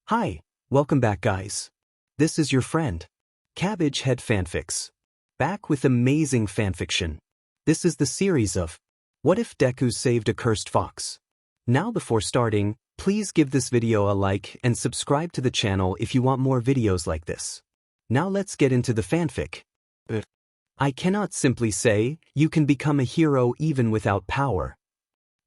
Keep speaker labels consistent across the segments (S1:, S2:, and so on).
S1: Hi, welcome back guys. This is your friend, Cabbage Head Fanfics. Back with amazing fanfiction. This is the series of What If Deku Saved a Cursed Fox? Now before starting, please give this video a like and subscribe to the channel if you want more videos like this. Now let's get into the fanfic. I cannot simply say, you can become a hero even without power.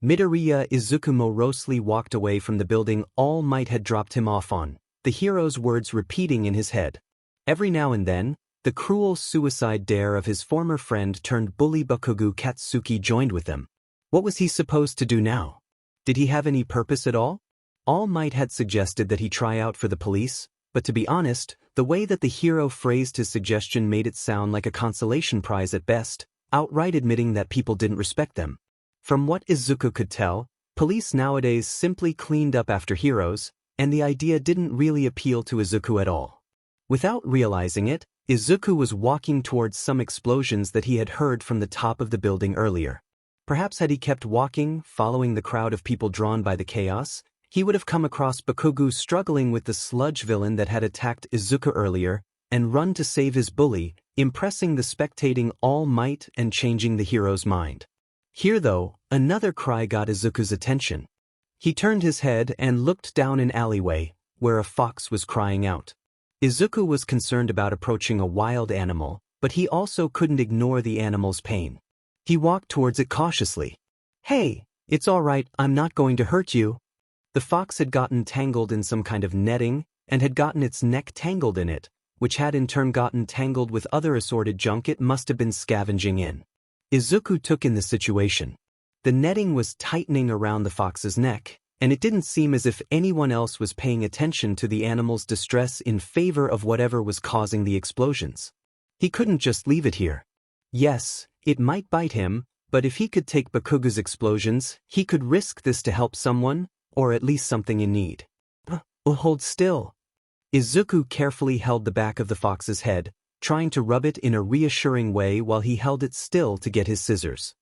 S1: Midoriya Izuku morosely walked away from the building All Might had dropped him off on, the hero's words repeating in his head. Every now and then, the cruel suicide dare of his former friend turned bully Bakugo Katsuki joined with them. What was he supposed to do now? Did he have any purpose at all? All Might had suggested that he try out for the police, but to be honest, the way that the hero phrased his suggestion made it sound like a consolation prize at best, outright admitting that people didn't respect them. From what Izuku could tell, police nowadays simply cleaned up after heroes, and the idea didn't really appeal to Izuku at all. Without realizing it, Izuku was walking towards some explosions that he had heard from the top of the building earlier. Perhaps had he kept walking, following the crowd of people drawn by the chaos, he would have come across Bakugo struggling with the sludge villain that had attacked Izuku earlier, and run to save his bully, impressing the spectating All Might and changing the hero's mind. Here though, another cry got Izuku's attention. He turned his head and looked down an alleyway, where a fox was crying out. Izuku was concerned about approaching a wild animal, but he also couldn't ignore the animal's pain. He walked towards it cautiously. "Hey, it's all right, I'm not going to hurt you." The fox had gotten tangled in some kind of netting, and had gotten its neck tangled in it, which had in turn gotten tangled with other assorted junk it must have been scavenging in. Izuku took in the situation. The netting was tightening around the fox's neck, and it didn't seem as if anyone else was paying attention to the animal's distress in favor of whatever was causing the explosions. He couldn't just leave it here. Yes, it might bite him, but if he could take Bakugo's explosions, he could risk this to help someone, or at least something in need. Hold still. Izuku carefully held the back of the fox's head, trying to rub it in a reassuring way while he held it still to get his scissors.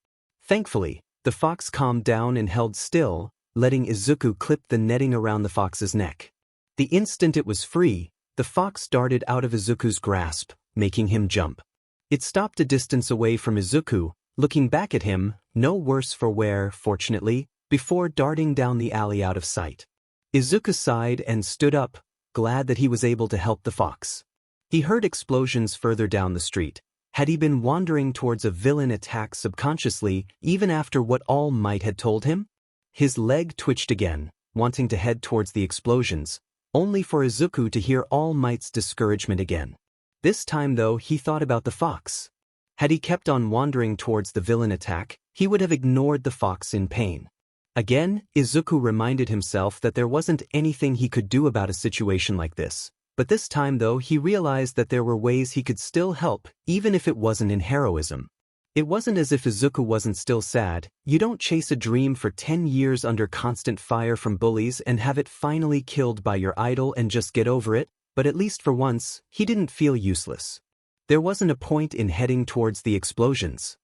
S1: Thankfully, the fox calmed down and held still, letting Izuku clip the netting around the fox's neck. The instant it was free, the fox darted out of Izuku's grasp, making him jump. It stopped a distance away from Izuku, looking back at him, no worse for wear, fortunately, before darting down the alley out of sight. Izuku sighed and stood up, glad that he was able to help the fox. He heard explosions further down the street. Had he been wandering towards a villain attack subconsciously, even after what All Might had told him? His leg twitched again, wanting to head towards the explosions, only for Izuku to hear All Might's discouragement again. This time though, he thought about the fox. Had he kept on wandering towards the villain attack, he would have ignored the fox in pain. Again, Izuku reminded himself that there wasn't anything he could do about a situation like this. But this time though, he realized that there were ways he could still help, even if it wasn't in heroism. It wasn't as if Izuku wasn't still sad. You don't chase a dream for 10 years under constant fire from bullies and have it finally killed by your idol and just get over it, but at least for once, he didn't feel useless. There wasn't a point in heading towards the explosions.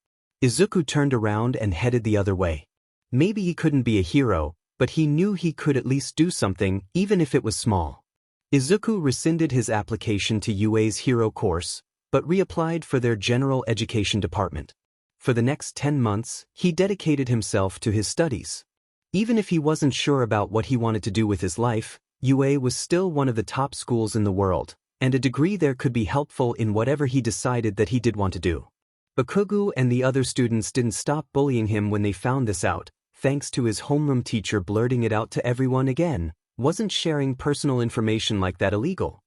S1: Izuku turned around and headed the other way. Maybe he couldn't be a hero, but he knew he could at least do something, even if it was small. Izuku rescinded his application to UA's hero course, but reapplied for their general education department. For the next 10 months, he dedicated himself to his studies. Even if he wasn't sure about what he wanted to do with his life, UA was still one of the top schools in the world, and a degree there could be helpful in whatever he decided that he did want to do. Bakugo and the other students didn't stop bullying him when they found this out, thanks to his homeroom teacher blurting it out to everyone again. Wasn't sharing personal information like that illegal?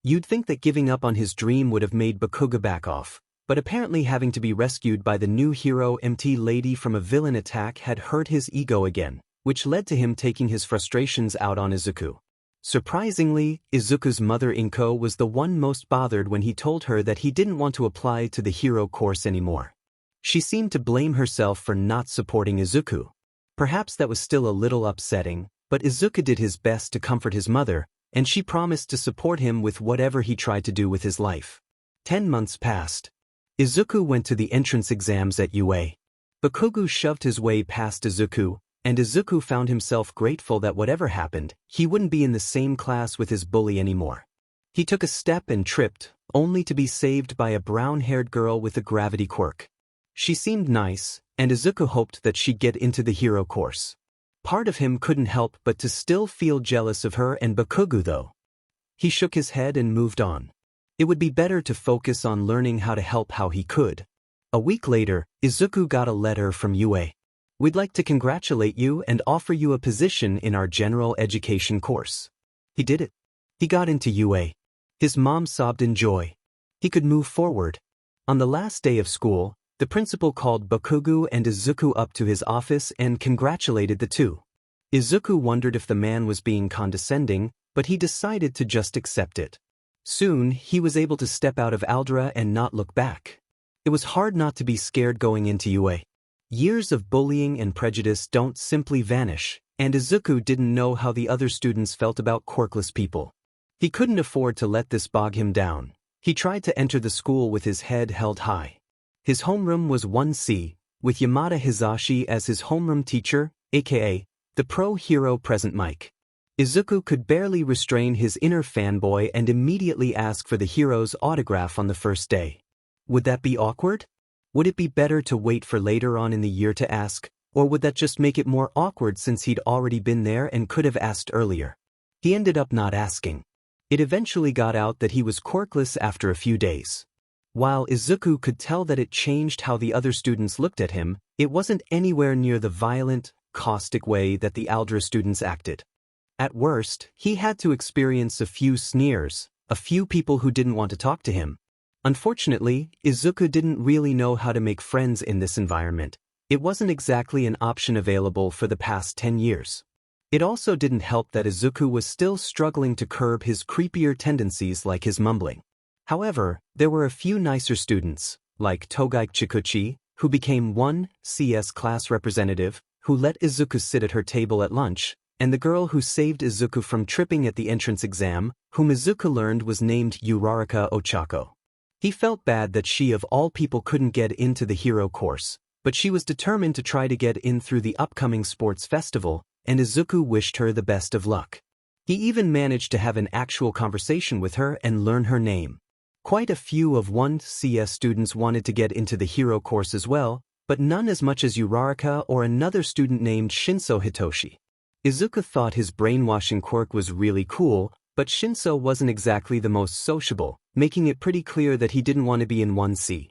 S1: You'd think that giving up on his dream would have made Bakugo back off, but apparently having to be rescued by the new hero MT lady from a villain attack had hurt his ego again, which led to him taking his frustrations out on Izuku. Surprisingly, Izuku's mother Inko was the one most bothered when he told her that he didn't want to apply to the hero course anymore. She seemed to blame herself for not supporting Izuku. Perhaps that was still a little upsetting, but Izuku did his best to comfort his mother, and she promised to support him with whatever he tried to do with his life. 10 months passed. Izuku went to the entrance exams at UA. Bakugo shoved his way past Izuku, and Izuku found himself grateful that whatever happened, he wouldn't be in the same class with his bully anymore. He took a step and tripped, only to be saved by a brown-haired girl with a gravity quirk. She seemed nice, and Izuku hoped that she'd get into the hero course. Part of him couldn't help but to still feel jealous of her and Bakugo though. He shook his head and moved on. It would be better to focus on learning how to help how he could. A week later, Izuku got a letter from UA. We'd like to congratulate you and offer you a position in our general education course. He did it. He got into UA. His mom sobbed in joy. He could move forward. On the last day of school, the principal called Bakugo and Izuku up to his office and congratulated the two. Izuku wondered if the man was being condescending, but he decided to just accept it. Soon, he was able to step out of Aldera and not look back. It was hard not to be scared going into UA. Years of bullying and prejudice don't simply vanish, and Izuku didn't know how the other students felt about quirkless people. He couldn't afford to let this bog him down. He tried to enter the school with his head held high. His homeroom was 1C, with Yamada Hizashi as his homeroom teacher, aka the pro-hero present mic. Izuku could barely restrain his inner fanboy and immediately ask for the hero's autograph on the first day. Would that be awkward? Would it be better to wait for later on in the year to ask, or would that just make it more awkward since he'd already been there and could have asked earlier? He ended up not asking. It eventually got out that he was quirkless after a few days. While Izuku could tell that it changed how the other students looked at him, it wasn't anywhere near the violent, caustic way that the Aldera students acted. At worst, he had to experience a few sneers, a few people who didn't want to talk to him. Unfortunately, Izuku didn't really know how to make friends in this environment. It wasn't exactly an option available for the past 10 years. It also didn't help that Izuku was still struggling to curb his creepier tendencies like his mumbling. However, there were a few nicer students, like Togaike Chikuchi, who became 1CS class representative, who let Izuku sit at her table at lunch, and the girl who saved Izuku from tripping at the entrance exam, whom Izuku learned was named Uraraka Ochako. He felt bad that she of all people couldn't get into the hero course, but she was determined to try to get in through the upcoming sports festival, and Izuku wished her the best of luck. He even managed to have an actual conversation with her and learn her name. Quite a few of 1CS students wanted to get into the hero course as well, but none as much as Uraraka or another student named Shinso Hitoshi. Izuku thought his brainwashing quirk was really cool, but Shinso wasn't exactly the most sociable, making it pretty clear that he didn't want to be in 1C.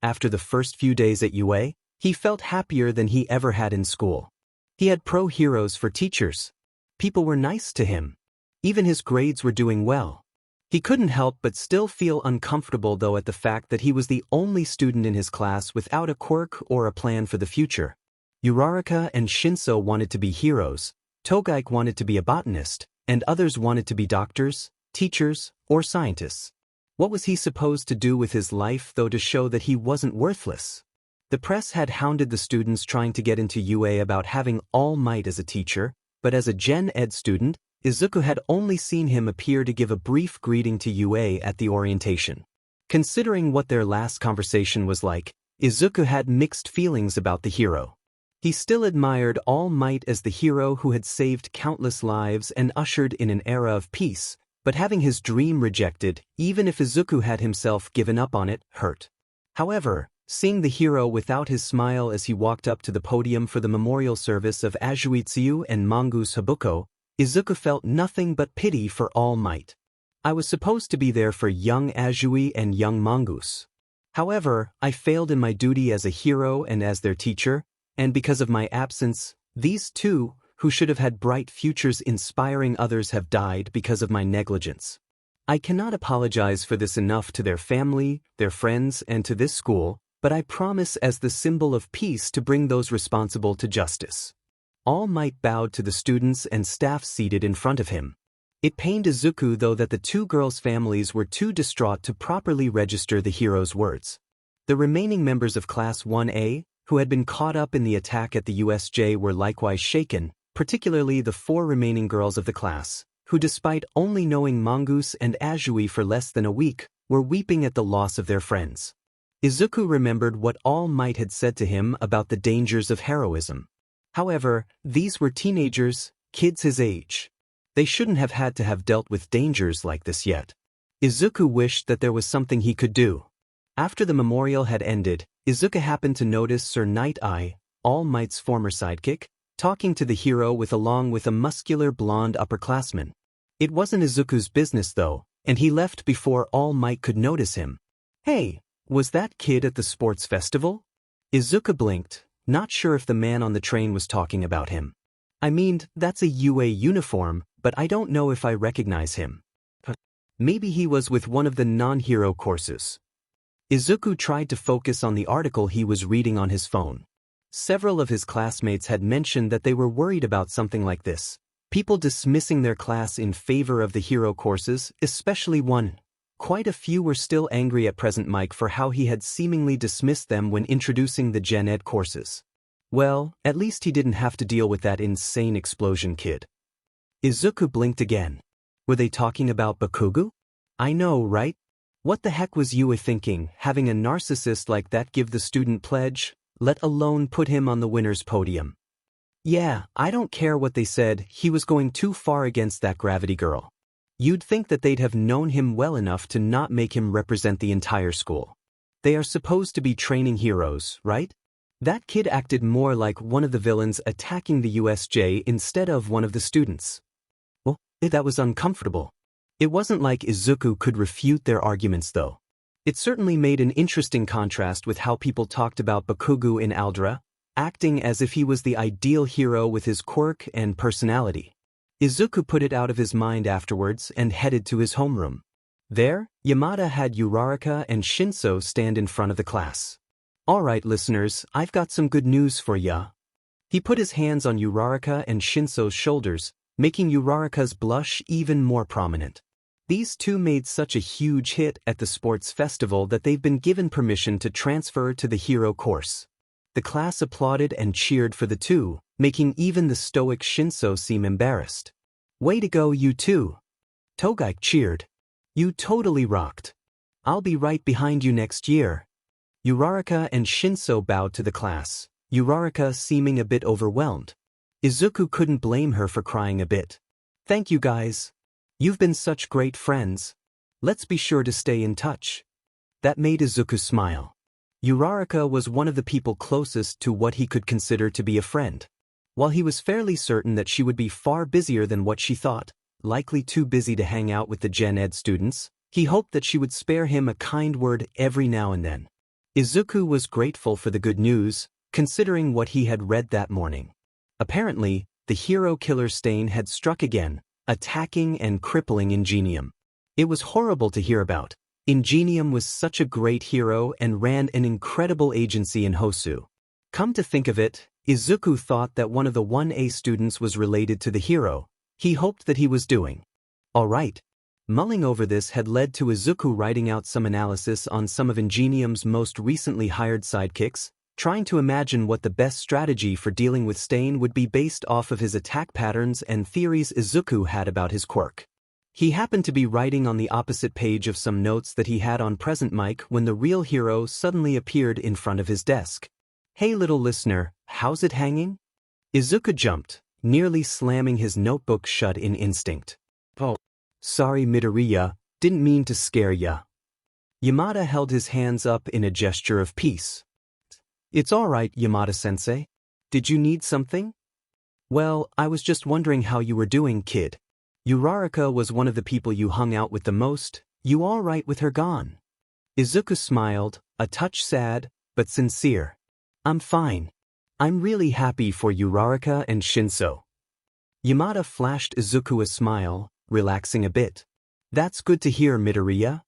S1: After the first few days at UA, he felt happier than he ever had in school. He had pro-heroes for teachers. People were nice to him. Even his grades were doing well. He couldn't help but still feel uncomfortable though at the fact that he was the only student in his class without a quirk or a plan for the future. Uraraka and Shinso wanted to be heroes, Togaike wanted to be a botanist, and others wanted to be doctors, teachers, or scientists. What was he supposed to do with his life though to show that he wasn't worthless? The press had hounded the students trying to get into UA about having All Might as a teacher, but as a Gen Ed student, Izuku had only seen him appear to give a brief greeting to UA at the orientation. Considering what their last conversation was like, Izuku had mixed feelings about the hero. He still admired All Might as the hero who had saved countless lives and ushered in an era of peace, but having his dream rejected, even if Izuku had himself given up on it, hurt. However, seeing the hero without his smile as he walked up to the podium for the memorial service of Azuitsuyu and Mongoose Habuko, Izuku felt nothing but pity for All Might. I was supposed to be there for young Azui and young Mongoose. However, I failed in my duty as a hero and as their teacher, and because of my absence, these two, who should have had bright futures inspiring others, have died because of my negligence. I cannot apologize for this enough to their family, their friends, and to this school, but I promise as the symbol of peace to bring those responsible to justice. All Might bowed to the students and staff seated in front of him. It pained Izuku though that the two girls' families were too distraught to properly register the hero's words. The remaining members of Class 1A, who had been caught up in the attack at the USJ, were likewise shaken, particularly the four remaining girls of the class, who despite only knowing Mongoose and Azui for less than a week, were weeping at the loss of their friends. Izuku remembered what All Might had said to him about the dangers of heroism. However, these were teenagers, kids his age. They shouldn't have had to have dealt with dangers like this yet. Izuku wished that there was something he could do. After the memorial had ended, Izuku happened to notice Sir Night Eye, All Might's former sidekick, talking to the hero along with a muscular blonde upperclassman. It wasn't Izuku's business though, and he left before All Might could notice him. Hey, was that kid at the sports festival? Izuku blinked, not sure if the man on the train was talking about him. I mean, that's a UA uniform, but I don't know if I recognize him. Maybe he was with one of the non-hero courses. Izuku tried to focus on the article he was reading on his phone. Several of his classmates had mentioned that they were worried about something like this. People dismissing their class in favor of the hero courses, especially one. Quite a few were still angry at Present Mike for how he had seemingly dismissed them when introducing the Gen Ed courses. Well, at least he didn't have to deal with that insane explosion kid. Izuku blinked again. Were they talking about Bakugo? I know, right? What the heck was Yue thinking, having a narcissist like that give the student pledge, let alone put him on the winner's podium? Yeah, I don't care what they said, he was going too far against that gravity girl. You'd think that they'd have known him well enough to not make him represent the entire school. They are supposed to be training heroes, right? That kid acted more like one of the villains attacking the USJ instead of one of the students. Well, that was uncomfortable. It wasn't like Izuku could refute their arguments though. It certainly made an interesting contrast with how people talked about Bakugo in Aldra, acting as if he was the ideal hero with his quirk and personality. Izuku put it out of his mind afterwards and headed to his homeroom. There, Yamada had Uraraka and Shinso stand in front of the class. Alright listeners, I've got some good news for ya. He put his hands on Uraraka and Shinso's shoulders, making Uraraka's blush even more prominent. These two made such a huge hit at the sports festival that they've been given permission to transfer to the hero course. The class applauded and cheered for the two, making even the stoic Shinso seem embarrassed. Way to go, you two! Togaik cheered. You totally rocked. I'll be right behind you next year. Uraraka and Shinso bowed to the class, Uraraka seeming a bit overwhelmed. Izuku couldn't blame her for crying a bit. Thank you guys. You've been such great friends. Let's be sure to stay in touch. That made Izuku smile. Uraraka was one of the people closest to what he could consider to be a friend. While he was fairly certain that she would be far busier than what she thought, likely too busy to hang out with the Gen Ed students, he hoped that she would spare him a kind word every now and then. Izuku was grateful for the good news, considering what he had read that morning. Apparently, the hero killer stain had struck again, attacking and crippling Ingenium. It was horrible to hear about. Ingenium was such a great hero and ran an incredible agency in Hosu. Come to think of it, Izuku thought that one of the 1A students was related to the hero. He hoped that he was doing alright. Mulling over this had led to Izuku writing out some analysis on some of Ingenium's most recently hired sidekicks, trying to imagine what the best strategy for dealing with Stain would be based off of his attack patterns and theories Izuku had about his quirk. He happened to be writing on the opposite page of some notes that he had on Present Mic when the real hero suddenly appeared in front of his desk. Hey little listener, how's it hanging? Izuku jumped, nearly slamming his notebook shut in instinct. Oh, sorry Midoriya, didn't mean to scare ya. Yamada held his hands up in a gesture of peace. It's alright, Yamada-sensei. Did you need something? Well, I was just wondering how you were doing, kid. Uraraka was one of the people you hung out with the most. You alright with her gone? Izuku smiled, a touch sad, but sincere. I'm fine. I'm really happy for Uraraka and Shinso. Yamada flashed Izuku a smile, relaxing a bit. That's good to hear, Midoriya.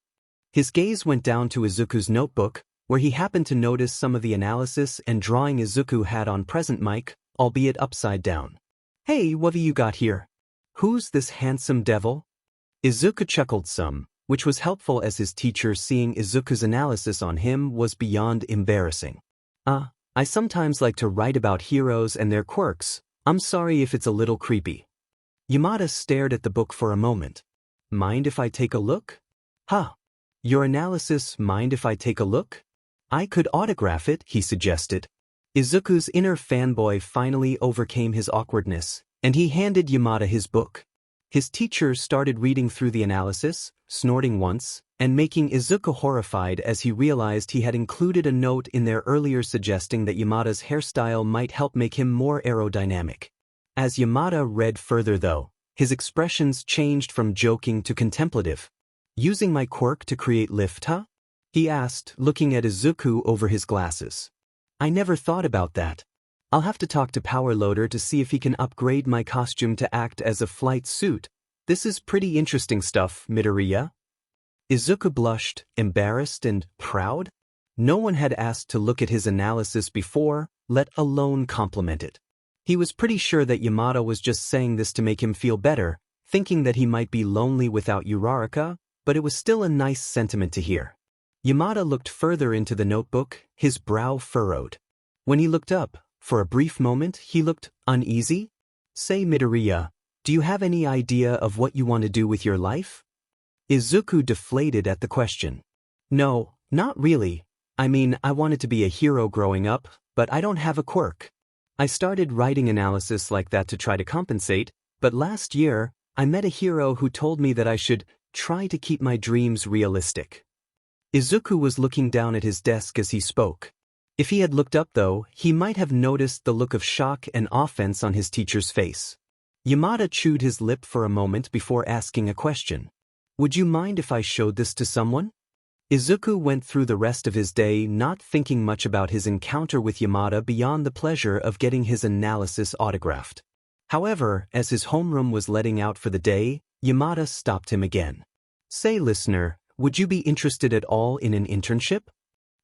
S1: His gaze went down to Izuku's notebook, where he happened to notice some of the analysis and drawing Izuku had on Present Mic, albeit upside down. Hey, what've you got here? Who's this handsome devil? Izuku chuckled some, which was helpful as his teacher seeing Izuku's analysis on him was beyond embarrassing. I sometimes like to write about heroes and their quirks. I'm sorry if it's a little creepy. Yamada stared at the book for a moment. Mind if I take a look? Your analysis, mind if I take a look? I could autograph it, he suggested. Izuku's inner fanboy finally overcame his awkwardness, and he handed Yamada his book. His teacher started reading through the analysis, snorting once, and making Izuku horrified as he realized he had included a note in there earlier suggesting that Yamada's hairstyle might help make him more aerodynamic. As Yamada read further though, his expressions changed from joking to contemplative. "Using my quirk to create lift, huh?" he asked, looking at Izuku over his glasses. "I never thought about that. I'll have to talk to Powerloader to see if he can upgrade my costume to act as a flight suit. This is pretty interesting stuff, Midoriya." Izuku blushed, embarrassed and proud. No one had asked to look at his analysis before, let alone compliment it. He was pretty sure that Yamada was just saying this to make him feel better, thinking that he might be lonely without Uraraka, but it was still a nice sentiment to hear. Yamada looked further into the notebook, his brow furrowed. When he looked up, for a brief moment, he looked uneasy. "Say, Midoriya, do you have any idea of what you want to do with your life?" Izuku deflated at the question. "No, not really. I mean, I wanted to be a hero growing up, but I don't have a quirk. I started writing analysis like that to try to compensate, but last year, I met a hero who told me that I should try to keep my dreams realistic." Izuku was looking down at his desk as he spoke. If he had looked up though, he might have noticed the look of shock and offense on his teacher's face. Yamada chewed his lip for a moment before asking a question. "Would you mind if I showed this to someone?" Izuku went through the rest of his day not thinking much about his encounter with Yamada beyond the pleasure of getting his analysis autographed. However, as his homeroom was letting out for the day, Yamada stopped him again. "Say, listener, would you be interested at all in an internship?"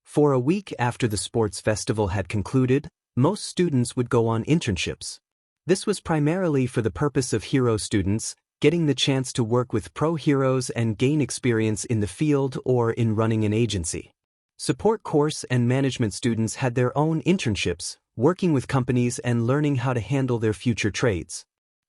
S1: For a week after the sports festival had concluded, most students would go on internships. This was primarily for the purpose of hero students, getting the chance to work with pro heroes and gain experience in the field or in running an agency. Support course and management students had their own internships, working with companies and learning how to handle their future trades.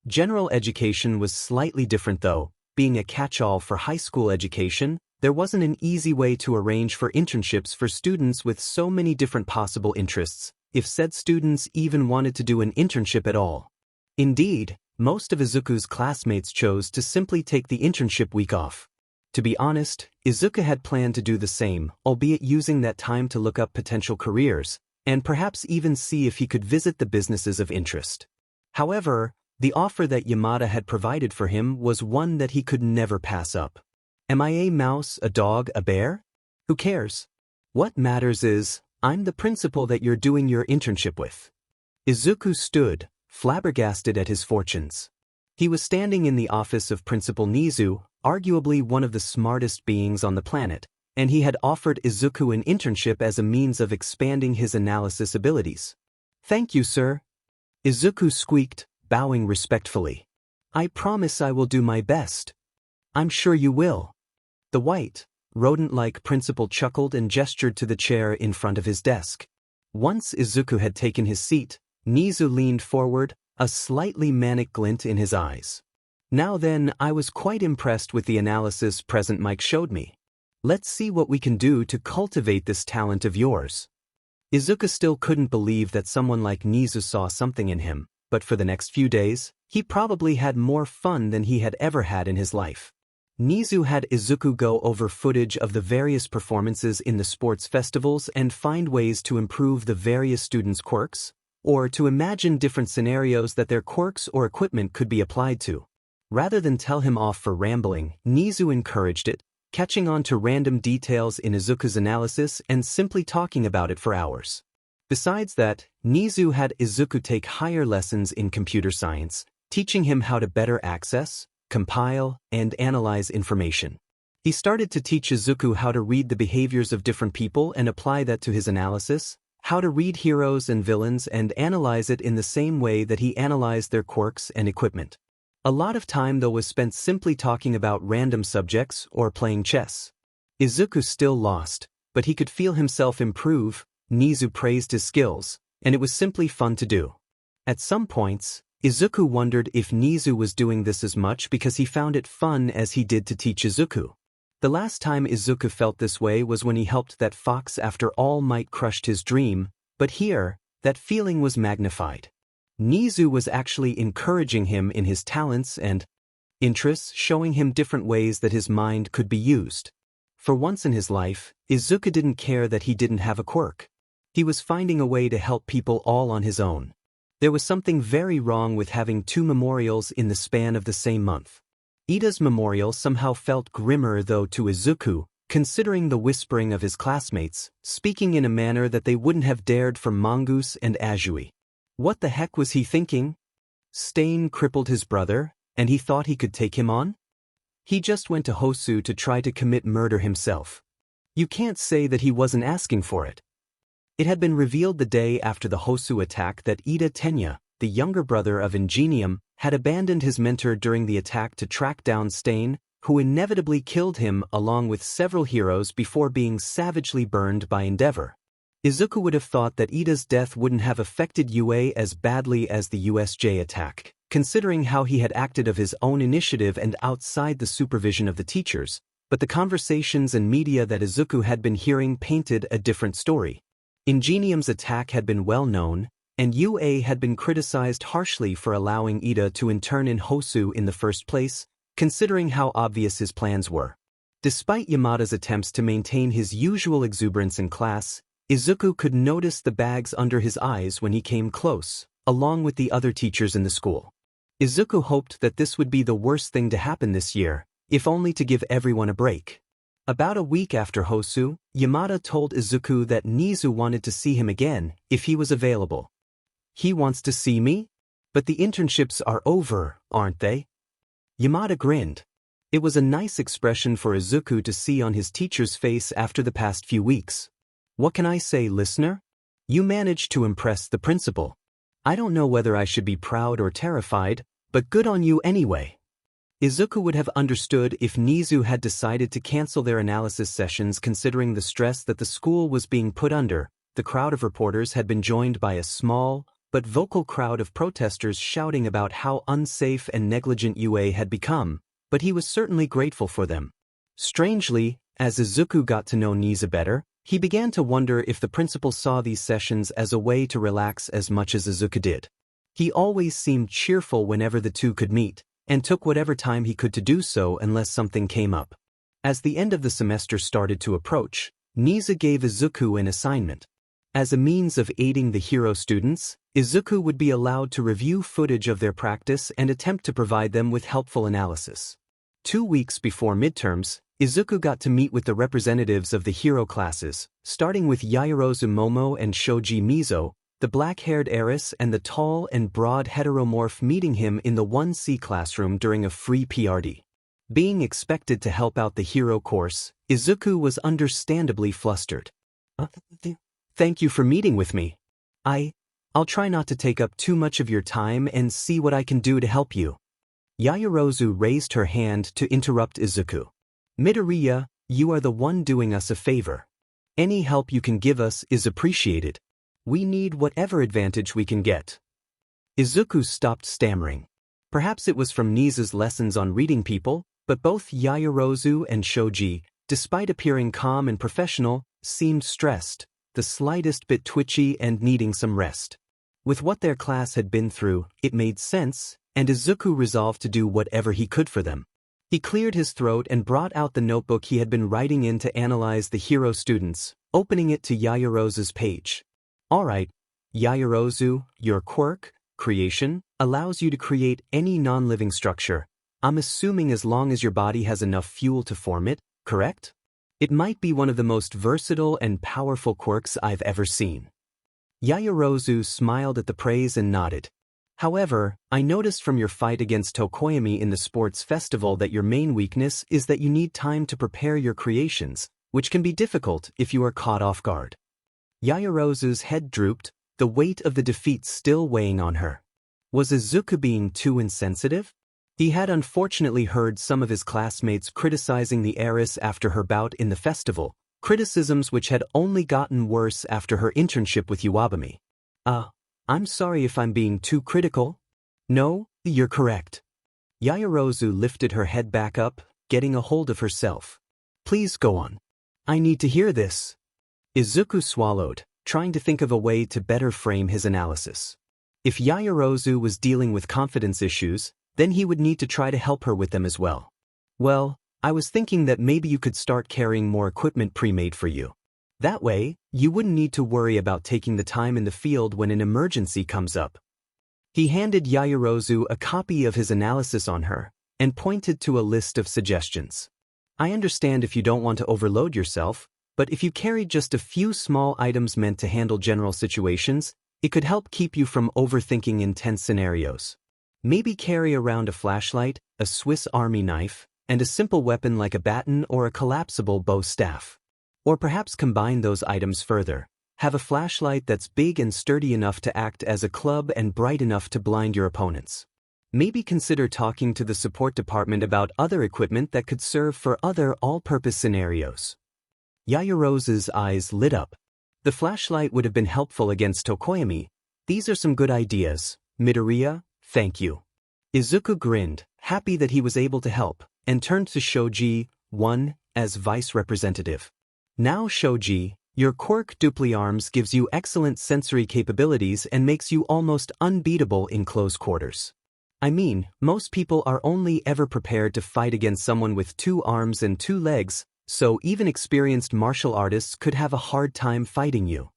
S1: General education was slightly different though. Being a catch-all for high school education, there wasn't an easy way to arrange for internships for students with so many different possible interests, if said students even wanted to do an internship at all. Indeed, most of Izuku's classmates chose to simply take the internship week off. To be honest, Izuku had planned to do the same, albeit using that time to look up potential careers, and perhaps even see if he could visit the businesses of interest. However, the offer that Yamada had provided for him was one that he could never pass up. Am I a mouse, a dog, a bear? Who cares? What matters is, I'm the principal that you're doing your internship with. Izuku stood, flabbergasted at his fortunes. He was standing in the office of Principal Nizu, arguably one of the smartest beings on the planet, and he had offered Izuku an internship as a means of expanding his analysis abilities. "Thank you, sir." Izuku squeaked, bowing respectfully. "I promise I will do my best." "I'm sure you will." The white, rodent-like principal chuckled and gestured to the chair in front of his desk. Once Izuku had taken his seat, Nizu leaned forward, a slightly manic glint in his eyes. "Now then, I was quite impressed with the analysis Present Mike showed me. Let's see what we can do to cultivate this talent of yours." Izuku still couldn't believe that someone like Nizu saw something in him, but for the next few days, he probably had more fun than he had ever had in his life. Nizu had Izuku go over footage of the various performances in the sports festivals and find ways to improve the various students' quirks, or to imagine different scenarios that their quirks or equipment could be applied to. Rather than tell him off for rambling, Nizu encouraged it, catching on to random details in Izuku's analysis and simply talking about it for hours. Besides that, Nizu had Izuku take higher lessons in computer science, teaching him how to better access, compile, and analyze information. He started to teach Izuku how to read the behaviors of different people and apply that to his analysis, how to read heroes and villains and analyze it in the same way that he analyzed their quirks and equipment. A lot of time though was spent simply talking about random subjects or playing chess. Izuku still lost, but he could feel himself improve. Nizu praised his skills, and it was simply fun to do. At some points, Izuku wondered if Nizu was doing this as much because he found it fun as he did to teach Izuku. The last time Izuku felt this way was when he helped that fox after All Might crushed his dream, but here, that feeling was magnified. Nizu was actually encouraging him in his talents and interests, showing him different ways that his mind could be used. For once in his life, Izuku didn't care that he didn't have a quirk. He was finding a way to help people all on his own. There was something very wrong with having 2 memorials in the span of the same month. Ida's memorial somehow felt grimmer though to Izuku, considering the whispering of his classmates, speaking in a manner that they wouldn't have dared for Mongoose and Azui. What the heck was he thinking? Stain crippled his brother, and he thought he could take him on? He just went to Hosu to try to commit murder himself. You can't say that he wasn't asking for it. It had been revealed the day after the Hosu attack that Ida Tenya, the younger brother of Ingenium, had abandoned his mentor during the attack to track down Stain, who inevitably killed him along with several heroes before being savagely burned by Endeavor. Izuku would have thought that Ida's death wouldn't have affected UA as badly as the USJ attack, considering how he had acted of his own initiative and outside the supervision of the teachers, but the conversations and media that Izuku had been hearing painted a different story. Ingenium's attack had been well known, and UA had been criticized harshly for allowing Ida to intern in Hosu in the first place, considering how obvious his plans were. Despite Yamada's attempts to maintain his usual exuberance in class, Izuku could notice the bags under his eyes when he came close, along with the other teachers in the school. Izuku hoped that this would be the worst thing to happen this year, if only to give everyone a break. About a week after Hosu, Yamada told Izuku that Nizu wanted to see him again if he was available. He wants to see me? But the internships are over, aren't they? Yamada grinned. It was a nice expression for Izuku to see on his teacher's face after the past few weeks. What can I say, listener? You managed to impress the principal. I don't know whether I should be proud or terrified, but good on you anyway. Izuku would have understood if Nizu had decided to cancel their analysis sessions considering the stress that the school was being put under. The crowd of reporters had been joined by a small, but vocal crowd of protesters shouting about how unsafe and negligent UA had become, but he was certainly grateful for them. Strangely, as Izuku got to know Nizu better, he began to wonder if the principal saw these sessions as a way to relax as much as Izuku did. He always seemed cheerful whenever the two could meet, and took whatever time he could to do so unless something came up. As the end of the semester started to approach, Nizu gave Izuku an assignment. As a means of aiding the hero students, Izuku would be allowed to review footage of their practice and attempt to provide them with helpful analysis. 2 weeks before midterms, Izuku got to meet with the representatives of the hero classes, starting with Yaoyorozu Momo and Shoji Mizo, the black-haired heiress and the tall and broad heteromorph meeting him in the 1C classroom during a free PRD. Being expected to help out the hero course, Izuku was understandably flustered. Thank you for meeting with me. I'll try not to take up too much of your time and see what I can do to help you. Yaoyorozu raised her hand to interrupt Izuku. Midoriya, you are the one doing us a favor. Any help you can give us is appreciated. We need whatever advantage we can get. Izuku stopped stammering. Perhaps it was from Nizu's lessons on reading people, but both Yaoyorozu and Shoji, despite appearing calm and professional, seemed stressed, the slightest bit twitchy and needing some rest. With what their class had been through, it made sense, and Izuku resolved to do whatever he could for them. He cleared his throat and brought out the notebook he had been writing in to analyze the hero students, opening it to Yaoyorozu's page. Alright, Yaoyorozu, your quirk, creation, allows you to create any non-living structure. I'm assuming as long as your body has enough fuel to form it, correct? It might be one of the most versatile and powerful quirks I've ever seen. Yaoyorozu smiled at the praise and nodded. However, I noticed from your fight against Tokoyami in the sports festival that your main weakness is that you need time to prepare your creations, which can be difficult if you are caught off guard. Yaoyorozu's head drooped, the weight of the defeat still weighing on her. Was Izuku being too insensitive? He had unfortunately heard some of his classmates criticizing the heiress after her bout in the festival, criticisms which had only gotten worse after her internship with Iwabami. I'm sorry if I'm being too critical. No, you're correct. Yaoyorozu lifted her head back up, getting a hold of herself. Please go on. I need to hear this. Izuku swallowed. trying to think of a way to better frame his analysis. If Yaoyorozu was dealing with confidence issues, then he would need to try to help her with them as well. Well, I was thinking that maybe you could start carrying more equipment pre-made for you. That way, you wouldn't need to worry about taking the time in the field when an emergency comes up. He handed Yaoyorozu a copy of his analysis on her, and pointed to a list of suggestions. I understand if you don't want to overload yourself, but if you carried just a few small items meant to handle general situations, it could help keep you from overthinking intense scenarios. Maybe carry around a flashlight, a Swiss Army knife, and a simple weapon like a baton or a collapsible bow staff. Or perhaps combine those items further. Have a flashlight that's big and sturdy enough to act as a club and bright enough to blind your opponents. Maybe consider talking to the support department about other equipment that could serve for other all-purpose scenarios. Yaoyorozu's eyes lit up. The flashlight would have been helpful against Tokoyami. These are some good ideas, Midoriya, thank you. Izuku grinned, happy that he was able to help, and turned to Shoji, 1, as vice representative. Now Shoji, your quirk Dupli Arms gives you excellent sensory capabilities and makes you almost unbeatable in close quarters. I mean, most people are only ever prepared to fight against someone with 2 arms and 2 legs, so even experienced martial artists could have a hard time fighting you.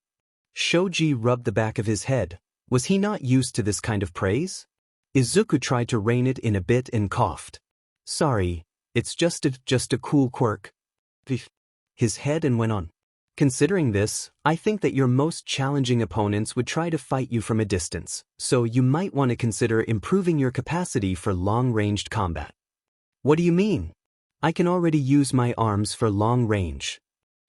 S1: Shoji rubbed the back of his head. Was he not used to this kind of praise? Izuku tried to rein it in a bit and coughed. Sorry, it's just a cool quirk. His head and went on. Considering this, I think that your most challenging opponents would try to fight you from a distance, so you might want to consider improving your capacity for long-ranged combat. What do you mean? I can already use my arms for long range.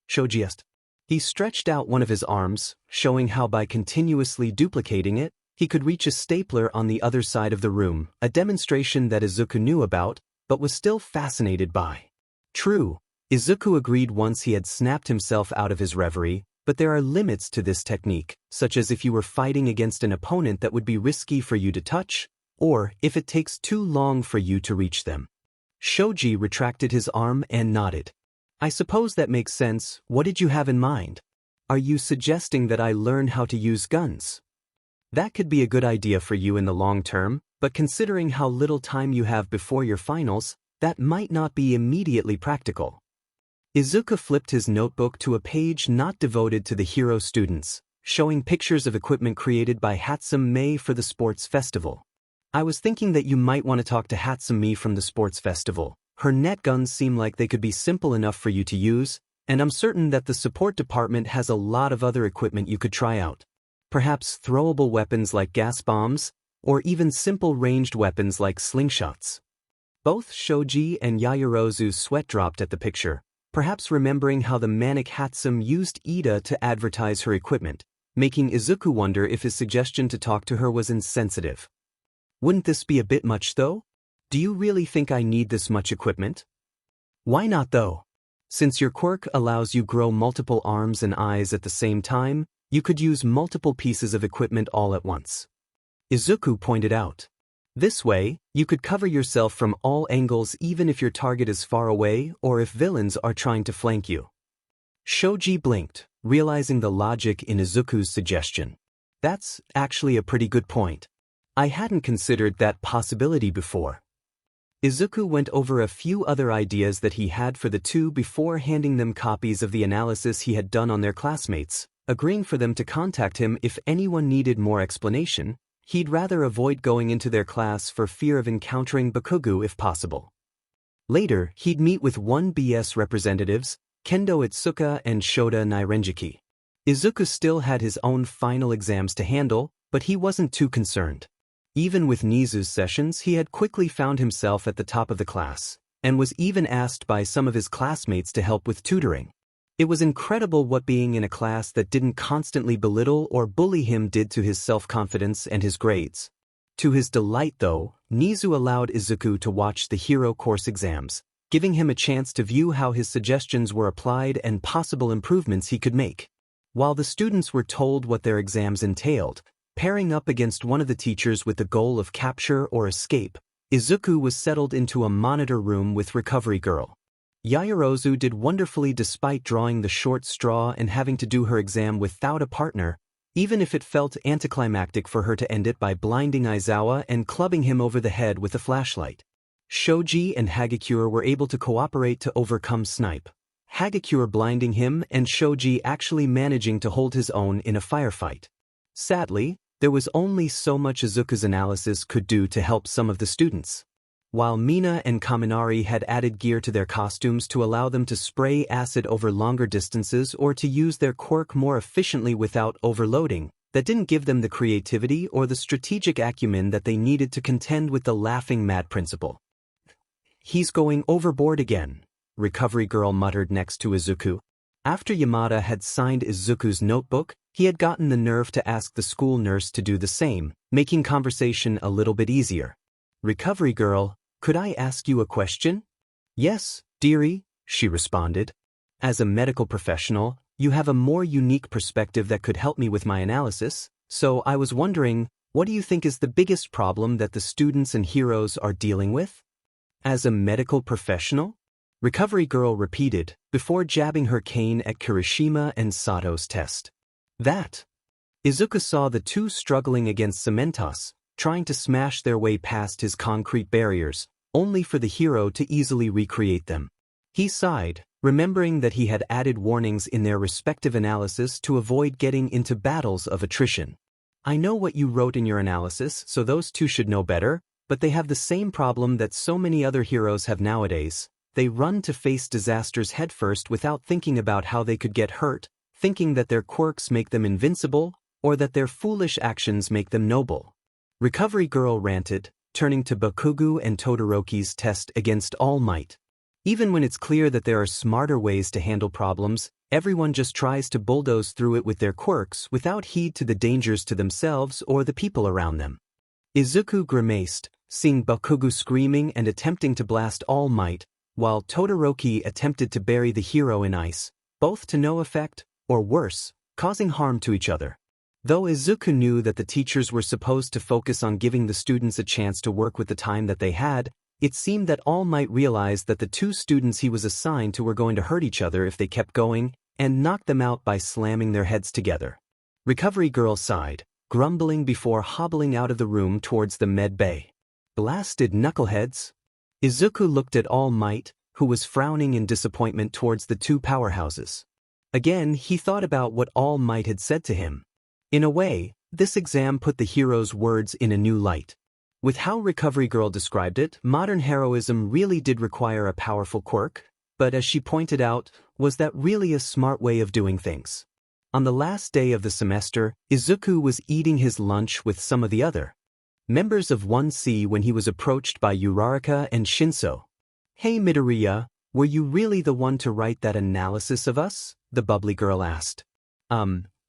S1: Shoji asked. He stretched out one of his arms, showing how by continuously duplicating it, he could reach a stapler on the other side of the room, a demonstration that Izuku knew about, but was still fascinated by. True, Izuku agreed once he had snapped himself out of his reverie, but there are limits to this technique, such as if you were fighting against an opponent that would be risky for you to touch, or if it takes too long for you to reach them. Shoji retracted his arm and nodded. I suppose that makes sense. What did you have in mind? Are you suggesting that I learn how to use guns? That could be a good idea for you in the long term, but considering how little time you have before your finals, that might not be immediately practical. Izuku flipped his notebook to a page not devoted to the hero students, showing pictures of equipment created by Hatsumi for the sports festival. I was thinking that you might want to talk to Hatsumi from the sports festival. Her net guns seem like they could be simple enough for you to use, and I'm certain that the support department has a lot of other equipment you could try out. Perhaps throwable weapons like gas bombs, or even simple ranged weapons like slingshots. Both Shoji and Yaoyorozu's sweat dropped at the picture, perhaps remembering how the manic Hatsumi used Ida to advertise her equipment, making Izuku wonder if his suggestion to talk to her was insensitive. Wouldn't this be a bit much though? Do you really think I need this much equipment? Why not though? Since your quirk allows you grow multiple arms and eyes at the same time, you could use multiple pieces of equipment all at once. Izuku pointed out. This way, you could cover yourself from all angles even if your target is far away or if villains are trying to flank you. Shoji blinked, realizing the logic in Izuku's suggestion. That's actually a pretty good point. I hadn't considered that possibility before. Izuku went over a few other ideas that he had for the two before handing them copies of the analysis he had done on their classmates, agreeing for them to contact him if anyone needed more explanation. He'd rather avoid going into their class for fear of encountering Bakugo if possible. Later, he'd meet with 1BS representatives, Kendo Itsuka and Shota Nairenjiki. Izuku still had his own final exams to handle, but he wasn't too concerned. Even with Nizu's sessions, he had quickly found himself at the top of the class, and was even asked by some of his classmates to help with tutoring. It was incredible what being in a class that didn't constantly belittle or bully him did to his self-confidence and his grades. To his delight though, Nizu allowed Izuku to watch the hero course exams, giving him a chance to view how his suggestions were applied and possible improvements he could make. While the students were told what their exams entailed, pairing up against one of the teachers with the goal of capture or escape, Izuku was settled into a monitor room with Recovery Girl. Yaoyorozu did wonderfully despite drawing the short straw and having to do her exam without a partner, even if it felt anticlimactic for her to end it by blinding Aizawa and clubbing him over the head with a flashlight. Shoji and Hagakure were able to cooperate to overcome Snipe, Hagakure blinding him and Shoji actually managing to hold his own in a firefight. Sadly, there was only so much Izuku's analysis could do to help some of the students. While Mina and Kaminari had added gear to their costumes to allow them to spray acid over longer distances or to use their quirk more efficiently without overloading, that didn't give them the creativity or the strategic acumen that they needed to contend with the laughing mad principal. "He's going overboard again," Recovery Girl muttered next to Izuku. After Yamada had signed Izuku's notebook, he had gotten the nerve to ask the school nurse to do the same, making conversation a little bit easier. "Recovery Girl, could I ask you a question?" "Yes, dearie," she responded. "As a medical professional, you have a more unique perspective that could help me with my analysis, so I was wondering, what do you think is the biggest problem that the students and heroes are dealing with?" "As a medical professional?" Recovery Girl repeated, before jabbing her cane at Kirishima and Sato's test. "That." Izuku saw the two struggling against Cementos, trying to smash their way past his concrete barriers, only for the hero to easily recreate them. He sighed, remembering that he had added warnings in their respective analysis to avoid getting into battles of attrition. "I know what you wrote in your analysis, so those two should know better, but they have the same problem that so many other heroes have nowadays. They run to face disasters headfirst without thinking about how they could get hurt, thinking that their quirks make them invincible, or that their foolish actions make them noble." Recovery Girl ranted, turning to Bakugo and Todoroki's test against All Might. "Even when it's clear that there are smarter ways to handle problems, everyone just tries to bulldoze through it with their quirks without heed to the dangers to themselves or the people around them." Izuku grimaced, seeing Bakugo screaming and attempting to blast All Might, while Todoroki attempted to bury the hero in ice, both to no effect, or worse, causing harm to each other. Though Izuku knew that the teachers were supposed to focus on giving the students a chance to work with the time that they had, it seemed that All Might realized that the two students he was assigned to were going to hurt each other if they kept going, and knock them out by slamming their heads together. Recovery Girl sighed, grumbling before hobbling out of the room towards the med bay. "Blasted knuckleheads." Izuku looked at All Might, who was frowning in disappointment towards the two powerhouses. Again, he thought about what All Might had said to him. In a way, this exam put the hero's words in a new light. With how Recovery Girl described it, modern heroism really did require a powerful quirk, but as she pointed out, was that really a smart way of doing things? On the last day of the semester, Izuku was eating his lunch with some of the other members of 1C when he was approached by Uraraka and Shinso. "Hey Midoriya, were you really the one to write that analysis of us?" the bubbly girl asked.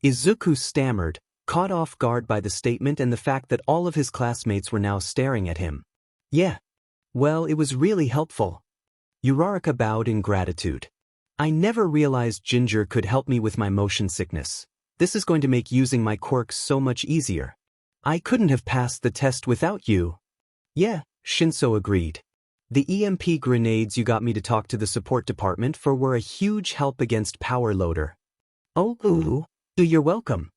S1: Izuku stammered, caught off guard by the statement and the fact that all of his classmates were now staring at him. "Yeah. Well, it was really helpful." Uraraka bowed in gratitude. "I never realized Ginger could help me with my motion sickness. This is going to make using my quirks so much easier. I couldn't have passed the test without you." "Yeah," Shinso agreed. "The EMP grenades you got me to talk to the support department for were a huge help against Power Loader." "Oh, you're welcome."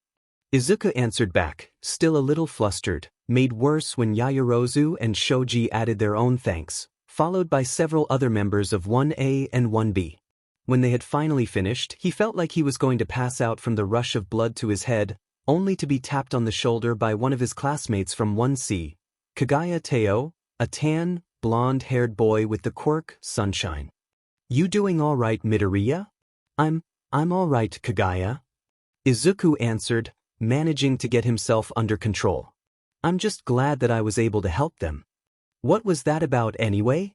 S1: Izuku answered back, still a little flustered, made worse when Yaoyorozu and Shoji added their own thanks, followed by several other members of 1A and 1B. When they had finally finished, he felt like he was going to pass out from the rush of blood to his head, only to be tapped on the shoulder by one of his classmates from 1C, Kagaya Teo, a tan, blonde-haired boy with the quirk, Sunshine. "You doing all right, Midoriya?" I'm all right, Kagaya," Izuku answered, managing to get himself under control. "I'm just glad that I was able to help them." "What was that about anyway?"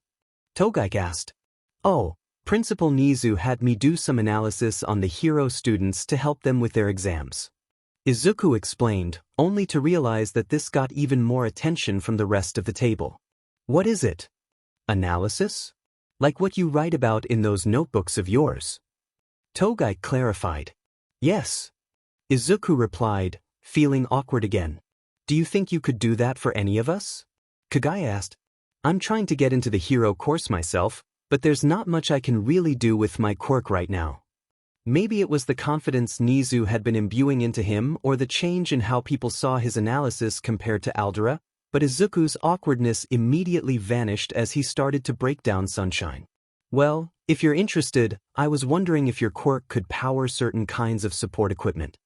S1: Togaik asked. "Oh, Principal Nizu had me do some analysis on the hero students to help them with their exams." Izuku explained, only to realize that this got even more attention from the rest of the table. "What is it?" "Analysis? Like what you write about in those notebooks of yours?" Togai clarified. "Yes." Izuku replied, feeling awkward again. "Do you think you could do that for any of us?" Kagaya asked. "I'm trying to get into the hero course myself, but there's not much I can really do with my quirk right now. Maybe it was the confidence Nizu had been imbuing into him or the change in how people saw his analysis compared to Aldera, but Izuku's awkwardness immediately vanished as he started to break down Sunshine. Well, if you're interested, I was wondering if your quirk could power certain kinds of support equipment.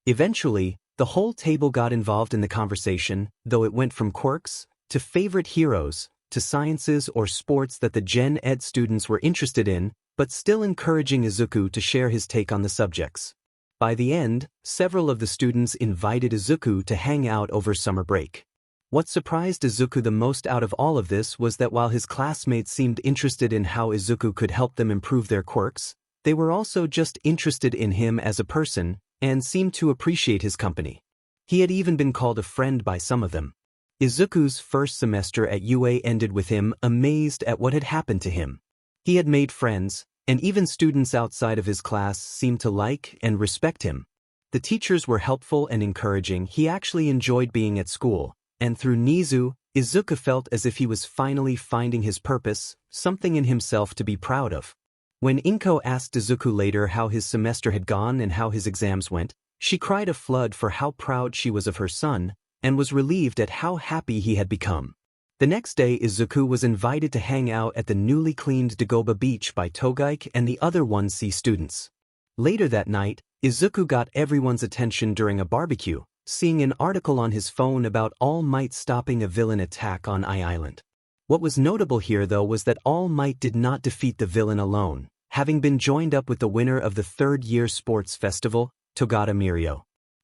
S1: Eventually, the whole table got involved in the conversation, though it went from quirks, to favorite heroes, to sciences or sports that the Gen Ed students were interested in, but still encouraging Izuku to share his take on the subjects. By the end, several of the students invited Izuku to hang out over summer break. What surprised Izuku the most out of all of this was that while his classmates seemed interested in how Izuku could help them improve their quirks, they were also just interested in him as a person, and seemed to appreciate his company. He had even been called a friend by some of them. Izuku's first semester at UA ended with him amazed at what had happened to him. He had made friends, and even students outside of his class seemed to like and respect him. The teachers were helpful and encouraging. He actually enjoyed being at school, and through Nizu, Izuku felt as if he was finally finding his purpose, something in himself to be proud of. When Inko asked Izuku later how his semester had gone and how his exams went, she cried a flood for how proud she was of her son, and was relieved at how happy he had become. The next day Izuku was invited to hang out at the newly cleaned Dagoba beach by Togaike and the other 1C students. Later that night, Izuku got everyone's attention during a barbecue, seeing an article on his phone about All Might stopping a villain attack on I Island. What was notable here though was that All Might did not defeat the villain alone, having been joined up with the winner of the third-year sports festival, Togata Mirio.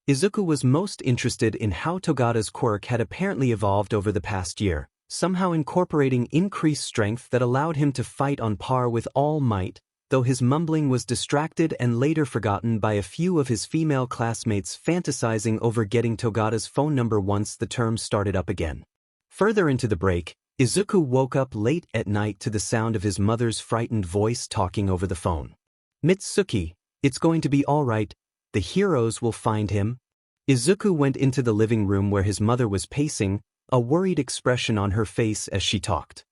S1: Izuku was most interested in how Togata's quirk had apparently evolved over the past year, somehow incorporating increased strength that allowed him to fight on par with All Might, though his mumbling was distracted and later forgotten by a few of his female classmates fantasizing over getting Togata's phone number once the term started up again. Further into the break, Izuku woke up late at night to the sound of his mother's frightened voice talking over the phone. "Mitsuki, it's going to be all right. The heroes will find him." Izuku went into the living room where his mother was pacing, a worried expression on her face as she talked.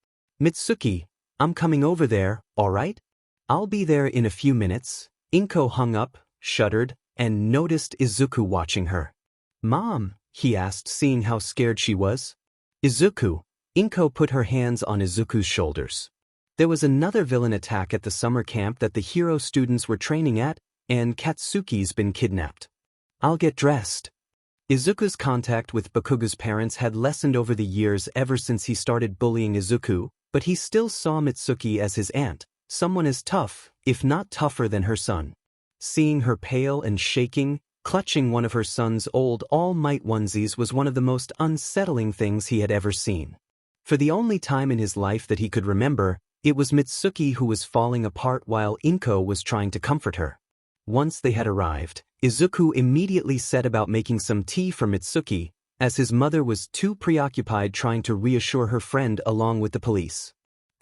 S1: "Mitsuki, I'm coming over there, all right? I'll be there in a few minutes." Inko hung up, shuddered, and noticed Izuku watching her. "Mom?" he asked, seeing how scared she was. "Izuku." Inko put her hands on Izuku's shoulders. "There was another villain attack at the summer camp that the hero students were training at, and Katsuki's been kidnapped. I'll get dressed." Izuku's contact with Bakugo's parents had lessened over the years ever since he started bullying Izuku, but he still saw Mitsuki as his aunt, someone as tough, if not tougher than her son. Seeing her pale and shaking, clutching one of her son's old All Might onesies was one of the most unsettling things he had ever seen. For the only time in his life that he could remember, it was Mitsuki who was falling apart while Inko was trying to comfort her. Once they had arrived, Izuku immediately set about making some tea for Mitsuki, as his mother was too preoccupied trying to reassure her friend along with the police.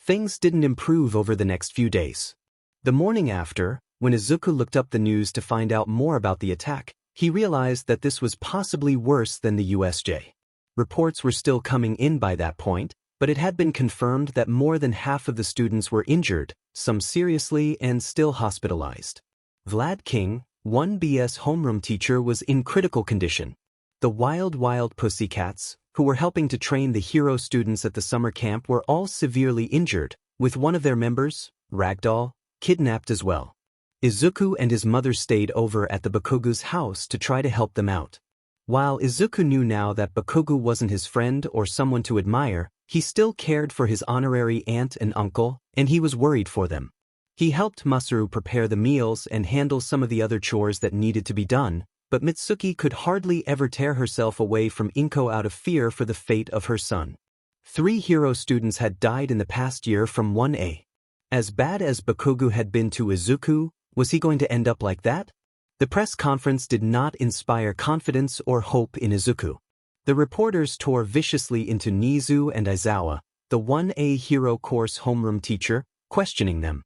S1: Things didn't improve over the next few days. The morning after, when Izuku looked up the news to find out more about the attack, he realized that this was possibly worse than the USJ. Reports were still coming in by that point, but it had been confirmed that more than half of the students were injured, some seriously and still hospitalized. Vlad King, 1BS homeroom teacher, was in critical condition. The Wild Pussycats, who were helping to train the hero students at the summer camp, were all severely injured, with one of their members, Ragdoll, kidnapped as well. Izuku and his mother stayed over at the Bakugo's house to try to help them out. While Izuku knew now that Bakugo wasn't his friend or someone to admire, he still cared for his honorary aunt and uncle, and he was worried for them. He helped Masaru prepare the meals and handle some of the other chores that needed to be done, but Mitsuki could hardly ever tear herself away from Inko out of fear for the fate of her son. 3 hero students had died in the past year from 1A. As bad as Bakugo had been to Izuku, was he going to end up like that? The press conference did not inspire confidence or hope in Izuku. The reporters tore viciously into Nizu and Aizawa, the 1A hero course homeroom teacher, questioning them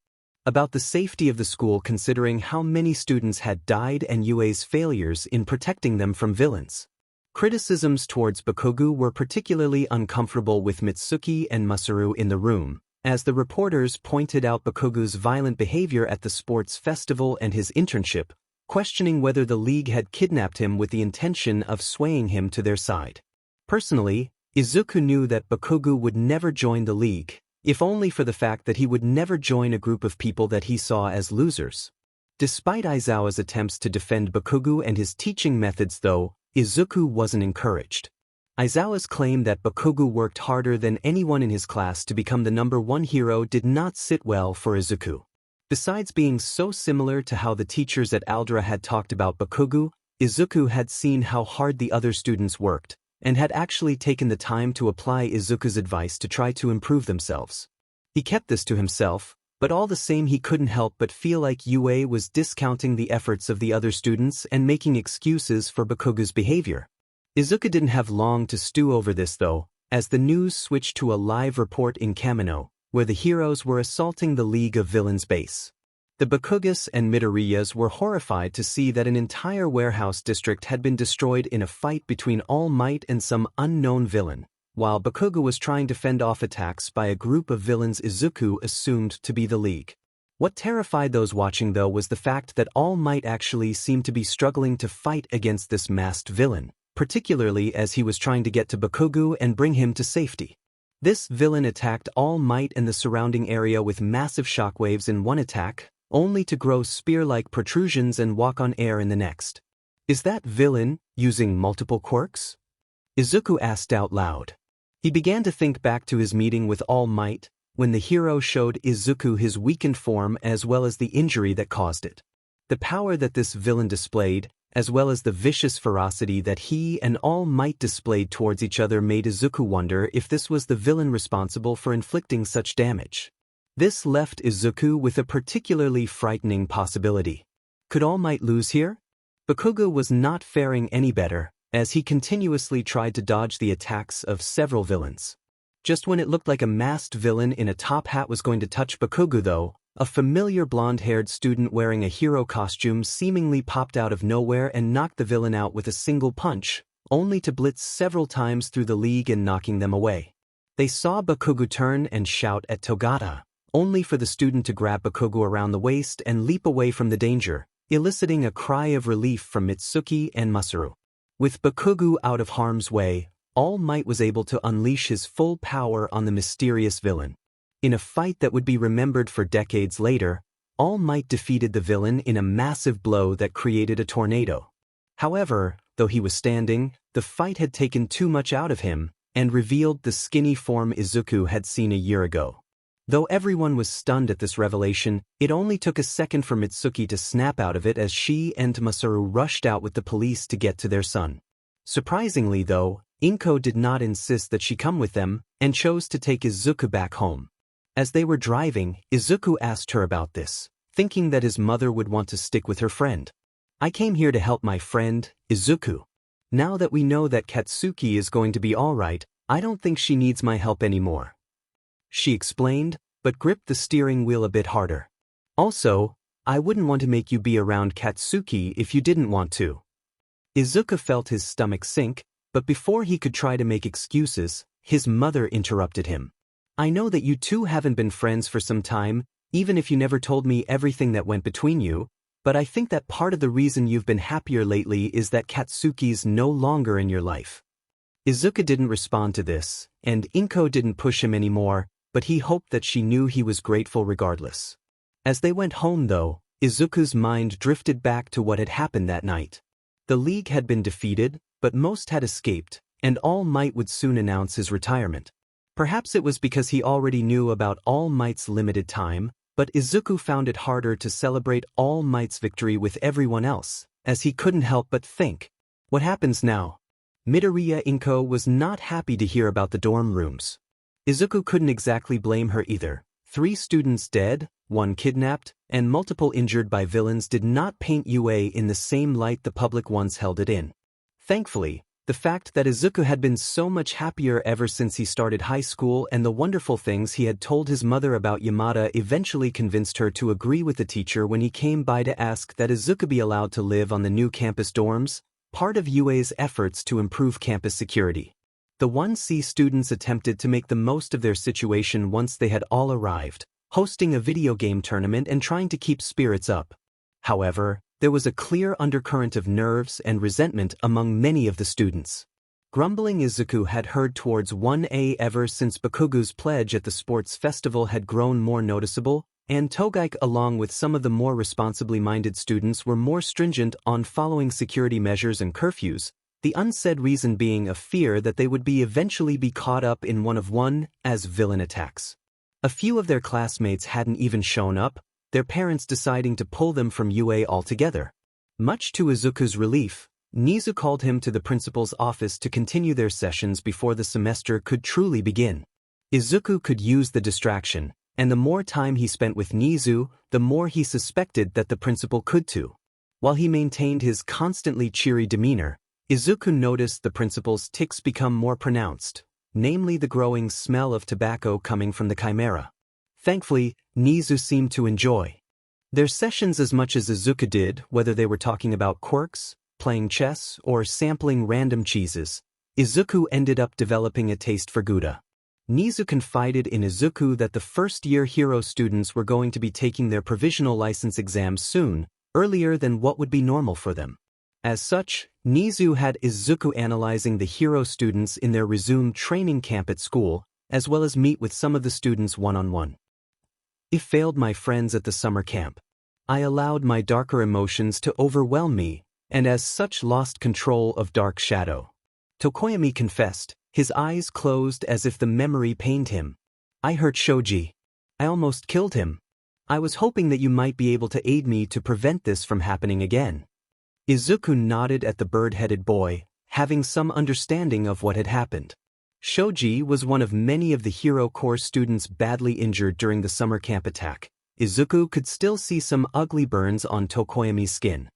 S1: about the safety of the school considering how many students had died and UA's failures in protecting them from villains. Criticisms towards Bakugo were particularly uncomfortable with Mitsuki and Masaru in the room, As the reporters pointed out Bakugo's violent behavior at the sports festival and his internship, questioning whether the league had kidnapped him with the intention of swaying him to their side. Personally, Izuku knew that Bakugo would never join the league, if only for the fact that he would never join a group of people that he saw as losers. Despite Aizawa's attempts to defend Bakugo and his teaching methods though, Izuku wasn't encouraged. Aizawa's claim that Bakugo worked harder than anyone in his class to become the #1 hero did not sit well for Izuku. Besides being so similar to how the teachers at Aldera had talked about Bakugo, Izuku had seen how hard the other students worked, and had actually taken the time to apply Izuku's advice to try to improve themselves. He kept this to himself, but all the same he couldn't help but feel like UA was discounting the efforts of the other students and making excuses for Bakugo's behavior. Izuku didn't have long to stew over this though, as the news switched to a live report in Kamino, where the heroes were assaulting the League of Villains base. The Bakugas and Midoriyas were horrified to see that an entire warehouse district had been destroyed in a fight between All Might and some unknown villain, while Bakugo was trying to fend off attacks by a group of villains Izuku assumed to be the League. What terrified those watching though was the fact that All Might actually seemed to be struggling to fight against this masked villain, particularly as he was trying to get to Bakugo and bring him to safety. This villain attacked All Might and the surrounding area with massive shockwaves in one attack, only to grow spear-like protrusions and walk on air in the next. Is that villain using multiple quirks? Izuku asked out loud. He began to think back to his meeting with All Might, when the hero showed Izuku his weakened form as well as the injury that caused it. The power that this villain displayed, as well as the vicious ferocity that he and All Might displayed towards each other made Izuku wonder if this was the villain responsible for inflicting such damage. This left Izuku with a particularly frightening possibility. Could All Might lose here? Bakugo was not faring any better, as he continuously tried to dodge the attacks of several villains. Just when it looked like a masked villain in a top hat was going to touch Bakugo though, a familiar blonde-haired student wearing a hero costume seemingly popped out of nowhere and knocked the villain out with a single punch, only to blitz several times through the league and knocking them away. They saw Bakugo turn and shout at Togata, only for the student to grab Bakugo around the waist and leap away from the danger, eliciting a cry of relief from Mitsuki and Masaru. With Bakugo out of harm's way, All Might was able to unleash his full power on the mysterious villain. In a fight that would be remembered for decades later, All Might defeated the villain in a massive blow that created a tornado. However, though he was standing, the fight had taken too much out of him, and revealed the skinny form Izuku had seen a year ago. Though everyone was stunned at this revelation, it only took a second for Mitsuki to snap out of it as she and Masaru rushed out with the police to get to their son. Surprisingly though, Inko did not insist that she come with them, and chose to take Izuku back home. As they were driving, Izuku asked her about this, thinking that his mother would want to stick with her friend. "I came here to help my friend, Izuku. Now that we know that Katsuki is going to be alright, I don't think she needs my help anymore," she explained, but gripped the steering wheel a bit harder. "Also, I wouldn't want to make you be around Katsuki if you didn't want to." Izuku felt his stomach sink, but before he could try to make excuses, his mother interrupted him. "I know that you two haven't been friends for some time, even if you never told me everything that went between you, but I think that part of the reason you've been happier lately is that Katsuki's no longer in your life." Izuku didn't respond to this, and Inko didn't push him anymore, but he hoped that she knew he was grateful regardless. As they went home though, Izuku's mind drifted back to what had happened that night. The League had been defeated, but most had escaped, and All Might would soon announce his retirement. Perhaps it was because he already knew about All Might's limited time, but Izuku found it harder to celebrate All Might's victory with everyone else, as he couldn't help but think, what happens now? Midoriya Inko was not happy to hear about the dorm rooms. Izuku couldn't exactly blame her either. 3 students dead, 1 kidnapped, and multiple injured by villains did not paint UA in the same light the public once held it in. Thankfully, the fact that Izuku had been so much happier ever since he started high school and the wonderful things he had told his mother about Yamada eventually convinced her to agree with the teacher when he came by to ask that Izuku be allowed to live on the new campus dorms, part of UA's efforts to improve campus security. The 1C students attempted to make the most of their situation once they had all arrived, hosting a video game tournament and trying to keep spirits up. However, there was a clear undercurrent of nerves and resentment among many of the students. Grumbling Izuku had heard towards 1A ever since Bakugu's pledge at the sports festival had grown more noticeable, and Togaike along with some of the more responsibly minded students were more stringent on following security measures and curfews, the unsaid reason being a fear that they would eventually be caught up in one of 1A's villain attacks. A few of their classmates hadn't even shown up, their parents deciding to pull them from UA altogether. Much to Izuku's relief, Nizu called him to the principal's office to continue their sessions before the semester could truly begin. Izuku could use the distraction, and the more time he spent with Nizu, the more he suspected that the principal could too. While he maintained his constantly cheery demeanor, Izuku noticed the principal's tics become more pronounced, namely the growing smell of tobacco coming from the chimera. Thankfully, Nizu seemed to enjoy their sessions as much as Izuku did, whether they were talking about quirks, playing chess, or sampling random cheeses. Izuku ended up developing a taste for Gouda. Nizu confided in Izuku that the first-year hero students were going to be taking their provisional license exams soon, earlier than what would be normal for them. As such, Nizu had Izuku analyzing the hero students in their resumed training camp at school, as well as meet with some of the students one-on-one. I failed my friends at the summer camp. I allowed my darker emotions to overwhelm me, and as such lost control of Dark Shadow. Tokoyami confessed, his eyes closed as if the memory pained him. I hurt Shoji. I almost killed him. I was hoping that you might be able to aid me to prevent this from happening again. Izuku nodded at the bird-headed boy, having some understanding of what had happened. Shoji was one of many of the Hero Corps students badly injured during the summer camp attack. Izuku could still see some ugly burns on Tokoyami's skin.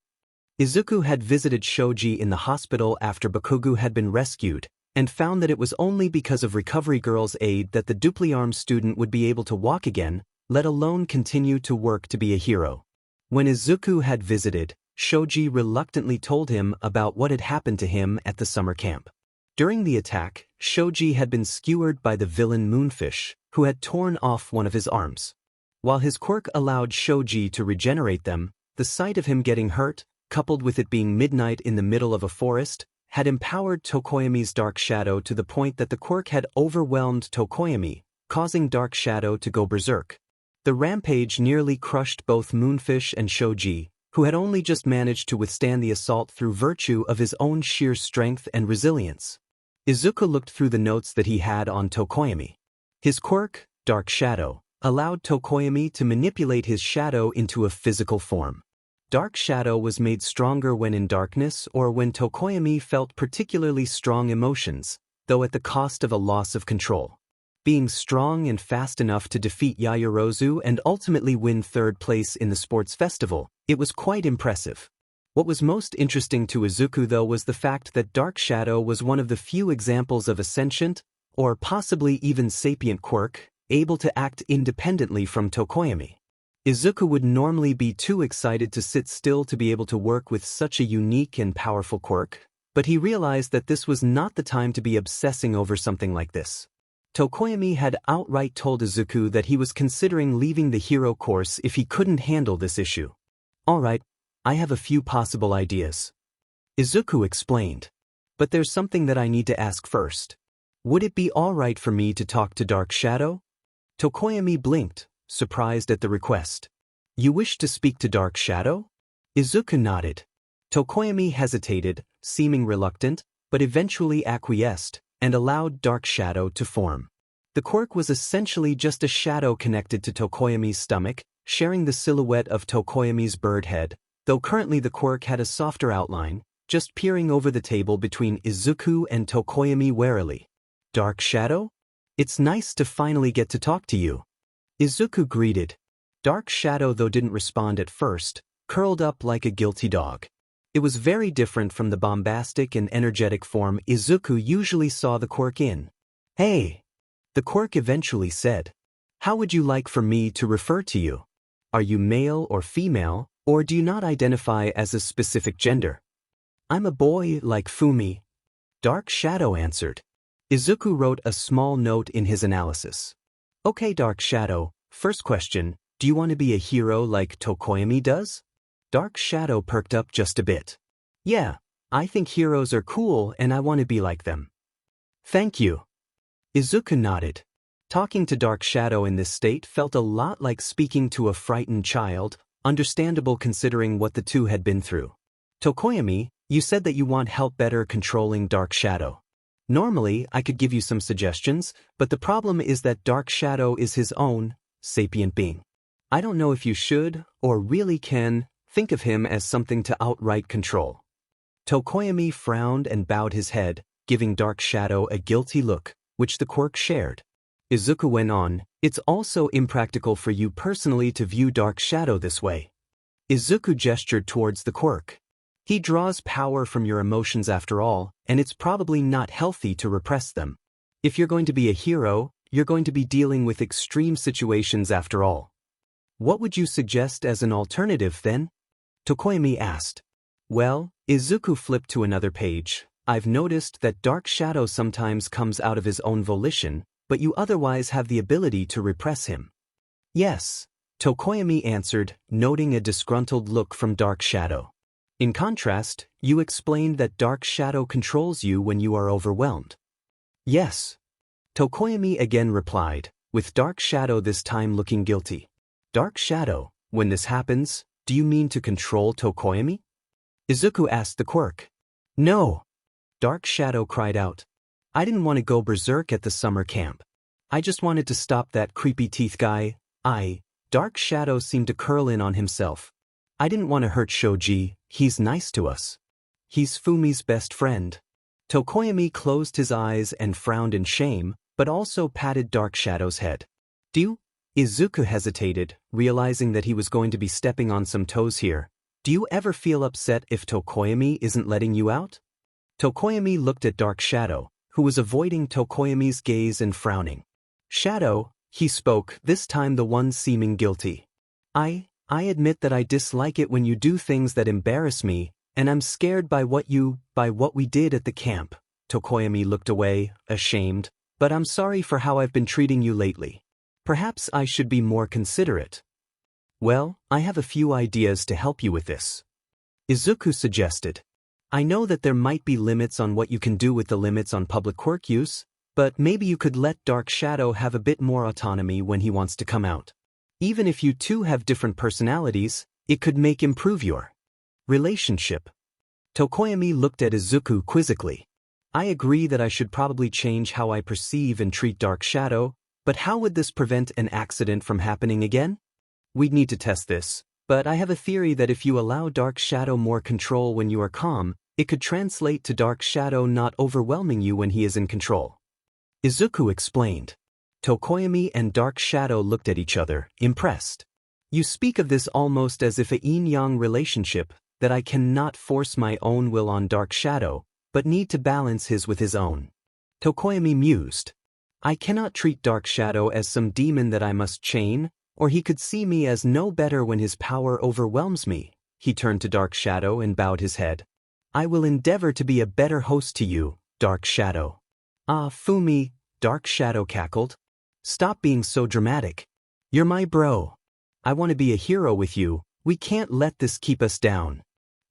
S1: Izuku had visited Shoji in the hospital after Bakugu had been rescued, and found that it was only because of Recovery Girl's aid that the dupli-armed student would be able to walk again, let alone continue to work to be a hero. When Izuku had visited, Shoji reluctantly told him about what had happened to him at the summer camp. During the attack, Shoji had been skewered by the villain Moonfish, who had torn off one of his arms. While his quirk allowed Shoji to regenerate them, the sight of him getting hurt, coupled with it being midnight in the middle of a forest, had empowered Tokoyami's Dark Shadow to the point that the quirk had overwhelmed Tokoyami, causing Dark Shadow to go berserk. The rampage nearly crushed both Moonfish and Shoji, who had only just managed to withstand the assault through virtue of his own sheer strength and resilience. Izuku looked through the notes that he had on Tokoyami. His quirk, Dark Shadow, allowed Tokoyami to manipulate his shadow into a physical form. Dark Shadow was made stronger when in darkness or when Tokoyami felt particularly strong emotions, though at the cost of a loss of control. Being strong and fast enough to defeat Yayorozu and ultimately win third place in the sports festival, it was quite impressive. What was most interesting to Izuku though was the fact that Dark Shadow was one of the few examples of a sentient, or possibly even sapient quirk, able to act independently from Tokoyami. Izuku would normally be too excited to sit still to be able to work with such a unique and powerful quirk, but he realized that this was not the time to be obsessing over something like this. Tokoyami had outright told Izuku that he was considering leaving the hero course if he couldn't handle this issue. Alright, I have a few possible ideas. Izuku explained. But there's something that I need to ask first. Would it be alright for me to talk to Dark Shadow? Tokoyami blinked, surprised at the request. You wish to speak to Dark Shadow? Izuku nodded. Tokoyami hesitated, seeming reluctant, but eventually acquiesced, and allowed Dark Shadow to form. The quirk was essentially just a shadow connected to Tokoyami's stomach, sharing the silhouette of Tokoyami's bird head, though currently the quirk had a softer outline, just peering over the table between Izuku and Tokoyami warily. Dark Shadow? It's nice to finally get to talk to you. Izuku greeted. Dark Shadow though didn't respond at first, curled up like a guilty dog. It was very different from the bombastic and energetic form Izuku usually saw the quirk in. Hey! The quirk eventually said. How would you like for me to refer to you? Are you male or female, or do you not identify as a specific gender? I'm a boy like Fumi. Dark Shadow answered. Izuku wrote a small note in his analysis. Okay, Dark Shadow, first question, do you want to be a hero like Tokoyami does? Dark Shadow perked up just a bit. Yeah, I think heroes are cool and I want to be like them. Thank you. Izuku nodded. Talking to Dark Shadow in this state felt a lot like speaking to a frightened child, understandable considering what the two had been through. Tokoyami, you said that you want help better controlling Dark Shadow. Normally, I could give you some suggestions, but the problem is that Dark Shadow is his own, sapient being. I don't know if you should, or really can, think of him as something to outright control. Tokoyami frowned and bowed his head, giving Dark Shadow a guilty look, which the quirk shared. Izuku went on, it's also impractical for you personally to view Dark Shadow this way. Izuku gestured towards the quirk. He draws power from your emotions after all, and it's probably not healthy to repress them. If you're going to be a hero, you're going to be dealing with extreme situations after all. What would you suggest as an alternative then? Tokoyami asked. Well, Izuku flipped to another page. I've noticed that Dark Shadow sometimes comes out of his own volition, but you otherwise have the ability to repress him. Yes, Tokoyami answered, noting a disgruntled look from Dark Shadow. In contrast, you explained that Dark Shadow controls you when you are overwhelmed. Yes. Tokoyami again replied, with Dark Shadow this time looking guilty. Dark Shadow, when this happens, do you mean to control Tokoyami? Izuku asked the quirk. No. Dark Shadow cried out. I didn't want to go berserk at the summer camp. I just wanted to stop that creepy teeth guy. Dark Shadow seemed to curl in on himself. I didn't want to hurt Shoji, he's nice to us. He's Fumi's best friend. Tokoyami closed his eyes and frowned in shame, but also patted Dark Shadow's head. Do you? Izuku hesitated, realizing that he was going to be stepping on some toes here. Do you ever feel upset if Tokoyami isn't letting you out? Tokoyami looked at Dark Shadow, who was avoiding Tokoyami's gaze and frowning. Shadow, he spoke, this time the one seeming guilty. I admit that I dislike it when you do things that embarrass me, and I'm scared by what we did at the camp. Tokoyami looked away, ashamed, but I'm sorry for how I've been treating you lately. Perhaps I should be more considerate. Well, I have a few ideas to help you with this. Izuku suggested. I know that there might be limits on what you can do with the limits on public quirk use, but maybe you could let Dark Shadow have a bit more autonomy when he wants to come out. Even if you two have different personalities, it could improve your relationship. Tokoyami looked at Izuku quizzically. I agree that I should probably change how I perceive and treat Dark Shadow, but how would this prevent an accident from happening again? We'd need to test this, but I have a theory that if you allow Dark Shadow more control when you are calm, it could translate to Dark Shadow not overwhelming you when he is in control. Izuku explained. Tokoyami and Dark Shadow looked at each other, impressed. You speak of this almost as if a yin-yang relationship, that I cannot force my own will on Dark Shadow, but need to balance his with his own. Tokoyami mused. I cannot treat Dark Shadow as some demon that I must chain, or he could see me as no better when his power overwhelms me. He turned to Dark Shadow and bowed his head. I will endeavor to be a better host to you, Dark Shadow. Ah, Fumi, Dark Shadow cackled. Stop being so dramatic. You're my bro. I want to be a hero with you, we can't let this keep us down.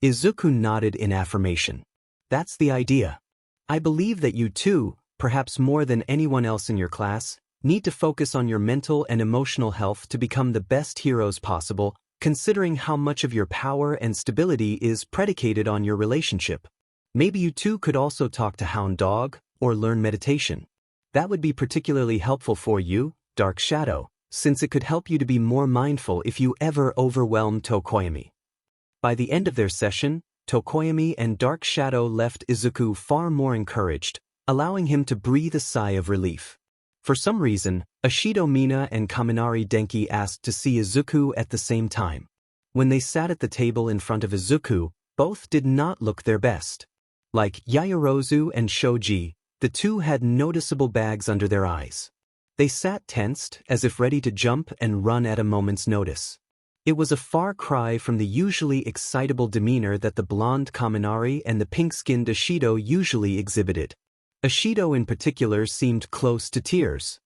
S1: Izuku nodded in affirmation. That's the idea. I believe that you too, perhaps more than anyone else in your class, need to focus on your mental and emotional health to become the best heroes possible, considering how much of your power and stability is predicated on your relationship. Maybe you two could also talk to Hound Dog, or learn meditation. That would be particularly helpful for you, Dark Shadow, since it could help you to be more mindful if you ever overwhelm Tokoyami. By the end of their session, Tokoyami and Dark Shadow left Izuku far more encouraged, allowing him to breathe a sigh of relief. For some reason, Ashido Mina and Kaminari Denki asked to see Izuku at the same time. When they sat at the table in front of Izuku, both did not look their best. Like Yaoyorozu and Shoji, the two had noticeable bags under their eyes. They sat tensed, as if ready to jump and run at a moment's notice. It was a far cry from the usually excitable demeanor that the blonde Kaminari and the pink-skinned Ashido usually exhibited. Ashido in particular seemed close to tears.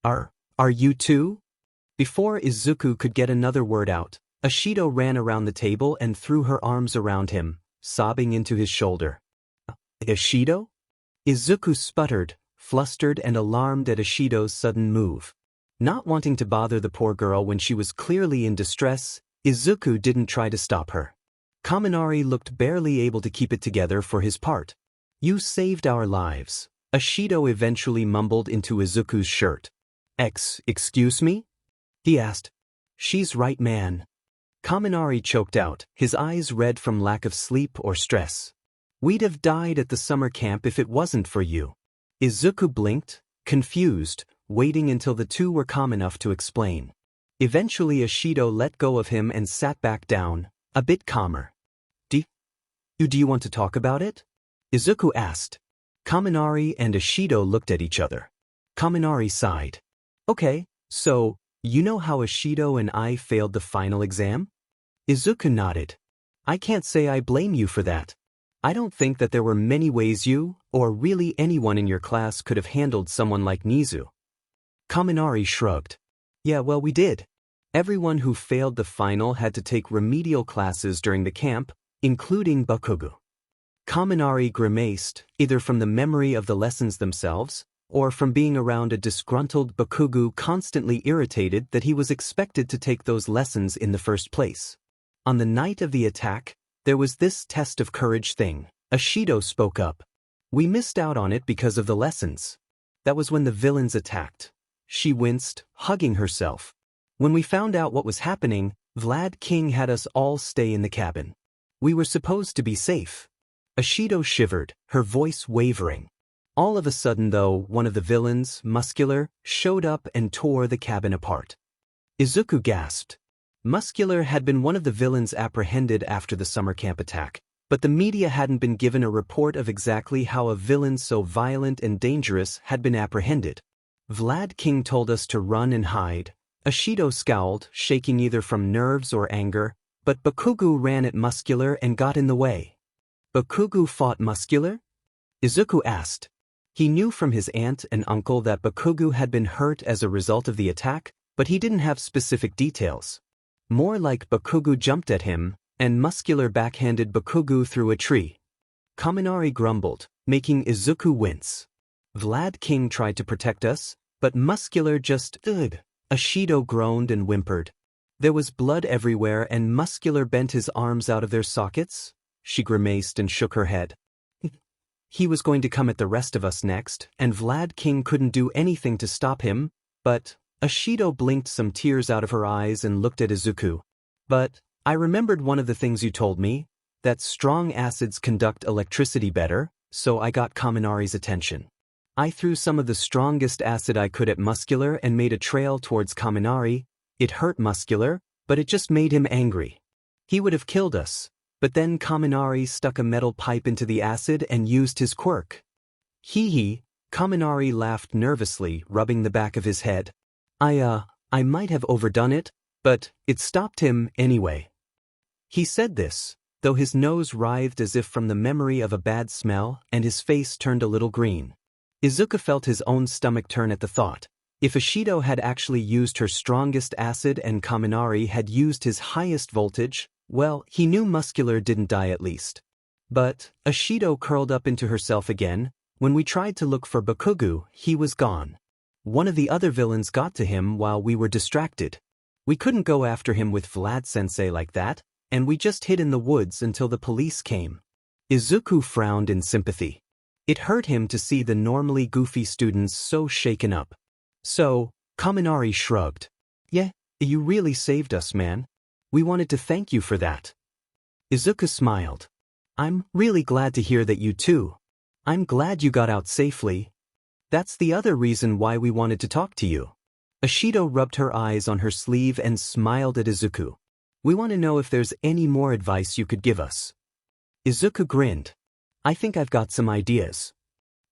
S1: Are you too? Before Izuku could get another word out, Ashido ran around the table and threw her arms around him, sobbing into his shoulder. Ashido? Izuku sputtered, flustered and alarmed at Ashido's sudden move. Not wanting to bother the poor girl when she was clearly in distress, Izuku didn't try to stop her. Kaminari looked barely able to keep it together for his part. You saved our lives, Ashido eventually mumbled into Izuku's shirt. Excuse me? He asked. She's right, man. Kaminari choked out, his eyes red from lack of sleep or stress. We'd have died at the summer camp if it wasn't for you. Izuku blinked, confused, waiting until the two were calm enough to explain. Eventually Ashido let go of him and sat back down, a bit calmer. Do you want to talk about it? Izuku asked. Kaminari and Ashido looked at each other. Kaminari sighed. Okay, so, you know how Ashido and I failed the final exam? Izuku nodded. I can't say I blame you for that. I don't think that there were many ways you, or really anyone in your class could have handled someone like Nizu. Kaminari shrugged. Yeah, well, we did. Everyone who failed the final had to take remedial classes during the camp, including Bakugo. Kaminari grimaced, either from the memory of the lessons themselves, or from being around a disgruntled Bakugo constantly irritated that he was expected to take those lessons in the first place. On the night of the attack, there was this test of courage thing. Ashido spoke up. We missed out on it because of the lessons. That was when the villains attacked. She winced, hugging herself. When we found out what was happening, Vlad King had us all stay in the cabin. We were supposed to be safe. Ashido shivered, her voice wavering. All of a sudden though, one of the villains, Muscular, showed up and tore the cabin apart. Izuku gasped. Muscular had been one of the villains apprehended after the summer camp attack, but the media hadn't been given a report of exactly how a villain so violent and dangerous had been apprehended. Vlad King told us to run and hide. Ashido scowled, shaking either from nerves or anger, but Bakugo ran at Muscular and got in the way. Bakugo fought Muscular? Izuku asked. He knew from his aunt and uncle that Bakugo had been hurt as a result of the attack, but he didn't have specific details. More like Bakugo jumped at him, and Muscular backhanded Bakugo through a tree. Kaminari grumbled, making Izuku wince. Vlad King tried to protect us, but Muscular just Ashido groaned and whimpered. There was blood everywhere and Muscular bent his arms out of their sockets. She grimaced and shook her head. He was going to come at the rest of us next, and Vlad King couldn't do anything to stop him, but Ashido blinked some tears out of her eyes and looked at Izuku. But I remembered one of the things you told me, that strong acids conduct electricity better, so I got Kaminari's attention. I threw some of the strongest acid I could at Muscular and made a trail towards Kaminari. It hurt Muscular, but it just made him angry. He would have killed us, but then Kaminari stuck a metal pipe into the acid and used his quirk. Hee. Kaminari laughed nervously, rubbing the back of his head. I might have overdone it, but it stopped him anyway. He said this, though his nose writhed as if from the memory of a bad smell and his face turned a little green. Izuku felt his own stomach turn at the thought. If Ashido had actually used her strongest acid and Kaminari had used his highest voltage, well, he knew Muscular didn't die at least. But Ashido curled up into herself again. When we tried to look for Bakugo, he was gone. One of the other villains got to him while we were distracted. We couldn't go after him with Vlad-sensei like that, and we just hid in the woods until the police came. Izuku frowned in sympathy. It hurt him to see the normally goofy students so shaken up. So, Kaminari shrugged. Yeah, you really saved us, man. We wanted to thank you for that. Izuku smiled. I'm really glad to hear that you too. I'm glad you got out safely. That's the other reason why we wanted to talk to you. Ashido rubbed her eyes on her sleeve and smiled at Izuku. We want to know if there's any more advice you could give us. Izuku grinned. I think I've got some ideas.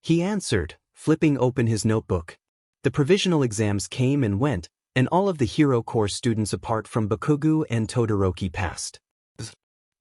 S1: He answered, flipping open his notebook. The provisional exams came and went, and all of the Hero Corps students apart from Bakugo and Todoroki passed.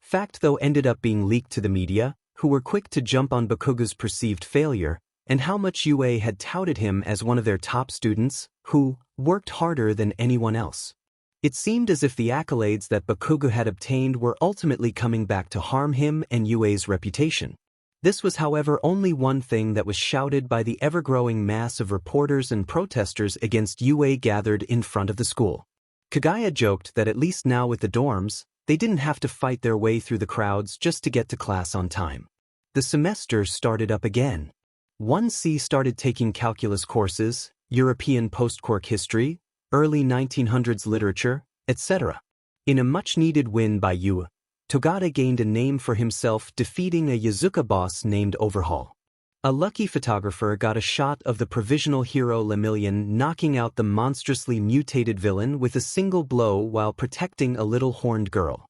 S1: Fact though ended up being leaked to the media, who were quick to jump on Bakugo's perceived failure, and how much UA had touted him as one of their top students, who worked harder than anyone else. It seemed as if the accolades that Bakugo had obtained were ultimately coming back to harm him and UA's reputation. This was, however, only one thing that was shouted by the ever-growing mass of reporters and protesters against UA gathered in front of the school. Kagaya joked that at least now with the dorms, they didn't have to fight their way through the crowds just to get to class on time. The semester started up again. 1C started taking calculus courses, European post-quirk history, early 1900s literature, etc. In a much-needed win by UA, Togata gained a name for himself, defeating a Yazuka boss named Overhaul. A lucky photographer got a shot of the provisional hero Lemillion knocking out the monstrously mutated villain with a single blow while protecting a little horned girl.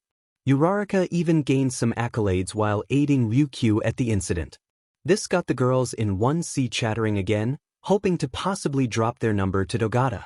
S1: Uraraka even gained some accolades while aiding Ryukyu at the incident. This got the girls in 1C chattering again, hoping to possibly drop their number to Togata.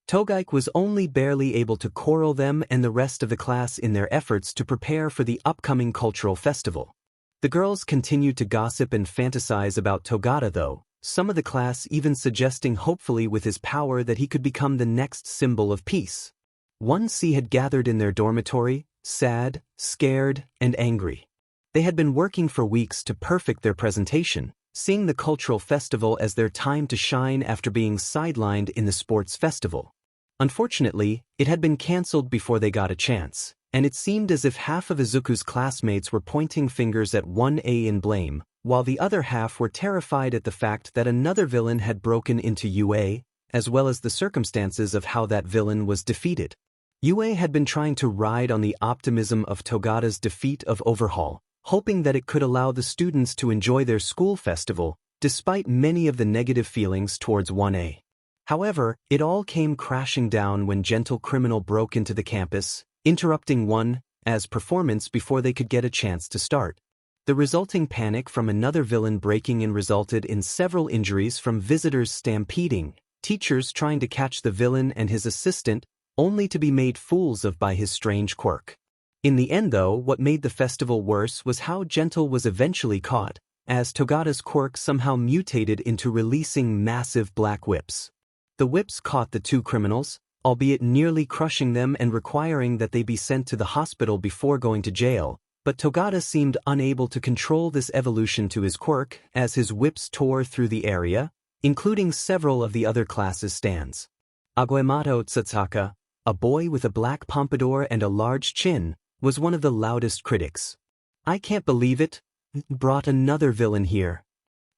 S1: Togaik was only barely able to corral them and the rest of the class in their efforts to prepare for the upcoming cultural festival. The girls continued to gossip and fantasize about Togata though, some of the class even suggesting hopefully with his power that he could become the next symbol of peace. 1C had gathered in their dormitory, sad, scared, and angry. They had been working for weeks to perfect their presentation, seeing the cultural festival as their time to shine after being sidelined in the sports festival. Unfortunately, it had been cancelled before they got a chance, and it seemed as if half of Izuku's classmates were pointing fingers at 1A in blame, while the other half were terrified at the fact that another villain had broken into UA, as well as the circumstances of how that villain was defeated. UA had been trying to ride on the optimism of Togata's defeat of Overhaul, hoping that it could allow the students to enjoy their school festival, despite many of the negative feelings towards 1A. However, it all came crashing down when Gentle Criminal broke into the campus, interrupting 1A's performance before they could get a chance to start. The resulting panic from another villain breaking in resulted in several injuries from visitors stampeding, teachers trying to catch the villain and his assistant, only to be made fools of by his strange quirk. In the end though, what made the festival worse was how Gentle was eventually caught, as Togata's quirk somehow mutated into releasing massive black whips. The whips caught the two criminals, albeit nearly crushing them and requiring that they be sent to the hospital before going to jail, but Togata seemed unable to control this evolution to his quirk as his whips tore through the area, including several of the other class's stands. Aguemato Tsutsaka, a boy with a black pompadour and a large chin, was one of the loudest critics. "I can't believe it. Brought another villain here.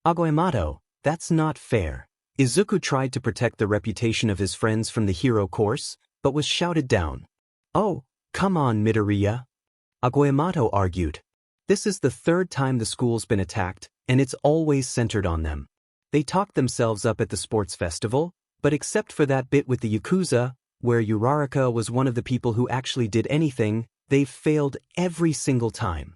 S1: Aguemato, that's not fair." Izuku tried to protect the reputation of his friends from the hero course, but was shouted down. "Oh, come on, Midoriya," Aguemato argued. "This is the third time the school's been attacked, and it's always centered on them. They talked themselves up at the sports festival, but except for that bit with the Yakuza, where Uraraka was one of the people who actually did anything, they've failed every single time."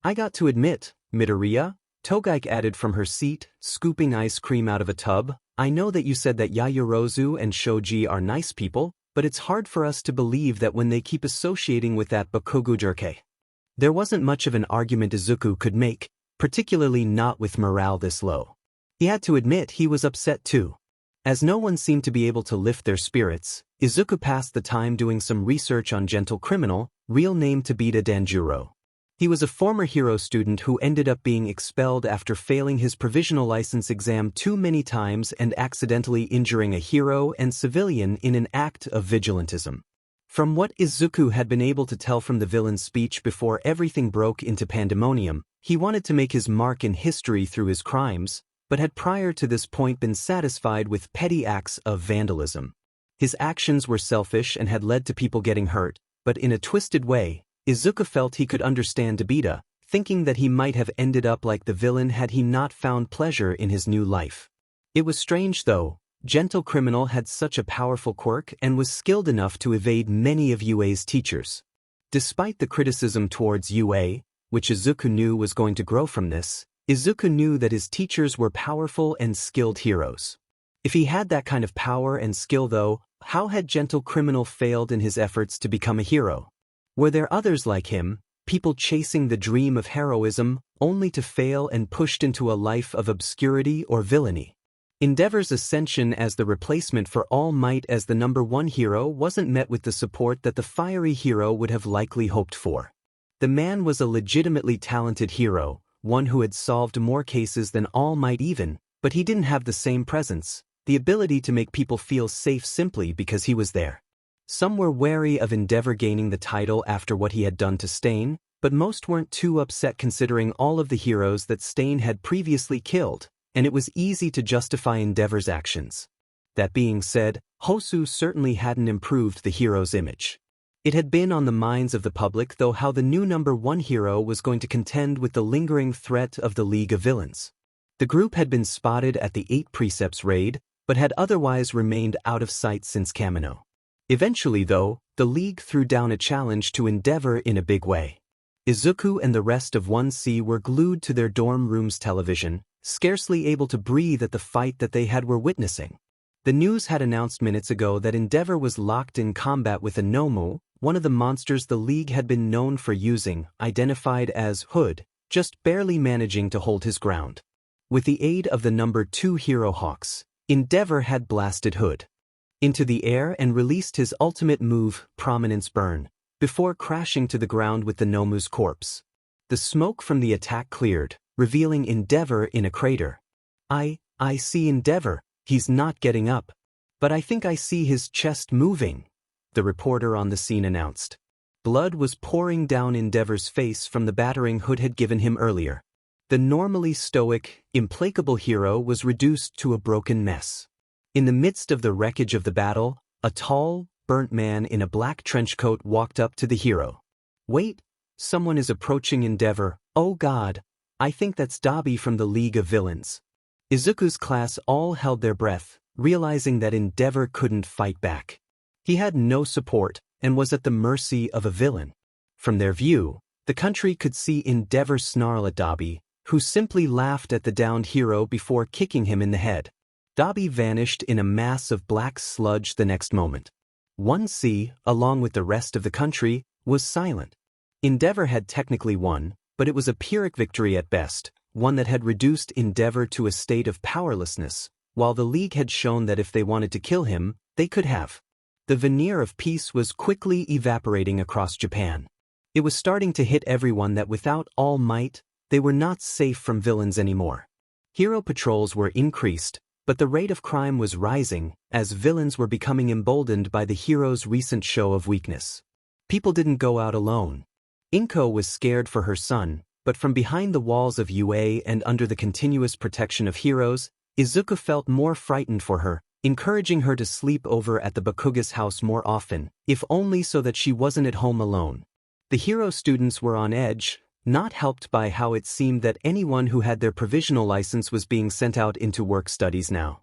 S1: "I got to admit, Midoriya," Togaik added from her seat, scooping ice cream out of a tub, "I know that you said that Yayorozu and Shoji are nice people, but it's hard for us to believe that when they keep associating with that Bakugo jerke." There wasn't much of an argument Izuku could make, particularly not with morale this low. He had to admit he was upset too. As no one seemed to be able to lift their spirits, Izuku passed the time doing some research on Gentle Criminal, real name Tobita Danjuro. He was a former hero student who ended up being expelled after failing his provisional license exam too many times and accidentally injuring a hero and civilian in an act of vigilantism. From what Izuku had been able to tell from the villain's speech before everything broke into pandemonium, he wanted to make his mark in history through his crimes, but had prior to this point been satisfied with petty acts of vandalism. His actions were selfish and had led to people getting hurt, but in a twisted way, Izuku felt he could understand Tobita, thinking that he might have ended up like the villain had he not found pleasure in his new life. It was strange though, Gentle Criminal had such a powerful quirk and was skilled enough to evade many of UA's teachers. Despite the criticism towards UA, which Izuku knew was going to grow from this, Izuku knew that his teachers were powerful and skilled heroes. If he had that kind of power and skill though, how had Gentle Criminal failed in his efforts to become a hero? Were there others like him, people chasing the dream of heroism, only to fail and pushed into a life of obscurity or villainy. Endeavor's ascension as the replacement for All Might as the #1 hero wasn't met with the support that the fiery hero would have likely hoped for. The man was a legitimately talented hero, one who had solved more cases than All Might even, but he didn't have the same presence, the ability to make people feel safe simply because he was there. Some were wary of Endeavor gaining the title after what he had done to Stain, but most weren't too upset considering all of the heroes that Stain had previously killed, and it was easy to justify Endeavor's actions. That being said, Hosu certainly hadn't improved the hero's image. It had been on the minds of the public though how the new #1 hero was going to contend with the lingering threat of the League of Villains. The group had been spotted at the 8 Precepts raid, but had otherwise remained out of sight since Kamino. Eventually though, the League threw down a challenge to Endeavor in a big way. Izuku and the rest of 1C were glued to their dorm room's television, scarcely able to breathe at the fight that they were witnessing. The news had announced minutes ago that Endeavor was locked in combat with a Nomu, one of the monsters the League had been known for using, identified as Hood, just barely managing to hold his ground. With the aid of the #2 hero Hawks, Endeavor had blasted Hood into the air and released his ultimate move, Prominence Burn, before crashing to the ground with the Nomu's corpse. The smoke from the attack cleared, revealing Endeavor in a crater. I see Endeavor, he's not getting up. But I think I see his chest moving, the reporter on the scene announced. Blood was pouring down Endeavor's face from the battering Hood had given him earlier. The normally stoic, implacable hero was reduced to a broken mess. In the midst of the wreckage of the battle, a tall, burnt man in a black trench coat walked up to the hero. Wait, someone is approaching Endeavor, oh god. I think that's Dabi from the League of Villains. Izuku's class all held their breath, realizing that Endeavor couldn't fight back. He had no support, and was at the mercy of a villain. From their view, the country could see Endeavor snarl at Dabi, who simply laughed at the downed hero before kicking him in the head. Dabi vanished in a mass of black sludge the next moment. 1C, along with the rest of the country, was silent. Endeavor had technically won, but it was a Pyrrhic victory at best, one that had reduced Endeavor to a state of powerlessness, while the League had shown that if they wanted to kill him, they could have. The veneer of peace was quickly evaporating across Japan. It was starting to hit everyone that without All Might, they were not safe from villains anymore. Hero patrols were increased, but the rate of crime was rising, as villains were becoming emboldened by the hero's recent show of weakness. People didn't go out alone. Inko was scared for her son, but from behind the walls of UA and under the continuous protection of heroes, Izuku felt more frightened for her, encouraging her to sleep over at the Bakuga's house more often, if only so that she wasn't at home alone. The hero students were on edge, not helped by how it seemed that anyone who had their provisional license was being sent out into work studies now.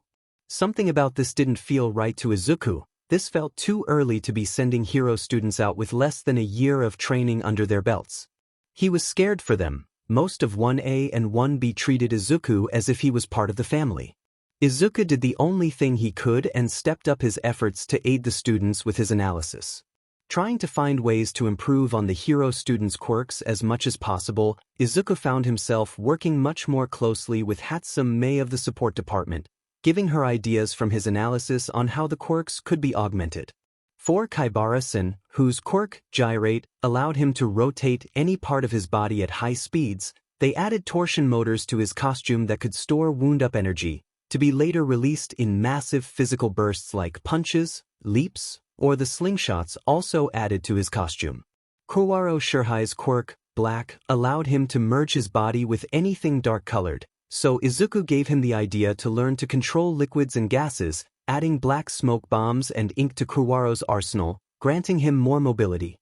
S1: Something about this didn't feel right to Izuku. This felt too early to be sending hero students out with less than a year of training under their belts. He was scared for them. Most of 1A and 1B treated Izuku as if he was part of the family. Izuku did the only thing he could and stepped up his efforts to aid the students with his analysis. Trying to find ways to improve on the hero students' quirks as much as possible, Izuku found himself working much more closely with Hatsum Mei of the support department, giving her ideas from his analysis on how the quirks could be augmented. For Kaibara-san, whose quirk, Gyrate, allowed him to rotate any part of his body at high speeds, they added torsion motors to his costume that could store wound-up energy, to be later released in massive physical bursts like punches, leaps, or the slingshots also added to his costume. Kowaro Shirai's quirk, Black, allowed him to merge his body with anything dark-colored, so Izuku gave him the idea to learn to control liquids and gases, adding black smoke bombs and ink to Kowaro's arsenal, granting him more mobility.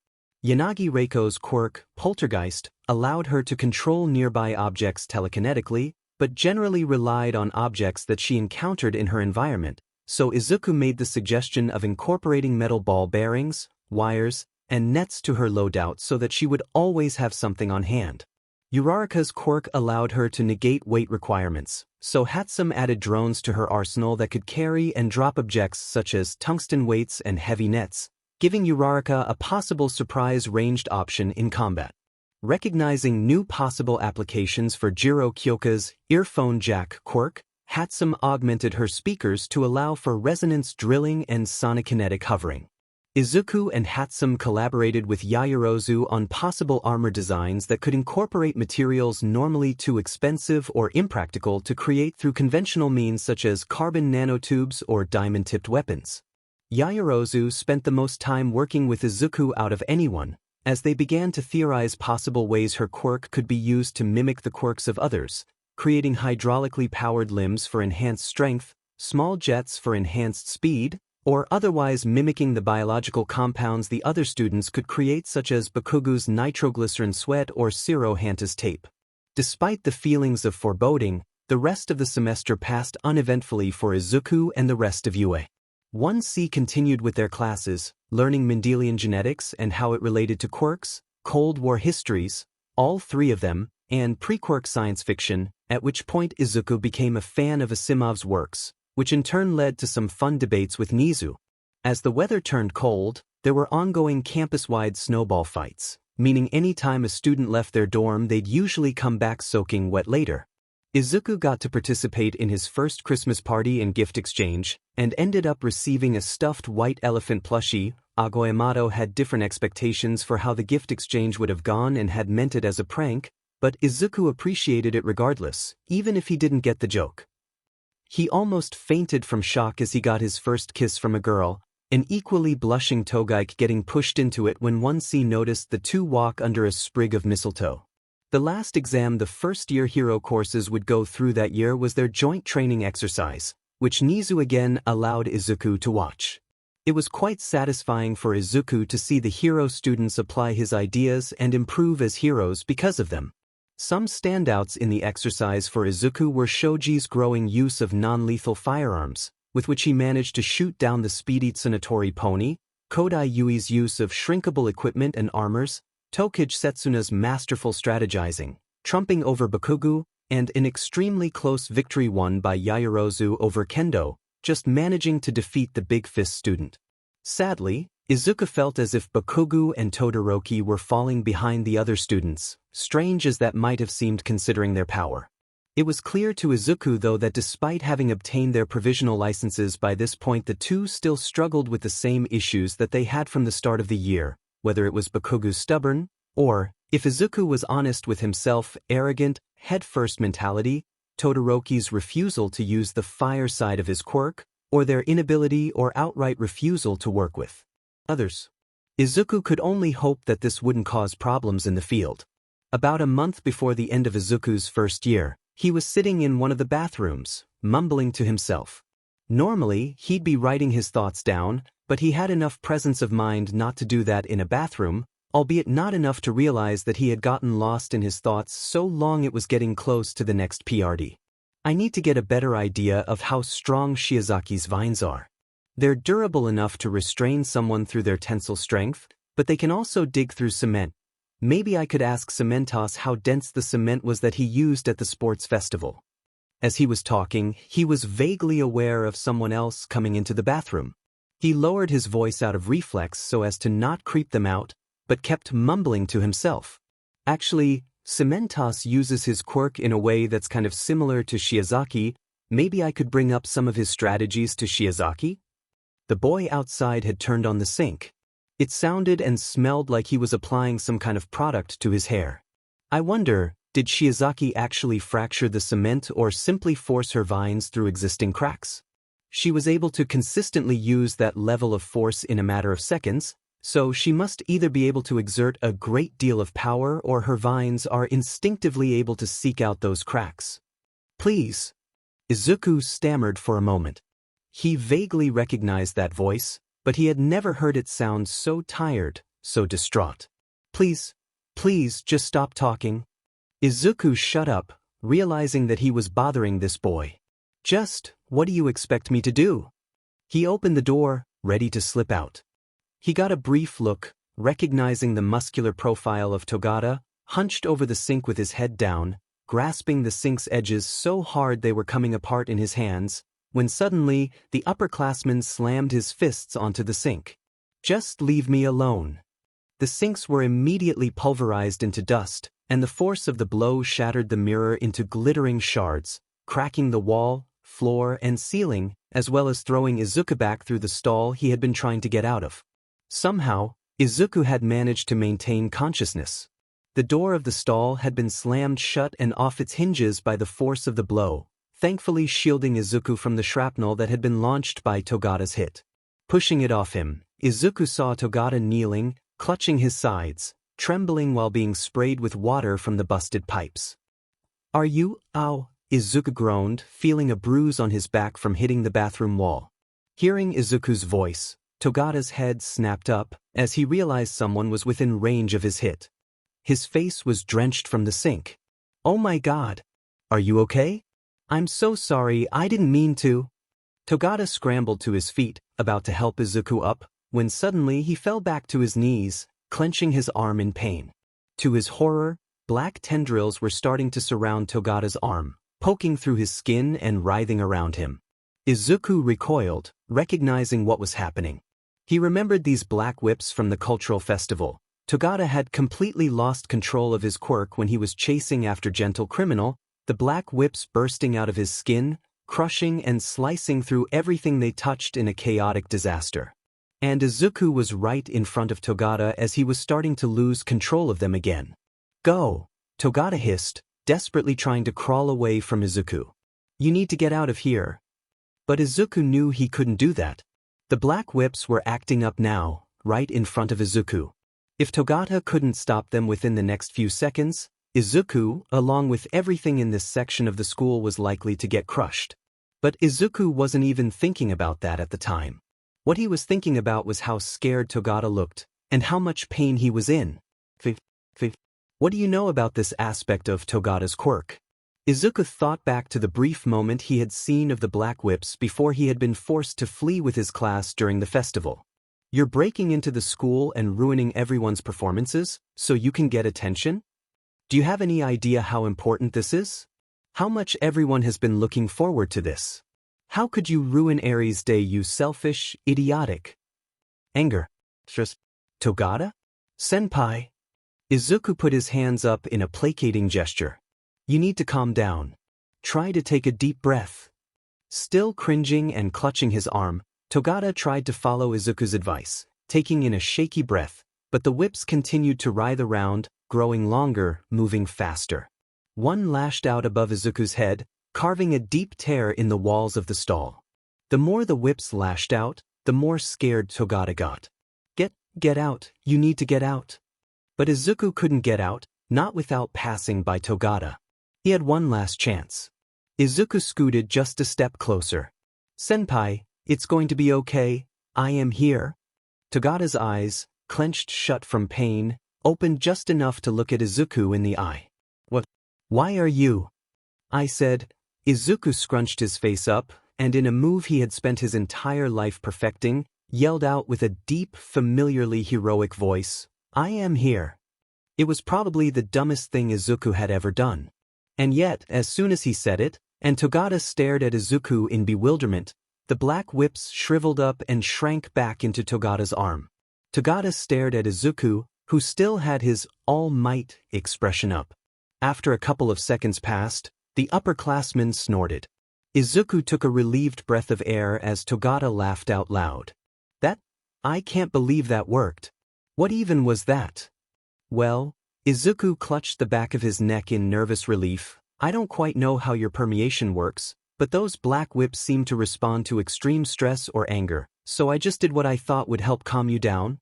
S1: Yanagi Reiko's quirk, Poltergeist, allowed her to control nearby objects telekinetically, but generally relied on objects that she encountered in her environment, so Izuku made the suggestion of incorporating metal ball bearings, wires, and nets to her loadout so that she would always have something on hand. Uraraka's quirk allowed her to negate weight requirements, so Hatsum added drones to her arsenal that could carry and drop objects such as tungsten weights and heavy nets, giving Uraraka a possible surprise ranged option in combat. Recognizing new possible applications for Jiro Kyoka's earphone jack quirk, Hatsum augmented her speakers to allow for resonance drilling and sonic-kinetic hovering. Izuku and Hatsum collaborated with Yaoyorozu on possible armor designs that could incorporate materials normally too expensive or impractical to create through conventional means such as carbon nanotubes or diamond-tipped weapons. Yaoyorozu spent the most time working with Izuku out of anyone, as they began to theorize possible ways her quirk could be used to mimic the quirks of others, creating hydraulically powered limbs for enhanced strength, small jets for enhanced speed, or otherwise mimicking the biological compounds the other students could create, such as Bakugu's nitroglycerin sweat or Sirohanta's tape. Despite the feelings of foreboding, the rest of the semester passed uneventfully for Izuku and the rest of UA. 1C continued with their classes, learning Mendelian genetics and how it related to quirks, Cold War histories, all three of them, and pre-quirk science fiction, at which point Izuku became a fan of Asimov's works, which in turn led to some fun debates with Nizu. As the weather turned cold, there were ongoing campus-wide snowball fights, meaning any time a student left their dorm they'd usually come back soaking wet later. Izuku got to participate in his first Christmas party and gift exchange, and ended up receiving a stuffed white elephant plushie. Agoyamato had different expectations for how the gift exchange would have gone and had meant it as a prank, but Izuku appreciated it regardless, even if he didn't get the joke. He almost fainted from shock as he got his first kiss from a girl, an equally blushing Togaike getting pushed into it when 1C noticed the two walk under a sprig of mistletoe. The last exam the first-year hero courses would go through that year was their joint training exercise, which Nizu again allowed Izuku to watch. It was quite satisfying for Izuku to see the hero students apply his ideas and improve as heroes because of them. Some standouts in the exercise for Izuku were Shoji's growing use of non-lethal firearms, with which he managed to shoot down the speedy Tsunatori pony, Kodai Yui's use of shrinkable equipment and armors, Tokage Setsuna's masterful strategizing, trumping over Bakugu, and an extremely close victory won by Yaoyorozu over Kendo, just managing to defeat the Big Fist student. Sadly, Izuku felt as if Bakugu and Todoroki were falling behind the other students, strange as that might have seemed considering their power. It was clear to Izuku though that despite having obtained their provisional licenses by this point the two still struggled with the same issues that they had from the start of the year, whether it was Bakugu's stubborn, or, if Izuku was honest with himself, arrogant, head-first mentality, Todoroki's refusal to use the fire side of his quirk, or their inability or outright refusal to work with others. Izuku could only hope that this wouldn't cause problems in the field. About a month before the end of Izuku's first year, he was sitting in one of the bathrooms, mumbling to himself. Normally, he'd be writing his thoughts down, but he had enough presence of mind not to do that in a bathroom, albeit not enough to realize that he had gotten lost in his thoughts so long it was getting close to the next PRD. I need to get a better idea of how strong Shiozaki's vines are. They're durable enough to restrain someone through their tensile strength, but they can also dig through cement. Maybe I could ask Cementos how dense the cement was that he used at the sports festival. As he was talking, he was vaguely aware of someone else coming into the bathroom. He lowered his voice out of reflex so as to not creep them out, but kept mumbling to himself. Actually, Cementos uses his quirk in a way that's kind of similar to Shiozaki. Maybe I could bring up some of his strategies to Shiozaki? The boy outside had turned on the sink. It sounded and smelled like he was applying some kind of product to his hair. I wonder, did Shiozaki actually fracture the cement or simply force her vines through existing cracks? She was able to consistently use that level of force in a matter of seconds, so she must either be able to exert a great deal of power or her vines are instinctively able to seek out those cracks. Please. Izuku stammered for a moment. He vaguely recognized that voice, but he had never heard it sound so tired, so distraught. Please, just stop talking. Izuku shut up, realizing that he was bothering this boy. Just, what do you expect me to do? He opened the door, ready to slip out. He got a brief look, recognizing the muscular profile of Togata, hunched over the sink with his head down, grasping the sink's edges so hard they were coming apart in his hands, when suddenly, the upperclassman slammed his fists onto the sink. Just leave me alone. The sinks were immediately pulverized into dust, and the force of the blow shattered the mirror into glittering shards, cracking the wall, floor, and ceiling, as well as throwing Izuku back through the stall he had been trying to get out of. Somehow, Izuku had managed to maintain consciousness. The door of the stall had been slammed shut and off its hinges by the force of the blow, thankfully shielding Izuku from the shrapnel that had been launched by Togata's hit. Pushing it off him, Izuku saw Togata kneeling, clutching his sides, trembling while being sprayed with water from the busted pipes. "Are you, ow?" Izuku groaned, feeling a bruise on his back from hitting the bathroom wall. Hearing Izuku's voice, Togata's head snapped up, as he realized someone was within range of his hit. His face was drenched from the sink. "Oh my god! Are you okay?" "I'm so sorry, I didn't mean to." Togata scrambled to his feet, about to help Izuku up, when suddenly he fell back to his knees, clenching his arm in pain. To his horror, black tendrils were starting to surround Togata's arm, poking through his skin and writhing around him. Izuku recoiled, recognizing what was happening. He remembered these black whips from the cultural festival. Togata had completely lost control of his quirk when he was chasing after Gentle Criminal, the black whips bursting out of his skin, crushing and slicing through everything they touched in a chaotic disaster. And Izuku was right in front of Togata as he was starting to lose control of them again. "Go!" Togata hissed, desperately trying to crawl away from Izuku. "You need to get out of here." But Izuku knew he couldn't do that. The black whips were acting up now, right in front of Izuku. If Togata couldn't stop them within the next few seconds, Izuku, along with everything in this section of the school, was likely to get crushed. But Izuku wasn't even thinking about that at the time. What he was thinking about was how scared Togata looked, and how much pain he was in. What do you know about this aspect of Togata's quirk? Izuku thought back to the brief moment he had seen of the black whips before he had been forced to flee with his class during the festival. "You're breaking into the school and ruining everyone's performances, so you can get attention? Do you have any idea how important this is? How much everyone has been looking forward to this? How could you ruin Aries' day, you selfish, idiotic?" Anger. Just Togata? Senpai. Izuku put his hands up in a placating gesture. "You need to calm down. Try to take a deep breath." Still cringing and clutching his arm, Togata tried to follow Izuku's advice, taking in a shaky breath, but the whips continued to writhe around, growing longer, moving faster. One lashed out above Izuku's head, carving a deep tear in the walls of the stall. The more the whips lashed out, the more scared Togata got. Get out, you need to get out." But Izuku couldn't get out, not without passing by Togata. He had one last chance. Izuku scooted just a step closer. "Senpai, it's going to be okay, I am here." Togata's eyes, clenched shut from pain, opened just enough to look at Izuku in the eye. "What? Why are you?" I said. Izuku scrunched his face up, and in a move he had spent his entire life perfecting, yelled out with a deep, familiarly heroic voice, "I am here." It was probably the dumbest thing Izuku had ever done. And yet, as soon as he said it, and Togata stared at Izuku in bewilderment, the black whips shriveled up and shrank back into Togata's arm. Togata stared at Izuku, who still had his all might expression up. After a couple of seconds passed, the upperclassman snorted. Izuku took a relieved breath of air as Togata laughed out loud. I can't believe that worked. What even was that?" "Well," Izuku clutched the back of his neck in nervous relief, "I don't quite know how your permeation works, but those black whips seem to respond to extreme stress or anger, so I just did what I thought would help calm you down."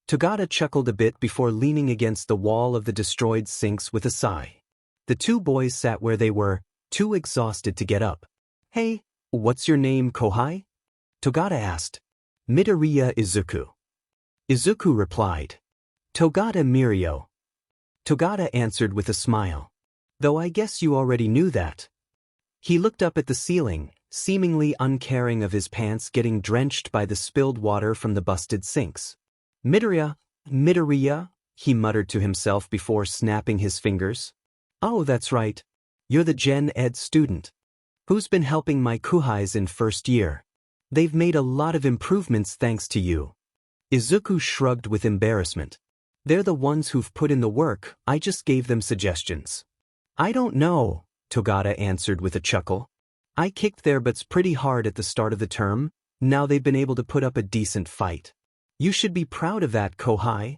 S1: Togata chuckled a bit before leaning against the wall of the destroyed sinks with a sigh. The two boys sat where they were, too exhausted to get up. "Hey, what's your name, Kohai?" Togata asked. "Midoriya Izuku." Izuku replied. "Togata Mirio." Togata answered with a smile. "Though I guess you already knew that." He looked up at the ceiling, seemingly uncaring of his pants getting drenched by the spilled water from the busted sinks. Midoriya, he muttered to himself before snapping his fingers. "Oh, that's right. You're the Gen Ed student. Who's been helping my kuhais in first year? They've made a lot of improvements thanks to you." Izuku shrugged with embarrassment. They're the ones who've put in the work, I just gave them suggestions. I don't know, Togata answered with a chuckle. I kicked their butts pretty hard at the start of the term, now they've been able to put up a decent fight. You should be proud of that, Kohai.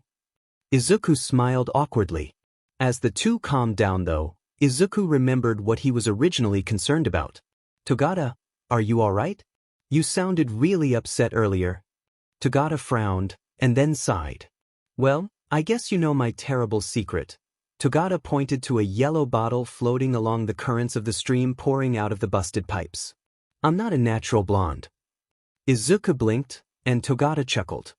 S1: Izuku smiled awkwardly. As the two calmed down though, Izuku remembered what he was originally concerned about. Togata, are you alright? You sounded really upset earlier. Togata frowned, and then sighed. Well, I guess you know my terrible secret. Togata pointed to a yellow bottle floating along the currents of the stream pouring out of the busted pipes. I'm not a natural blonde. Izuku blinked, and Togata chuckled.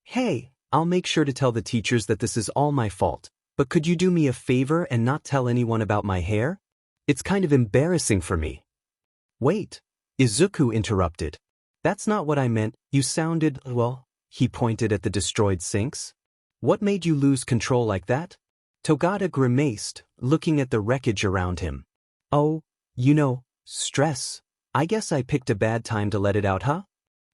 S1: Hey, I'll make sure to tell the teachers that this is all my fault, but could you do me a favor and not tell anyone about my hair? It's kind of embarrassing for me. Wait, Izuku interrupted. That's not what I meant, you sounded, well, he pointed at the destroyed sinks. What made you lose control like that? Togata grimaced, looking at the wreckage around him. Oh, stress. I guess I picked a bad time to let it out, huh?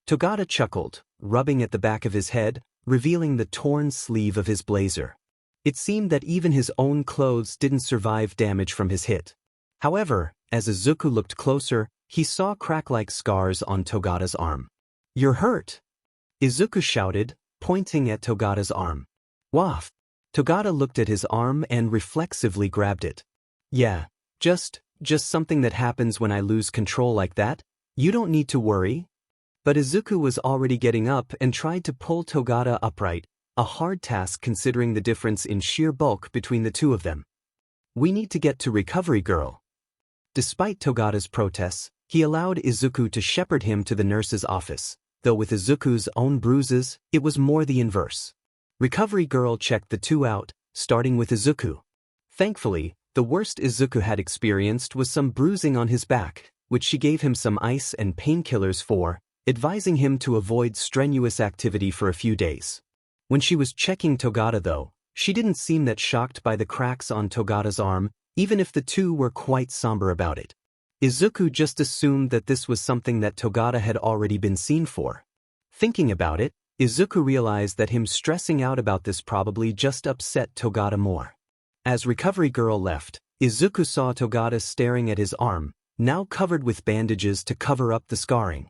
S1: Togata chuckled, rubbing at the back of his head, revealing the torn sleeve of his blazer. It seemed that even his own clothes didn't survive damage from his hit. However, as Izuku looked closer, he saw crack-like scars on Togata's arm. You're hurt! Izuku shouted, pointing at Togata's arm. Waff! Togata looked at his arm and reflexively grabbed it. Yeah, just something that happens when I lose control like that. You don't need to worry. But Izuku was already getting up and tried to pull Togata upright, a hard task considering the difference in sheer bulk between the two of them. We need to get to Recovery Girl. Despite Togata's protests, he allowed Izuku to shepherd him to the nurse's office, though with Izuku's own bruises, it was more the inverse. Recovery Girl checked the two out, starting with Izuku. Thankfully, the worst Izuku had experienced was some bruising on his back, which she gave him some ice and painkillers for, advising him to avoid strenuous activity for a few days. When she was checking Togata though, she didn't seem that shocked by the cracks on Togata's arm, even if the two were quite somber about it. Izuku just assumed that this was something that Togata had already been seen for. Thinking about it, Izuku realized that him stressing out about this probably just upset Togata more. As Recovery Girl left, Izuku saw Togata staring at his arm, now covered with bandages to cover up the scarring.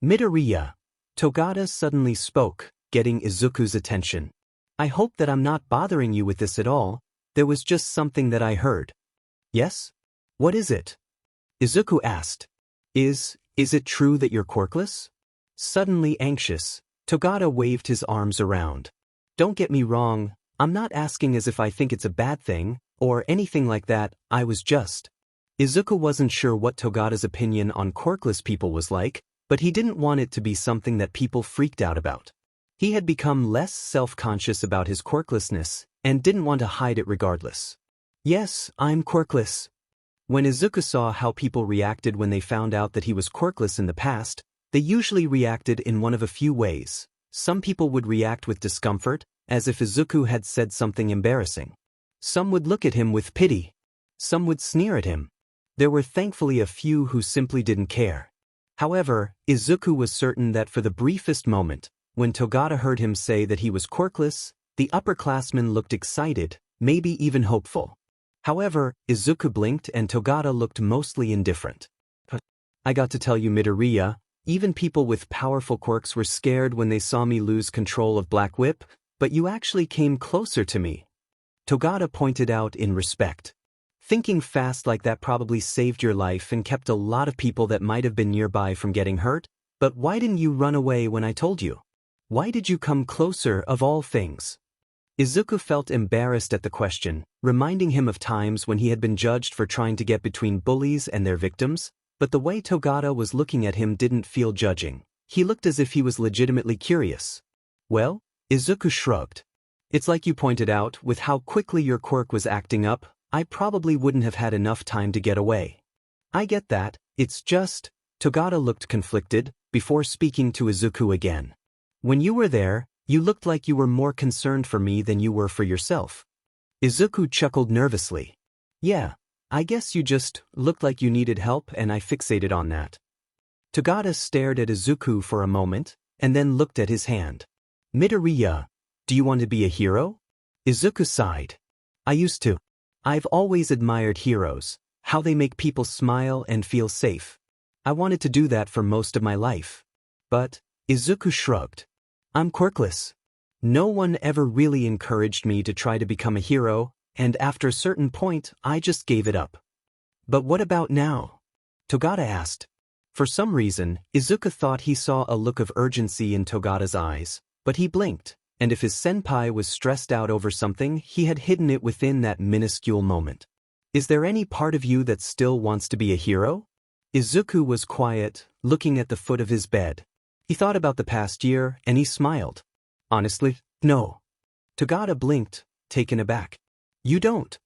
S1: Midoriya, Togata suddenly spoke, getting Izuku's attention. I hope that I'm not bothering you with this at all. There was just something that I heard. Yes? What is it? Izuku asked. Is it true that you're quirkless? Suddenly anxious, Togata waved his arms around. Don't get me wrong, I'm not asking as if I think it's a bad thing, or anything like that, I was just. Izuku wasn't sure what Togata's opinion on quirkless people was like, but he didn't want it to be something that people freaked out about. He had become less self-conscious about his quirklessness, and didn't want to hide it regardless. Yes, I'm quirkless. When Izuku saw how people reacted when they found out that he was quirkless in the past, they usually reacted in one of a few ways. Some people would react with discomfort, as if Izuku had said something embarrassing. Some would look at him with pity. Some would sneer at him. There were thankfully a few who simply didn't care. However, Izuku was certain that for the briefest moment, when Togata heard him say that he was quirkless, the upperclassman looked excited, maybe even hopeful. However, Izuku blinked and Togata looked mostly indifferent. I got to tell you, Midoriya, even people with powerful quirks were scared when they saw me lose control of Black Whip, but you actually came closer to me. Togata pointed out in respect. Thinking fast like that probably saved your life and kept a lot of people that might have been nearby from getting hurt, but why didn't you run away when I told you? Why did you come closer of all things? Izuku felt embarrassed at the question, reminding him of times when he had been judged for trying to get between bullies and their victims, but the way Togata was looking at him didn't feel judging. He looked as if he was legitimately curious. Well, Izuku shrugged. It's like you pointed out, with how quickly your quirk was acting up, I probably wouldn't have had enough time to get away. I get that, it's just, Togata looked conflicted, before speaking to Izuku again. When you were there, you looked like you were more concerned for me than you were for yourself. Izuku chuckled nervously. Yeah, I guess you just looked like you needed help and I fixated on that. Togata stared at Izuku for a moment, and then looked at his hand. Midoriya, do you want to be a hero? Izuku sighed. I used to. I've always admired heroes, how they make people smile and feel safe. I wanted to do that for most of my life. But, Izuku shrugged. I'm quirkless. No one ever really encouraged me to try to become a hero, and after a certain point, I just gave it up. But what about now? Togata asked. For some reason, Izuku thought he saw a look of urgency in Togata's eyes, but he blinked, and if his senpai was stressed out over something, he had hidden it within that minuscule moment. Is there any part of you that still wants to be a hero? Izuku was quiet, looking at the foot of his bed. He thought about the past year, and he smiled. Honestly, no. Togata blinked, taken aback. You don't.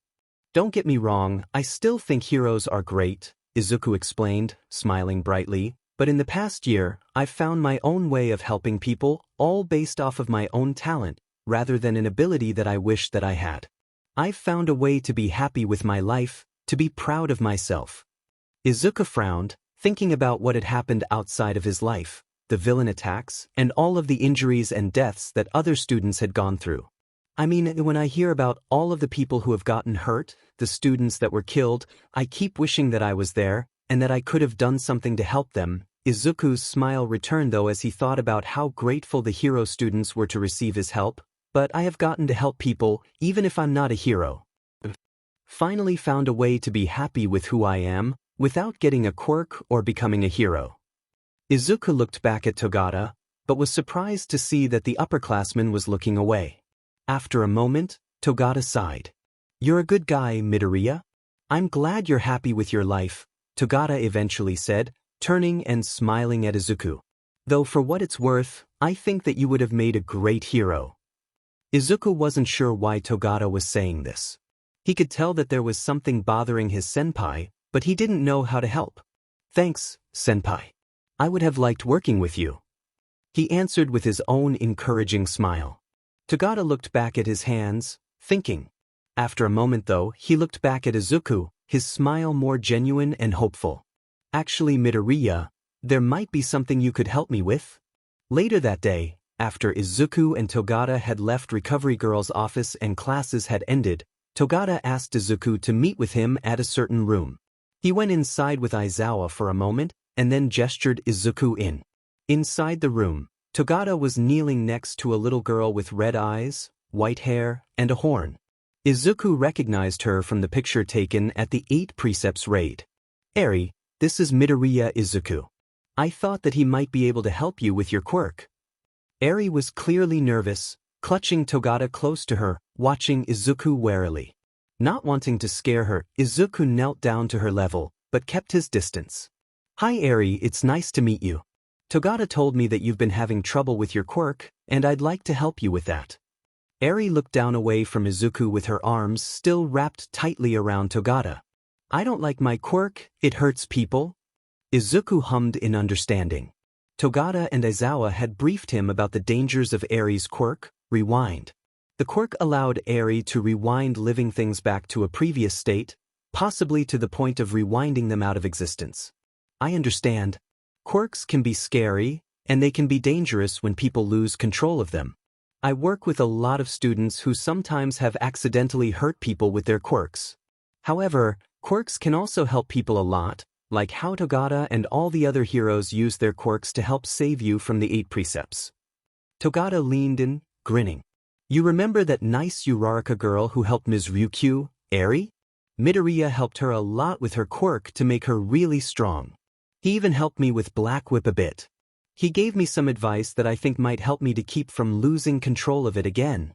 S1: Don't get me wrong, I still think heroes are great, Izuku explained, smiling brightly, but in the past year, I've found my own way of helping people, all based off of my own talent, rather than an ability that I wish that I had. I've found a way to be happy with my life, to be proud of myself. Izuku frowned, thinking about what had happened outside of his life, the villain attacks, and all of the injuries and deaths that other students had gone through. I mean, when I hear about all of the people who have gotten hurt, the students that were killed, I keep wishing that I was there, and that I could have done something to help them. Izuku's smile returned though as he thought about how grateful the hero students were to receive his help, but I have gotten to help people, even if I'm not a hero. Finally found a way to be happy with who I am, without getting a quirk or becoming a hero. Izuku looked back at Togata, but was surprised to see that the upperclassman was looking away. After a moment, Togata sighed. You're a good guy, Midoriya. I'm glad you're happy with your life, Togata eventually said, turning and smiling at Izuku. Though for what it's worth, I think that you would have made a great hero. Izuku wasn't sure why Togata was saying this. He could tell that there was something bothering his senpai, but he didn't know how to help. Thanks, senpai. I would have liked working with you. He answered with his own encouraging smile. Togata looked back at his hands, thinking. After a moment though, he looked back at Izuku, his smile more genuine and hopeful. Actually, Midoriya, there might be something you could help me with. Later that day, after Izuku and Togata had left Recovery Girl's office and classes had ended, Togata asked Izuku to meet with him at a certain room. He went inside with Aizawa for a moment, and then gestured Izuku in. Inside the room, Togata was kneeling next to a little girl with red eyes, white hair, and a horn. Izuku recognized her from the picture taken at the 8 Precepts raid. Eri, this is Midoriya Izuku. I thought that he might be able to help you with your quirk. Eri was clearly nervous, clutching Togata close to her, watching Izuku warily. Not wanting to scare her, Izuku knelt down to her level, but kept his distance. Hi Eri, it's nice to meet you. Togata told me that you've been having trouble with your quirk, and I'd like to help you with that. Eri looked down away from Izuku with her arms still wrapped tightly around Togata. I don't like my quirk, it hurts people. Izuku hummed in understanding. Togata and Aizawa had briefed him about the dangers of Eri's quirk, Rewind. The quirk allowed Eri to rewind living things back to a previous state, possibly to the point of rewinding them out of existence. I understand. Quirks can be scary, and they can be dangerous when people lose control of them. I work with a lot of students who sometimes have accidentally hurt people with their quirks. However, quirks can also help people a lot, like how Togata and all the other heroes use their quirks to help save you from the 8 Precepts. Togata leaned in, grinning. You remember that nice Uraraka girl who helped Ms. Ryukyu, Eri? Midoriya helped her a lot with her quirk to make her really strong. He even helped me with Black Whip a bit. He gave me some advice that I think might help me to keep from losing control of it again.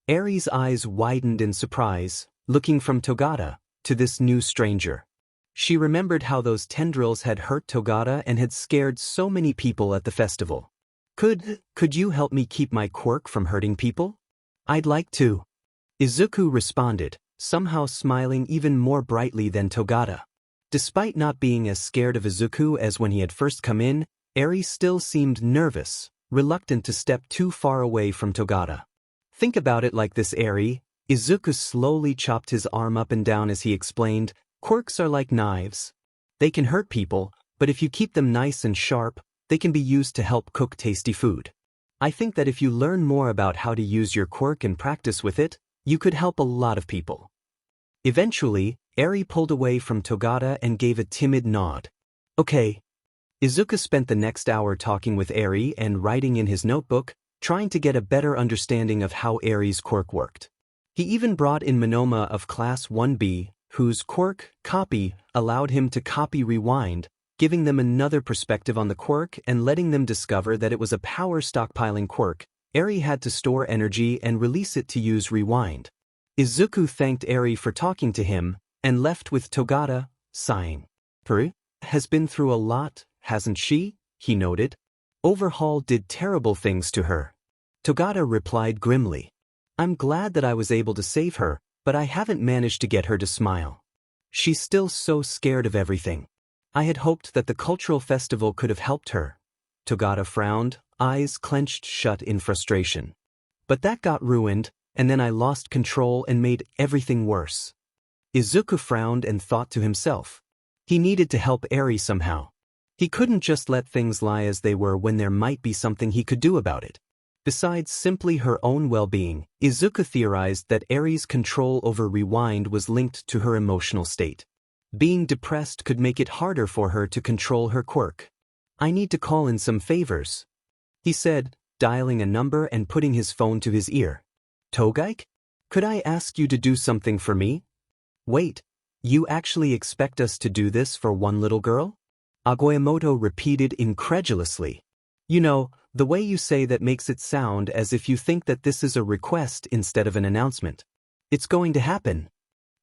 S1: Eri's eyes widened in surprise, looking from Togata to this new stranger. She remembered how those tendrils had hurt Togata and had scared so many people at the festival. Could you help me keep my quirk from hurting people? I'd like to. Izuku responded, somehow smiling even more brightly than Togata. Despite not being as scared of Izuku as when he had first come in, Eri still seemed nervous, reluctant to step too far away from Togata. Think about it like this, Eri. Izuku slowly chopped his arm up and down as he explained, quirks are like knives. They can hurt people, but if you keep them nice and sharp, they can be used to help cook tasty food. I think that if you learn more about how to use your quirk and practice with it, You could help a lot of people. Eventually, Eri pulled away from Togata and gave a timid nod. Okay. Izuku spent the next hour talking with Eri and writing in his notebook, trying to get a better understanding of how Eri's quirk worked. He even brought in Monoma of Class 1B, whose quirk, Copy, allowed him to copy Rewind, giving them another perspective on the quirk and letting them discover that it was a power stockpiling quirk. Eri had to store energy and release it to use Rewind. Izuku thanked Eri for talking to him, and left with Togata, sighing. Peru has been through a lot, hasn't she? He noted. Overhaul did terrible things to her. Togata replied grimly. I'm glad that I was able to save her, but I haven't managed to get her to smile. She's still so scared of everything. I had hoped that the cultural festival could have helped her. Togata frowned, eyes clenched shut in frustration. But that got ruined, and then I lost control and made everything worse. Izuku frowned and thought to himself. He needed to help Eri somehow. He couldn't just let things lie as they were when there might be something he could do about it. Besides simply her own well-being, Izuku theorized that Eri's control over Rewind was linked to her emotional state. Being depressed could make it harder for her to control her quirk. I need to call in some favors, he said, dialing a number and putting his phone to his ear. Togaike? Could I ask you to do something for me? Wait, you actually expect us to do this for one little girl? Agoyamoto repeated incredulously. You know, the way you say that makes it sound as if you think that this is a request instead of an announcement. It's going to happen.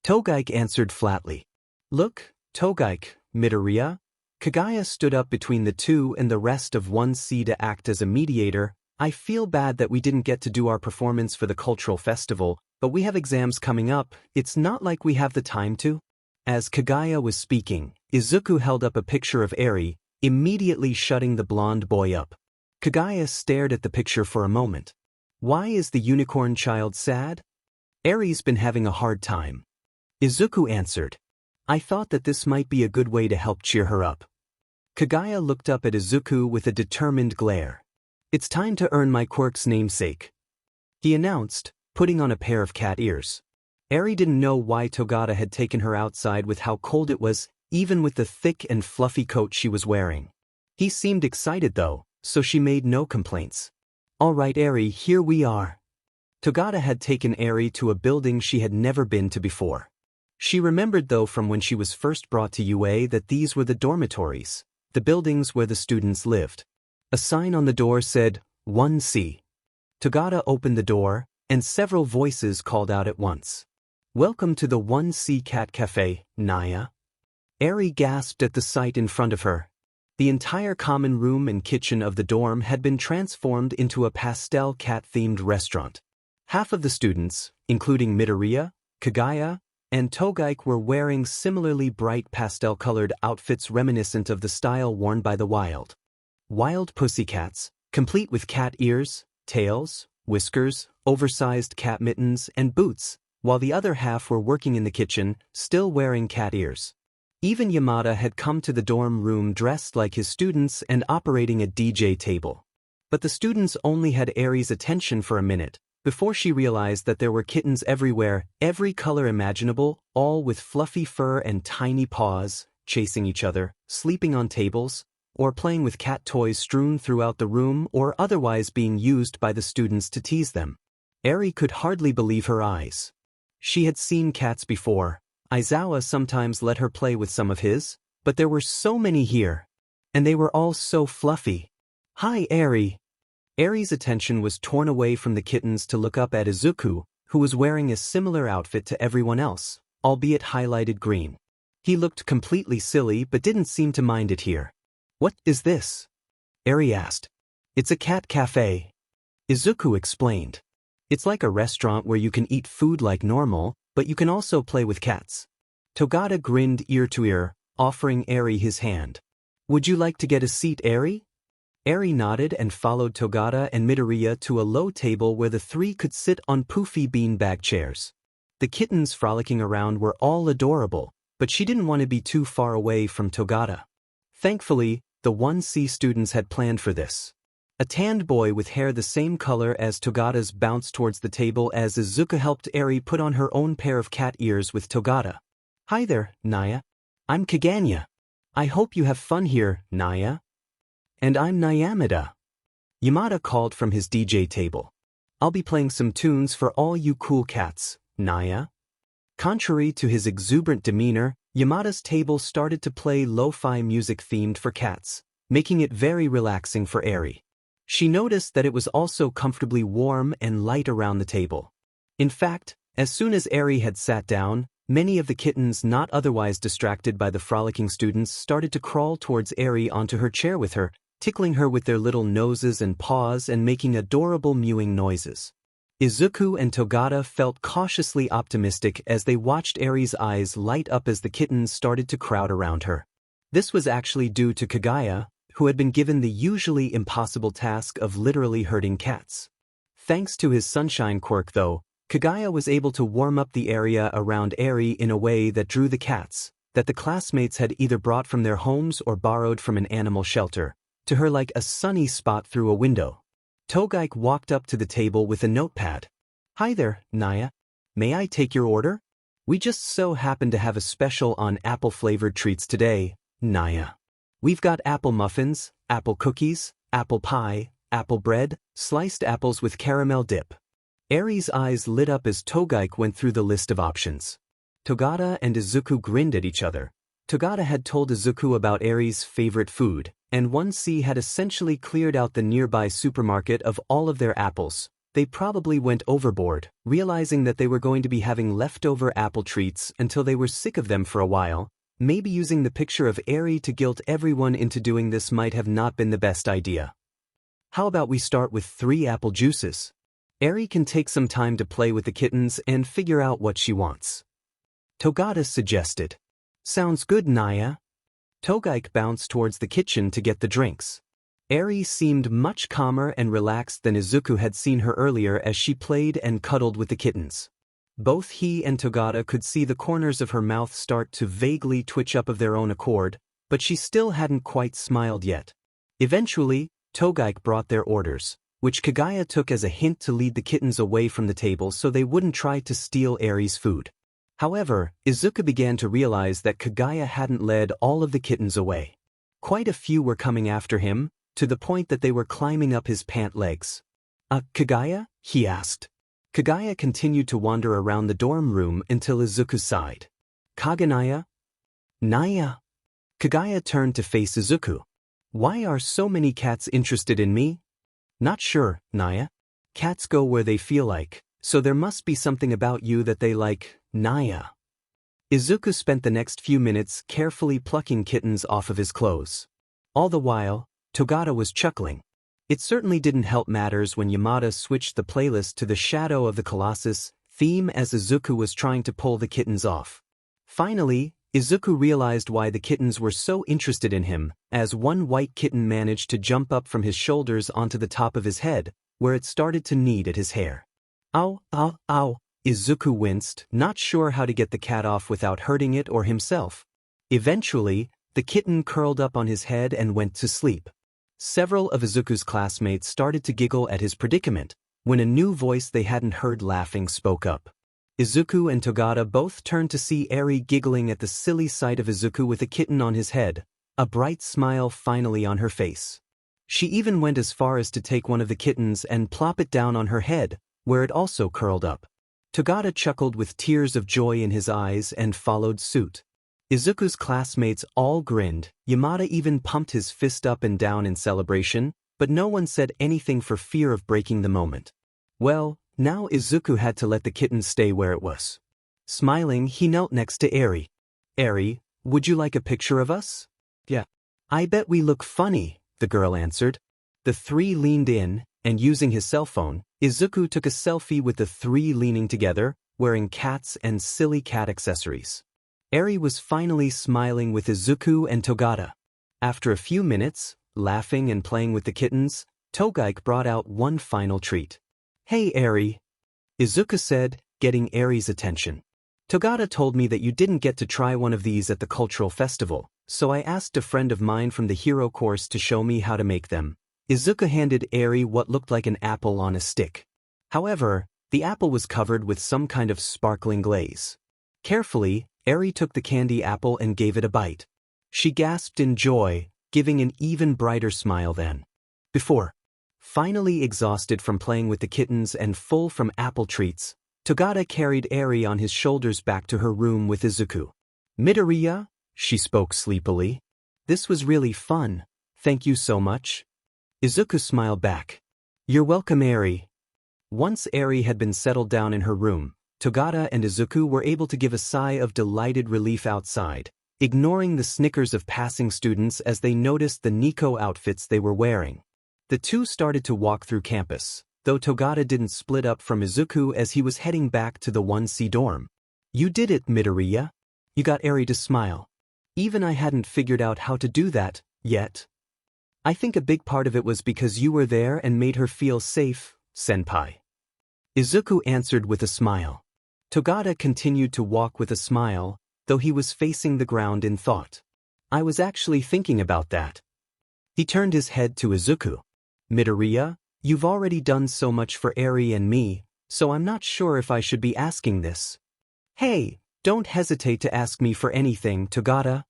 S1: Togaike answered flatly. Look, Togaike, Midoriya. Kagaya stood up between the two and the rest of 1C to act as a mediator. I feel bad that we didn't get to do our performance for the cultural festival, but we have exams coming up. It's not like we have the time to. As Kagaya was speaking, Izuku held up a picture of Eri, immediately shutting the blonde boy up. Kagaya stared at the picture for a moment. Why is the unicorn child sad? Eri's been having a hard time. Izuku answered. I thought that this might be a good way to help cheer her up. Kagaya looked up at Izuku with a determined glare. It's time to earn my quirk's namesake, he announced, putting on a pair of cat ears. Eri didn't know why Togata had taken her outside with how cold it was, even with the thick and fluffy coat she was wearing. He seemed excited though, so she made no complaints. All right, Eri, here we are. Togata had taken Eri to a building she had never been to before. She remembered though from when she was first brought to UA that these were the dormitories, the buildings where the students lived. A sign on the door said, 1C. Togata opened the door, and several voices called out at once. Welcome to the 1C Cat Cafe, Naya. Eri gasped at the sight in front of her. The entire common room and kitchen of the dorm had been transformed into a pastel cat-themed restaurant. Half of the students, including Midoriya, Kagaya, and Togaike were wearing similarly bright pastel-colored outfits reminiscent of the style worn by the wild pussycats, complete with cat ears, tails, whiskers, oversized cat mittens, and boots, while the other half were working in the kitchen, still wearing cat ears. Even Yamada had come to the dorm room dressed like his students and operating a DJ table. But the students only had Eri's attention for a minute, before she realized that there were kittens everywhere, every color imaginable, all with fluffy fur and tiny paws, chasing each other, sleeping on tables, or playing with cat toys strewn throughout the room or otherwise being used by the students to tease them. Eri could hardly believe her eyes. She had seen cats before. Aizawa sometimes let her play with some of his, but there were so many here. And they were all so fluffy. Hi, Eri. Eri's attention was torn away from the kittens to look up at Izuku, who was wearing a similar outfit to everyone else, albeit highlighted green. He looked completely silly but didn't seem to mind it here. What is this? Eri asked. It's a cat cafe. Izuku explained. It's like a restaurant where you can eat food like normal, but you can also play with cats. Togata grinned ear to ear, offering Eri his hand. Would you like to get a seat, Eri? Eri nodded and followed Togata and Midoriya to a low table where the three could sit on poofy beanbag chairs. The kittens frolicking around were all adorable, but she didn't want to be too far away from Togata. Thankfully, the 1C students had planned for this. A tanned boy with hair the same color as Togata's bounced towards the table as Izuku helped Eri put on her own pair of cat ears with Togata. "Hi there, Naya. I'm Kaganya. I hope you have fun here, Naya." "And I'm Nyamada," Yamada called from his DJ table. "I'll be playing some tunes for all you cool cats, Naya." Contrary to his exuberant demeanor, Yamada's table started to play lo-fi music themed for cats, making it very relaxing for Eri. She noticed that it was also comfortably warm and light around the table. In fact, as soon as Eri had sat down, many of the kittens not otherwise distracted by the frolicking students started to crawl towards Eri onto her chair with her, tickling her with their little noses and paws and making adorable mewing noises. Izuku and Togata felt cautiously optimistic as they watched Eri's eyes light up as the kittens started to crowd around her. This was actually due to Kagaya, who had been given the usually impossible task of literally herding cats. Thanks to his sunshine quirk though, Kagaya was able to warm up the area around Eri in a way that drew the cats, that the classmates had either brought from their homes or borrowed from an animal shelter, to her like a sunny spot through a window. Togaik walked up to the table with a notepad. "Hi there, Naya. May I take your order? We just so happen to have a special on apple-flavored treats today, Naya. We've got apple muffins, apple cookies, apple pie, apple bread, sliced apples with caramel dip." Eri's eyes lit up as Togaik went through the list of options. Togata and Izuku grinned at each other. Togata had told Izuku about Eri's favorite food, and 1C had essentially cleared out the nearby supermarket of all of their apples. They probably went overboard, realizing that they were going to be having leftover apple treats until they were sick of them for a while. Maybe using the picture of Eri to guilt everyone into doing this might have not been the best idea. "How about we start with 3 apple juices? Eri can take some time to play with the kittens and figure out what she wants," Togata suggested. "Sounds good, Naya." Togaik bounced towards the kitchen to get the drinks. Eri seemed much calmer and relaxed than Izuku had seen her earlier as she played and cuddled with the kittens. Both he and Togata could see the corners of her mouth start to vaguely twitch up of their own accord, but she still hadn't quite smiled yet. Eventually, Togaik brought their orders, which Kagaya took as a hint to lead the kittens away from the table so they wouldn't try to steal Eri's food. However, Izuku began to realize that Kagaya hadn't led all of the kittens away. Quite a few were coming after him, to the point that they were climbing up his pant legs. Kagaya?" he asked. Kagaya continued to wander around the dorm room until Izuku sighed. "Kaganaya? Naya?" Kagaya turned to face Izuku. "Why are so many cats interested in me?" "Not sure, Naya. Cats go where they feel like, so there must be something about you that they like, Naya." Izuku spent the next few minutes carefully plucking kittens off of his clothes. All the while, Togata was chuckling. It certainly didn't help matters when Yamada switched the playlist to the Shadow of the Colossus theme as Izuku was trying to pull the kittens off. Finally, Izuku realized why the kittens were so interested in him, as one white kitten managed to jump up from his shoulders onto the top of his head, where it started to knead at his hair. "Ow, ow, ow," Izuku winced, not sure how to get the cat off without hurting it or himself. Eventually, the kitten curled up on his head and went to sleep. Several of Izuku's classmates started to giggle at his predicament, when a new voice they hadn't heard laughing spoke up. Izuku and Togata both turned to see Eri giggling at the silly sight of Izuku with a kitten on his head, a bright smile finally on her face. She even went as far as to take one of the kittens and plop it down on her head, where it also curled up. Togata chuckled with tears of joy in his eyes and followed suit. Izuku's classmates all grinned. Yamada even pumped his fist up and down in celebration, but no one said anything for fear of breaking the moment. Well, now Izuku had to let the kitten stay where it was. Smiling, he knelt next to Eri. "Eri, would you like a picture of us?" "Yeah. I bet we look funny," the girl answered. The 3 leaned in, and using his cell phone, Izuku took a selfie with the 3 leaning together, wearing cats and silly cat accessories. Eri was finally smiling with Izuku and Togata. After a few minutes, laughing and playing with the kittens, Togaik brought out one final treat. "Hey Eri," Izuku said, getting Eri's attention. "Togata told me that you didn't get to try one of these at the cultural festival, so I asked a friend of mine from the hero course to show me how to make them. Izuku handed Eri what looked like an apple on a stick. However, the apple was covered with some kind of sparkling glaze. Carefully, Eri took the candy apple and gave it a bite. She gasped in joy, giving an even brighter smile than before. Finally exhausted from playing with the kittens and full from apple treats, Togata carried Eri on his shoulders back to her room with Izuku. "Midoriya," she spoke sleepily. "This was really fun. Thank you so much." Izuku smiled back. "You're welcome, Eri." Once Eri had been settled down in her room, Togata and Izuku were able to give a sigh of delighted relief outside, ignoring the snickers of passing students as they noticed the Nico outfits they were wearing. The two started to walk through campus, though Togata didn't split up from Izuku as he was heading back to the 1C dorm. "You did it, Midoriya." You got Eri to smile. "Even I hadn't figured out how to do that yet. I think a big part of it was because you were there and made her feel safe, senpai." Izuku answered with a smile. Togata continued to walk with a smile, though he was facing the ground in thought. "I was actually thinking about that." He turned his head to Izuku. "Midoriya, you've already done so much for Eri and me, so I'm not sure if I should be asking this." "Hey, don't hesitate to ask me for anything, Togata,"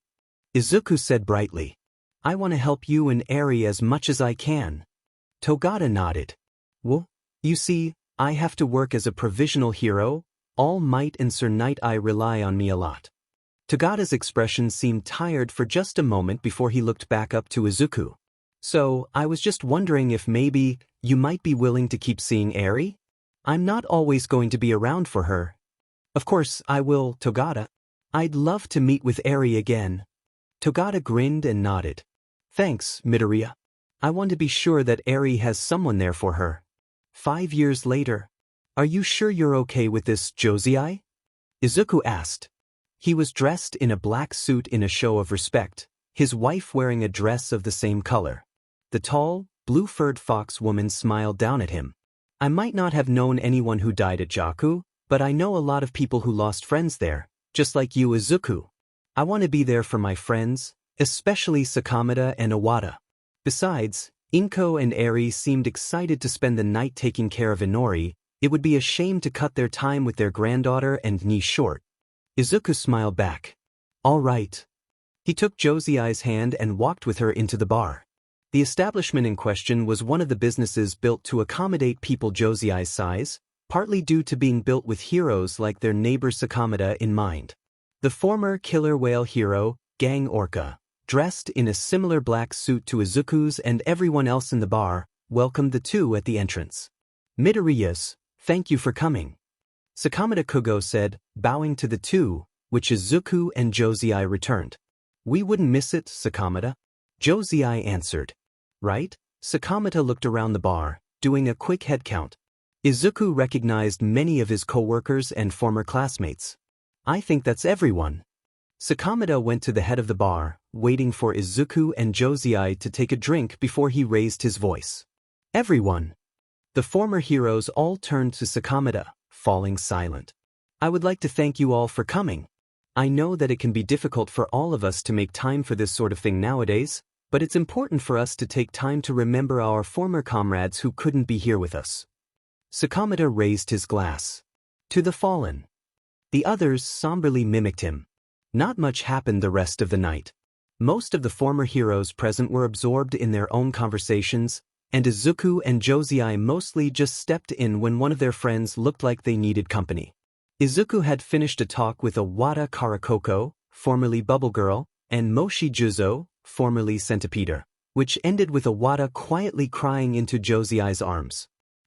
S1: Izuku said brightly. "I want to help you and Eri as much as I can." Togata nodded. "Well, you see, I have to work as a provisional hero. All Might and Sir Night-Eye rely on me a lot." Togata's expression seemed tired for just a moment before he looked back up to Izuku. "So, I was just wondering if maybe you might be willing to keep seeing Eri? I'm not always going to be around for her." "Of course I will, Togata. I'd love to meet with Eri again." Togata grinned and nodded. "Thanks, Midoriya. I want to be sure that Eri has someone there for her." 5 years later. "Are you sure you're okay with this, Josei?" Izuku asked. He was dressed in a black suit in a show of respect, his wife wearing a dress of the same color. The tall, blue-furred fox woman smiled down at him. "I might not have known anyone who died at Jaku, but I know a lot of people who lost friends there, just like you, Izuku. I want to be there for my friends, especially Sakamata and Iwata. Besides, Inko and Eri seemed excited to spend the night taking care of Inori. It would be a shame to cut their time with their granddaughter and niece short." Izuku smiled back. "All right." He took Josei's hand and walked with her into the bar. The establishment in question was one of the businesses built to accommodate people Josei's size, partly due to being built with heroes like their neighbor Sakamata in mind. The former killer whale hero, Gang Orca, dressed in a similar black suit to Izuku's and everyone else in the bar, welcomed the two at the entrance. "Midoriya's, thank you for coming," Sakamata Kugo said, bowing to the two, which Izuku and Josei returned. "We wouldn't miss it, Sakamata," Josei answered. "Right?" Sakamata looked around the bar, doing a quick head count. Izuku recognized many of his co-workers and former classmates. "I think that's everyone." Sakamata went to the head of the bar, waiting for Izuku and Josei to take a drink before he raised his voice. "Everyone." The former heroes all turned to Sakamata, falling silent. "I would like to thank you all for coming. I know that it can be difficult for all of us to make time for this sort of thing nowadays, but it's important for us to take time to remember our former comrades who couldn't be here with us." Sakamata raised his glass. "To the fallen." The others somberly mimicked him. Not much happened the rest of the night. Most of the former heroes present were absorbed in their own conversations, and Izuku and Josei mostly just stepped in when one of their friends looked like they needed company. Izuku had finished a talk with Iwata Karakoko, formerly Bubble Girl, and Moshi Juzo, formerly Centipeder, which ended with Iwata quietly crying into Josei's arms.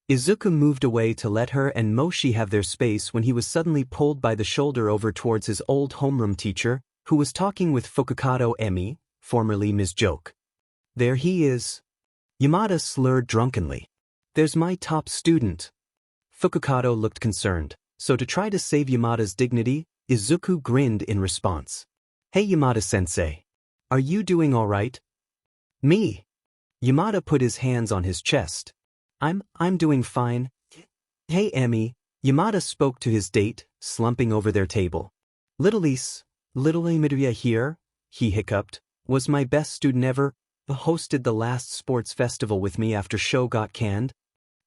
S1: Izuku moved away to let her and Moshi have their space when he was suddenly pulled by the shoulder over towards his old homeroom teacher, who was talking with Fukukado Emi, formerly Ms. Joke. "There he is." Yamada slurred drunkenly. "There's my top student." Fukukado looked concerned, so to try to save Yamada's dignity, Izuku grinned in response. "Hey Yamada-sensei. Are you doing all right?" "Me?" Yamada put his hands on his chest. I'm doing fine." "Hey Emi," Yamada spoke to his date, slumping over their table. Little Midoriya here," he hiccuped, "was my best student ever. hosted the last sports festival with me after show got canned?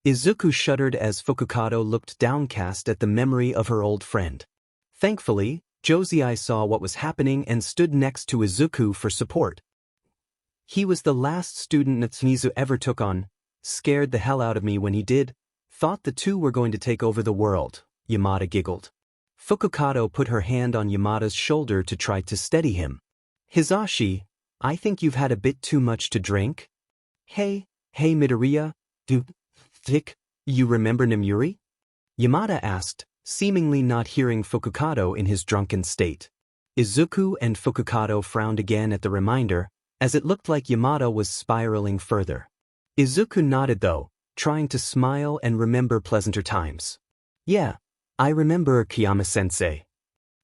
S1: Izuku shuddered as Fukukado looked downcast at the memory of her old friend. Thankfully, Josei saw what was happening and stood next to Izuku for support. He was the last student Natsumizu ever took on, scared the hell out of me when he did, thought the two were going to take over the world, Yamada giggled. Fukukado put her hand on Yamada's shoulder to try to steady him. Hisashi, I think you've had a bit too much to drink. Hey Midoriya, you remember Nemuri? Yamada asked, seemingly not hearing Fukukado in his drunken state. Izuku and Fukukado frowned again at the reminder, as it looked like Yamada was spiraling further. Izuku nodded though, trying to smile and remember pleasanter times. Yeah, I remember Kiyama-sensei.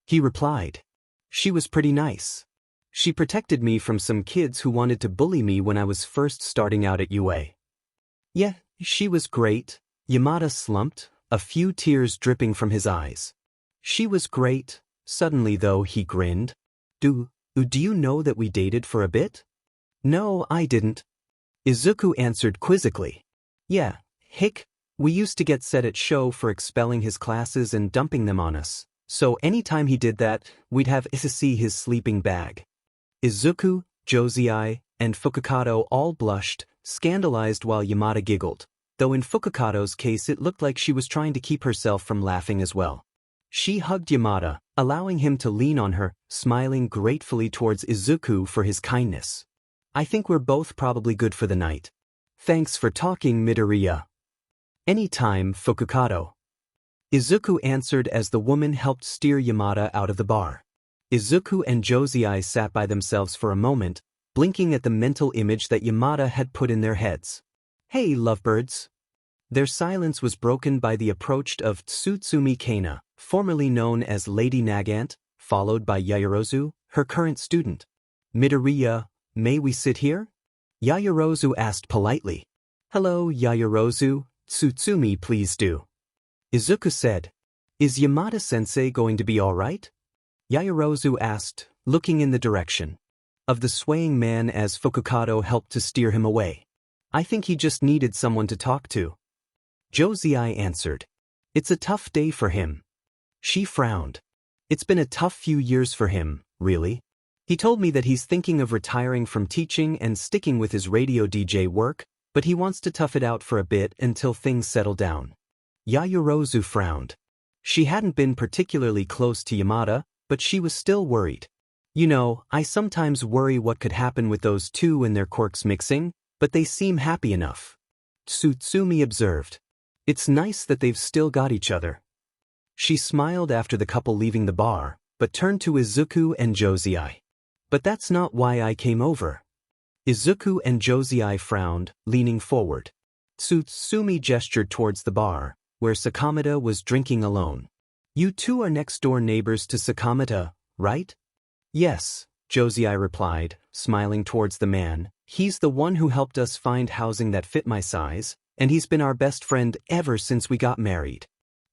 S1: He replied. She was pretty nice. She protected me from some kids who wanted to bully me when I was first starting out at UA. Yeah, she was great. Yamada slumped, a few tears dripping from his eyes. She was great. Suddenly though he grinned. Do you know that we dated for a bit? No, I didn't. Izuku answered quizzically. Yeah, we used to get set at show for expelling his classes and dumping them on us, so anytime he did that, we'd have to see his sleeping bag. Izuku, Josei, and Fukukado all blushed, scandalized while Yamada giggled, though in Fukukado's case it looked like she was trying to keep herself from laughing as well. She hugged Yamada, allowing him to lean on her, smiling gratefully towards Izuku for his kindness. I think we're both probably good for the night. Thanks for talking, Midoriya. Anytime, Fukukado. Izuku answered as the woman helped steer Yamada out of the bar. Izuku and Josei sat by themselves for a moment, blinking at the mental image that Yamada had put in their heads. Hey, lovebirds. Their silence was broken by the approach of Tsutsumi Kana, formerly known as Lady Nagant, followed by Yaoyorozu, her current student. Midoriya, may we sit here? Yaoyorozu asked politely. Hello, Yaoyorozu, Tsutsumi please do. Izuku said. Is Yamada-sensei going to be alright? Yaoyorozu asked, looking in the direction of the swaying man as Fukukado helped to steer him away. I think he just needed someone to talk to. Josei answered. It's a tough day for him. She frowned. It's been a tough few years for him, really. He told me that he's thinking of retiring from teaching and sticking with his radio DJ work, but he wants to tough it out for a bit until things settle down. Yaoyorozu frowned. She hadn't been particularly close to Yamada, but she was still worried. You know, I sometimes worry what could happen with those two and their quirks mixing, but they seem happy enough. Tsutsumi observed. It's nice that they've still got each other. She smiled after the couple leaving the bar, but turned to Izuku and Josei. But that's not why I came over. Izuku and Josei frowned, leaning forward. Tsutsumi gestured towards the bar, where Sakamata was drinking alone. You two are next-door neighbors to Sakamata, right? Yes, Josei replied, smiling towards the man. He's the one who helped us find housing that fit my size, and he's been our best friend ever since we got married.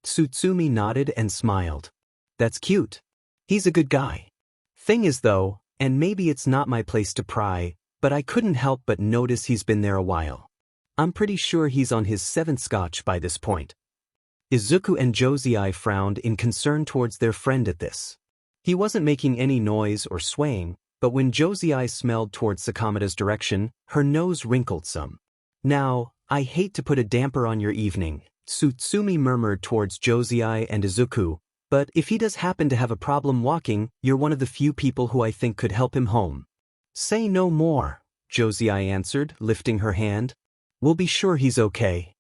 S1: Tsutsumi nodded and smiled. That's cute. He's a good guy. Thing is though, and maybe it's not my place to pry, but I couldn't help but notice he's been there a while. I'm pretty sure he's on his 7th scotch by this point. Izuku and Josei frowned in concern towards their friend at this. He wasn't making any noise or swaying, but when Josei smelled towards Sakamata's direction, her nose wrinkled some. Now, I hate to put a damper on your evening, Tsutsumi murmured towards Josei and Izuku, but if he does happen to have a problem walking, you're one of the few people who I think could help him home. Say no more, Josei answered, lifting her hand. We'll be sure he's okay.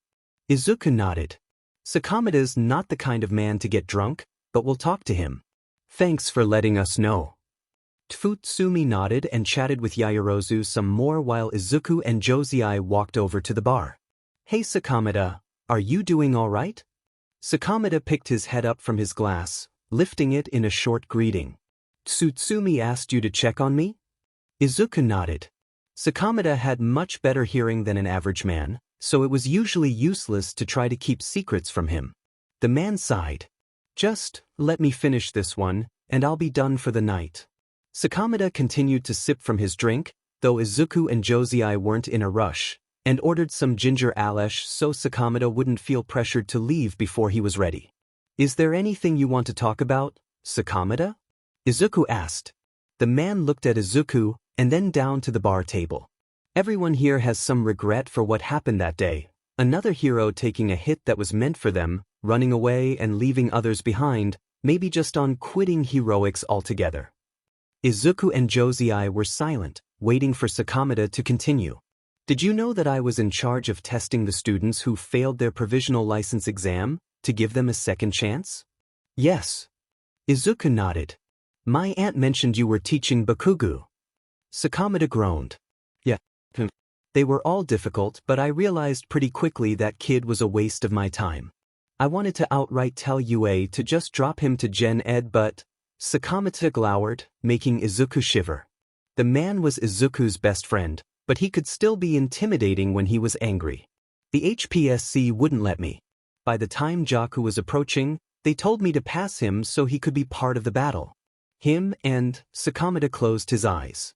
S1: Izuku nodded. Sakamata's not the kind of man to get drunk, but we'll talk to him. Thanks for letting us know. Tsutsumi nodded and chatted with Yaoyorozu some more while Izuku and Josei walked over to the bar. Hey Sakamata, are you doing all right? Sakamata picked his head up from his glass, lifting it in a short greeting. Tsutsumi asked you to check on me? Izuku nodded. Sakamata had much better hearing than an average man, so it was usually useless to try to keep secrets from him. The man sighed. Just let me finish this one, and I'll be done for the night. Sakamata continued to sip from his drink, though Izuku and Josei weren't in a rush, and ordered some ginger alesh so Sakamata wouldn't feel pressured to leave before he was ready. "Is there anything you want to talk about, Sakamata?" Izuku asked. The man looked at Izuku and then down to the bar table. "Everyone here has some regret for what happened that day. Another hero taking a hit that was meant for them, running away and leaving others behind, maybe just on quitting heroics altogether." Izuku and Josei were silent, waiting for Sakamata to continue. "Did you know that I was in charge of testing the students who failed their provisional license exam, to give them a second chance?" "Yes." Izuku nodded. "My aunt mentioned you were teaching Bakugo." Sakamata groaned. "Yeah. They were all difficult, but I realized pretty quickly that kid was a waste of my time. I wanted to outright tell UA to just drop him to Gen Ed, but..." Sakamata glowered, making Izuku shiver. The man was Izuku's best friend, but he could still be intimidating when he was angry. "The HPSC wouldn't let me. By the time Jaku was approaching, they told me to pass him so he could be part of the battle." "Him and..." Sakamata closed his eyes.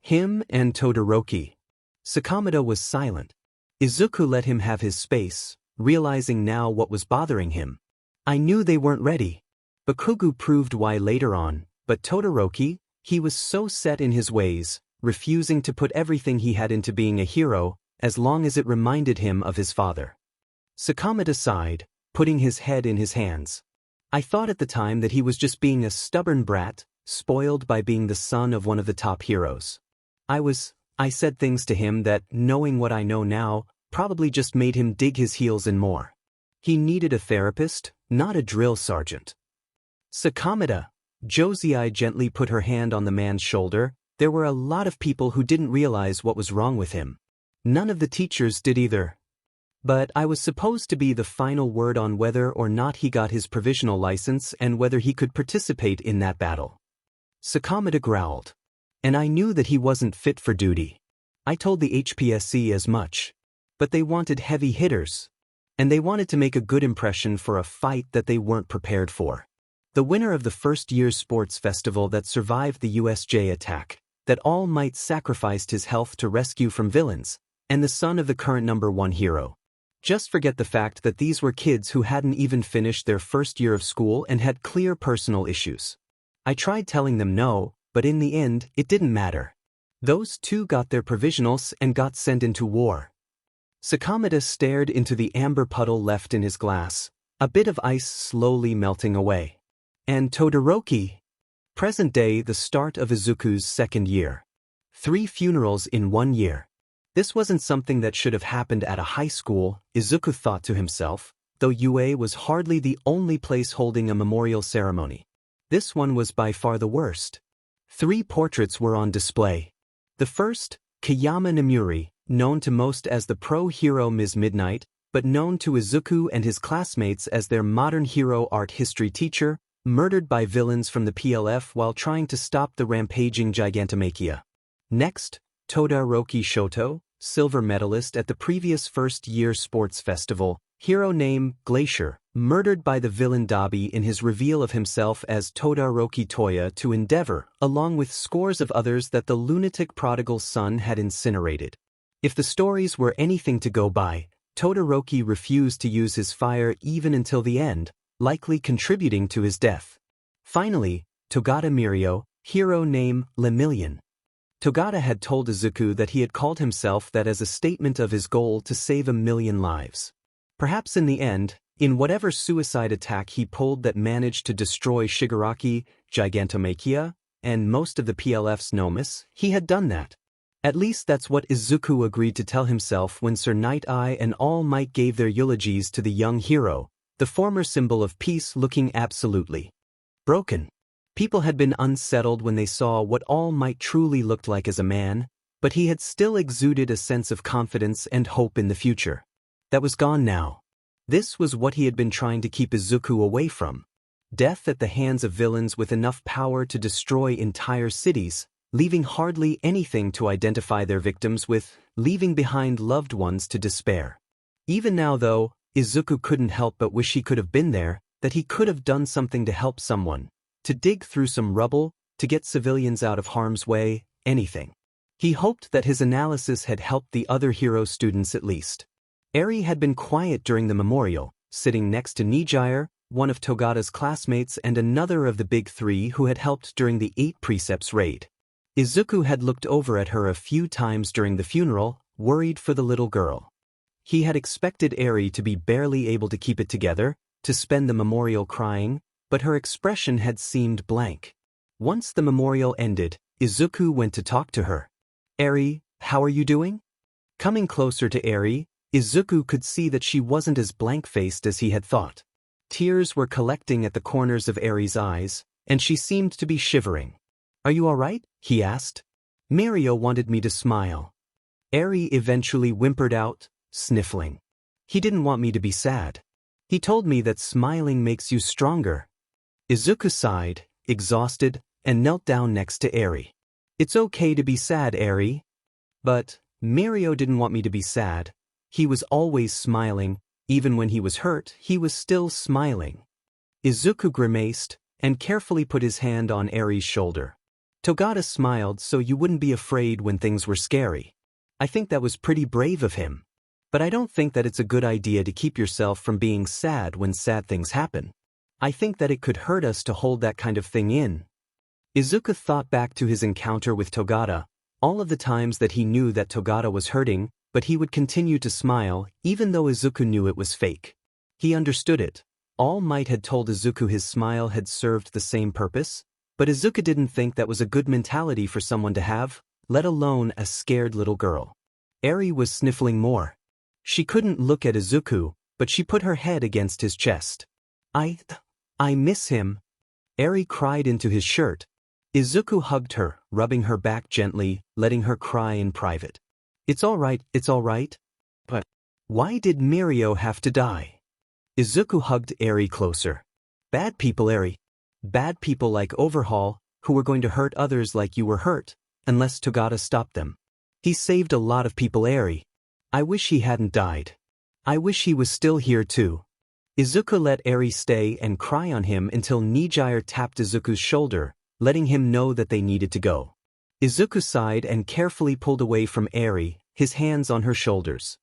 S1: "Him and Todoroki." Sakamata was silent. Izuku let him have his space, realizing now what was bothering him. "I knew they weren't ready." Bakugo proved why later on, but Todoroki, he was so set in his ways, refusing to put everything he had into being a hero, as long as it reminded him of his father. Sakamata sighed, putting his head in his hands. "I thought at the time that he was just being a stubborn brat, spoiled by being the son of one of the top heroes. I said things to him that, knowing what I know now, probably just made him dig his heels in more. He needed a therapist, not a drill sergeant." "Sakamata," Josei gently put her hand on the man's shoulder. "There were a lot of people who didn't realize what was wrong with him. None of the teachers did either. But I was supposed to be the final word on whether or not he got his provisional license and whether he could participate in that battle." Sakamata growled. "And I knew that he wasn't fit for duty. I told the HPSC as much. But they wanted heavy hitters. And they wanted to make a good impression for a fight that they weren't prepared for. The winner of the first year's sports festival that survived the USJ attack, that All Might sacrificed his health to rescue from villains, and the son of the current #1 hero. Just forget the fact that these were kids who hadn't even finished their first year of school and had clear personal issues. I tried telling them no, but in the end, it didn't matter. Those two got their provisionals and got sent into war." Sakamata stared into the amber puddle left in his glass, a bit of ice slowly melting away. "And Todoroki?" Present day, the start of Izuku's second year. 3 funerals in 1 year. This wasn't something that should have happened at a high school, Izuku thought to himself, though UA was hardly the only place holding a memorial ceremony. This one was by far the worst. 3 portraits were on display. The first, Kayama Namuri, known to most as the pro-hero Ms. Midnight, but known to Izuku and his classmates as their modern hero art history teacher, murdered by villains from the PLF while trying to stop the rampaging Gigantomachia. Next, Todoroki Shoto, silver medalist at the previous first-year sports festival, hero name Glacier, murdered by the villain Dabi in his reveal of himself as Todoroki Toya to Endeavor, along with scores of others that the lunatic prodigal son had incinerated. If the stories were anything to go by, Todoroki refused to use his fire even until the end, likely contributing to his death. Finally, Togata Mirio, hero name Lemillion. Togata had told Izuku that he had called himself that as a statement of his goal to save 1,000,000 lives. Perhaps in the end, in whatever suicide attack he pulled that managed to destroy Shigaraki, Gigantomachia, and most of the PLF's Nomus, he had done that. At least that's what Izuku agreed to tell himself when Sir Night Eye and All Might gave their eulogies to the young hero, the former symbol of peace looking absolutely broken. People had been unsettled when they saw what All Might truly looked like as a man, but he had still exuded a sense of confidence and hope in the future. That was gone now. This was what he had been trying to keep Izuku away from. Death at the hands of villains with enough power to destroy entire cities, leaving hardly anything to identify their victims with, leaving behind loved ones to despair. Even now though, Izuku couldn't help but wish he could have been there, that he could have done something to help someone, to dig through some rubble, to get civilians out of harm's way, anything. He hoped that his analysis had helped the other hero students at least. Eri had been quiet during the memorial, sitting next to Nijire, one of Togata's classmates and another of the big three who had helped during the 8 Precepts raid. Izuku had looked over at her a few times during the funeral, worried for the little girl. He had expected Eri to be barely able to keep it together, to spend the memorial crying, but her expression had seemed blank. Once the memorial ended, Izuku went to talk to her. "Eri, how are you doing?" Coming closer to Eri, Izuku could see that she wasn't as blank-faced as he had thought. Tears were collecting at the corners of Eri's eyes, and she seemed to be shivering. "Are you all right?" he asked. "Mirio wanted me to smile." Eri eventually whimpered out, sniffling. "He didn't want me to be sad. He told me that smiling makes you stronger." Izuku sighed, exhausted, and knelt down next to Eri. "It's okay to be sad, Eri." "But Mirio didn't want me to be sad. He was always smiling. Even when he was hurt, he was still smiling." Izuku grimaced, and carefully put his hand on Eri's shoulder. "Togata smiled so you wouldn't be afraid when things were scary. I think that was pretty brave of him. But I don't think that it's a good idea to keep yourself from being sad when sad things happen. I think that it could hurt us to hold that kind of thing in." Izuku thought back to his encounter with Togata, all of the times that he knew that Togata was hurting, but he would continue to smile, even though Izuku knew it was fake. He understood it. All Might had told Izuku his smile had served the same purpose, but Izuku didn't think that was a good mentality for someone to have, let alone a scared little girl. Eri was sniffling more. She couldn't look at Izuku, but she put her head against his chest. I miss him." Eri cried into his shirt. Izuku hugged her, rubbing her back gently, letting her cry in private. It's all right. But why did Mirio have to die?" Izuku hugged Eri closer. "Bad people, Eri. Bad people like Overhaul, who were going to hurt others like you were hurt, unless Togata stopped them. He saved a lot of people, Eri. I wish he hadn't died. I wish he was still here too." Izuku let Eri stay and cry on him until Nijire tapped Izuku's shoulder, letting him know that they needed to go. Izuku sighed and carefully pulled away from Eri, his hands on her shoulders.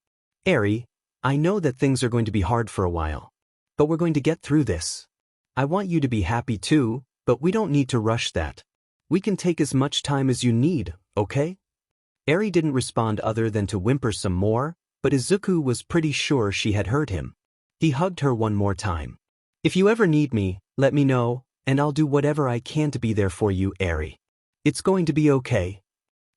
S1: "Eri, I know that things are going to be hard for a while. But we're going to get through this. I want you to be happy too, but we don't need to rush that. We can take as much time as you need, okay?" Eri didn't respond other than to whimper some more, but Izuku was pretty sure she had heard him. He hugged her one more time. "If you ever need me, let me know, and I'll do whatever I can to be there for you, Eri. It's going to be okay."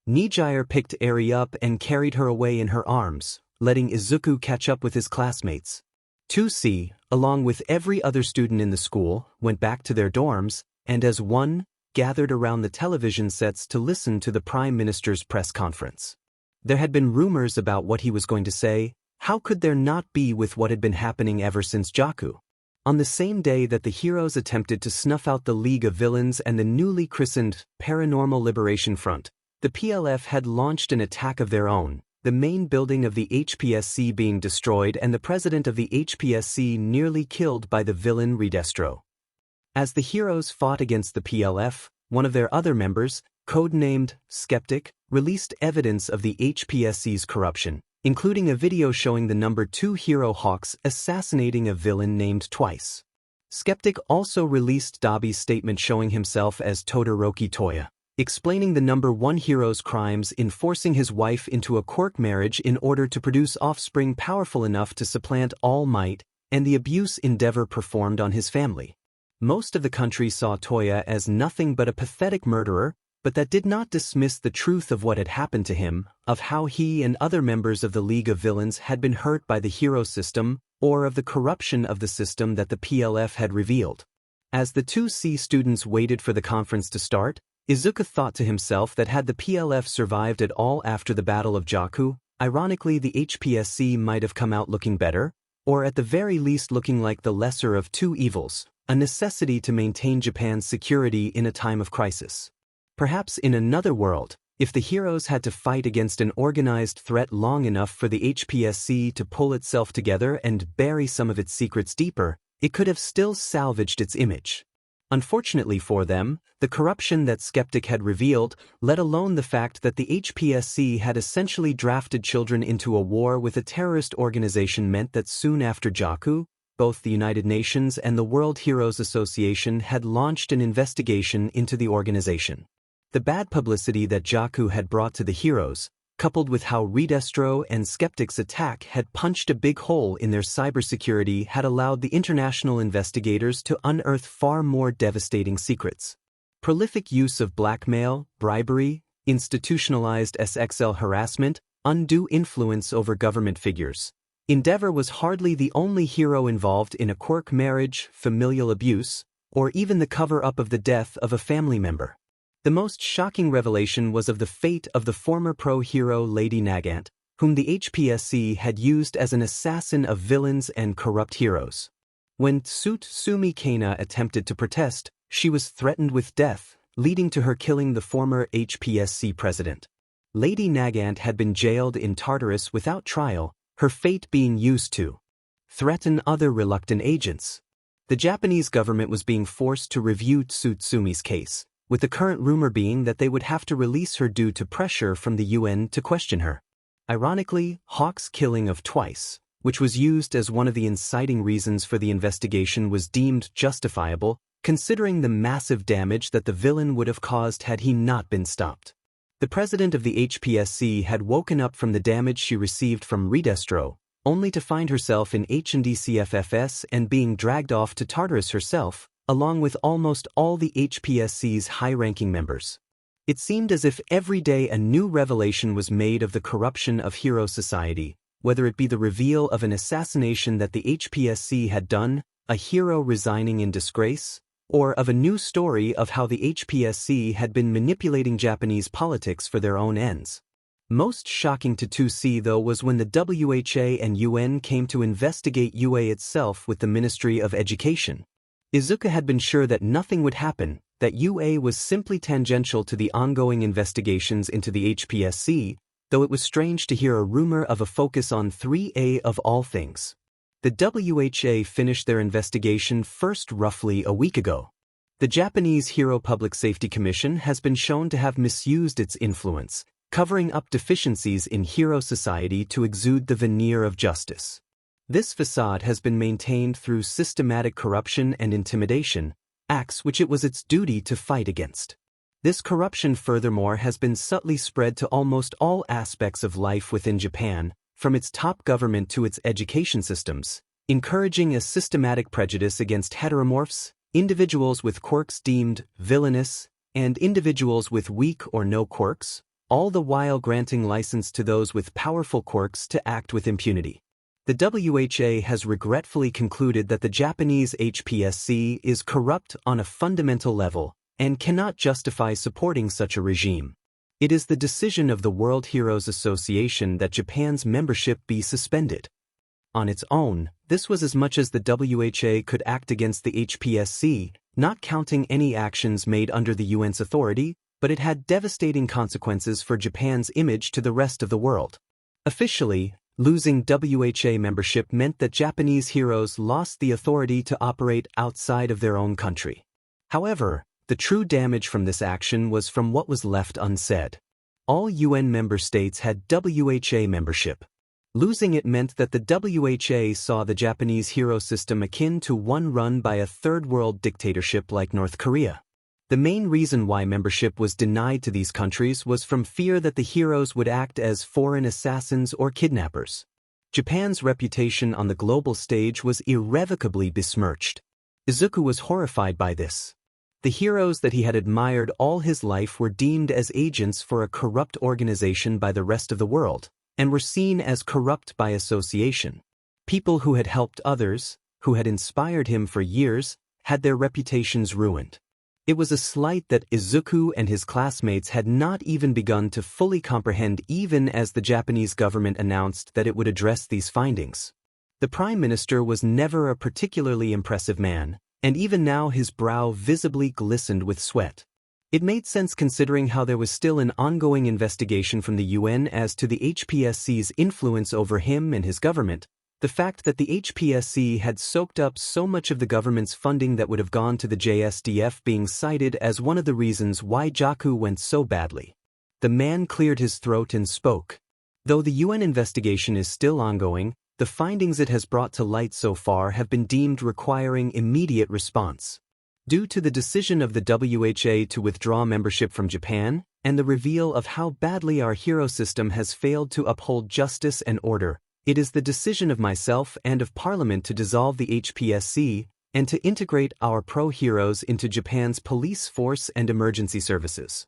S1: Nijire picked Eri up and carried her away in her arms, letting Izuku catch up with his classmates. 2C, along with every other student in the school, went back to their dorms, and as one, gathered around the television sets to listen to the Prime Minister's press conference. There had been rumors about what he was going to say. How could there not be with what had been happening ever since Jaku? On the same day that the heroes attempted to snuff out the League of Villains and the newly christened Paranormal Liberation Front, the PLF had launched an attack of their own, the main building of the HPSC being destroyed and the president of the HPSC nearly killed by the villain Redestro. As the heroes fought against the PLF, one of their other members, codenamed Skeptic, released evidence of the HPSC's corruption, including a video showing the number 2 hero Hawks assassinating a villain named Twice. Skeptic also released Dabi's statement showing himself as Todoroki Toya, explaining the number 1 hero's crimes in forcing his wife into a quirk marriage in order to produce offspring powerful enough to supplant All Might, and the abuse endeavor performed on his family. Most of the country saw Toya as nothing but a pathetic murderer, but that did not dismiss the truth of what had happened to him, of how he and other members of the League of Villains had been hurt by the hero system, or of the corruption of the system that the PLF had revealed. As the 2C students waited for the conference to start, Izuku thought to himself that had the PLF survived at all after the Battle of Jaku, ironically the HPSC might have come out looking better, or at the very least looking like the lesser of 2 evils, a necessity to maintain Japan's security in a time of crisis. Perhaps in another world, if the heroes had to fight against an organized threat long enough for the HPSC to pull itself together and bury some of its secrets deeper, it could have still salvaged its image. Unfortunately for them, the corruption that Skeptic had revealed, let alone the fact that the HPSC had essentially drafted children into a war with a terrorist organization, meant that soon after Jaku, both the United Nations and the World Heroes Association had launched an investigation into the organization. The bad publicity that Jaku had brought to the heroes, coupled with how Redestro and Skeptic's attack had punched a big hole in their cybersecurity, had allowed the international investigators to unearth far more devastating secrets. Prolific use of blackmail, bribery, institutionalized SXL harassment, undue influence over government figures. Endeavor was hardly the only hero involved in a quirk marriage, familial abuse, or even the cover-up of the death of a family member. The most shocking revelation was of the fate of the former pro-hero Lady Nagant, whom the HPSC had used as an assassin of villains and corrupt heroes. When Tsutsumi Kana attempted to protest, she was threatened with death, leading to her killing the former HPSC president. Lady Nagant had been jailed in Tartarus without trial, her fate being used to threaten other reluctant agents. The Japanese government was being forced to review Tsutsumi's case, with the current rumor being that they would have to release her due to pressure from the UN to question her. Ironically, Hawk's killing of Twice, which was used as one of the inciting reasons for the investigation, was deemed justifiable, considering the massive damage that the villain would have caused had he not been stopped. The president of the HPSC had woken up from the damage she received from Redestro, only to find herself in HNDCFFS and being dragged off to Tartarus herself, along with almost all the HPSC's high-ranking members. It seemed as if every day a new revelation was made of the corruption of hero society, whether it be the reveal of an assassination that the HPSC had done, a hero resigning in disgrace, or of a new story of how the HPSC had been manipulating Japanese politics for their own ends. Most shocking to see, though, was when the WHA and UN came to investigate UA itself with the Ministry of Education. Izuku had been sure that nothing would happen, that UA was simply tangential to the ongoing investigations into the HPSC, though it was strange to hear a rumor of a focus on 3A of all things. The WHA finished their investigation first roughly a week ago. The Japanese Hero Public Safety Commission has been shown to have misused its influence, covering up deficiencies in hero society to exude the veneer of justice. This facade has been maintained through systematic corruption and intimidation, acts which it was its duty to fight against. This corruption furthermore has been subtly spread to almost all aspects of life within Japan, from its top government to its education systems, encouraging a systematic prejudice against heteromorphs, individuals with quirks deemed villainous, and individuals with weak or no quirks, all the while granting license to those with powerful quirks to act with impunity. The WHA has regretfully concluded that the Japanese HPSC is corrupt on a fundamental level and cannot justify supporting such a regime. It is the decision of the World Heroes Association that Japan's membership be suspended. On its own, this was as much as the WHA could act against the HPSC, not counting any actions made under the UN's authority, but it had devastating consequences for Japan's image to the rest of the world. Officially, losing WHA membership meant that Japanese heroes lost the authority to operate outside of their own country. However, the true damage from this action was from what was left unsaid. All UN member states had WHA membership. Losing it meant that the WHA saw the Japanese hero system akin to one run by a third-world dictatorship like North Korea. The main reason why membership was denied to these countries was from fear that the heroes would act as foreign assassins or kidnappers. Japan's reputation on the global stage was irrevocably besmirched. Izuku was horrified by this. The heroes that he had admired all his life were deemed as agents for a corrupt organization by the rest of the world, and were seen as corrupt by association. People who had helped others, who had inspired him for years, had their reputations ruined. It was a slight that Izuku and his classmates had not even begun to fully comprehend, even as the Japanese government announced that it would address these findings. The Prime Minister was never a particularly impressive man, and even now his brow visibly glistened with sweat. It made sense considering how there was still an ongoing investigation from the UN as to the HPSC's influence over him and his government, The fact that the HPSC had soaked up so much of the government's funding that would have gone to the JSDF being cited as one of the reasons why Deku went so badly. The man cleared his throat and spoke. Though the UN investigation is still ongoing, the findings it has brought to light so far have been deemed requiring immediate response. Due to the decision of the WHA to withdraw membership from Japan, and the reveal of how badly our hero system has failed to uphold justice and order, it is the decision of myself and of Parliament to dissolve the HPSC and to integrate our pro-heroes into Japan's police force and emergency services.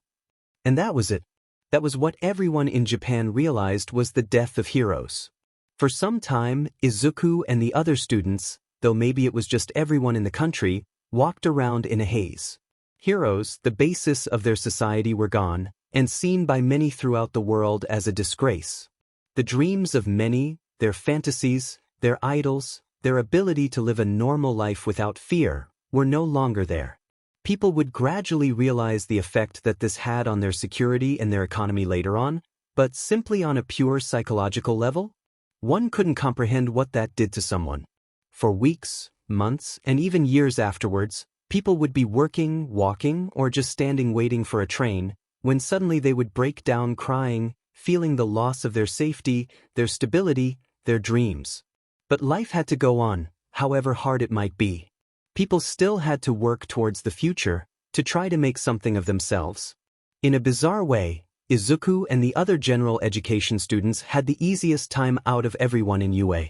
S1: And that was it. That was what everyone in Japan realized was the death of heroes. For some time, Izuku and the other students, though maybe it was just everyone in the country, walked around in a haze. Heroes, the basis of their society, were gone, and seen by many throughout the world as a disgrace. The dreams of many, their fantasies, their idols, their ability to live a normal life without fear, were no longer there. People would gradually realize the effect that this had on their security and their economy later on, but simply on a pure psychological level? One couldn't comprehend what that did to someone. For weeks, months, and even years afterwards, people would be working, walking, or just standing waiting for a train, when suddenly they would break down crying, feeling the loss of their safety, their stability, their dreams. But life had to go on, however hard it might be. People still had to work towards the future, to try to make something of themselves. In a bizarre way, Izuku and the other general education students had the easiest time out of everyone in UA.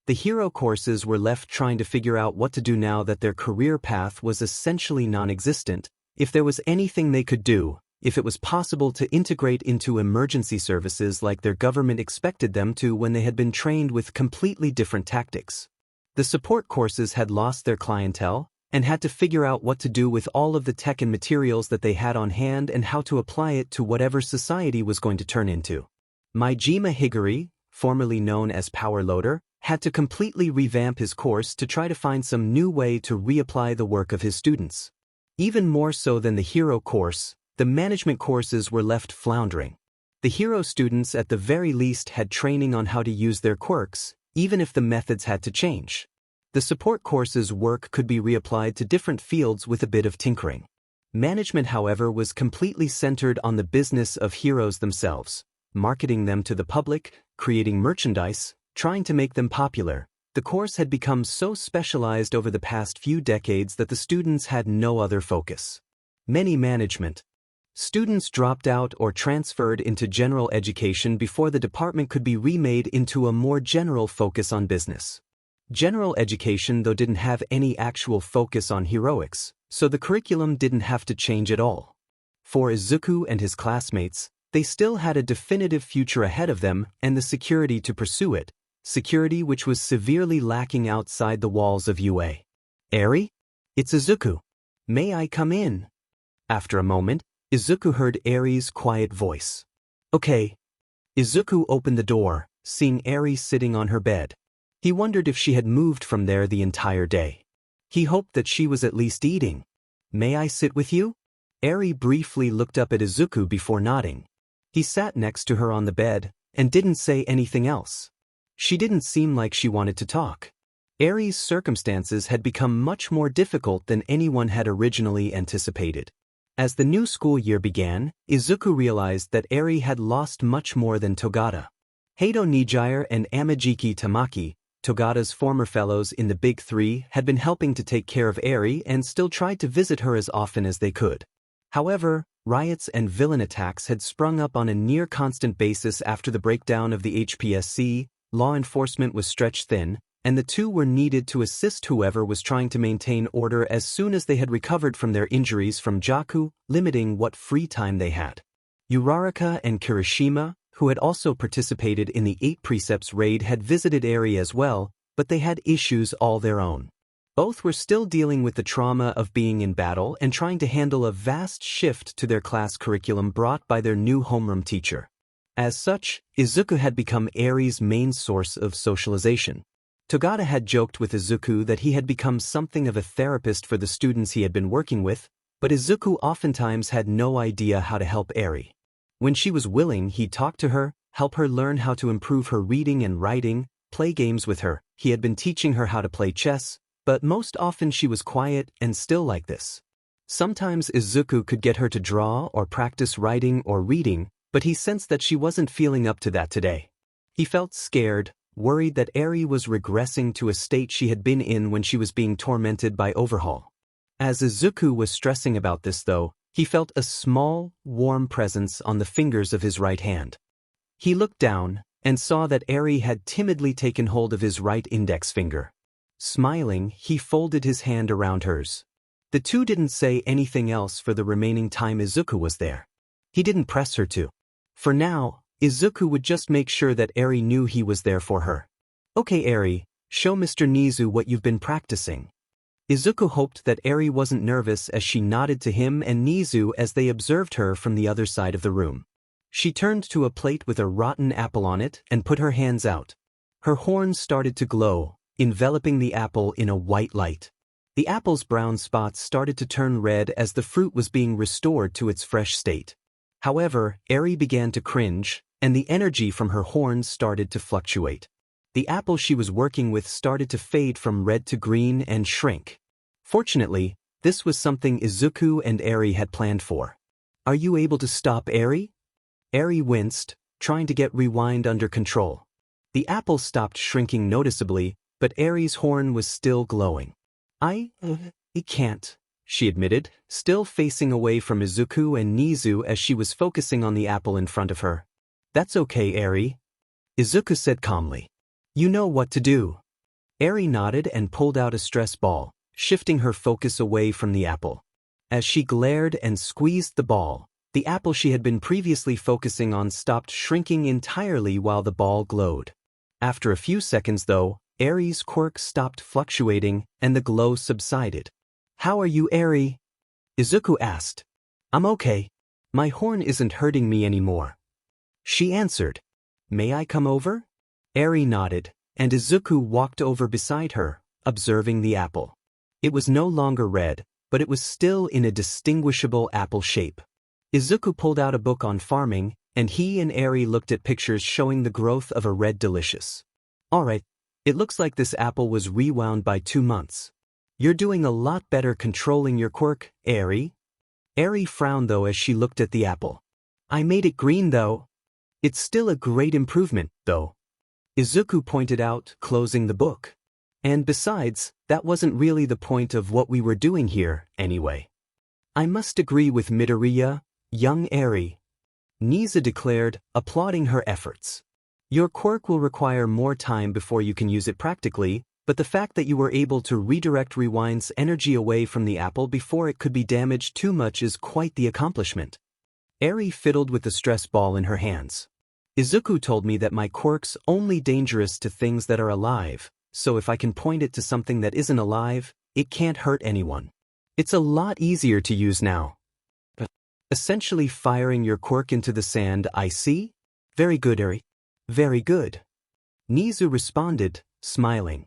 S1: The hero courses were left trying to figure out what to do now that their career path was essentially non-existent, if there was anything they could do, if it was possible to integrate into emergency services like their government expected them to when they had been trained with completely different tactics. The support courses had lost their clientele, and had to figure out what to do with all of the tech and materials that they had on hand and how to apply it to whatever society was going to turn into. Maijima Higuri, formerly known as Power Loader, had to completely revamp his course to try to find some new way to reapply the work of his students. Even more so than the hero course, the management courses were left floundering. The hero students at the very least had training on how to use their quirks, even if the methods had to change. The support courses' work could be reapplied to different fields with a bit of tinkering. Management, however, was completely centered on the business of heroes themselves, marketing them to the public, creating merchandise, trying to make them popular. The course had become so specialized over the past few decades that the students had no other focus. Many management students dropped out or transferred into general education before the department could be remade into a more general focus on business. General education, though, didn't have any actual focus on heroics, so the curriculum didn't have to change at all. For Izuku and his classmates, they still had a definitive future ahead of them and the security to pursue it, security which was severely lacking outside the walls of UA. "Eri? It's Izuku. May I come in?" After a moment, Izuku heard Eri's quiet voice. "Okay." Izuku opened the door, seeing Eri sitting on her bed. He wondered if she had moved from there the entire day. He hoped that she was at least eating. "May I sit with you?" Eri briefly looked up at Izuku before nodding. He sat next to her on the bed, and didn't say anything else. She didn't seem like she wanted to talk. Eri's circumstances had become much more difficult than anyone had originally anticipated. As the new school year began, Izuku realized that Eri had lost much more than Togata. Heido Nijire and Amajiki Tamaki, Togata's former fellows in the Big Three, had been helping to take care of Eri and still tried to visit her as often as they could. However, riots and villain attacks had sprung up on a near-constant basis after the breakdown of the HPSC, law enforcement was stretched thin, and the two were needed to assist whoever was trying to maintain order as soon as they had recovered from their injuries from Jaku, limiting what free time they had. Uraraka and Kirishima, who had also participated in the 8 Precepts raid, had visited Eri as well, but they had issues all their own. Both were still dealing with the trauma of being in battle and trying to handle a vast shift to their class curriculum brought by their new homeroom teacher. As such, Izuku had become Eri's main source of socialization. Togata had joked with Izuku that he had become something of a therapist for the students he had been working with, but Izuku oftentimes had no idea how to help Eri. When she was willing, he'd talk to her, help her learn how to improve her reading and writing, play games with her. He had been teaching her how to play chess, but most often she was quiet and still like this. Sometimes Izuku could get her to draw or practice writing or reading, but he sensed that she wasn't feeling up to that today. He felt scared, worried that Eri was regressing to a state she had been in when she was being tormented by Overhaul. As Izuku was stressing about this though, he felt a small, warm presence on the fingers of his right hand. He looked down and saw that Eri had timidly taken hold of his right index finger. Smiling, he folded his hand around hers. The two didn't say anything else for the remaining time Izuku was there. He didn't press her to. For now, Izuku would just make sure that Eri knew he was there for her. Okay Eri, show Mr. Nizu what you've been practicing. Izuku hoped that Eri wasn't nervous as she nodded to him and Nizu as they observed her from the other side of the room. She turned to a plate with a rotten apple on it and put her hands out. Her horns started to glow, enveloping the apple in a white light. The apple's brown spots started to turn red as the fruit was being restored to its fresh state. However, Eri began to cringe, and the energy from her horns started to fluctuate. The apple she was working with started to fade from red to green and shrink. Fortunately, this was something Izuku and Eri had planned for. Are you able to stop Eri? Eri winced, trying to get rewind under control. The apple stopped shrinking noticeably, but Eri's horn was still glowing. I can't, she admitted, still facing away from Izuku and Nizu as she was focusing on the apple in front of her. That's okay, Eri, Izuku said calmly. You know what to do. Eri nodded and pulled out a stress ball, shifting her focus away from the apple. As she glared and squeezed the ball, the apple she had been previously focusing on stopped shrinking entirely while the ball glowed. After a few seconds though, Eri's quirk stopped fluctuating and the glow subsided. How are you, Eri? Izuku asked. I'm okay. My horn isn't hurting me anymore. She answered. May I come over? Eri nodded, and Izuku walked over beside her, observing the apple. It was no longer red, but it was still in a distinguishable apple shape. Izuku pulled out a book on farming, and he and Eri looked at pictures showing the growth of a red delicious. Alright, it looks like this apple was rewound by 2 months. You're doing a lot better controlling your quirk, Eri. Eri frowned though as she looked at the apple. I made it green though. It's still a great improvement, though, Izuku pointed out, closing the book. And besides, that wasn't really the point of what we were doing here, anyway. I must agree with Midoriya, young Eri, Niza declared, applauding her efforts. Your quirk will require more time before you can use it practically, but the fact that you were able to redirect Rewind's energy away from the apple before it could be damaged too much is quite the accomplishment. Eri fiddled with the stress ball in her hands. Izuku told me that my quirk's only dangerous to things that are alive, so if I can point it to something that isn't alive, it can't hurt anyone. It's a lot easier to use now. Essentially firing your quirk into the sand, I see? Very good, Eri. Very good. Nizu responded, smiling.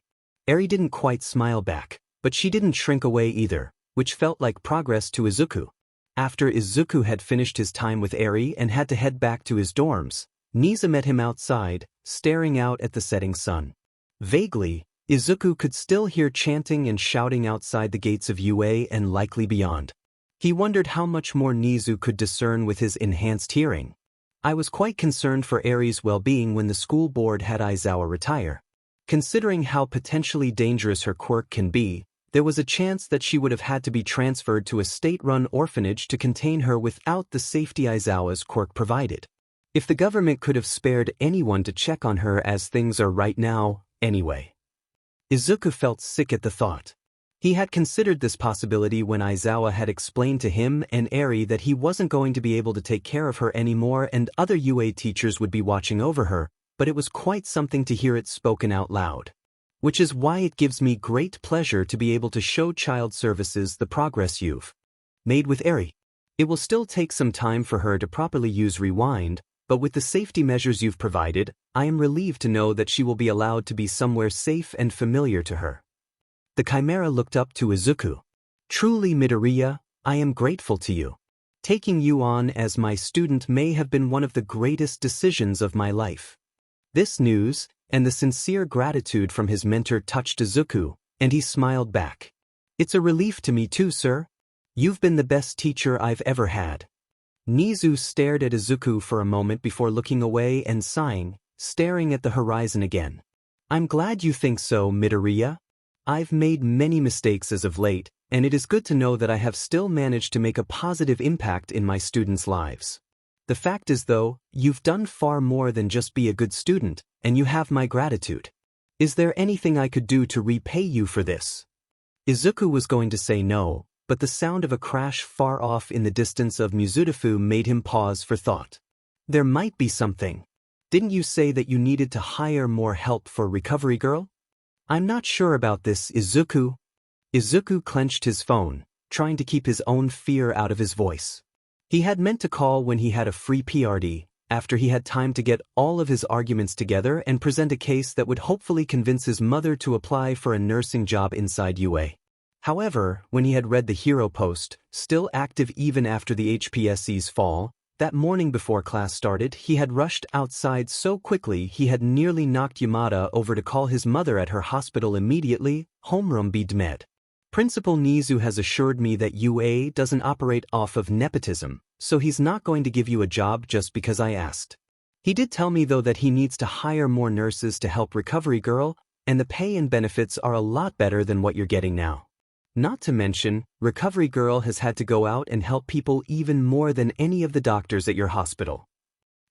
S1: Eri didn't quite smile back, but she didn't shrink away either, which felt like progress to Izuku. After Izuku had finished his time with Eri and had to head back to his dorms, Niza met him outside, staring out at the setting sun. Vaguely, Izuku could still hear chanting and shouting outside the gates of UA and likely beyond. He wondered how much more Nizu could discern with his enhanced hearing. I was quite concerned for Eri's well-being when the school board had Aizawa retire. Considering how potentially dangerous her quirk can be, there was a chance that she would have had to be transferred to a state-run orphanage to contain her without the safety Aizawa's quirk provided. If the government could have spared anyone to check on her as things are right now, anyway. Izuku felt sick at the thought. He had considered this possibility when Aizawa had explained to him and Eri that he wasn't going to be able to take care of her anymore and other UA teachers would be watching over her, but it was quite something to hear it spoken out loud. Which is why it gives me great pleasure to be able to show Child Services the progress you've made with Eri. It will still take some time for her to properly use Rewind, but with the safety measures you've provided, I am relieved to know that she will be allowed to be somewhere safe and familiar to her. The Chimera looked up to Izuku. Truly, Midoriya, I am grateful to you. Taking you on as my student may have been one of the greatest decisions of my life. This news, and the sincere gratitude from his mentor touched Izuku, and he smiled back. "It's a relief to me too, sir. You've been the best teacher I've ever had." Nizu stared at Izuku for a moment before looking away and sighing, staring at the horizon again. "I'm glad you think so, Midoriya. I've made many mistakes as of late, and it is good to know that I have still managed to make a positive impact in my students' lives. The fact is though, you've done far more than just be a good student, and you have my gratitude. Is there anything I could do to repay you for this?" Izuku was going to say no, but the sound of a crash far off in the distance of Mizudafu made him pause for thought. "There might be something. Didn't you say that you needed to hire more help for Recovery Girl?" "I'm not sure about this, Izuku." Izuku clenched his phone, trying to keep his own fear out of his voice. He had meant to call when he had a free PRD, after he had time to get all of his arguments together and present a case that would hopefully convince his mother to apply for a nursing job inside UA. However, when he had read the hero post, still active even after the HPSC's fall, that morning before class started, he had rushed outside so quickly he had nearly knocked Yamada over to call his mother at her hospital immediately. "Homeroom be dmed. Principal Nizu has assured me that UA doesn't operate off of nepotism, so he's not going to give you a job just because I asked. He did tell me though that he needs to hire more nurses to help Recovery Girl, and the pay and benefits are a lot better than what you're getting now. Not to mention, Recovery Girl has had to go out and help people even more than any of the doctors at your hospital."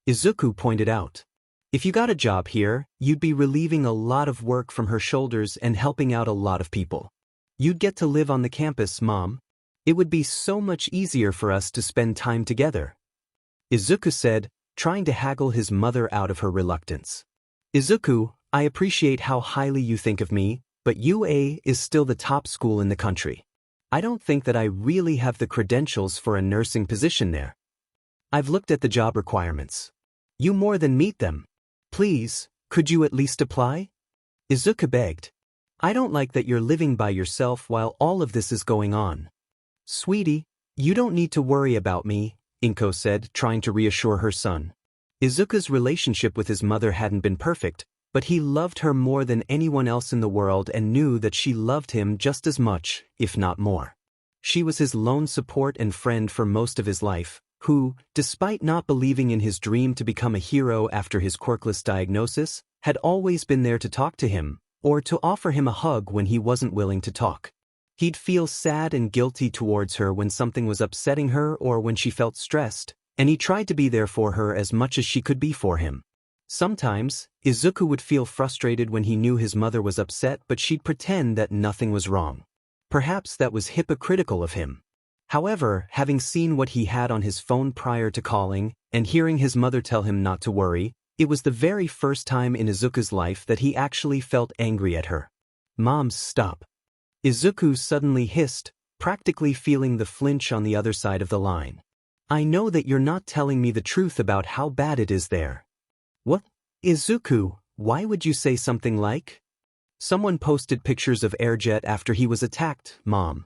S1: Izuku pointed out. "If you got a job here, you'd be relieving a lot of work from her shoulders and helping out a lot of people. You'd get to live on the campus, Mom. It would be so much easier for us to spend time together," Izuku said, trying to haggle his mother out of her reluctance. "Izuku, I appreciate how highly you think of me, but UA is still the top school in the country. I don't think that I really have the credentials for a nursing position there. I've looked at the job requirements. You more than meet them. Please, could you at least apply?" Izuku begged. "I don't like that you're living by yourself while all of this is going on." "Sweetie, you don't need to worry about me," Inko said, trying to reassure her son. Izuku's relationship with his mother hadn't been perfect, but he loved her more than anyone else in the world and knew that she loved him just as much, if not more. She was his lone support and friend for most of his life, who, despite not believing in his dream to become a hero after his quirkless diagnosis, had always been there to talk to him, or to offer him a hug when he wasn't willing to talk. He'd feel sad and guilty towards her when something was upsetting her or when she felt stressed, and he tried to be there for her as much as she could be for him. Sometimes, Izuku would feel frustrated when he knew his mother was upset, but she'd pretend that nothing was wrong. Perhaps that was hypocritical of him. However, having seen what he had on his phone prior to calling, and hearing his mother tell him not to worry, it was the very first time in Izuku's life that he actually felt angry at her. "Mom, stop." Izuku suddenly hissed, practically feeling the flinch on the other side of the line. "I know that you're not telling me the truth about how bad it is there." "What? Izuku, why would you say something like?" "Someone posted pictures of Airjet after he was attacked, Mom.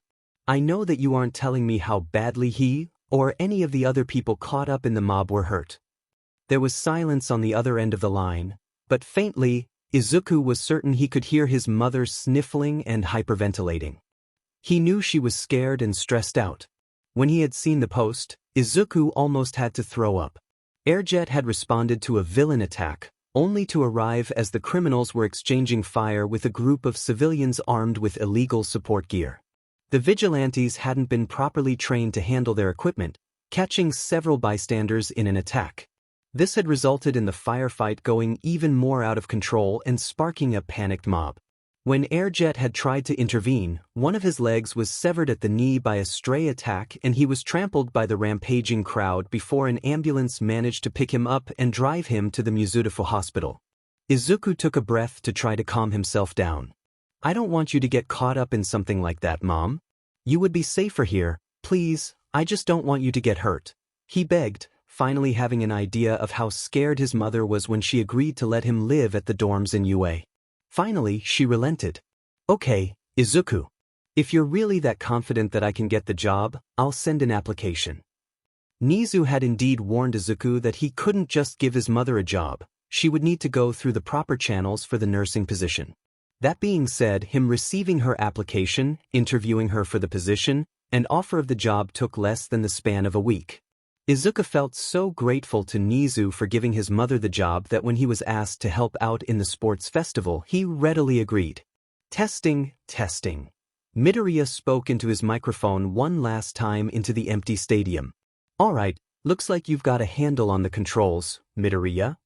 S1: I know that you aren't telling me how badly he, or any of the other people caught up in the mob were hurt." There was silence on the other end of the line, but faintly, Izuku was certain he could hear his mother sniffling and hyperventilating. He knew she was scared and stressed out. When he had seen the post, Izuku almost had to throw up. Airjet had responded to a villain attack, only to arrive as the criminals were exchanging fire with a group of civilians armed with illegal support gear. The vigilantes hadn't been properly trained to handle their equipment, catching several bystanders in an attack. This had resulted in the firefight going even more out of control and sparking a panicked mob. When Airjet had tried to intervene, one of his legs was severed at the knee by a stray attack and he was trampled by the rampaging crowd before an ambulance managed to pick him up and drive him to the Mizudafu hospital. Izuku took a breath to try to calm himself down. "I don't want you to get caught up in something like that, Mom. You would be safer here, please, I just don't want you to get hurt," he begged, finally having an idea of how scared his mother was when she agreed to let him live at the dorms in UA. Finally, she relented. "Okay, Izuku. If you're really that confident that I can get the job, I'll send an application." Nizu had indeed warned Izuku that he couldn't just give his mother a job. she would need to go through the proper channels for the nursing position. That being said, him receiving her application, interviewing her for the position, and offer of the job took less than the span of a week. Izuku felt so grateful to Nizu for giving his mother the job that when he was asked to help out in the sports festival, he readily agreed. Testing, testing. Midoriya spoke into his microphone one last time into the empty stadium. Alright, looks like you've got a handle on the controls, Midoriya.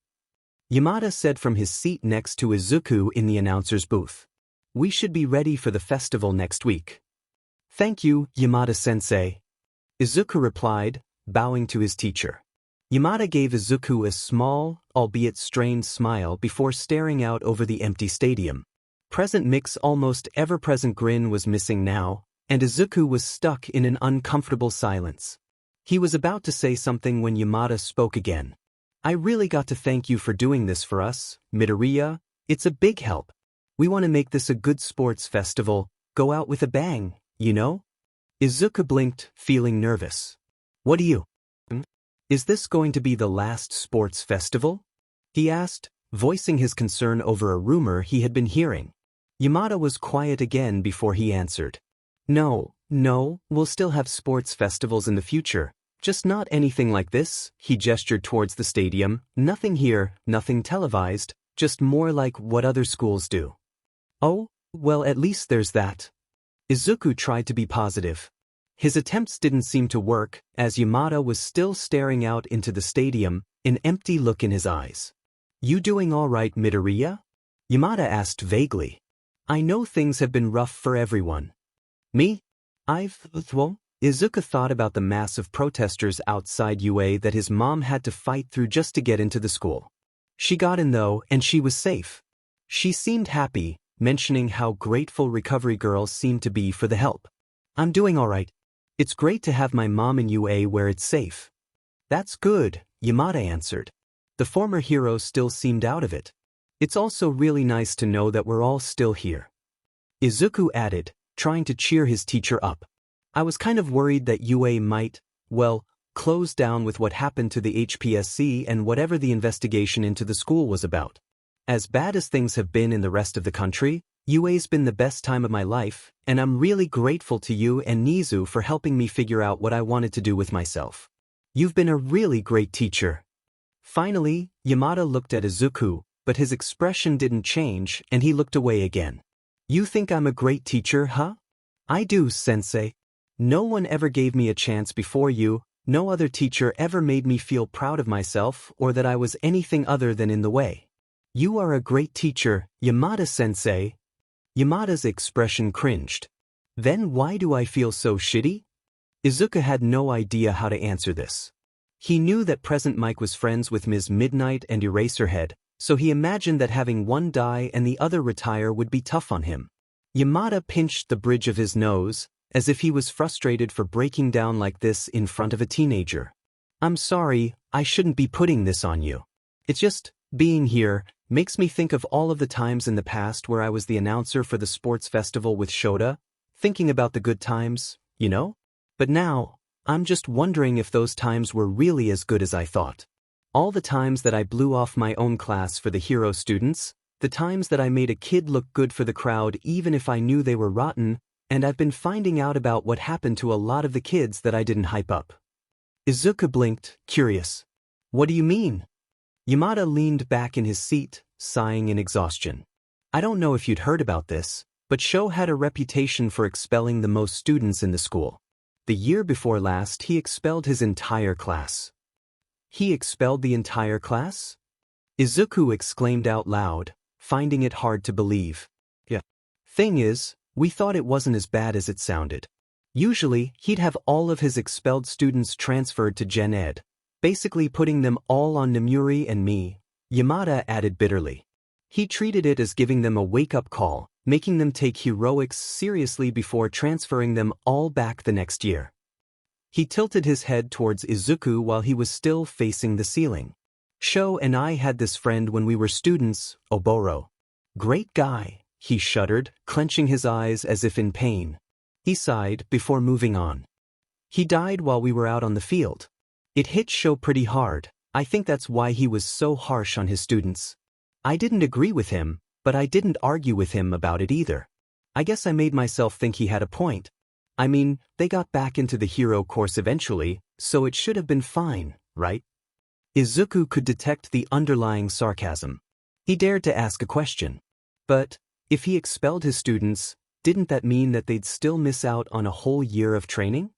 S1: Yamada said from his seat next to Izuku in the announcer's booth. We should be ready for the festival next week. Thank you, Yamada-sensei. Izuku replied, bowing to his teacher. Yamada gave Izuku a small, albeit strained smile before staring out over the empty stadium. Present Mick's almost ever-present grin was missing now, and Izuku was stuck in an uncomfortable silence. He was about to say something when Yamada spoke again. I really got to thank you for doing this for us, Midoriya. It's a big help. We want to make this a good sports festival, go out with a bang, you know? Izuku blinked, feeling nervous. What do you? Is this going to be the last sports festival? He asked, voicing his concern over a rumor he had been hearing. Yamada was quiet again before he answered. No, we'll still have sports festivals in the future. Just not anything like this, he gestured towards the stadium. Nothing here, nothing televised, just more like what other schools do. Oh, well at least there's that. Izuku tried to be positive. His attempts didn't seem to work, as Yamada was still staring out into the stadium, an empty look in his eyes. You doing all right, Midoriya? Yamada asked vaguely. I know things have been rough for everyone. Me? Izuku thought about the mass of protesters outside UA that his mom had to fight through just to get into the school. She got in though, and she was safe. She seemed happy, mentioning how grateful recovery girls seemed to be for the help. I'm doing all right. It's great to have my mom in UA where it's safe. That's good, Yamada answered. The former hero still seemed out of it. It's also really nice to know that we're all still here. Izuku added, trying to cheer his teacher up. I was kind of worried that UA might, close down with what happened to the HPSC and whatever the investigation into the school was about. As bad as things have been in the rest of the country, UA's been the best time of my life, and I'm really grateful to you and Nizu for helping me figure out what I wanted to do with myself. You've been a really great teacher. Finally, Yamada looked at Izuku, but his expression didn't change and he looked away again. You think I'm a great teacher, huh? I do, sensei. No one ever gave me a chance before you, no other teacher ever made me feel proud of myself or that I was anything other than in the way. You are a great teacher, Yamada-sensei. Yamada's expression cringed. Then why do I feel so shitty? Izuku had no idea how to answer this. He knew that Present Mike was friends with Ms. Midnight and Eraserhead, so he imagined that having one die and the other retire would be tough on him. Yamada pinched the bridge of his nose, as if he was frustrated for breaking down like this in front of a teenager. I'm sorry, I shouldn't be putting this on you. It's just, being here, makes me think of all of the times in the past where I was the announcer for the sports festival with Shota, thinking about the good times, you know? But now, I'm just wondering if those times were really as good as I thought. All the times that I blew off my own class for the hero students, the times that I made a kid look good for the crowd even if I knew they were rotten, and I've been finding out about what happened to a lot of the kids that I didn't hype up. Izuku blinked, curious. What do you mean? Yamada leaned back in his seat, sighing in exhaustion. I don't know if you'd heard about this, but Sho had a reputation for expelling the most students in the school. The year before last, he expelled his entire class. He expelled the entire class? Izuku exclaimed out loud, finding it hard to believe. Yeah. Thing is, we thought it wasn't as bad as it sounded. Usually, he'd have all of his expelled students transferred to Gen Ed, basically putting them all on Nemuri and me, Yamada added bitterly. He treated it as giving them a wake-up call, making them take heroics seriously before transferring them all back the next year. He tilted his head towards Izuku while he was still facing the ceiling. Sho and I had this friend when we were students, Oboro. Great guy, he shuddered, clenching his eyes as if in pain. He sighed before moving on. He died while we were out on the field. It hit Sho pretty hard. I think that's why he was so harsh on his students. I didn't agree with him, but I didn't argue with him about it either. I guess I made myself think he had a point. I mean, they got back into the hero course eventually, so it should have been fine, right? Izuku could detect the underlying sarcasm. He dared to ask a question. But, if he expelled his students, didn't that mean that they'd still miss out on a whole year of training?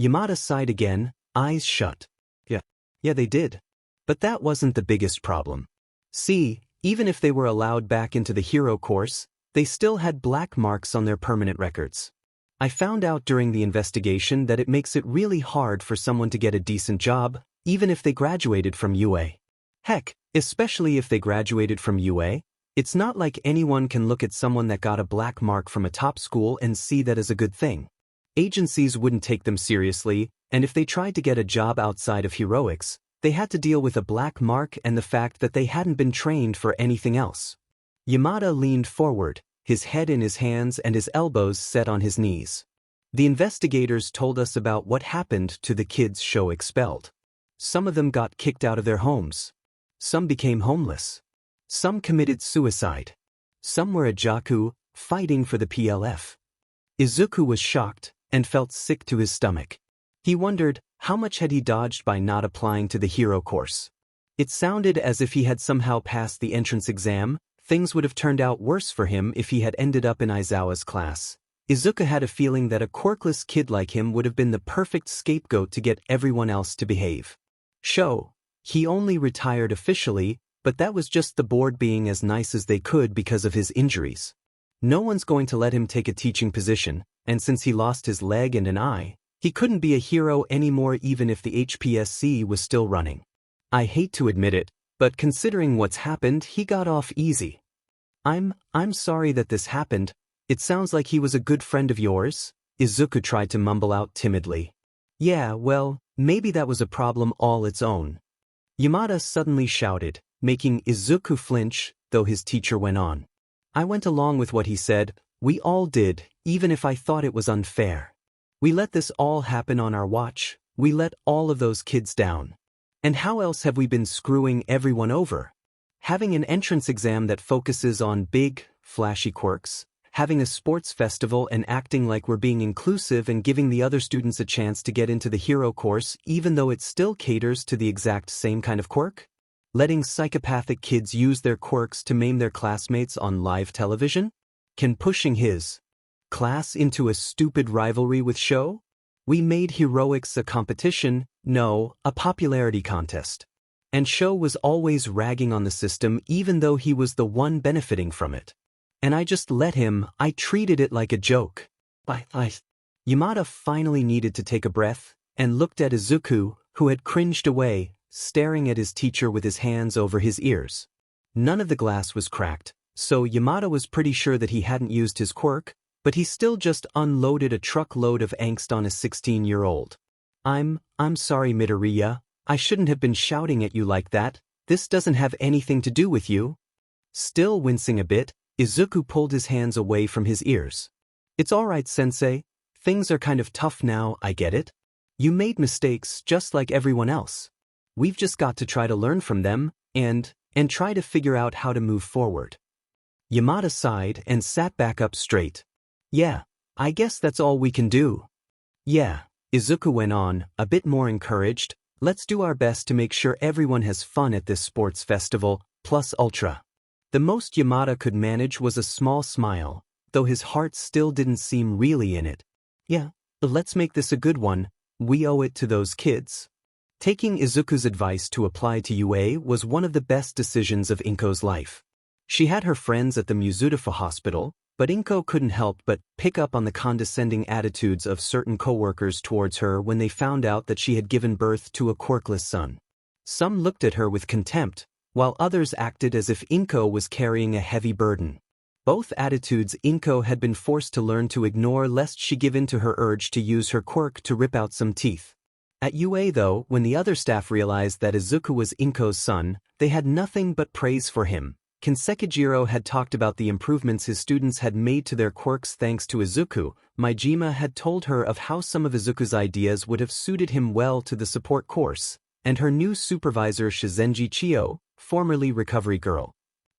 S1: Yamada sighed again, eyes shut. Yeah, they did. But that wasn't the biggest problem. See, even if they were allowed back into the hero course, they still had black marks on their permanent records. I found out during the investigation that it makes it really hard for someone to get a decent job, even if they graduated from UA. Heck, especially if they graduated from UA, it's not like anyone can look at someone that got a black mark from a top school and see that as a good thing. Agencies wouldn't take them seriously, and if they tried to get a job outside of heroics, they had to deal with a black mark and the fact that they hadn't been trained for anything else. Yamada leaned forward, his head in his hands and his elbows set on his knees. The investigators told us about what happened to the kids Sho expelled. Some of them got kicked out of their homes. Some became homeless. Some committed suicide. Some were at Jaku, fighting for the PLF. Izuku was shocked and felt sick to his stomach. He wondered, how much had he dodged by not applying to the hero course? It sounded as if he had somehow passed the entrance exam. Things would have turned out worse for him if he had ended up in Aizawa's class. Izuku had a feeling that a quirkless kid like him would have been the perfect scapegoat to get everyone else to behave. Sho, he only retired officially, but that was just the board being as nice as they could because of his injuries. No one's going to let him take a teaching position, and since he lost his leg and an eye, he couldn't be a hero anymore even if the HPSC was still running. I hate to admit it, but considering what's happened, he got off easy. I'm sorry that this happened. It sounds like he was a good friend of yours, Izuku tried to mumble out timidly. Yeah, well, maybe that was a problem all its own. Yamada suddenly shouted, making Izuku flinch, though his teacher went on. I went along with what he said. We all did, even if I thought it was unfair. We let this all happen on our watch. We let all of those kids down. And how else have we been screwing everyone over? Having an entrance exam that focuses on big, flashy quirks, having a sports festival and acting like we're being inclusive and giving the other students a chance to get into the hero course even though it still caters to the exact same kind of quirk? Letting psychopathic kids use their quirks to maim their classmates on live television? Can pushing his class into a stupid rivalry with Sho? We made heroics a competition, no, a popularity contest. And Sho was always ragging on the system even though he was the one benefiting from it. And I just let him. I treated it like a joke. Yamada finally needed to take a breath and looked at Izuku, who had cringed away, staring at his teacher with his hands over his ears. None of the glass was cracked, so Yamada was pretty sure that he hadn't used his quirk, but he still just unloaded a truckload of angst on a 16-year-old. I'm sorry, Midoriya. I shouldn't have been shouting at you like that. This doesn't have anything to do with you. Still wincing a bit, Izuku pulled his hands away from his ears. It's all right, sensei. Things are kind of tough now, I get it. You made mistakes just like everyone else. We've just got to try to learn from them and try to figure out how to move forward. Yamada sighed and sat back up straight. Yeah, I guess that's all we can do. Yeah, Izuku went on, a bit more encouraged. Let's do our best to make sure everyone has fun at this sports festival, plus ultra. The most Yamada could manage was a small smile, though his heart still didn't seem really in it. Yeah, let's make this a good one. We owe it to those kids. Taking Izuku's advice to apply to UA was one of the best decisions of Inko's life. She had her friends at the Mizudafa hospital, but Inko couldn't help but pick up on the condescending attitudes of certain coworkers towards her when they found out that she had given birth to a quirkless son. Some looked at her with contempt, while others acted as if Inko was carrying a heavy burden. Both attitudes Inko had been forced to learn to ignore lest she give in to her urge to use her quirk to rip out some teeth. At UA though, when the other staff realized that Izuku was Inko's son, they had nothing but praise for him. Kansekijiro had talked about the improvements his students had made to their quirks thanks to Izuku. Maijima had told her of how some of Izuku's ideas would have suited him well to the support course, and her new supervisor Shizenji Chio, formerly Recovery Girl,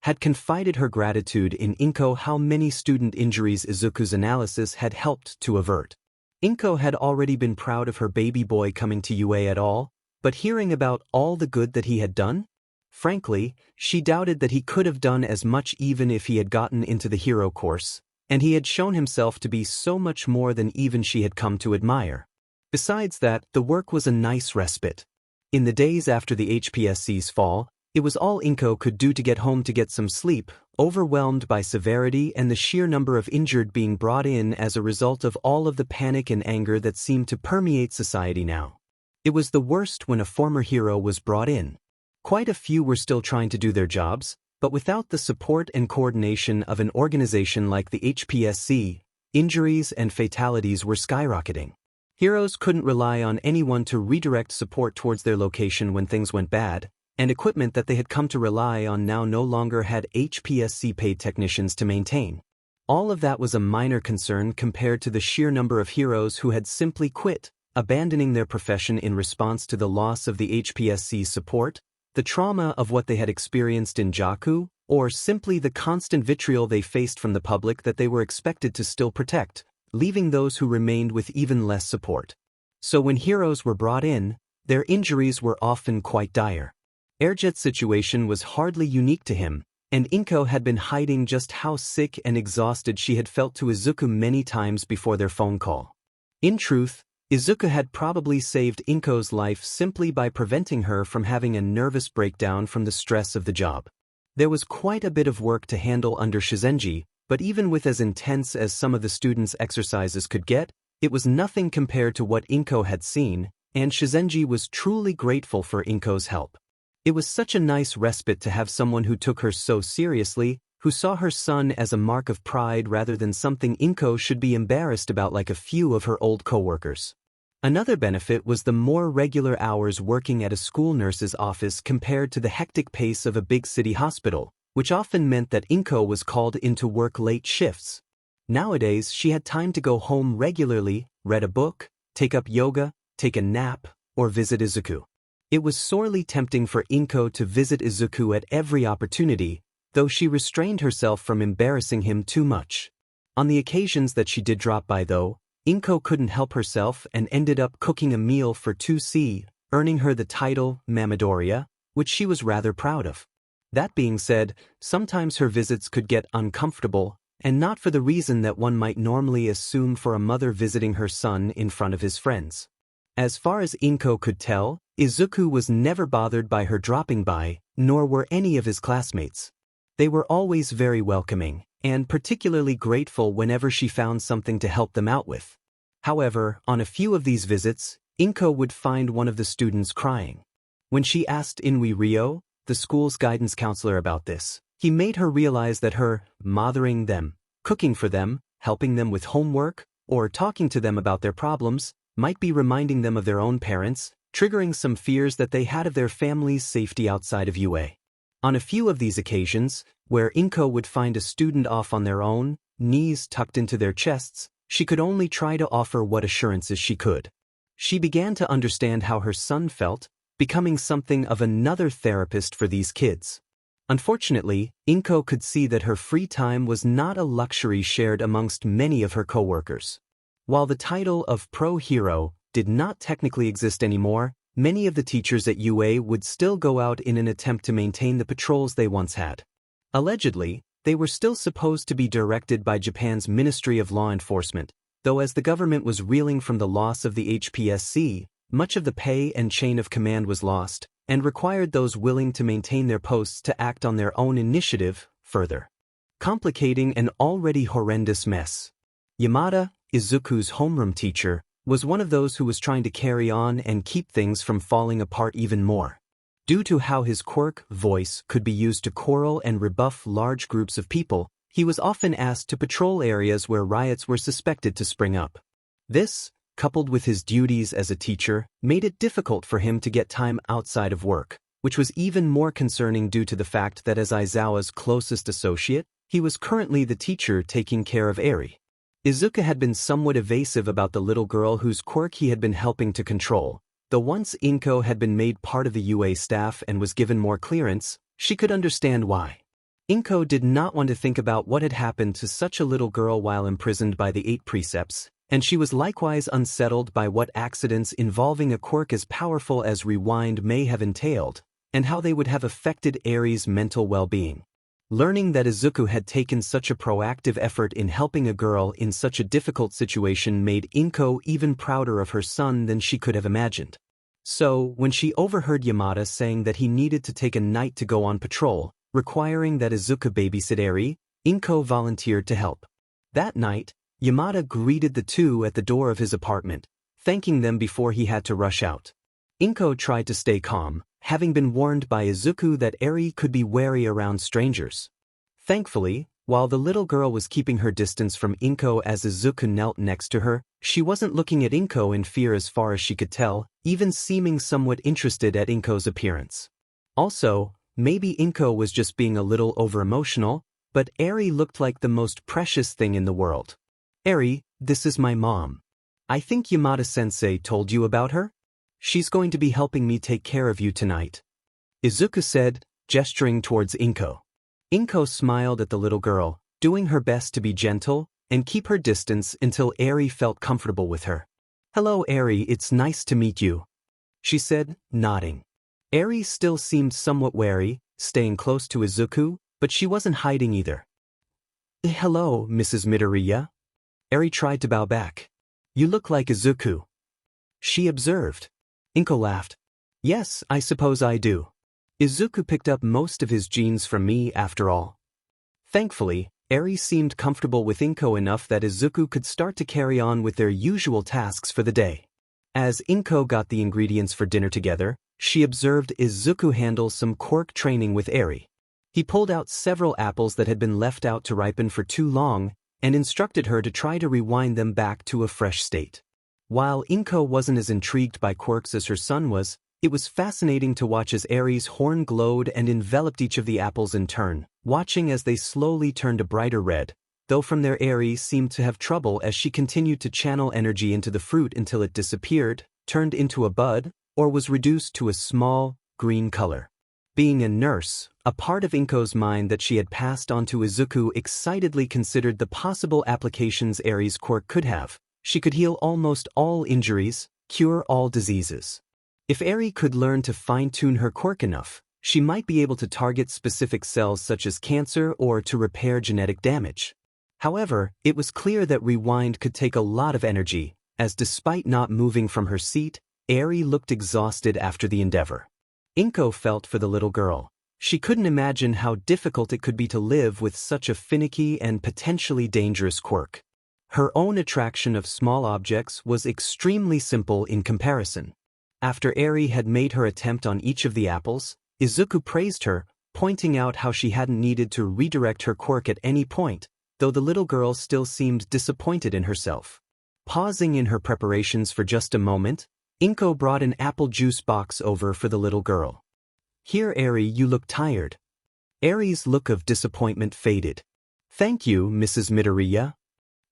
S1: had confided her gratitude in Inko how many student injuries Izuku's analysis had helped to avert. Inko had already been proud of her baby boy coming to UA at all, but hearing about all the good that he had done? Frankly, she doubted that he could have done as much even if he had gotten into the hero course, and he had shown himself to be so much more than even she had come to admire. Besides that, the work was a nice respite. In the days after the HPSC's fall, it was all Inko could do to get home to get some sleep, overwhelmed by severity and the sheer number of injured being brought in as a result of all of the panic and anger that seemed to permeate society now. It was the worst when a former hero was brought in. Quite a few were still trying to do their jobs, but without the support and coordination of an organization like the HPSC, injuries and fatalities were skyrocketing. Heroes couldn't rely on anyone to redirect support towards their location when things went bad, and equipment that they had come to rely on now no longer had HPSC-paid technicians to maintain. All of that was a minor concern compared to the sheer number of heroes who had simply quit, abandoning their profession in response to the loss of the HPSC's support, the trauma of what they had experienced in Jaku, or simply the constant vitriol they faced from the public that they were expected to still protect, leaving those who remained with even less support. So when heroes were brought in, their injuries were often quite dire. Airjet's situation was hardly unique to him, and Inko had been hiding just how sick and exhausted she had felt to Izuku many times before their phone call. In truth, Izuku had probably saved Inko's life simply by preventing her from having a nervous breakdown from the stress of the job. There was quite a bit of work to handle under Shizenji, but even with as intense as some of the students' exercises could get, it was nothing compared to what Inko had seen, and Shizenji was truly grateful for Inko's help. It was such a nice respite to have someone who took her so seriously, who saw her son as a mark of pride rather than something Inko should be embarrassed about like a few of her old co-workers. Another benefit was the more regular hours working at a school nurse's office compared to the hectic pace of a big city hospital, which often meant that Inko was called in to work late shifts. Nowadays, she had time to go home regularly, read a book, take up yoga, take a nap, or visit Izuku. It was sorely tempting for Inko to visit Izuku at every opportunity, though she restrained herself from embarrassing him too much. On the occasions that she did drop by though, Inko couldn't help herself and ended up cooking a meal for 2C, earning her the title Midoriya, which she was rather proud of. That being said, sometimes her visits could get uncomfortable, and not for the reason that one might normally assume for a mother visiting her son in front of his friends. As far as Inko could tell, Izuku was never bothered by her dropping by, nor were any of his classmates. They were always very welcoming, and particularly grateful whenever she found something to help them out with. However, on a few of these visits, Inko would find one of the students crying. When she asked Inui Ryo, the school's guidance counselor, about this, he made her realize that her mothering them, cooking for them, helping them with homework, or talking to them about their problems, might be reminding them of their own parents, triggering some fears that they had of their family's safety outside of UA. On a few of these occasions, where Inko would find a student off on their own, knees tucked into their chests, she could only try to offer what assurances she could. She began to understand how her son felt, becoming something of another therapist for these kids. Unfortunately, Inko could see that her free time was not a luxury shared amongst many of her coworkers. While the title of Pro Hero did not technically exist anymore, many of the teachers at UA would still go out in an attempt to maintain the patrols they once had. Allegedly, they were still supposed to be directed by Japan's Ministry of Law Enforcement, though as the government was reeling from the loss of the HPSC, much of the pay and chain of command was lost, and required those willing to maintain their posts to act on their own initiative, further complicating an already horrendous mess. Yamada, Izuku's homeroom teacher, was one of those who was trying to carry on and keep things from falling apart even more. Due to how his quirk, voice, could be used to quarrel and rebuff large groups of people, he was often asked to patrol areas where riots were suspected to spring up. This, coupled with his duties as a teacher, made it difficult for him to get time outside of work, which was even more concerning due to the fact that as Aizawa's closest associate, he was currently the teacher taking care of Eri. Izuku had been somewhat evasive about the little girl whose quirk he had been helping to control, Though once Inko had been made part of the UA staff and was given more clearance, she could understand why. Inko did not want to think about what had happened to such a little girl while imprisoned by the 8 precepts, and she was likewise unsettled by what accidents involving a quirk as powerful as Rewind may have entailed, and how they would have affected Eri's mental well-being. Learning that Izuku had taken such a proactive effort in helping a girl in such a difficult situation made Inko even prouder of her son than she could have imagined. So, when she overheard Yamada saying that he needed to take a night to go on patrol, requiring that Izuku babysit Eri, Inko volunteered to help. That night, Yamada greeted the two at the door of his apartment, thanking them before he had to rush out. Inko tried to stay calm, having been warned by Izuku that Eri could be wary around strangers. Thankfully, while the little girl was keeping her distance from Inko as Izuku knelt next to her, she wasn't looking at Inko in fear as far as she could tell, even seeming somewhat interested at Inko's appearance. Also, maybe Inko was just being a little over-emotional, but Eri looked like the most precious thing in the world. "Eri, this is my mom. I think Yamada-sensei told you about her? She's going to be helping me take care of you tonight," Izuku said, gesturing towards Inko. Inko smiled at the little girl, doing her best to be gentle and keep her distance until Eri felt comfortable with her. "Hello Eri, it's nice to meet you," she said, nodding. Eri still seemed somewhat wary, staying close to Izuku, but she wasn't hiding either. "Hello, Mrs. Midoriya." Eri tried to bow back. "You look like Izuku," she observed. Inko laughed. "Yes, I suppose I do. Izuku picked up most of his genes from me after all." Thankfully, Eri seemed comfortable with Inko enough that Izuku could start to carry on with their usual tasks for the day. As Inko got the ingredients for dinner together, she observed Izuku handle some quirk training with Eri. He pulled out several apples that had been left out to ripen for too long and instructed her to try to rewind them back to a fresh state. While Inko wasn't as intrigued by quirks as her son was, it was fascinating to watch as Eri's horn glowed and enveloped each of the apples in turn, watching as they slowly turned a brighter red, though from there Eri seemed to have trouble as she continued to channel energy into the fruit until it disappeared, turned into a bud, or was reduced to a small, green color. Being a nurse, a part of Inko's mind that she had passed on to Izuku excitedly considered the possible applications Eri's quirk could have. She could heal almost all injuries, cure all diseases. If Eri could learn to fine-tune her quirk enough, she might be able to target specific cells such as cancer or to repair genetic damage. However, it was clear that Rewind could take a lot of energy, as despite not moving from her seat, Eri looked exhausted after the endeavor. Inko felt for the little girl. She couldn't imagine how difficult it could be to live with such a finicky and potentially dangerous quirk. Her own attraction of small objects was extremely simple in comparison. After Eri had made her attempt on each of the apples, Izuku praised her, pointing out how she hadn't needed to redirect her quirk at any point, though the little girl still seemed disappointed in herself. Pausing in her preparations for just a moment, Inko brought an apple juice box over for the little girl. "Here, Eri, you look tired." Eri's look of disappointment faded. "Thank you, Mrs. Midoriya,"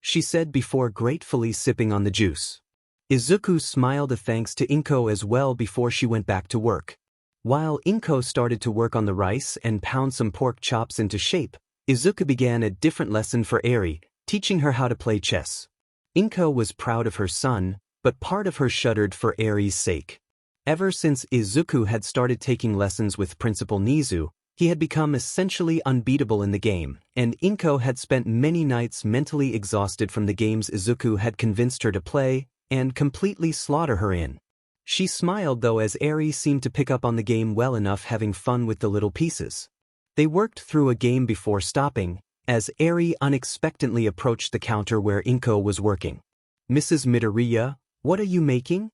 S1: she said before gratefully sipping on the juice. Izuku smiled a thanks to Inko as well before she went back to work. While Inko started to work on the rice and pound some pork chops into shape, Izuku began a different lesson for Eri, teaching her how to play chess. Inko was proud of her son, but part of her shuddered for Eri's sake. Ever since Izuku had started taking lessons with Principal Nizu, he had become essentially unbeatable in the game, and Inko had spent many nights mentally exhausted from the games Izuku had convinced her to play and completely slaughter her in. She smiled though as Eri seemed to pick up on the game well enough, having fun with the little pieces. They worked through a game before stopping, as Eri unexpectedly approached the counter where Inko was working. "Mrs. Midoriya, what are you making?"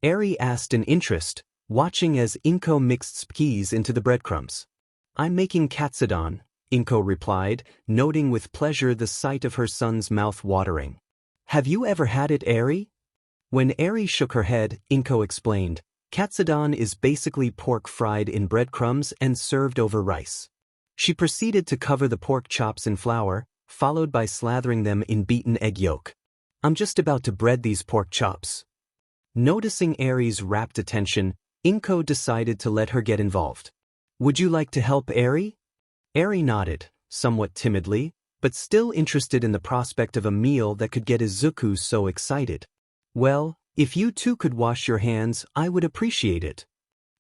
S1: Eri asked in interest, watching as Inko mixed spikes into the breadcrumbs. "I'm making katsudon," Inko replied, noting with pleasure the sight of her son's mouth watering. "Have you ever had it, Eri?" When Eri shook her head, Inko explained, "Katsudon is basically pork fried in breadcrumbs and served over rice." She proceeded to cover the pork chops in flour, followed by slathering them in beaten egg yolk. "I'm just about to bread these pork chops." Noticing Eri's rapt attention, Inko decided to let her get involved. Would you like to help Eri? Eri nodded, somewhat timidly, but still interested in the prospect of a meal that could get Izuku so excited. Well, if you two could wash your hands, I would appreciate it.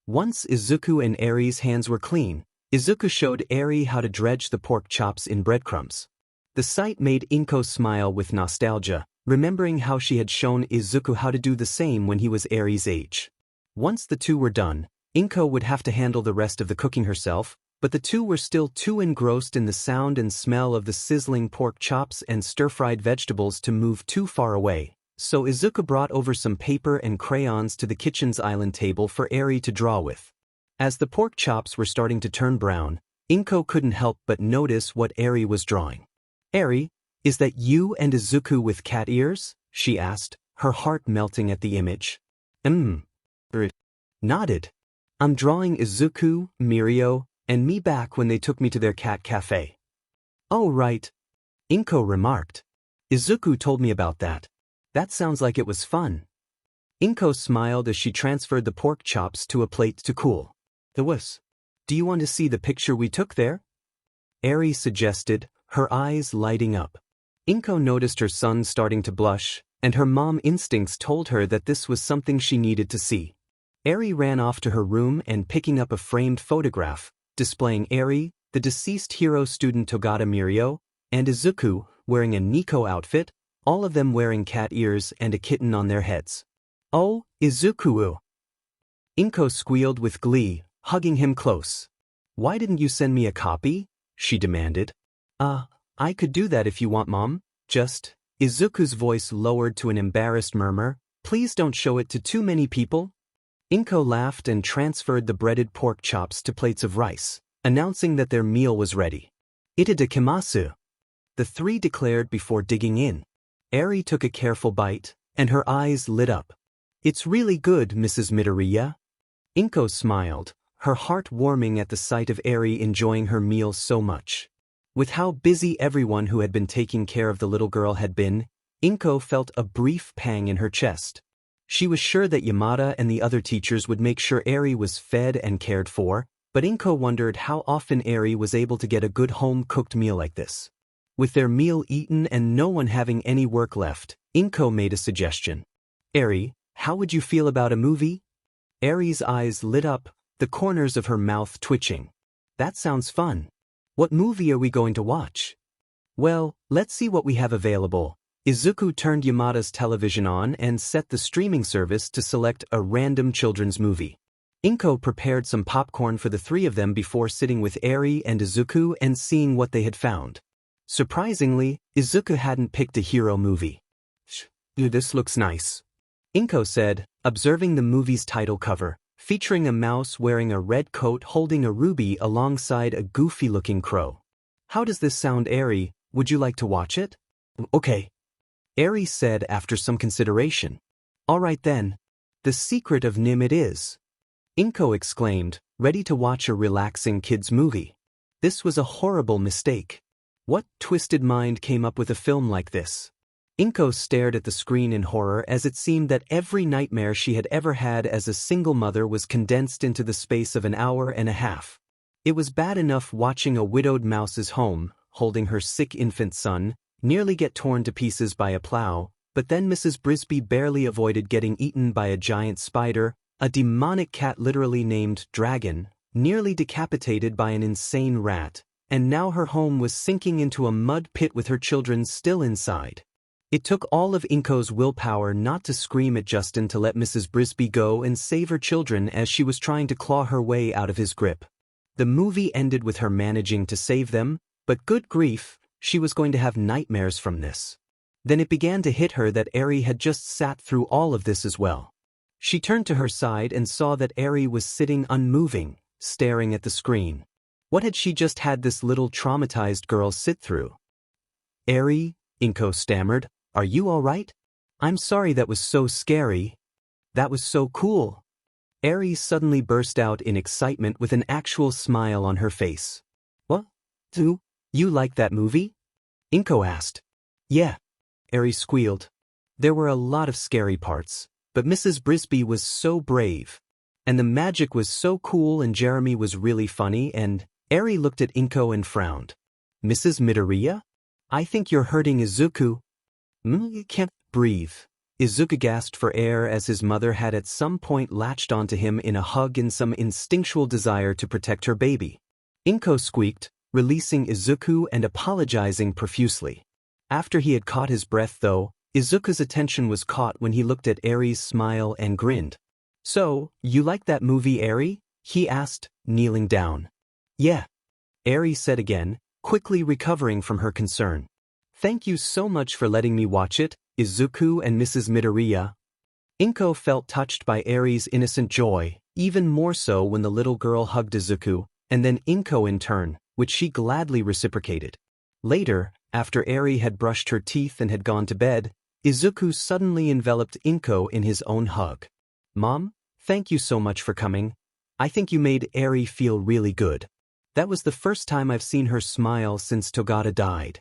S1: Once Izuku and Eri's hands were clean, Izuku showed Eri how to dredge the pork chops in breadcrumbs. The sight made Inko smile with nostalgia, remembering how she had shown Izuku how to do the same when he was Eri's age. Once the two were done, Inko would have to handle the rest of the cooking herself, but the two were still too engrossed in the sound and smell of the sizzling pork chops and stir-fried vegetables to move too far away, so Izuku brought over some paper and crayons to the kitchen's island table for Eri to draw with. As the pork chops were starting to turn brown, Inko couldn't help but notice what Eri was drawing. Eri, is that you and Izuku with cat ears? She asked, her heart melting at the image. Nodded. I'm drawing Izuku, Mirio, and me back when they took me to their cat cafe. Oh right. Inko remarked. Izuku told me about that. That sounds like it was fun. Inko smiled as she transferred the pork chops to a plate to cool. Do you want to see the picture we took there? Eri suggested, her eyes lighting up. Inko noticed her son starting to blush, and her mom instincts told her that this was something she needed to see. Eri ran off to her room and picking up a framed photograph, displaying Eri, the deceased hero student Togata Mirio, and Izuku, wearing a Nico outfit, all of them wearing cat ears and a kitten on their heads. Oh, Izuku! Inko squealed with glee, hugging him close. Why didn't you send me a copy? She demanded. I could do that if you want, Mom. Just, Izuku's voice lowered to an embarrassed murmur, please don't show it to too many people. Inko laughed and transferred the breaded pork chops to plates of rice, announcing that their meal was ready. Itadakimasu. The three declared before digging in. Eri took a careful bite, and her eyes lit up. It's really good, Mrs. Midoriya. Inko smiled, her heart warming at the sight of Eri enjoying her meal so much. With how busy everyone who had been taking care of the little girl had been, Inko felt a brief pang in her chest. She was sure that Yamada and the other teachers would make sure Eri was fed and cared for, but Inko wondered how often Eri was able to get a good home-cooked meal like this. With their meal eaten and no one having any work left, Inko made a suggestion. Eri, how would you feel about a movie? Eri's eyes lit up, the corners of her mouth twitching. That sounds fun. What movie are we going to watch? Well, let's see what we have available. Izuku turned Yamada's television on and set the streaming service to select a random children's movie. Inko prepared some popcorn for the three of them before sitting with Eri and Izuku and seeing what they had found. Surprisingly, Izuku hadn't picked a hero movie. This looks nice, Inko said, observing the movie's title cover, featuring a mouse wearing a red coat holding a ruby alongside a goofy-looking crow. How does this sound, Eri? Would you like to watch it? Okay, Eri said after some consideration. All right then. The Secret of Nim it is. Inko exclaimed, ready to watch a relaxing kids' movie. This was a horrible mistake. What twisted mind came up with a film like this? Inko stared at the screen in horror as it seemed that every nightmare she had ever had as a single mother was condensed into the space of an hour and a half. It was bad enough watching a widowed mouse's home, holding her sick infant son, nearly get torn to pieces by a plow, but then Mrs. Brisby barely avoided getting eaten by a giant spider, a demonic cat literally named Dragon, nearly decapitated by an insane rat, and now her home was sinking into a mud pit with her children still inside. It took all of Inko's willpower not to scream at Justin to let Mrs. Brisby go and save her children as she was trying to claw her way out of his grip. The movie ended with her managing to save them, but good grief, she was going to have nightmares from this. Then it began to hit her that Eri had just sat through all of this as well. She turned to her side and saw that Eri was sitting unmoving, staring at the screen. What had she just had this little traumatized girl sit through? Eri, Inko stammered, are you all right? I'm sorry, that was so scary. That was so cool. Eri suddenly burst out in excitement with an actual smile on her face. What? Do you like that movie? Inko asked. Yeah, Eri squealed. There were a lot of scary parts, But Mrs. Brisby was so brave. And the magic was so cool and Jeremy was really funny and Eri looked at Inko and frowned. Mrs. Midoriya? I think you're hurting Izuku. You can't breathe. Izuku gasped for air as his mother had at some point latched onto him in a hug in some instinctual desire to protect her baby. Inko squeaked, releasing Izuku and apologizing profusely. After he had caught his breath though, Izuku's attention was caught when he looked at Eri's smile and grinned. So, you like that movie Eri? He asked, kneeling down. Yeah. Eri said again, quickly recovering from her concern. Thank you so much for letting me watch it, Izuku and Mrs. Midoriya. Inko felt touched by Eri's innocent joy, even more so when the little girl hugged Izuku, and then Inko in turn, which she gladly reciprocated. Later, after Eri had brushed her teeth and had gone to bed, Izuku suddenly enveloped Inko in his own hug. Mom, thank you so much for coming. I think you made Eri feel really good. That was the first time I've seen her smile since Togata died.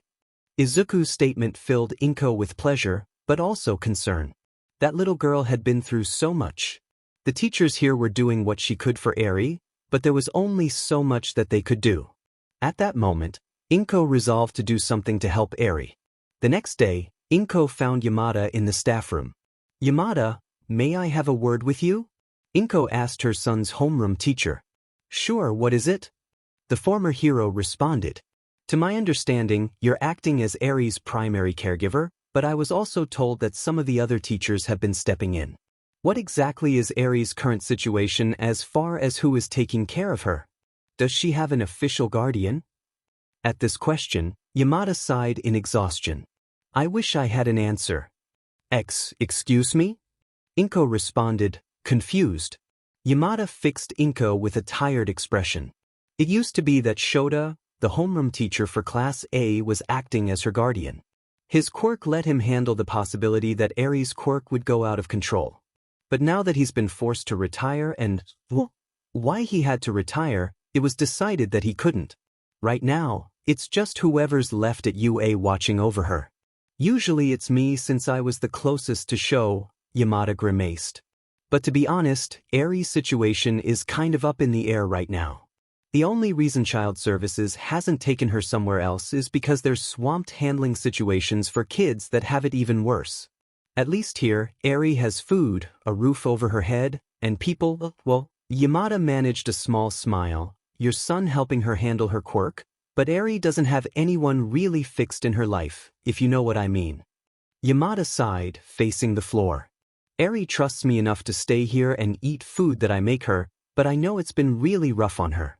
S1: Izuku's statement filled Inko with pleasure, but also concern. That little girl had been through so much. The teachers here were doing what she could for Eri, but there was only so much that they could do. At that moment, Inko resolved to do something to help Eri. The next day, Inko found Yamada in the staff room. Yamada, may I have a word with you? Inko asked her son's homeroom teacher. Sure, what is it? The former hero responded. To my understanding, you're acting as Eri's primary caregiver, but I was also told that some of the other teachers have been stepping in. What exactly is Eri's current situation as far as who is taking care of her? Does she have an official guardian? At this question, Yamada sighed in exhaustion. I wish I had an answer. Excuse me? Inko responded, confused. Yamada fixed Inko with a tired expression. It used to be that Shota, the homeroom teacher for Class A, was acting as her guardian. His quirk let him handle the possibility that Eri's quirk would go out of control. But now that he's been forced to retire and why he had to retire, it was decided that he couldn't. Right now, it's just whoever's left at UA watching over her. Usually it's me since I was the closest to Sho, Yamada grimaced. But to be honest, Eri's situation is kind of up in the air right now. The only reason Child Services hasn't taken her somewhere else is because they're swamped handling situations for kids that have it even worse. At least here, Eri has food, a roof over her head, and people, Yamada managed a small smile, your son helping her handle her quirk, but Eri doesn't have anyone really fixed in her life, if you know what I mean. Yamada sighed, facing the floor. Eri trusts me enough to stay here and eat food that I make her, but I know it's been really rough on her.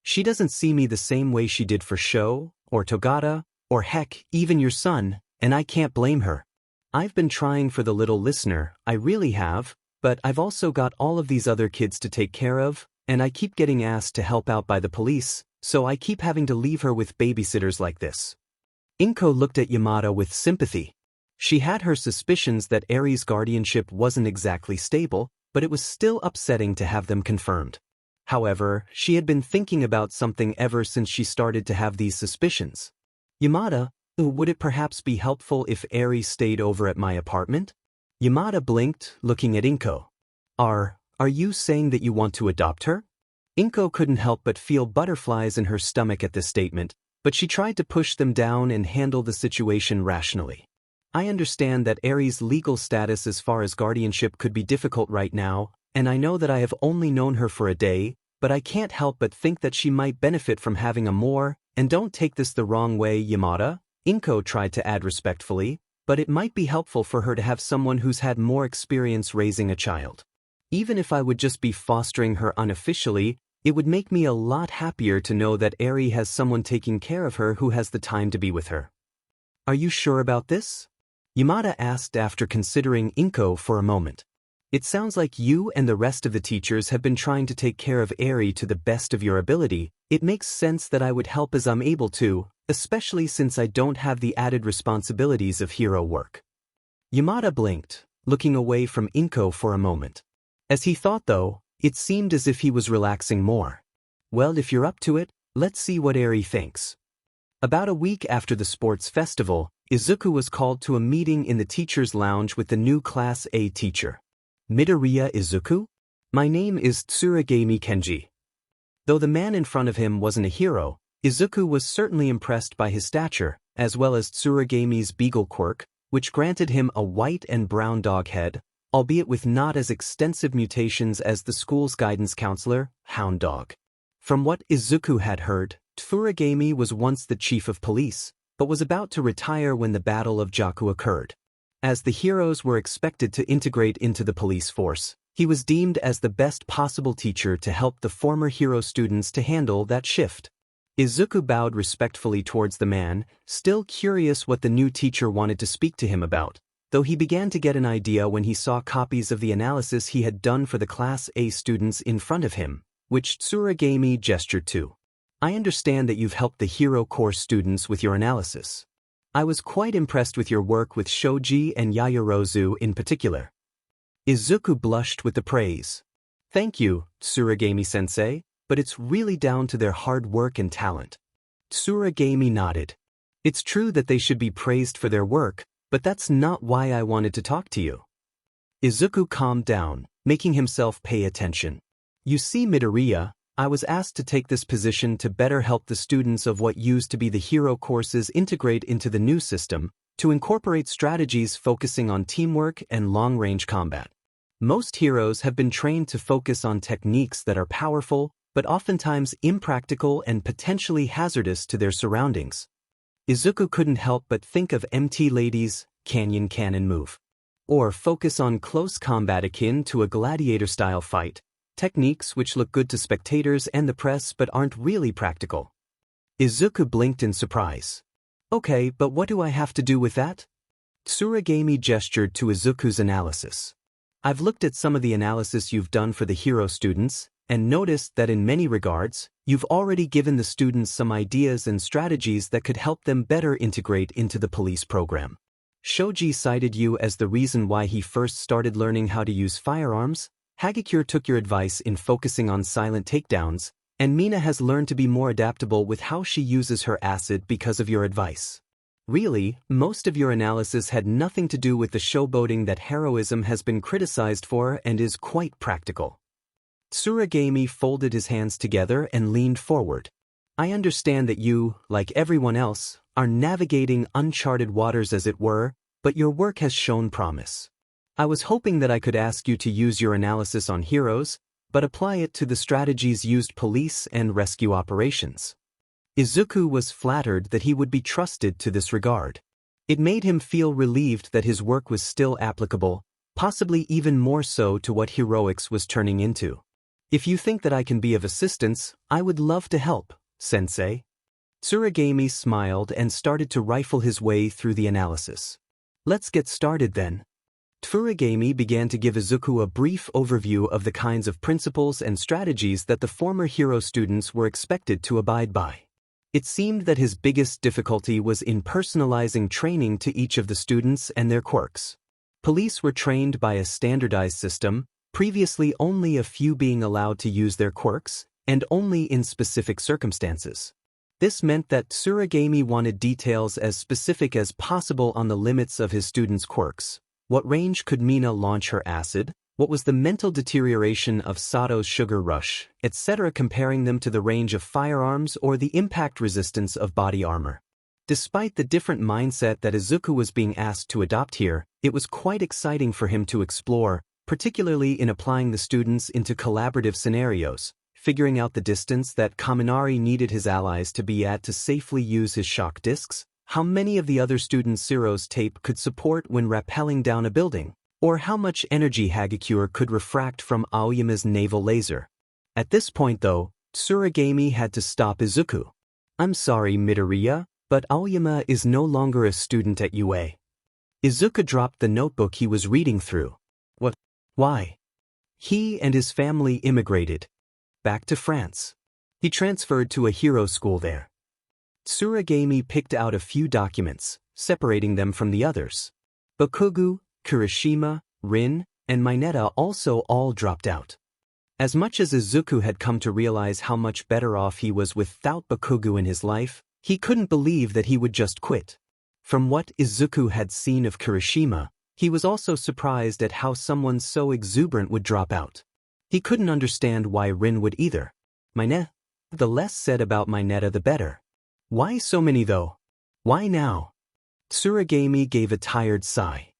S1: She doesn't see me the same way she did for Sho, or Togata, or heck, even your son, and I can't blame her. I've been trying for the little listener, I really have, but I've also got all of these other kids to take care of, and I keep getting asked to help out by the police, so I keep having to leave her with babysitters like this. Inko looked at Yamada with sympathy. She had her suspicions that Eri's guardianship wasn't exactly stable, but it was still upsetting to have them confirmed. However, she had been thinking about something ever since she started to have these suspicions. Yamada, would it perhaps be helpful if Eri stayed over at my apartment? Yamada blinked, looking at Inko. Are you saying that you want to adopt her? Inko couldn't help but feel butterflies in her stomach at this statement, but she tried to push them down and handle the situation rationally. I understand that Eri's legal status as far as guardianship could be difficult right now, and I know that I have only known her for a day, but I can't help but think that she might benefit from having a more, and don't take this the wrong way, Yamada, Inko tried to add respectfully, but it might be helpful for her to have someone who's had more experience raising a child. Even if I would just be fostering her unofficially, it would make me a lot happier to know that Eri has someone taking care of her who has the time to be with her. Are you sure about this? Yamada asked after considering Inko for a moment. It sounds like you and the rest of the teachers have been trying to take care of Eri to the best of your ability. It makes sense that I would help as I'm able to, especially since I don't have the added responsibilities of hero work. Yamada blinked, looking away from Inko for a moment. As he thought though, it seemed as if he was relaxing more. Well, if you're up to it, let's see what Eri thinks. About a week after the sports festival, Izuku was called to a meeting in the teacher's lounge with the new Class A teacher. Midoriya Izuku? My name is Tsuragami Kenji. Though the man in front of him wasn't a hero, Izuku was certainly impressed by his stature, as well as Tsuragami's beagle quirk, which granted him a white and brown dog head, albeit with not as extensive mutations as the school's guidance counselor, Hound Dog. From what Izuku had heard, Tsuragami was once the chief of police, but was about to retire when the Battle of Jakku occurred. As the heroes were expected to integrate into the police force, he was deemed as the best possible teacher to help the former hero students to handle that shift. Izuku bowed respectfully towards the man, still curious what the new teacher wanted to speak to him about, though he began to get an idea when he saw copies of the analysis he had done for the Class A students in front of him, which Tsuragami gestured to. I understand that you've helped the Hero Course students with your analysis. I was quite impressed with your work with Shoji and Yaoyorozu in particular. Izuku blushed with the praise. Thank you, Tsuragami-sensei, but it's really down to their hard work and talent. Tsuragami nodded. It's true that they should be praised for their work, but that's not why I wanted to talk to you. Izuku calmed down, making himself pay attention. You see, Midoriya, I was asked to take this position to better help the students of what used to be the hero courses integrate into the new system, to incorporate strategies focusing on teamwork and long-range combat. Most heroes have been trained to focus on techniques that are powerful, but oftentimes impractical and potentially hazardous to their surroundings. Izuku couldn't help but think of MT Lady's Canyon Cannon move. Or focus on close combat akin to a gladiator-style fight, techniques which look good to spectators and the press but aren't really practical. Izuku blinked in surprise. Okay, but what do I have to do with that? Tsuragami gestured to Izuku's analysis. I've looked at some of the analysis you've done for the hero students, and noticed that in many regards, you've already given the students some ideas and strategies that could help them better integrate into the police program. Shoji cited you as the reason why he first started learning how to use firearms, Hagakure took your advice in focusing on silent takedowns, and Mina has learned to be more adaptable with how she uses her acid because of your advice. Really, most of your analysis had nothing to do with the showboating that heroism has been criticized for and is quite practical. Tsuragami folded his hands together and leaned forward. I understand that you, like everyone else, are navigating uncharted waters as it were, but your work has shown promise. I was hoping that I could ask you to use your analysis on heroes, but apply it to the strategies used police and rescue operations. Izuku was flattered that he would be trusted to this regard. It made him feel relieved that his work was still applicable, possibly even more so to what heroics was turning into. If you think that I can be of assistance, I would love to help, sensei. Tsuragami smiled and started to rifle his way through the analysis. Let's get started then. Tsuragami began to give Izuku a brief overview of the kinds of principles and strategies that the former hero students were expected to abide by. It seemed that his biggest difficulty was in personalizing training to each of the students and their quirks. Police were trained by a standardized system, previously only a few being allowed to use their quirks, and only in specific circumstances. This meant that Tsuragami wanted details as specific as possible on the limits of his students' quirks. What range could Mina launch her acid? What was the mental deterioration of Sato's sugar rush, etc., comparing them to the range of firearms or the impact resistance of body armor. Despite the different mindset that Izuku was being asked to adopt here, it was quite exciting for him to explore, particularly in applying the students into collaborative scenarios, figuring out the distance that Kaminari needed his allies to be at to safely use his shock discs, how many of the other students' Zero's tape could support when rappelling down a building, or how much energy Hagakure could refract from Aoyama's naval laser. At this point though, Tsuragami had to stop Izuku. I'm sorry, Midoriya, but Aoyama is no longer a student at UA. Izuku dropped the notebook he was reading through. What? Why? He and his family immigrated back to France. He transferred to a hero school there. Tsuragami picked out a few documents, separating them from the others. Bakugu, Kirishima, Rin, and Mineta also all dropped out. As much as Izuku had come to realize how much better off he was without Bakugu in his life, he couldn't believe that he would just quit. From what Izuku had seen of Kirishima, He was also surprised at how someone so exuberant would drop out. He couldn't understand why Rin would either. The less said about Mineta the better. Why so many though? Why now? Tsuragami gave a tired sigh.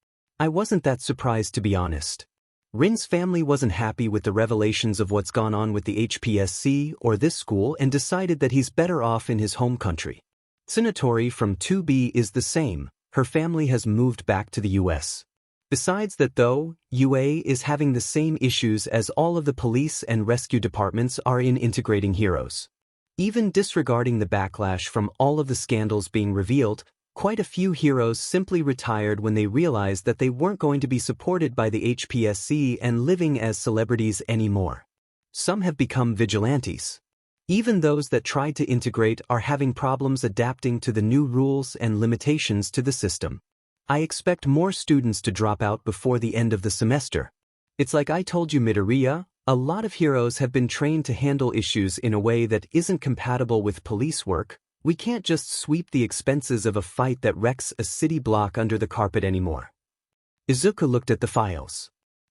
S1: I wasn't that surprised to be honest. Rin's family wasn't happy with the revelations of what's gone on with the HPSC or this school and decided that he's better off in his home country. Tsunatori from 2B is the same, her family has moved back to the US. Besides that though, UA is having the same issues as all of the police and rescue departments are in integrating heroes. Even disregarding the backlash from all of the scandals being revealed, quite a few heroes simply retired when they realized that they weren't going to be supported by the HPSC and living as celebrities anymore. Some have become vigilantes. Even those that tried to integrate are having problems adapting to the new rules and limitations to the system. I expect more students to drop out before the end of the semester. It's like I told you, Midoriya, a lot of heroes have been trained to handle issues in a way that isn't compatible with police work. We can't just sweep the expenses of a fight that wrecks a city block under the carpet anymore. Izuku looked at the files.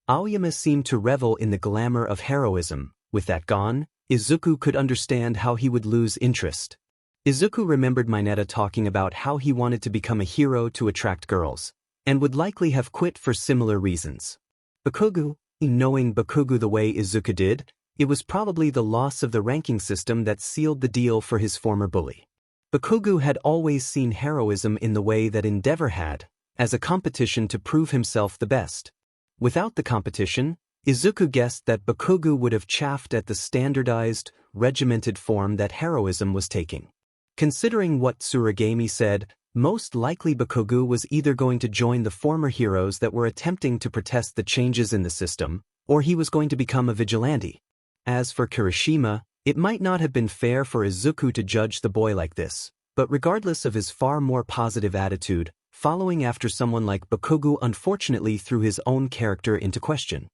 S1: Aoyama seemed to revel in the glamour of heroism. With that gone, Izuku could understand how he would lose interest. Izuku remembered Mineta talking about how he wanted to become a hero to attract girls, and would likely have quit for similar reasons. Bakugo, knowing Bakugo the way Izuku did, it was probably the loss of the ranking system that sealed the deal for his former bully. Bakugo had always seen heroism in the way that Endeavor had, as a competition to prove himself the best. Without the competition, Izuku guessed that Bakugo would have chafed at the standardized, regimented form that heroism was taking. Considering what Tsuragami said, most likely Bakugo was either going to join the former heroes that were attempting to protest the changes in the system, or he was going to become a vigilante. As for Kirishima, it might not have been fair for Izuku to judge the boy like this, but regardless of his far more positive attitude, following after someone like Bakugo unfortunately threw his own character into question.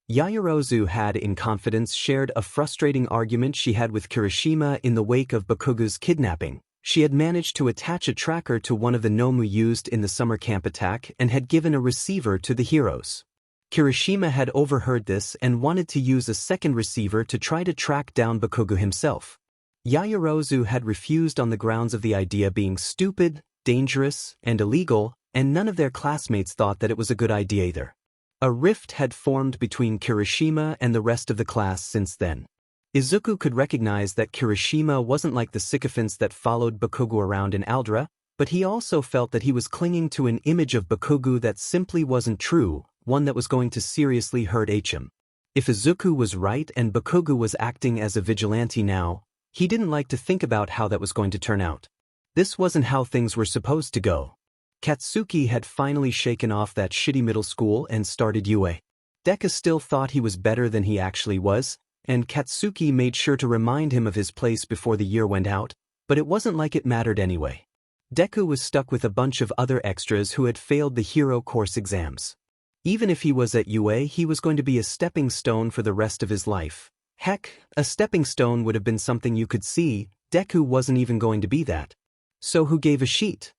S1: Yaoyorozu had in confidence shared a frustrating argument she had with Kirishima in the wake of Bakugo's kidnapping. She had managed to attach a tracker to one of the Nomu used in the summer camp attack and had given a receiver to the heroes. Kirishima had overheard this and wanted to use a second receiver to try to track down Bakugo himself. Yaoyorozu had refused on the grounds of the idea being stupid, dangerous, and illegal, and none of their classmates thought that it was a good idea either. A rift had formed between Kirishima and the rest of the class since then. Izuku could recognize that Kirishima wasn't like the sycophants that followed Bakugo around in Aldra, but he also felt that he was clinging to an image of Bakugo that simply wasn't true, one that was going to seriously hurt him. If Izuku was right and Bakugo was acting as a vigilante now, he didn't like to think about how that was going to turn out. This wasn't how things were supposed to go. Katsuki had finally shaken off that shitty middle school and started UA. Deku still thought he was better than he actually was, and Katsuki made sure to remind him of his place before the year went out, but it wasn't like it mattered anyway. Deku was stuck with a bunch of other extras who had failed the hero course exams. Even if he was at UA, he was going to be a stepping stone for the rest of his life. Heck, a stepping stone would have been something you could see. Deku wasn't even going to be that. So who gave a shit?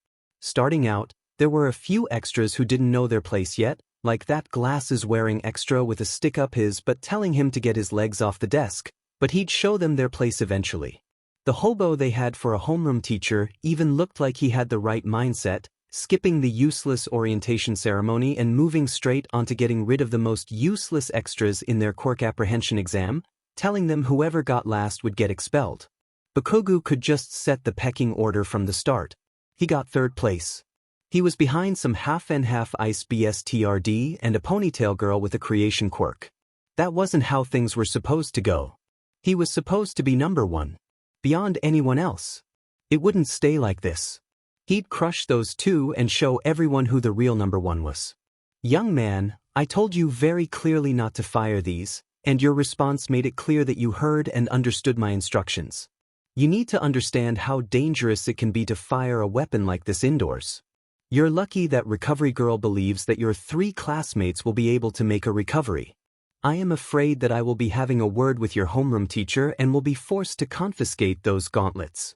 S1: Starting out, there were a few extras who didn't know their place yet, like that glasses-wearing extra with a stick up his butt telling him to get his legs off the desk, but he'd show them their place eventually. The hobo they had for a homeroom teacher even looked like he had the right mindset, skipping the useless orientation ceremony and moving straight onto getting rid of the most useless extras in their quirk apprehension exam, telling them whoever got last would get expelled. Bakugo could just set the pecking order from the start. He got third place. He was behind some half-and-half ice BSTRD and a ponytail girl with a creation quirk. That wasn't how things were supposed to go. He was supposed to be number one. Beyond anyone else. It wouldn't stay like this. He'd crush those two and show everyone who the real number one was. Young man, I told you very clearly not to fire these, and your response made it clear that you heard and understood my instructions. You need to understand how dangerous it can be to fire a weapon like this indoors. You're lucky that Recovery Girl believes that your 3 classmates will be able to make a recovery. I am afraid that I will be having a word with your homeroom teacher and will be forced to confiscate those gauntlets.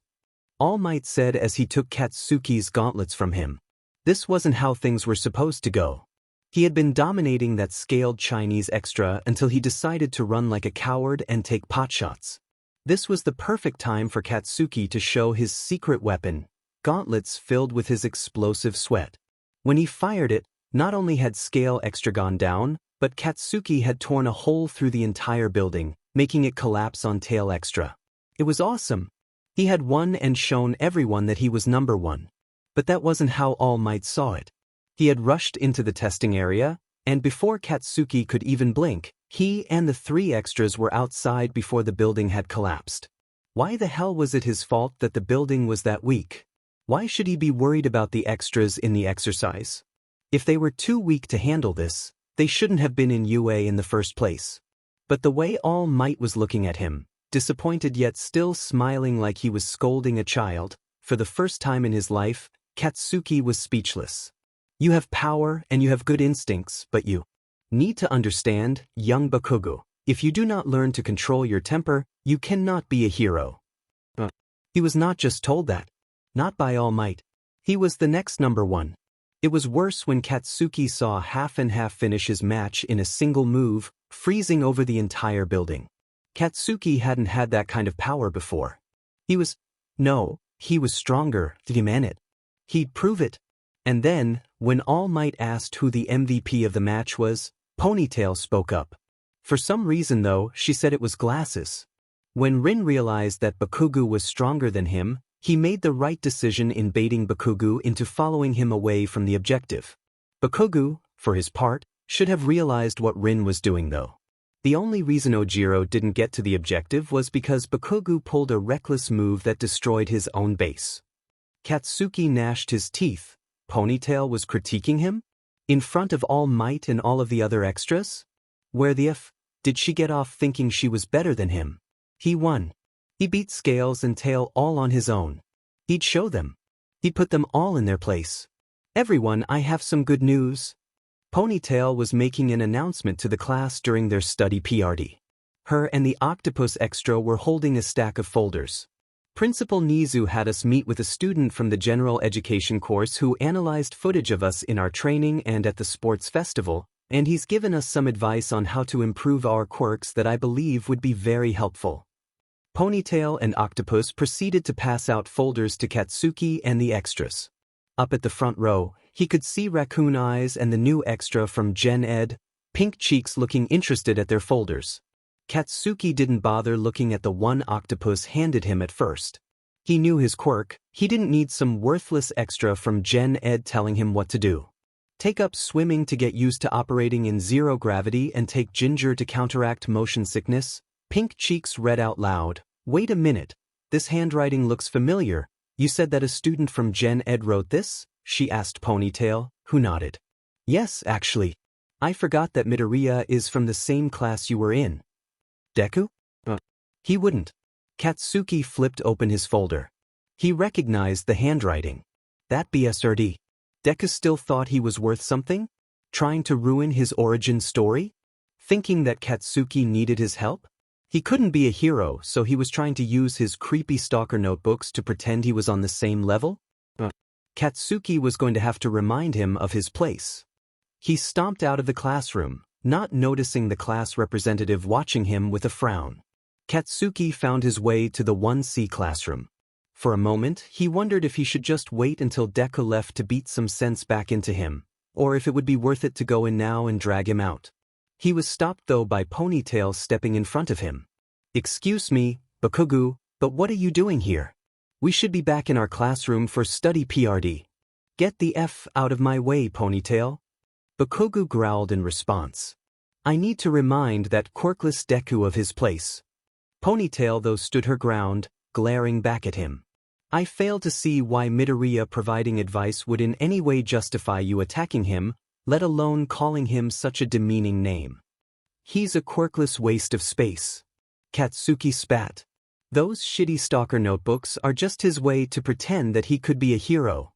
S1: All Might said as he took Katsuki's gauntlets from him. This wasn't how things were supposed to go. He had been dominating that scaled Chinese extra until he decided to run like a coward and take potshots. This was the perfect time for Katsuki to show his secret weapon, gauntlets filled with his explosive sweat. When he fired it, not only had scale extra gone down, but Katsuki had torn a hole through the entire building, making it collapse on tail extra. It was awesome. He had won and shown everyone that he was number one. But that wasn't how All Might saw it. He had rushed into the testing area, and before Katsuki could even blink, he and the 3 extras were outside before the building had collapsed. Why the hell was it his fault that the building was that weak? Why should he be worried about the extras in the exercise? If they were too weak to handle this, they shouldn't have been in UA in the first place. But the way All Might was looking at him, disappointed yet still smiling like he was scolding a child, for the first time in his life, Katsuki was speechless. You have power and you have good instincts, but you need to understand, young Bakugo, if you do not learn to control your temper, you cannot be a hero. He was not just told that. Not by All Might. He was the next number one. It was worse when Katsuki saw Half and Half finish his match in a single move, freezing over the entire building. Katsuki hadn't had that kind of power before. He was stronger, he meant it. He'd prove it. And then, when All Might asked who the MVP of the match was, Ponytail spoke up. For some reason though, she said it was glasses. When Rin realized that Bakugo was stronger than him, he made the right decision in baiting Bakugo into following him away from the objective. Bakugo, for his part, should have realized what Rin was doing though. The only reason Ojiro didn't get to the objective was because Bakugo pulled a reckless move that destroyed his own base. Katsuki gnashed his teeth. Ponytail was critiquing him? In front of All Might and all of the other extras? Where the f did she get off thinking she was better than him? He won. He beat Scales and Tail all on his own. He'd show them. He'd put them all in their place. Everyone, I have some good news. Ponytail was making an announcement to the class during their study PRD. Her and the octopus extra were holding a stack of folders. Principal Nizu had us meet with a student from the general education course who analyzed footage of us in our training and at the sports festival, and he's given us some advice on how to improve our quirks that I believe would be very helpful. Ponytail and Octopus proceeded to pass out folders to Katsuki and the extras. Up at the front row, he could see Raccoon Eyes and the new extra from Gen Ed, Pink Cheeks looking interested at their folders. Katsuki didn't bother looking at the one Octopus handed him at first. He knew his quirk. He didn't need some worthless extra from Gen Ed telling him what to do. Take up swimming to get used to operating in zero gravity and take ginger to counteract motion sickness. Pink Cheeks read out loud. Wait a minute. This handwriting looks familiar. You said that a student from Gen Ed wrote this? She asked Ponytail, who nodded. Yes, actually. I forgot that Midoriya is from the same class you were in. Deku? He wouldn't. Katsuki flipped open his folder. He recognized the handwriting. That BSRD. Deku still thought he was worth something? Trying to ruin his origin story? Thinking that Katsuki needed his help? He couldn't be a hero, so he was trying to use his creepy stalker notebooks to pretend he was on the same level? Katsuki was going to have to remind him of his place. He stomped out of the classroom, not noticing the class representative watching him with a frown. Katsuki found his way to the 1C classroom. For a moment, he wondered if he should just wait until Deku left to beat some sense back into him, or if it would be worth it to go in now and drag him out. He was stopped though by Ponytail stepping in front of him. Excuse me, Bakugo, but what are you doing here? We should be back in our classroom for study PRD. Get the F out of my way, Ponytail. Bakugo growled in response. I need to remind that quirkless Deku of his place. Ponytail though stood her ground, glaring back at him. I fail to see why Midoriya providing advice would in any way justify you attacking him, let alone calling him such a demeaning name. He's a quirkless waste of space. Katsuki spat. Those shitty stalker notebooks are just his way to pretend that he could be a hero.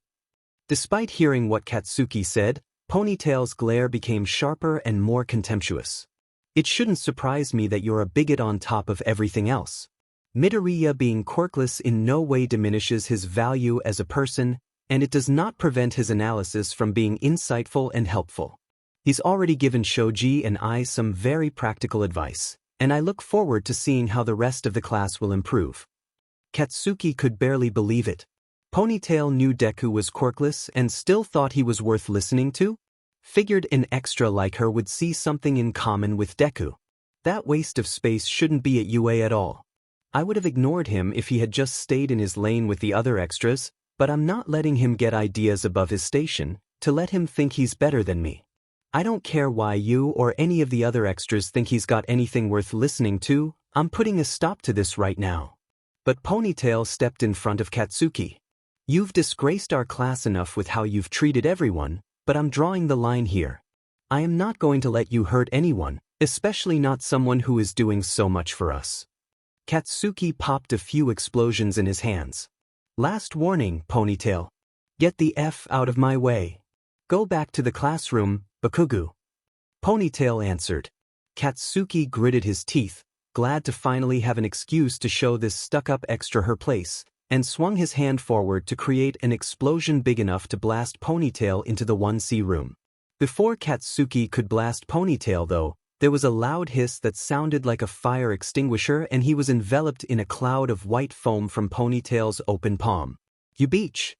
S1: Despite hearing what Katsuki said, Ponytail's glare became sharper and more contemptuous. It shouldn't surprise me that you're a bigot on top of everything else. Midoriya being quirkless in no way diminishes his value as a person, and it does not prevent his analysis from being insightful and helpful. He's already given Shoji and I some very practical advice, and I look forward to seeing how the rest of the class will improve. Katsuki could barely believe it. Ponytail knew Deku was quirkless and still thought he was worth listening to? Figured an extra like her would see something in common with Deku. That waste of space shouldn't be at UA at all. I would have ignored him if he had just stayed in his lane with the other extras, but I'm not letting him get ideas above his station, to let him think he's better than me. I don't care why you or any of the other extras think he's got anything worth listening to, I'm putting a stop to this right now. But Ponytail stepped in front of Katsuki. You've disgraced our class enough with how you've treated everyone, but I'm drawing the line here. I am not going to let you hurt anyone, especially not someone who is doing so much for us. Katsuki popped a few explosions in his hands. Last warning, Ponytail. Get the F out of my way. Go back to the classroom, Bakugo. Ponytail answered. Katsuki gritted his teeth, glad to finally have an excuse to show this stuck-up extra her place, and swung his hand forward to create an explosion big enough to blast Ponytail into the 1C room. Before Katsuki could blast Ponytail though, there was a loud hiss that sounded like a fire extinguisher and he was enveloped in a cloud of white foam from Ponytail's open palm. You beach!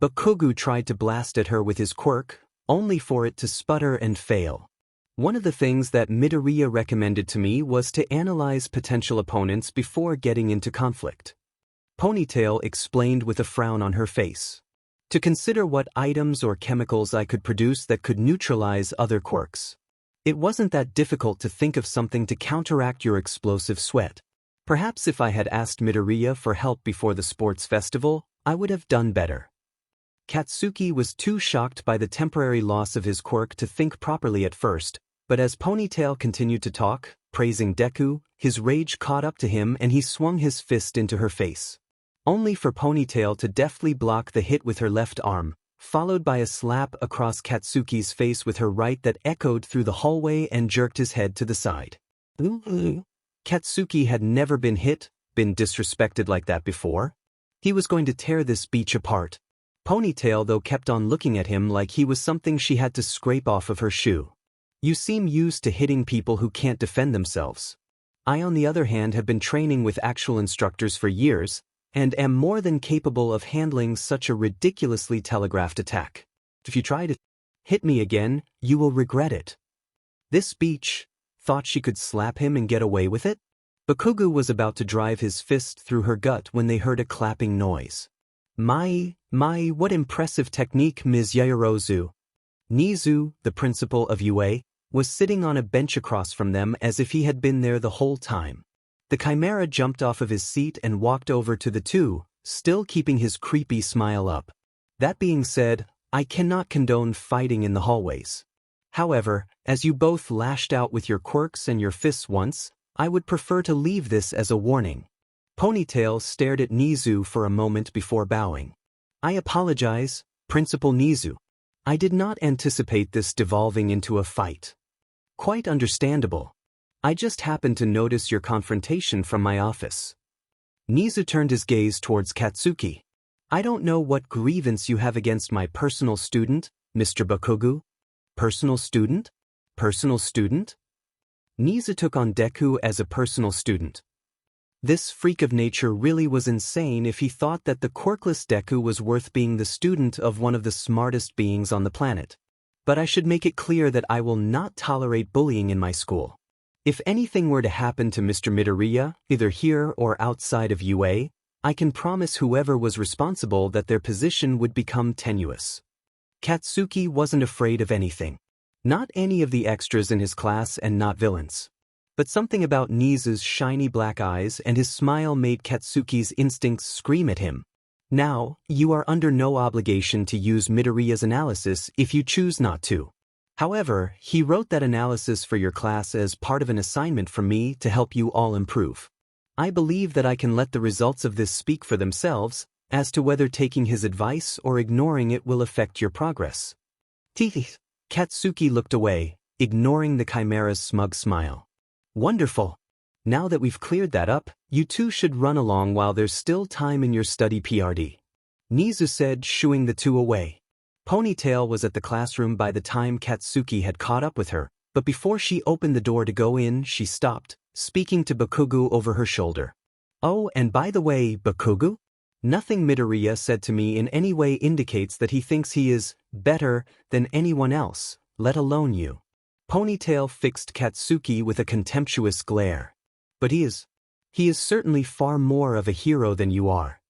S1: Bakugo tried to blast at her with his quirk, only for it to sputter and fail. One of the things that Midoriya recommended to me was to analyze potential opponents before getting into conflict. Ponytail explained with a frown on her face. To consider what items or chemicals I could produce that could neutralize other quirks. It wasn't that difficult to think of something to counteract your explosive sweat. Perhaps if I had asked Midoriya for help before the sports festival, I would have done better. Katsuki was too shocked by the temporary loss of his quirk to think properly at first, but as Ponytail continued to talk, praising Deku, his rage caught up to him and he swung his fist into her face. Only for Ponytail to deftly block the hit with her left arm, followed by a slap across Katsuki's face with her right that echoed through the hallway and jerked his head to the side. Katsuki had never been disrespected like that before. He was going to tear this beach apart. Ponytail though kept on looking at him like he was something she had to scrape off of her shoe. You seem used to hitting people who can't defend themselves. I on the other hand have been training with actual instructors for years, and am more than capable of handling such a ridiculously telegraphed attack. If you try to hit me again, you will regret it. This beach thought she could slap him and get away with it? Bakugo was about to drive his fist through her gut when they heard a clapping noise. My, what impressive technique, Ms. Yaoyorozu. Nizu, the principal of UA, was sitting on a bench across from them as if he had been there the whole time. The Chimera jumped off of his seat and walked over to the two, still keeping his creepy smile up. That being said, I cannot condone fighting in the hallways. However, as you both lashed out with your quirks and your fists once, I would prefer to leave this as a warning. Ponytail stared at Nizu for a moment before bowing. I apologize, Principal Nizu. I did not anticipate this devolving into a fight. Quite understandable. I just happened to notice your confrontation from my office. Nizu turned his gaze towards Katsuki. I don't know what grievance you have against my personal student, Mr. Bakugo. Personal student? Personal student? Nizu took on Deku as a personal student. This freak of nature really was insane if he thought that the quirkless Deku was worth being the student of one of the smartest beings on the planet. But I should make it clear that I will not tolerate bullying in my school. If anything were to happen to Mr. Midoriya, either here or outside of UA, I can promise whoever was responsible that their position would become tenuous. Katsuki wasn't afraid of anything. Not any of the extras in his class and not villains. But something about Nizu's shiny black eyes and his smile made Katsuki's instincts scream at him. Now, you are under no obligation to use Midoriya's analysis if you choose not to. However, he wrote that analysis for your class as part of an assignment from me to help you all improve. I believe that I can let the results of this speak for themselves, as to whether taking his advice or ignoring it will affect your progress. Teeth. Katsuki looked away, ignoring the Chimera's smug smile. Wonderful. Now that we've cleared that up, you two should run along while there's still time in your study PRD. Nizu said, shooing the two away. Ponytail was at the classroom by the time Katsuki had caught up with her, but before she opened the door to go in, she stopped, speaking to Bakugo over her shoulder. "Oh, and by the way, Bakugo? Nothing Midoriya said to me in any way indicates that he thinks he is better than anyone else, let alone you." Ponytail fixed Katsuki with a contemptuous glare. "But he is certainly far more of a hero than you are."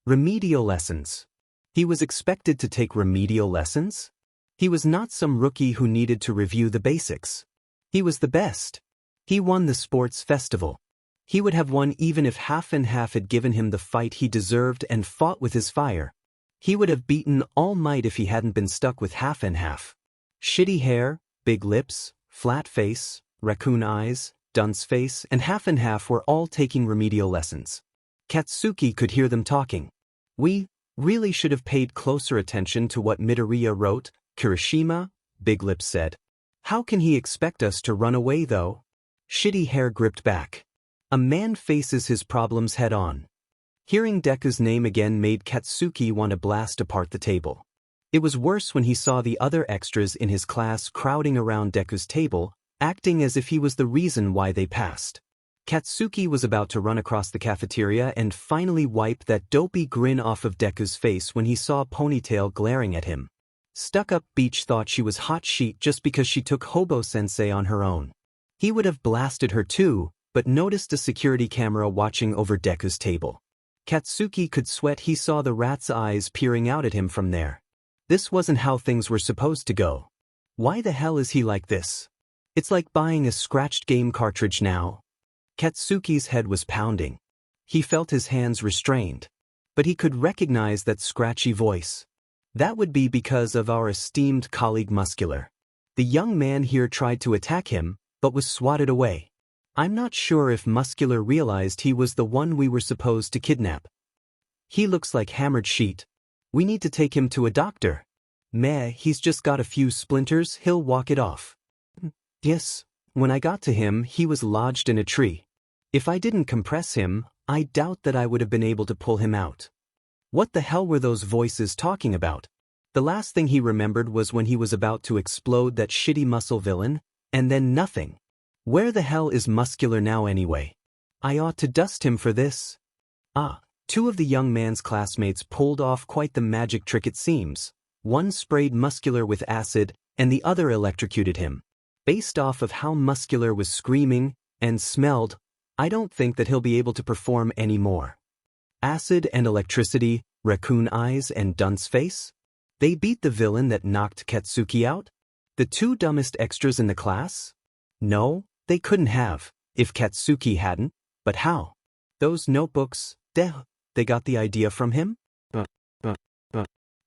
S1: Remedial lessons. He was expected to take remedial lessons? He was not some rookie who needed to review the basics. He was the best. He won the sports festival. He would have won even if Half and Half had given him the fight he deserved and fought with his fire. He would have beaten All Might if he hadn't been stuck with Half and Half. Shitty hair, big lips, flat face, raccoon eyes, dunce face, and Half were all taking remedial lessons. Katsuki could hear them talking. "We really should have paid closer attention to what Midoriya wrote," Kirishima, Big Lips said. "How can he expect us to run away though?" Shitty hair gripped back. A man faces his problems head on. Hearing Deku's name again made Katsuki want to blast apart the table. It was worse when he saw the other extras in his class crowding around Deku's table, acting as if he was the reason why they passed. Katsuki was about to run across the cafeteria and finally wipe that dopey grin off of Deku's face when he saw Ponytail glaring at him. Stuck-up Beach thought she was hot sheet just because she took Hobo-sensei on her own. He would have blasted her too, but noticed a security camera watching over Deku's table. Katsuki could sweat he saw the rat's eyes peering out at him from there. This wasn't how things were supposed to go. Why the hell is he like this? It's like buying a scratched game cartridge now. Katsuki's head was pounding. He felt his hands restrained. But he could recognize that scratchy voice. That would be because of our esteemed colleague Muscular. The young man here tried to attack him, but was swatted away. I'm not sure if Muscular realized he was the one we were supposed to kidnap. He looks like hammered sheet. We need to take him to a doctor. Meh, he's just got a few splinters, he'll walk it off. Yes, when I got to him, he was lodged in a tree. If I didn't compress him, I doubt that I would have been able to pull him out. What the hell were those voices talking about? The last thing he remembered was when he was about to explode that shitty muscle villain, and then nothing. Where the hell is Muscular now anyway? I ought to dust him for this. Two of the young man's classmates pulled off quite the magic trick it seems. One sprayed Muscular with acid, and the other electrocuted him. Based off of how Muscular was screaming and smelled, I don't think that he'll be able to perform anymore. Acid and electricity, raccoon eyes and dunce face? They beat the villain that knocked Katsuki out? The two dumbest extras in the class? No, they couldn't have, if Katsuki hadn't, but how? Those notebooks, they got the idea from him?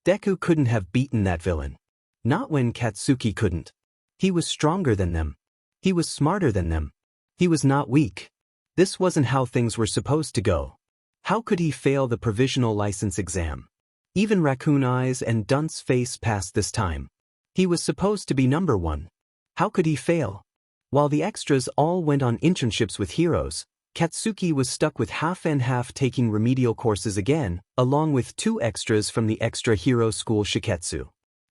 S1: Deku couldn't have beaten that villain. Not when Katsuki couldn't. He was stronger than them. He was smarter than them. He was not weak. This wasn't how things were supposed to go. How could he fail the provisional license exam? Even Raccoon Eyes and Dunce Face passed this time. He was supposed to be number one. How could he fail? While the extras all went on internships with heroes, Katsuki was stuck with Half and Half taking remedial courses again, along with two extras from the Extra Hero School Shiketsu.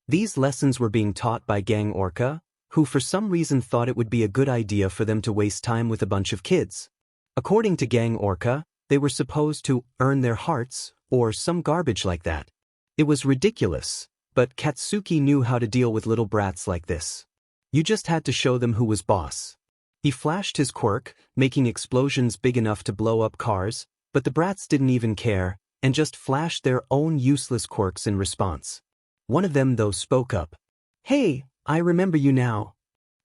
S1: These lessons were being taught by Gang Orca, who for some reason thought it would be a good idea for them to waste time with a bunch of kids. According to Gang Orca, they were supposed to earn their hearts, or some garbage like that. It was ridiculous, but Katsuki knew how to deal with little brats like this. You just had to show them who was boss. He flashed his quirk, making explosions big enough to blow up cars, but the brats didn't even care, and just flashed their own useless quirks in response. One of them, though, spoke up. "Hey, I remember you now,"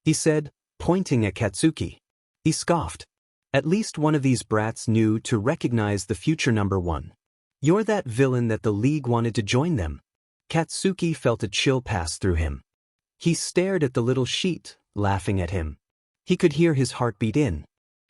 S1: he said, pointing at Katsuki. He scoffed. At least one of these brats knew to recognize the future number one. "You're that villain that the League wanted to join them." Katsuki felt a chill pass through him. He stared at the little sheet, laughing at him. He could hear his heartbeat in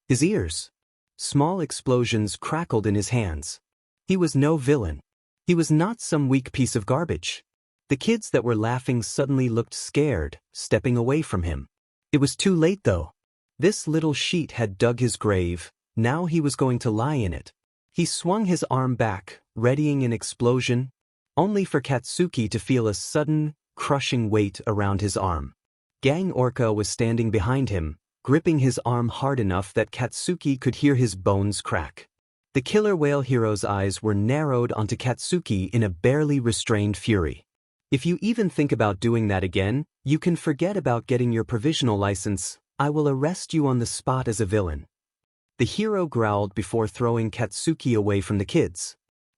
S1: his ears. Small explosions crackled in his hands. He was no villain. He was not some weak piece of garbage. The kids that were laughing suddenly looked scared, stepping away from him. It was too late though. This little sheet had dug his grave, now he was going to lie in it. He swung his arm back, readying an explosion. only for Katsuki to feel a sudden, crushing weight around his arm. Gang Orca was standing behind him, gripping his arm hard enough that Katsuki could hear his bones crack. The killer whale hero's eyes were narrowed onto Katsuki in a barely restrained fury. If you even think about doing that again, you can forget about getting your provisional license. I will arrest you on the spot as a villain. The hero growled before throwing Katsuki away from the kids.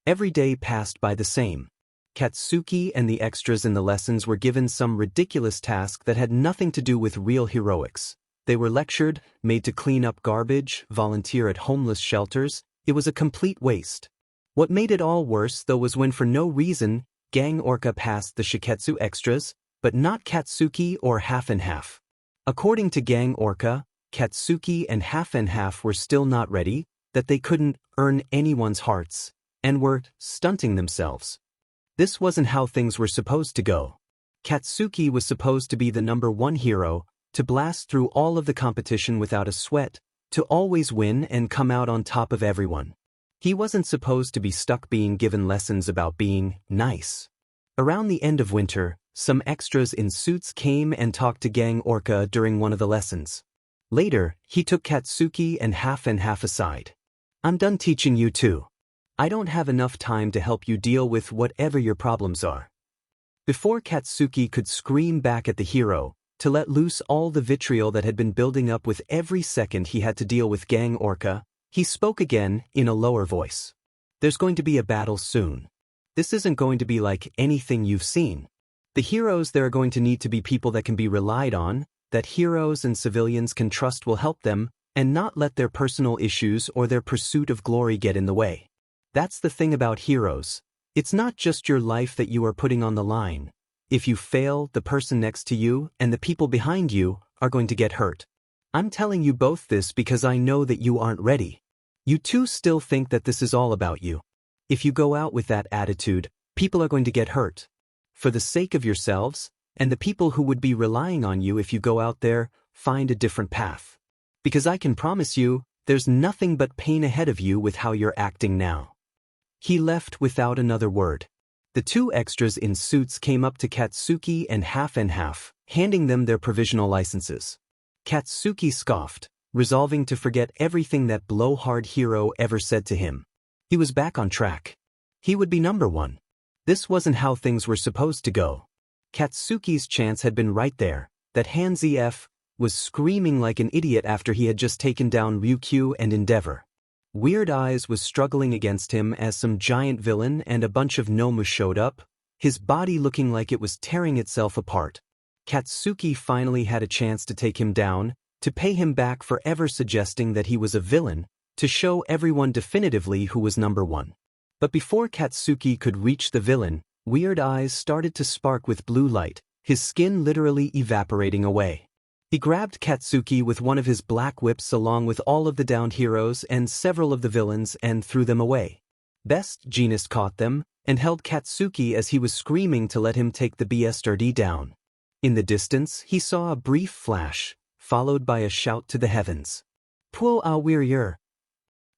S1: Every day passed by the same. Katsuki and the extras in the lessons were given some ridiculous task that had nothing to do with real heroics. They were lectured, made to clean up garbage, volunteer at homeless shelters. It was a complete waste. What made it all worse, though, was when for no reason, Gang Orca passed the Shiketsu extras, but not Katsuki or Half and Half. According to Gang Orca, Katsuki and Half and Half were still not ready, that they couldn't earn anyone's hearts, and were stunting themselves. This wasn't how things were supposed to go. Katsuki was supposed to be the #1 hero, to blast through all of the competition without a sweat, to always win and come out on top of everyone. He wasn't supposed to be stuck being given lessons about being nice. Around the end of winter, some extras in suits came and talked to Gang Orca during one of the lessons. Later, he took Katsuki and Half aside. "I'm done teaching you too. I don't have enough time to help you deal with whatever your problems are." Before Katsuki could scream back at the hero, to let loose all the vitriol that had been building up with every second he had to deal with Gang Orca, he spoke again in a lower voice. "There's going to be a battle soon. This isn't going to be like anything you've seen. The heroes there are going to need to be people that can be relied on, that heroes and civilians can trust will help them, and not let their personal issues or their pursuit of glory get in the way. That's the thing about heroes. It's not just your life that you are putting on the line. If you fail, the person next to you and the people behind you are going to get hurt. I'm telling you both this because I know that you aren't ready. You two still think that this is all about you. If you go out with that attitude, people are going to get hurt. For the sake of yourselves, and the people who would be relying on you if you go out there, find a different path. Because I can promise you, there's nothing but pain ahead of you with how you're acting now." He left without another word. The two extras in suits came up to Katsuki and Half, handing them their provisional licenses. Katsuki scoffed, resolving to forget everything that blowhard hero ever said to him. He was back on track. He would be #1. This wasn't how things were supposed to go. Katsuki's chance had been right there. That Hanzi F was screaming like an idiot after he had just taken down Ryukyu and Endeavor. Weird Eyes was struggling against him as some giant villain and a bunch of Nomu showed up, his body looking like it was tearing itself apart. Katsuki finally had a chance to take him down, to pay him back for ever suggesting that he was a villain, to show everyone definitively who was #1. But before Katsuki could reach the villain, Weird Eyes started to spark with blue light, his skin literally evaporating away. He grabbed Katsuki with one of his black whips along with all of the downed heroes and several of the villains and threw them away. Best Genus caught them and held Katsuki as he was screaming to let him take the BSRD down. In the distance, he saw a brief flash, followed by a shout to the heavens. "Puo a Weiryer!"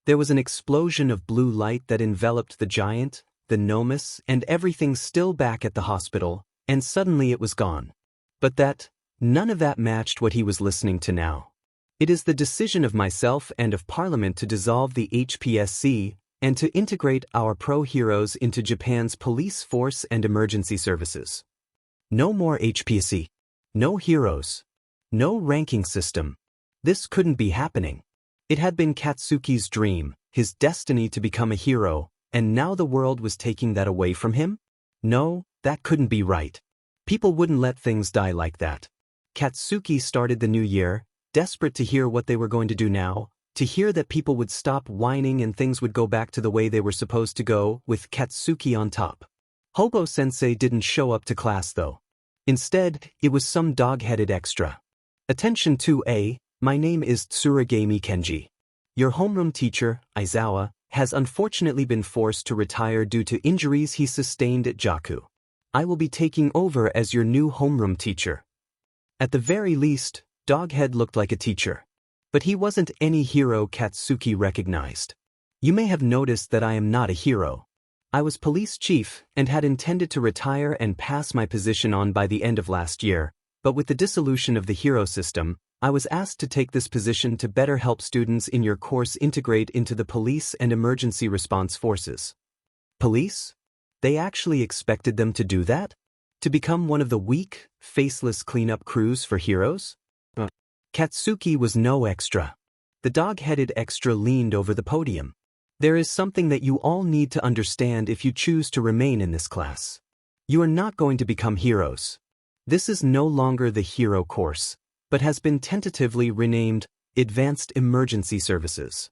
S1: There was an explosion of blue light that enveloped the giant, the Nomus, and everything still back at the hospital, and suddenly it was gone. But none of that matched what he was listening to now. "It is the decision of myself and of Parliament to dissolve the HPSC and to integrate our pro-heroes into Japan's police force and emergency services. No more HPSC. No heroes. No ranking system. This couldn't be happening. It had been Katsuki's dream, his destiny to become a hero, and now the world was taking that away from him? No, that couldn't be right. People wouldn't let things die like that." Katsuki started the new year, desperate to hear what they were going to do now, to hear that people would stop whining and things would go back to the way they were supposed to go, with Katsuki on top. Hobo-sensei didn't show up to class though. Instead, it was some dog-headed extra. "Attention 2A, my name is Tsuragami Kenji. Your homeroom teacher, Aizawa, has unfortunately been forced to retire due to injuries he sustained at Jaku. I will be taking over as your new homeroom teacher." At the very least, Doghead looked like a teacher. But he wasn't any hero Katsuki recognized. "You may have noticed that I am not a hero. I was police chief and had intended to retire and pass my position on by the end of last year, but with the dissolution of the hero system, I was asked to take this position to better help students in your course integrate into the police and emergency response forces. Police? They actually expected them to do that? To become one of the weak, faceless cleanup crews for heroes? Katsuki was no extra. The dog-headed extra leaned over the podium. There is something that you all need to understand if you choose to remain in this class. You are not going to become heroes. This is no longer the hero course, but has been tentatively renamed Advanced Emergency Services.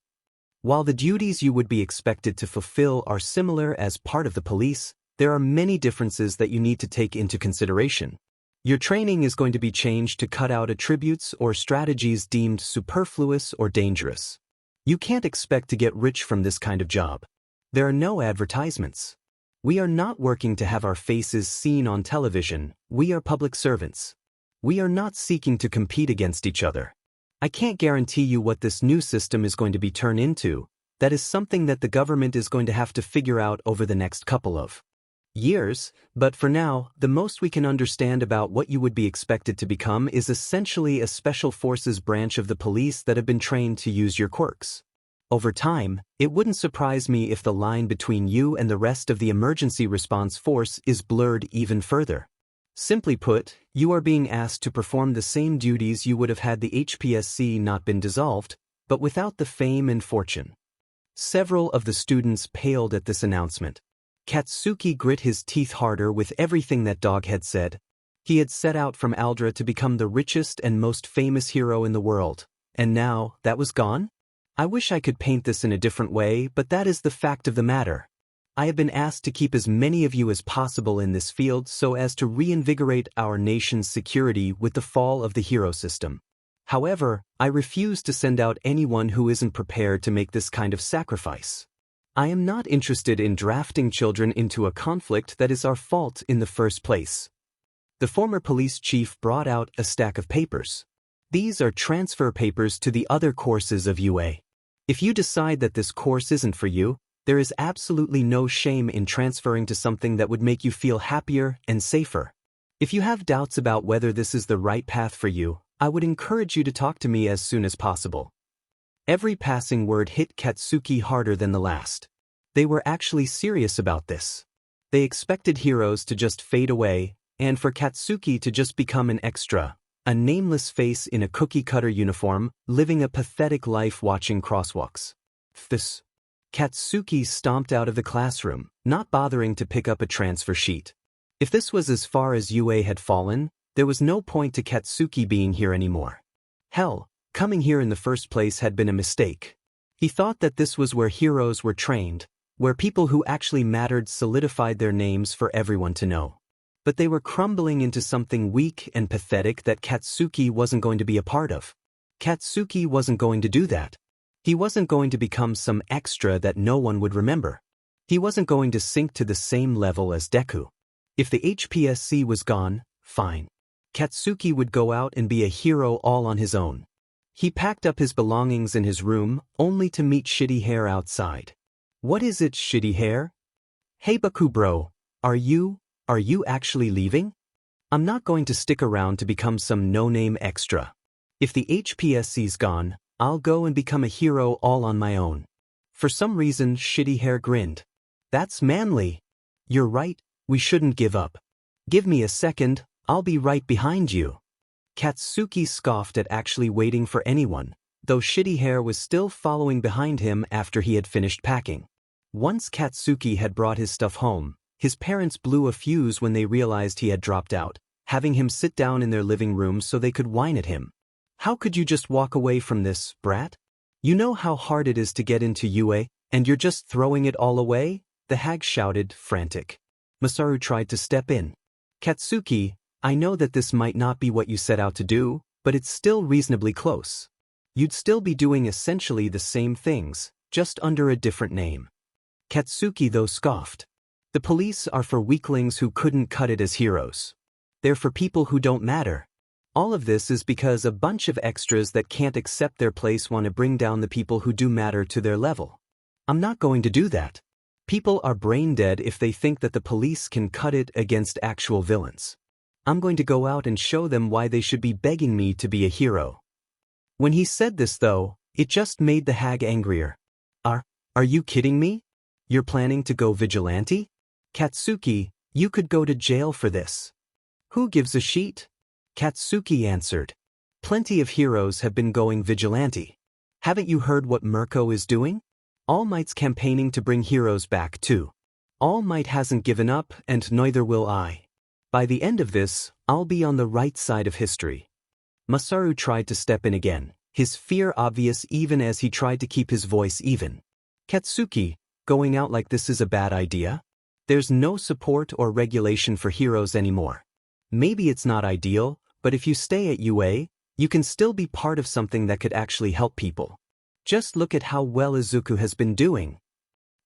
S1: While the duties you would be expected to fulfill are similar as part of the police, there are many differences that you need to take into consideration. Your training is going to be changed to cut out attributes or strategies deemed superfluous or dangerous. You can't expect to get rich from this kind of job. There are no advertisements. We are not working to have our faces seen on television. We are public servants. We are not seeking to compete against each other. I can't guarantee you what this new system is going to be turned into. That is something that the government is going to have to figure out over the next couple of years, but for now, the most we can understand about what you would be expected to become is essentially a special forces branch of the police that have been trained to use your quirks. Over time, it wouldn't surprise me if the line between you and the rest of the emergency response force is blurred even further. Simply put, you are being asked to perform the same duties you would have had the HPSC not been dissolved, but without the fame and fortune. Several of the students paled at this announcement. Katsuki grit his teeth harder with everything that dog had said. He had set out from Aldra to become the richest and most famous hero in the world, and now that was gone? I wish I could paint this in a different way, but that is the fact of the matter. I have been asked to keep as many of you as possible in this field so as to reinvigorate our nation's security with the fall of the hero system. However, I refuse to send out anyone who isn't prepared to make this kind of sacrifice. I am not interested in drafting children into a conflict that is our fault in the first place. The former police chief brought out a stack of papers. These are transfer papers to the other courses of UA. If you decide that this course isn't for you, there is absolutely no shame in transferring to something that would make you feel happier and safer. If you have doubts about whether this is the right path for you, I would encourage you to talk to me as soon as possible. Every passing word hit Katsuki harder than the last. They were actually serious about this. They expected heroes to just fade away, and for Katsuki to just become an extra, a nameless face in a cookie-cutter uniform, living a pathetic life watching crosswalks. Katsuki stomped out of the classroom, not bothering to pick up a transfer sheet. If this was as far as UA had fallen, there was no point to Katsuki being here anymore. Hell, coming here in the first place had been a mistake. He thought that this was where heroes were trained, where people who actually mattered solidified their names for everyone to know. But they were crumbling into something weak and pathetic that Katsuki wasn't going to be a part of. Katsuki wasn't going to do that. He wasn't going to become some extra that no one would remember. He wasn't going to sink to the same level as Deku. If the HPSC was gone, fine. Katsuki would go out and be a hero all on his own. He packed up his belongings in his room, only to meet Shitty Hair outside. What is it, Shitty Hair? Hey Baku bro, are you actually leaving? I'm not going to stick around to become some no-name extra. If the HPSC's gone, I'll go and become a hero all on my own. For some reason, Shitty Hair grinned. That's manly. You're right, we shouldn't give up. Give me a second, I'll be right behind you. Katsuki scoffed at actually waiting for anyone, though Shitty Hair was still following behind him after he had finished packing. Once Katsuki had brought his stuff home, his parents blew a fuse when they realized he had dropped out, having him sit down in their living room so they could whine at him. How could you just walk away from this, brat? You know how hard it is to get into UA, and you're just throwing it all away? The hag shouted, frantic. Masaru tried to step in. Katsuki, I know that this might not be what you set out to do, but it's still reasonably close. You'd still be doing essentially the same things, just under a different name. Katsuki though scoffed. The police are for weaklings who couldn't cut it as heroes. They're for people who don't matter. All of this is because a bunch of extras that can't accept their place want to bring down the people who do matter to their level. I'm not going to do that. People are brain dead if they think that the police can cut it against actual villains. I'm going to go out and show them why they should be begging me to be a hero. When he said this though, it just made the hag angrier. Are you kidding me? You're planning to go vigilante? Katsuki, you could go to jail for this. Who gives a shit? Katsuki answered. Plenty of heroes have been going vigilante. Haven't you heard what Mirko is doing? All Might's campaigning to bring heroes back too. All Might hasn't given up and neither will I. By the end of this, I'll be on the right side of history. Masaru tried to step in again, his fear obvious even as he tried to keep his voice even. Katsuki, going out like this is a bad idea? There's no support or regulation for heroes anymore. Maybe it's not ideal, but if you stay at UA, you can still be part of something that could actually help people. Just look at how well Izuku has been doing.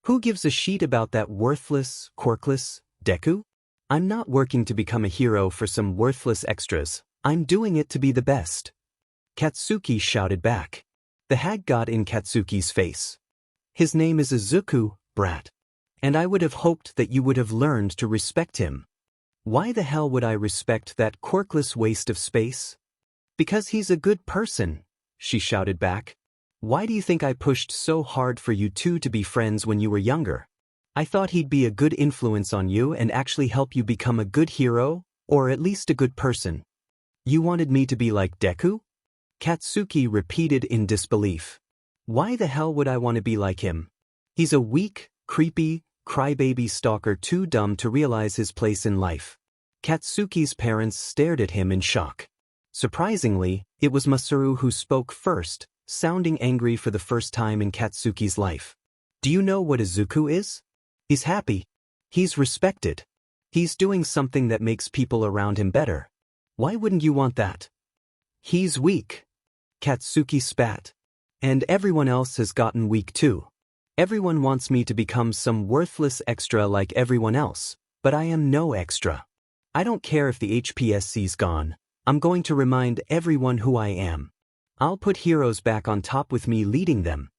S1: Who gives a shit about that worthless, quirkless Deku? I'm not working to become a hero for some worthless extras. I'm doing it to be the best. Katsuki shouted back. The hag got in Katsuki's face. His name is Izuku, brat. And I would have hoped that you would have learned to respect him. Why the hell would I respect that quirkless waste of space? Because he's a good person, she shouted back. Why do you think I pushed so hard for you two to be friends when you were younger? I thought he'd be a good influence on you and actually help you become a good hero, or at least a good person. You wanted me to be like Deku? Katsuki repeated in disbelief. Why the hell would I want to be like him? He's a weak, creepy, crybaby stalker too dumb to realize his place in life. Katsuki's parents stared at him in shock. Surprisingly, it was Masaru who spoke first, sounding angry for the first time in Katsuki's life. Do you know what Izuku is? He's happy. He's respected. He's doing something that makes people around him better. Why wouldn't you want that? He's weak. Katsuki spat. And everyone else has gotten weak too. Everyone wants me to become some worthless extra like everyone else, but I am no extra. I don't care if the HPSC's gone. I'm going to remind everyone who I am. I'll put heroes back on top with me leading them.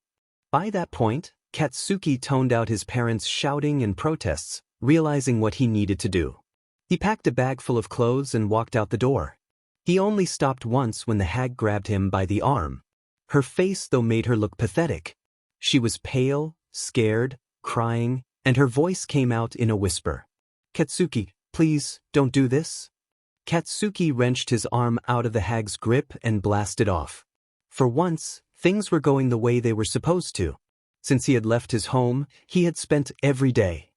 S1: By that point, Katsuki toned out his parents' shouting and protests, realizing what he needed to do. He packed a bag full of clothes and walked out the door. He only stopped once when the hag grabbed him by the arm. Her face though made her look pathetic. She was pale, scared, crying, and her voice came out in a whisper. Katsuki, please, don't do this. Katsuki wrenched his arm out of the hag's grip and blasted off. For once, things were going the way they were supposed to. Since he had left his home, he had spent every day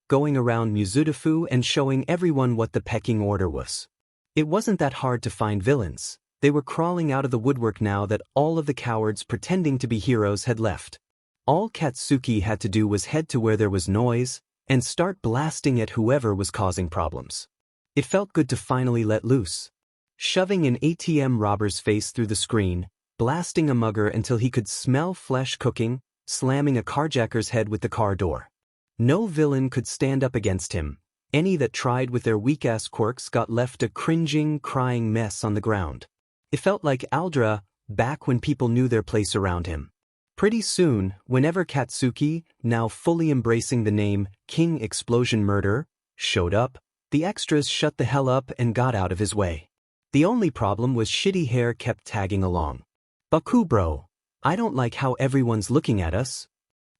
S1: going around Mizudafu and showing everyone what the pecking order was. It wasn't that hard to find villains. They were crawling out of the woodwork now that all of the cowards pretending to be heroes had left. All Katsuki had to do was head to where there was noise and start blasting at whoever was causing problems. It felt good to finally let loose. Shoving an ATM robber's face through the screen, blasting a mugger until he could smell flesh cooking, slamming a carjacker's head with the car door. No villain could stand up against him. Any that tried with their weak-ass quirks got left a cringing, crying mess on the ground. It felt like Aldra, back when people knew their place around him. Pretty soon, whenever Katsuki, now fully embracing the name King Explosion Murder, showed up, the extras shut the hell up and got out of his way. The only problem was Shitty Hair kept tagging along. Baku bro, I don't like how everyone's looking at us.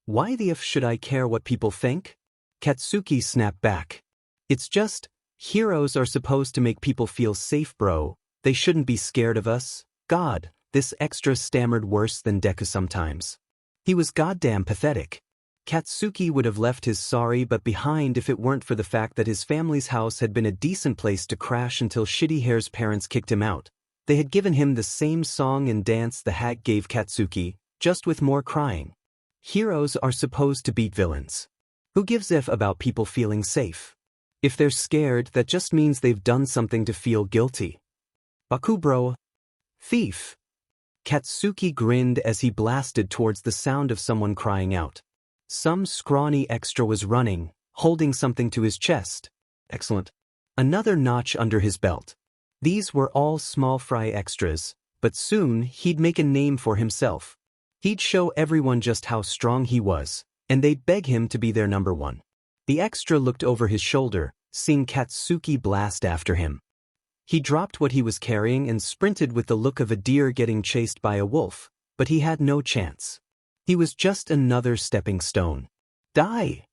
S1: Why the f should I care what people think? Katsuki snapped back. It's just, heroes are supposed to make people feel safe bro. They shouldn't be scared of us. God, this extra stammered worse than Deku sometimes. He was goddamn pathetic. Katsuki would have left his sorry but behind if it weren't for the fact that his family's house had been a decent place to crash until Shitty Hair's parents kicked him out. They had given him the same song and dance the hag gave Katsuki, just with more crying. Heroes are supposed to beat villains. Who gives a f about people feeling safe? If they're scared, that just means they've done something to feel guilty. Baku bro. Thief. Katsuki grinned as he blasted towards the sound of someone crying out. Some scrawny extra was running, holding something to his chest. Excellent. Another notch under his belt. These were all small fry extras, but soon he'd make a name for himself. He'd show everyone just how strong he was, and they'd beg him to be their number one. The extra looked over his shoulder, seeing Katsuki blast after him. He dropped what he was carrying and sprinted with the look of a deer getting chased by a wolf, but he had no chance. He was just another stepping stone. Die!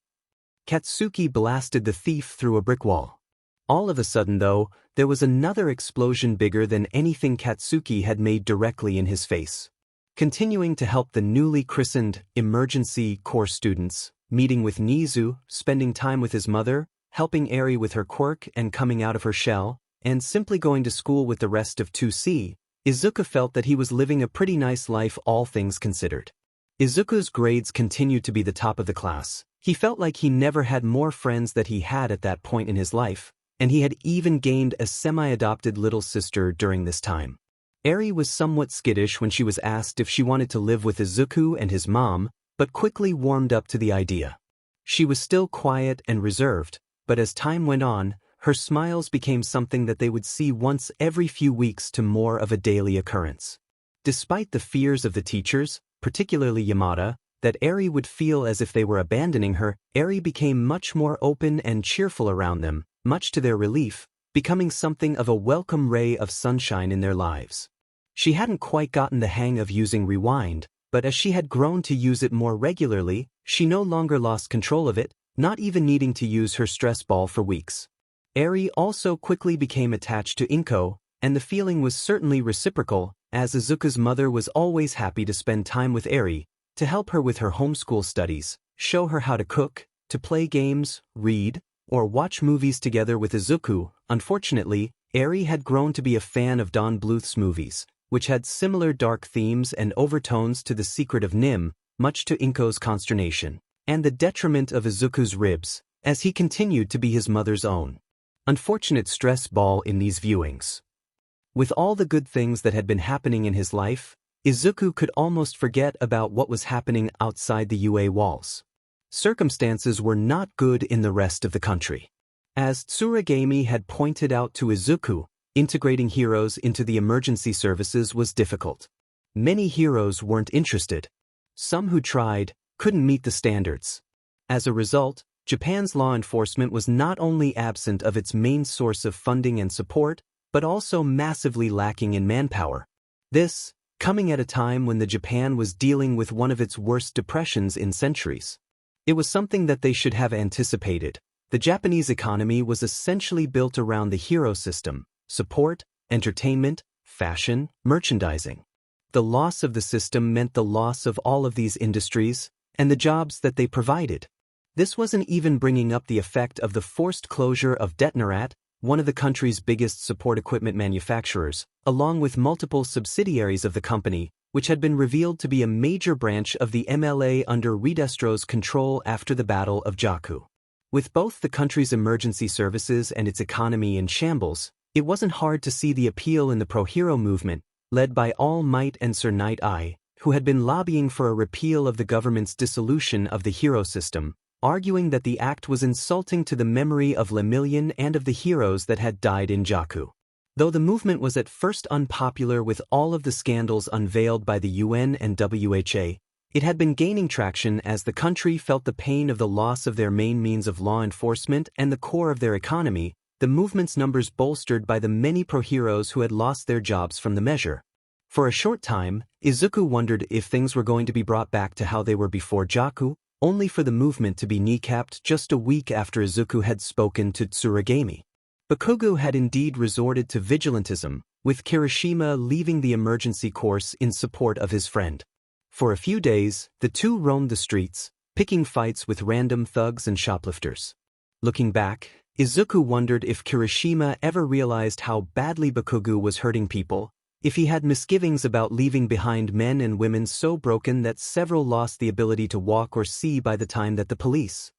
S1: Katsuki blasted the thief through a brick wall. All of a sudden, though, there was another explosion bigger than anything Katsuki had made directly in his face. Continuing to help the newly christened emergency corps students, meeting with Nizu, spending time with his mother, helping Eri with her quirk and coming out of her shell, and simply going to school with the rest of 2C, Izuku felt that he was living a pretty nice life, all things considered. Izuku's grades continued to be the top of the class. He felt like he never had more friends than he had at that point in his life, and he had even gained a semi-adopted little sister during this time. Eri was somewhat skittish when she was asked if she wanted to live with Izuku and his mom, but quickly warmed up to the idea. She was still quiet and reserved, but as time went on, her smiles became something that they would see once every few weeks to more of a daily occurrence. Despite the fears of the teachers, particularly Yamada, that Eri would feel as if they were abandoning her, Eri became much more open and cheerful around them, much to their relief, becoming something of a welcome ray of sunshine in their lives. She hadn't quite gotten the hang of using rewind, but as she had grown to use it more regularly, she no longer lost control of it, not even needing to use her stress ball for weeks. Eri also quickly became attached to Inko, and the feeling was certainly reciprocal, as Izuku's mother was always happy to spend time with Eri, to help her with her homeschool studies, show her how to cook, to play games, read, or watch movies together with Izuku. Unfortunately, Eri had grown to be a fan of Don Bluth's movies, which had similar dark themes and overtones to The Secret of Nim, much to Inko's consternation, and the detriment of Izuku's ribs, as he continued to be his mother's own. Unfortunate stress ball in these viewings. With all the good things that had been happening in his life, Izuku could almost forget about what was happening outside the UA walls. Circumstances were not good in the rest of the country. As Tsuragami had pointed out to Izuku, integrating heroes into the emergency services was difficult. Many heroes weren't interested. Some who tried couldn't meet the standards. As a result, Japan's law enforcement was not only absent of its main source of funding and support, but also massively lacking in manpower. This, coming at a time when Japan was dealing with one of its worst depressions in centuries. It was something that they should have anticipated. The Japanese economy was essentially built around the hero system: support, entertainment, fashion, merchandising. The loss of the system meant the loss of all of these industries and the jobs that they provided. This wasn't even bringing up the effect of the forced closure of Detnerat, one of the country's biggest support equipment manufacturers, along with multiple subsidiaries of the company, which had been revealed to be a major branch of the MLA under Redestro's control after the Battle of Jakku. With both the country's emergency services and its economy in shambles, it wasn't hard to see the appeal in the pro-hero movement, led by All Might and Sir Night Eye, who had been lobbying for a repeal of the government's dissolution of the hero system, arguing that the act was insulting to the memory of Lemillion and of the heroes that had died in Jakku. Though the movement was at first unpopular with all of the scandals unveiled by the UN and WHA, it had been gaining traction as the country felt the pain of the loss of their main means of law enforcement and the core of their economy, the movement's numbers bolstered by the many pro-heroes who had lost their jobs from the measure. For a short time, Izuku wondered if things were going to be brought back to how they were before Jakku, only for the movement to be kneecapped just a week after Izuku had spoken to Tsuragami. Bakugo had indeed resorted to vigilantism, with Kirishima leaving the emergency course in support of his friend. For a few days, the two roamed the streets, picking fights with random thugs and shoplifters. Looking back, Izuku wondered if Kirishima ever realized how badly Bakugo was hurting people, if he had misgivings about leaving behind men and women so broken that several lost the ability to walk or see by the time that the police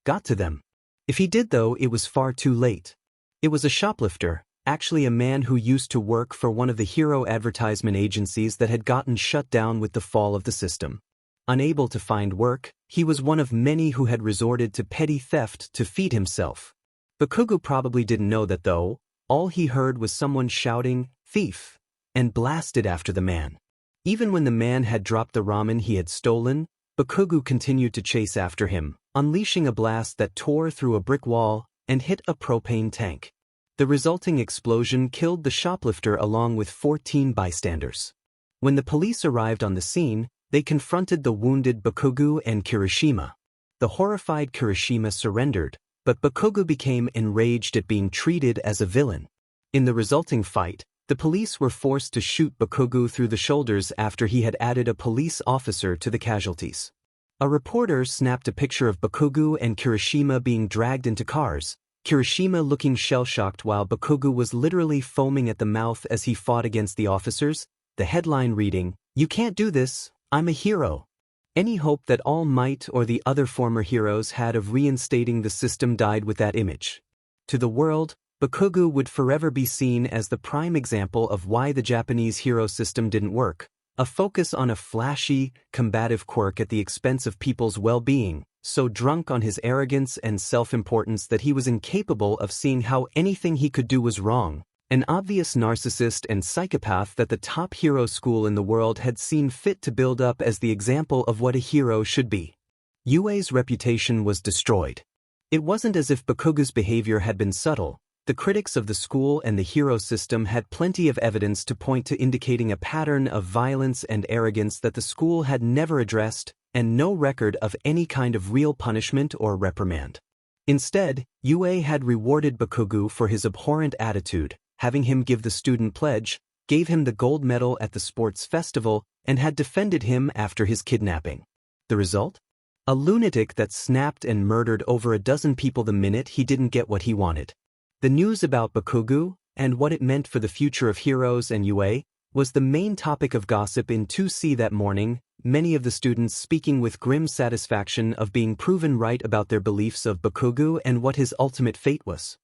S1: got to them. If he did, though, it was far too late. It was a shoplifter, actually a man who used to work for one of the hero advertisement agencies that had gotten shut down with the fall of the system. Unable to find work, he was one of many who had resorted to petty theft to feed himself. Bakugo probably didn't know that, though. All he heard was someone shouting, "Thief!" and blasted after the man. Even when the man had dropped the ramen he had stolen, Bakugo continued to chase after him, unleashing a blast that tore through a brick wall and hit a propane tank. The resulting explosion killed the shoplifter along with 14 bystanders. When the police arrived on the scene, they confronted the wounded Bakugo and Kirishima. The horrified Kirishima surrendered, but Bakugo became enraged at being treated as a villain. In the resulting fight, the police were forced to shoot Bakugo through the shoulders after he had added a police officer to the casualties. A reporter snapped a picture of Bakugo and Kirishima being dragged into cars, Kirishima looking shell-shocked while Bakugo was literally foaming at the mouth as he fought against the officers, the headline reading, "You can't do this, I'm a hero." Any hope that All Might or the other former heroes had of reinstating the system died with that image. To the world, Bakugo would forever be seen as the prime example of why the Japanese hero system didn't work, a focus on a flashy, combative quirk at the expense of people's well-being, so drunk on his arrogance and self-importance that he was incapable of seeing how anything he could do was wrong, an obvious narcissist and psychopath that the top hero school in the world had seen fit to build up as the example of what a hero should be. Yue's reputation was destroyed. It wasn't as if Bakugo's behavior had been subtle. The critics of the school and the hero system had plenty of evidence to point to indicating a pattern of violence and arrogance that the school had never addressed, and no record of any kind of real punishment or reprimand. Instead, Yue had rewarded Bakugo for his abhorrent attitude, having him give the student pledge, gave him the gold medal at the sports festival, and had defended him after his kidnapping. The result? A lunatic that snapped and murdered over a dozen people the minute he didn't get what he wanted. The news about Bakugo, and what it meant for the future of heroes and Yue, was the main topic of gossip in 2C that morning, many of the students speaking with grim satisfaction of being proven right about their beliefs of Bakugo and what his ultimate fate was.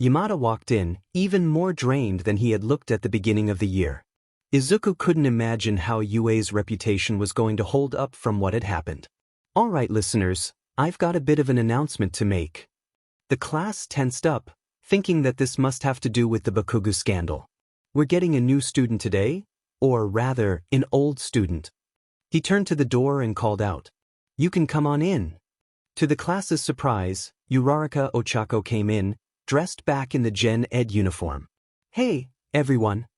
S1: Yamada walked in, even more drained than he had looked at the beginning of the year. Izuku couldn't imagine how Yue's reputation was going to hold up from what had happened. "Alright listeners, I've got a bit of an announcement to make." The class tensed up, thinking that this must have to do with the Bakugo scandal. "We're getting a new student today, or rather, an old student." He turned to the door and called out, "You can come on in." To the class's surprise, Uraraka Ochako came in, dressed back in the Gen Ed uniform. "Hey, everyone,"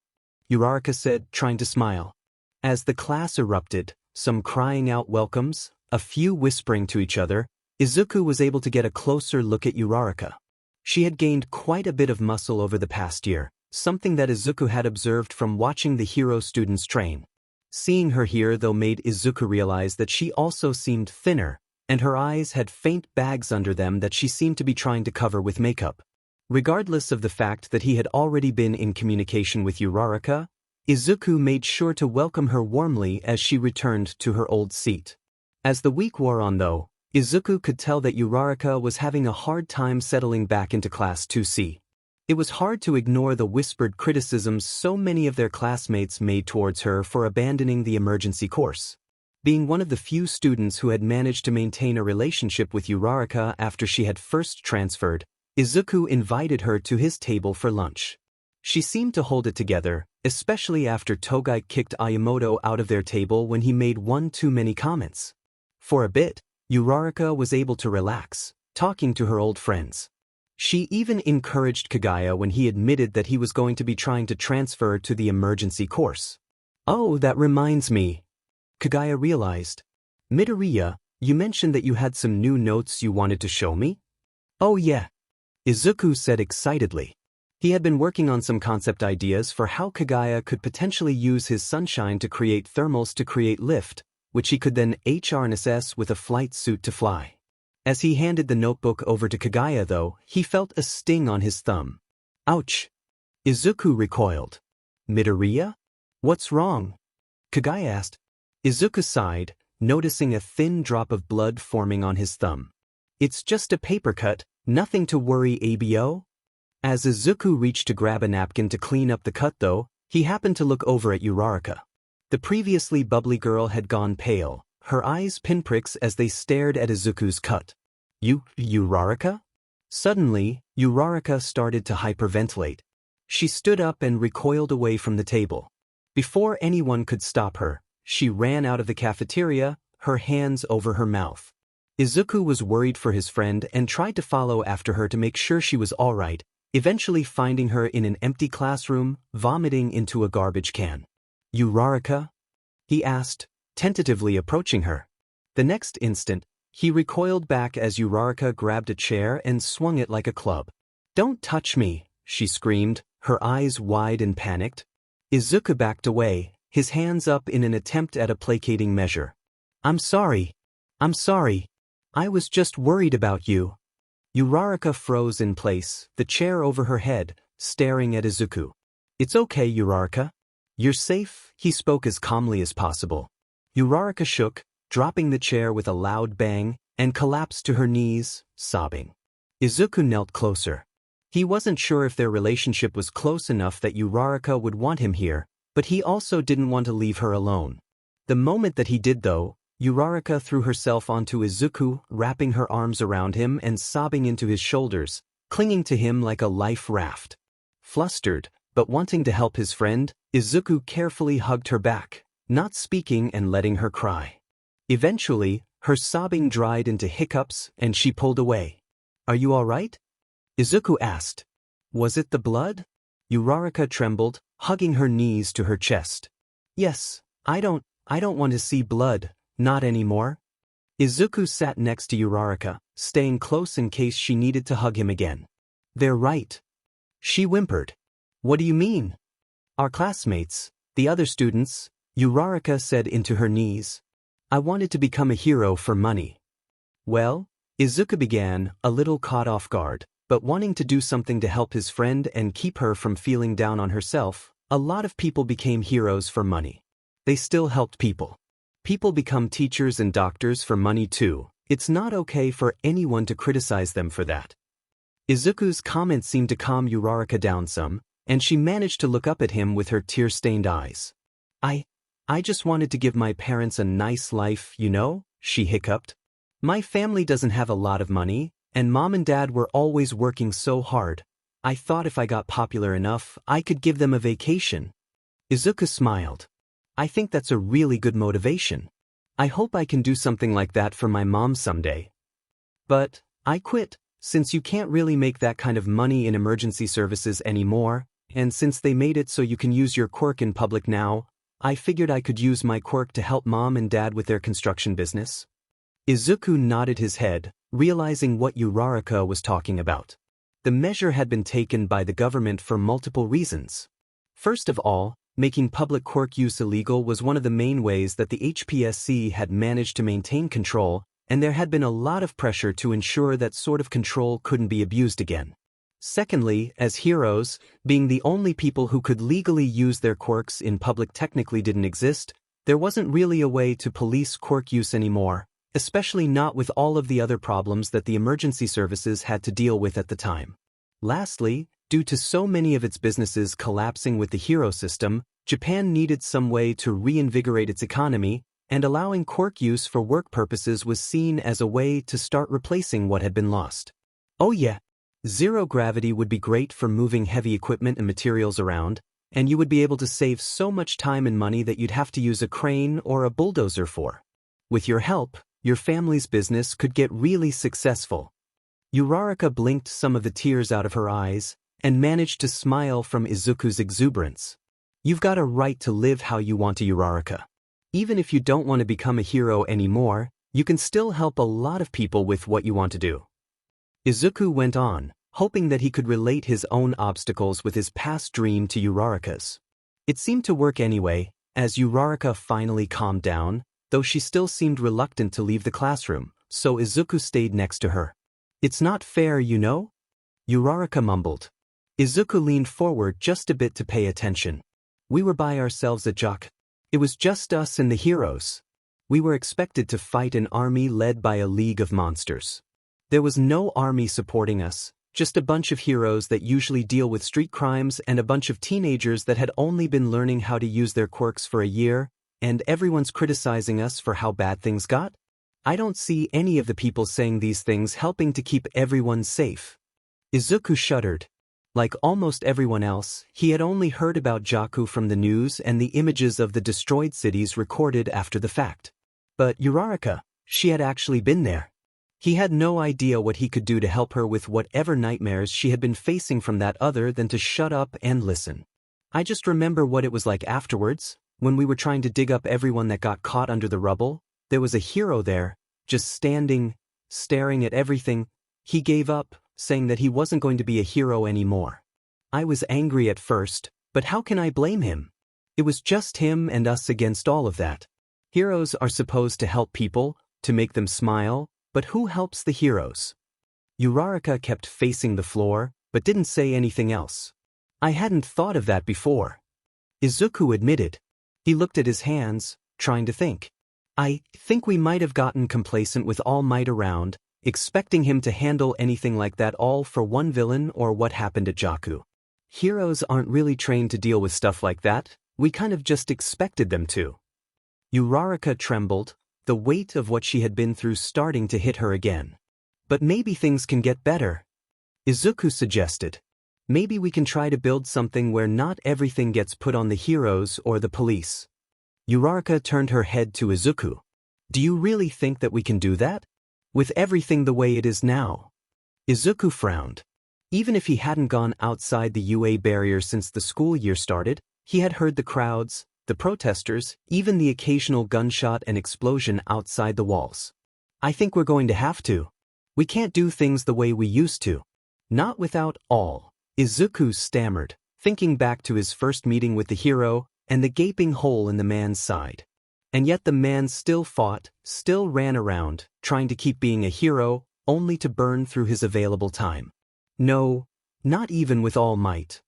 S1: Uraraka said, trying to smile. As the class erupted, some crying out welcomes, a few whispering to each other, Izuku was able to get a closer look at Uraraka. She had gained quite a bit of muscle over the past year, something that Izuku had observed from watching the hero students train. Seeing her here though made Izuku realize that she also seemed thinner, and her eyes had faint bags under them that she seemed to be trying to cover with makeup. Regardless of the fact that he had already been in communication with Uraraka, Izuku made sure to welcome her warmly as she returned to her old seat. As the week wore on though, Izuku could tell that Uraraka was having a hard time settling back into Class 2C. It was hard to ignore the whispered criticisms so many of their classmates made towards her for abandoning the emergency course. Being one of the few students who had managed to maintain a relationship with Uraraka after she had first transferred, Izuku invited her to his table for lunch. She seemed to hold it together, especially after Togai kicked Ayamoto out of their table when he made one too many comments. For a bit, Uraraka was able to relax, talking to her old friends. She even encouraged Kagaya when he admitted that he was going to be trying to transfer to the emergency course. "Oh, that reminds me," Kagaya realized. "Midoriya, you mentioned that you had some new notes you wanted to show me?" "Oh yeah," Izuku said excitedly. He had been working on some concept ideas for how Kagaya could potentially use his sunshine to create thermals to create lift, which he could then harness with a flight suit to fly. As he handed the notebook over to Kagaya though, he felt a sting on his thumb. "Ouch!" Izuku recoiled. "Midoriya? What's wrong?" Kagaya asked. Izuku sighed, noticing a thin drop of blood forming on his thumb. "It's just a paper cut, nothing to worry abo." As Izuku reached to grab a napkin to clean up the cut though, he happened to look over at Uraraka. The previously bubbly girl had gone pale, her eyes pinpricks as they stared at Izuku's cut. Uraraka? Suddenly, Uraraka started to hyperventilate. She stood up and recoiled away from the table. Before anyone could stop her, she ran out of the cafeteria, her hands over her mouth. Izuku was worried for his friend and tried to follow after her to make sure she was alright, eventually finding her in an empty classroom, vomiting into a garbage can. "Uraraka?" he asked, tentatively approaching her. The next instant, he recoiled back as Uraraka grabbed a chair and swung it like a club. "Don't touch me," she screamed, her eyes wide and panicked. Izuku backed away, his hands up in an attempt at a placating measure. I'm sorry. I was just worried about you." Uraraka froze in place, the chair over her head, staring at Izuku. "It's okay, Uraraka. You're safe," he spoke as calmly as possible. Uraraka shook, dropping the chair with a loud bang, and collapsed to her knees, sobbing. Izuku knelt closer. He wasn't sure if their relationship was close enough that Uraraka would want him here, but he also didn't want to leave her alone. The moment that he did though, Uraraka threw herself onto Izuku, wrapping her arms around him and sobbing into his shoulders, clinging to him like a life raft. Flustered, but wanting to help his friend, Izuku carefully hugged her back, not speaking and letting her cry. Eventually, her sobbing dried into hiccups and she pulled away. "Are you all right?" Izuku asked. "Was it the blood?" Uraraka trembled, hugging her knees to her chest. "Yes, I don't want to see blood, not anymore." Izuku sat next to Uraraka, staying close in case she needed to hug him again. "They're right," she whimpered. "What do you mean?" "Our classmates, the other students," Uraraka said into her knees. "I wanted to become a hero for money." "Well," Izuku began, a little caught off guard, but wanting to do something to help his friend and keep her from feeling down on herself, a lot of people became heroes for money. They still helped people. People become teachers and doctors for money too. It's not okay for anyone to criticize them for that. Izuku's comment seemed to calm Uraraka down some, and she managed to look up at him with her tear-stained eyes. I just wanted to give my parents a nice life, you know," she hiccuped. "My family doesn't have a lot of money, and Mom and Dad were always working so hard. I thought if I got popular enough, I could give them a vacation." Izuku smiled. "I think that's a really good motivation. I hope I can do something like that for my mom someday. But I quit, since you can't really make that kind of money in emergency services anymore, and since they made it so you can use your quirk in public now, I figured I could use my quirk to help Mom and Dad with their construction business." Izuku nodded his head, realizing what Uraraka was talking about. The measure had been taken by the government for multiple reasons. First of all, making public quirk use illegal was one of the main ways that the HPSC had managed to maintain control, and there had been a lot of pressure to ensure that sort of control couldn't be abused again. Secondly, as heroes, being the only people who could legally use their quirks in public technically didn't exist, there wasn't really a way to police quirk use anymore, especially not with all of the other problems that the emergency services had to deal with at the time. Lastly, due to so many of its businesses collapsing with the hero system, Japan needed some way to reinvigorate its economy, and allowing quirk use for work purposes was seen as a way to start replacing what had been lost. Oh yeah, zero gravity would be great for moving heavy equipment and materials around, and you would be able to save so much time and money that you'd have to use a crane or a bulldozer for. With your help, your family's business could get really successful. Uraraka blinked some of the tears out of her eyes, and managed to smile from Izuku's exuberance. "You've got a right to live how you want to, Uraraka. Even if you don't want to become a hero anymore, you can still help a lot of people with what you want to do." Izuku went on, hoping that he could relate his own obstacles with his past dream to Uraraka's. It seemed to work anyway, as Uraraka finally calmed down, though she still seemed reluctant to leave the classroom, so Izuku stayed next to her. "It's not fair, you know?" Uraraka mumbled. Izuku leaned forward just a bit to pay attention. "We were by ourselves at Jock. It was just us and the heroes. We were expected to fight an army led by a league of monsters. There was no army supporting us, just a bunch of heroes that usually deal with street crimes and a bunch of teenagers that had only been learning how to use their quirks for a year, and everyone's criticizing us for how bad things got. I don't see any of the people saying these things helping to keep everyone safe." Izuku shuddered. Like almost everyone else, he had only heard about Jakku from the news and the images of the destroyed cities recorded after the fact. But Uraraka, she had actually been there. He had no idea what he could do to help her with whatever nightmares she had been facing from that other than to shut up and listen. I just remember what it was like afterwards, when we were trying to dig up everyone that got caught under the rubble. There was a hero there, just standing, staring at everything. He gave up, saying that he wasn't going to be a hero anymore. I was angry at first, but how can I blame him? It was just him and us against all of that. Heroes are supposed to help people, to make them smile, but who helps the heroes? Uraraka kept facing the floor, but didn't say anything else. I hadn't thought of that before. Izuku admitted. He looked at his hands, trying to think. I think we might have gotten complacent with All Might around, expecting him to handle anything like that all for one villain or what happened at Jakku. Heroes aren't really trained to deal with stuff like that, we kind of just expected them to. Uraraka trembled, the weight of what she had been through starting to hit her again. But maybe things can get better. Izuku suggested. Maybe we can try to build something where not everything gets put on the heroes or the police. Uraraka turned her head to Izuku. Do you really think that we can do that? With everything the way it is now? Izuku frowned. Even if he hadn't gone outside the UA barrier since the school year started, he had heard the crowds, the protesters, even the occasional gunshot and explosion outside the walls. I think we're going to have to. We can't do things the way we used to. Not without all. Izuku stammered, thinking back to his first meeting with the hero and the gaping hole in the man's side. And yet the man still fought, still ran around, trying to keep being a hero, only to burn through his available time. No, not even with All Might.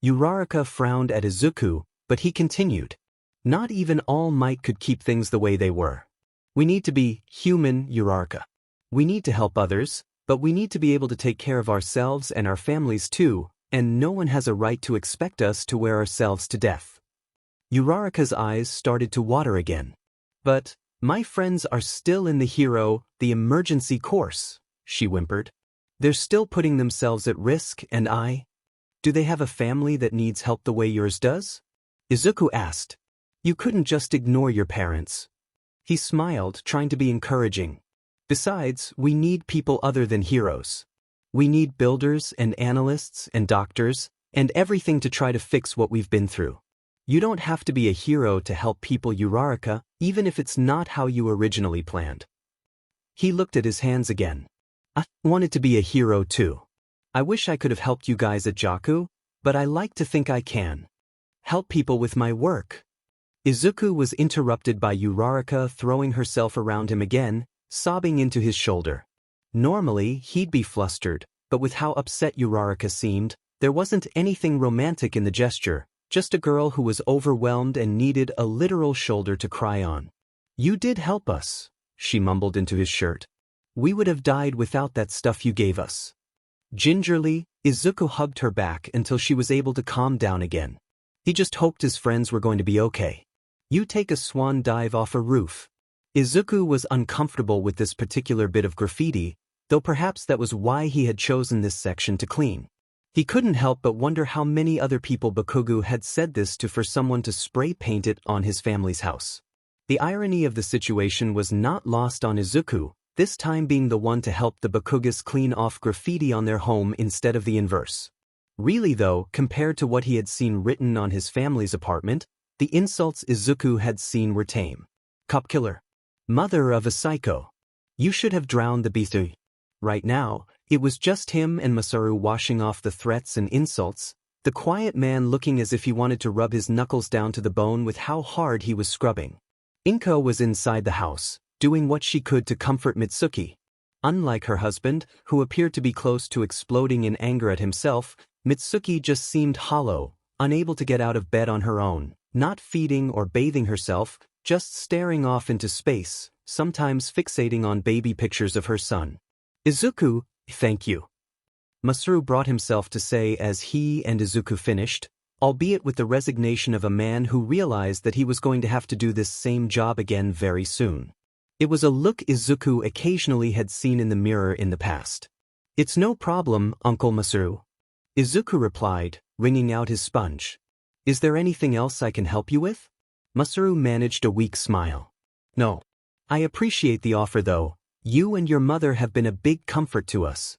S1: Uraraka frowned at Izuku, but he continued. Not even All Might could keep things the way they were. We need to be human, Uraraka. We need to help others, but we need to be able to take care of ourselves and our families too, and no one has a right to expect us to wear ourselves to death. Uraraka's eyes started to water again. But, my friends are still in the emergency course, she whimpered. They're still putting themselves at risk, and do they have a family that needs help the way yours does? Izuku asked. You couldn't just ignore your parents. He smiled, trying to be encouraging. Besides, we need people other than heroes. We need builders and analysts and doctors, and everything to try to fix what we've been through. You don't have to be a hero to help people, Uraraka, even if it's not how you originally planned. He looked at his hands again. I wanted to be a hero too. I wish I could have helped you guys at Jakku, but I like to think I can. Help people with my work. Izuku was interrupted by Uraraka throwing herself around him again, sobbing into his shoulder. Normally, he'd be flustered, but with how upset Uraraka seemed, there wasn't anything romantic in the gesture, just a girl who was overwhelmed and needed a literal shoulder to cry on. You did help us, she mumbled into his shirt. We would have died without that stuff you gave us. Gingerly, Izuku hugged her back until she was able to calm down again. He just hoped his friends were going to be okay. You take a swan dive off a roof. Izuku was uncomfortable with this particular bit of graffiti, though perhaps that was why he had chosen this section to clean. He couldn't help but wonder how many other people Bakugo had said this to for someone to spray paint it on his family's house. The irony of the situation was not lost on Izuku, this time being the one to help the Bakugas clean off graffiti on their home instead of the inverse. Really though, compared to what he had seen written on his family's apartment, the insults Izuku had seen were tame. Cop killer. Mother of a psycho. You should have drowned the beast. Right now, it was just him and Masaru washing off the threats and insults, the quiet man looking as if he wanted to rub his knuckles down to the bone with how hard he was scrubbing. Inko was inside the house, doing what she could to comfort Mitsuki. Unlike her husband, who appeared to be close to exploding in anger at himself, Mitsuki just seemed hollow, unable to get out of bed on her own, not feeding or bathing herself, just staring off into space, sometimes fixating on baby pictures of her son. Izuku, thank you. Masaru brought himself to say as he and Izuku finished, albeit with the resignation of a man who realized that he was going to have to do this same job again very soon. It was a look Izuku occasionally had seen in the mirror in the past. It's no problem, Uncle Masaru. Izuku replied, wringing out his sponge. Is there anything else I can help you with? Masaru managed a weak smile. No. I appreciate the offer though. You and your mother have been a big comfort to us.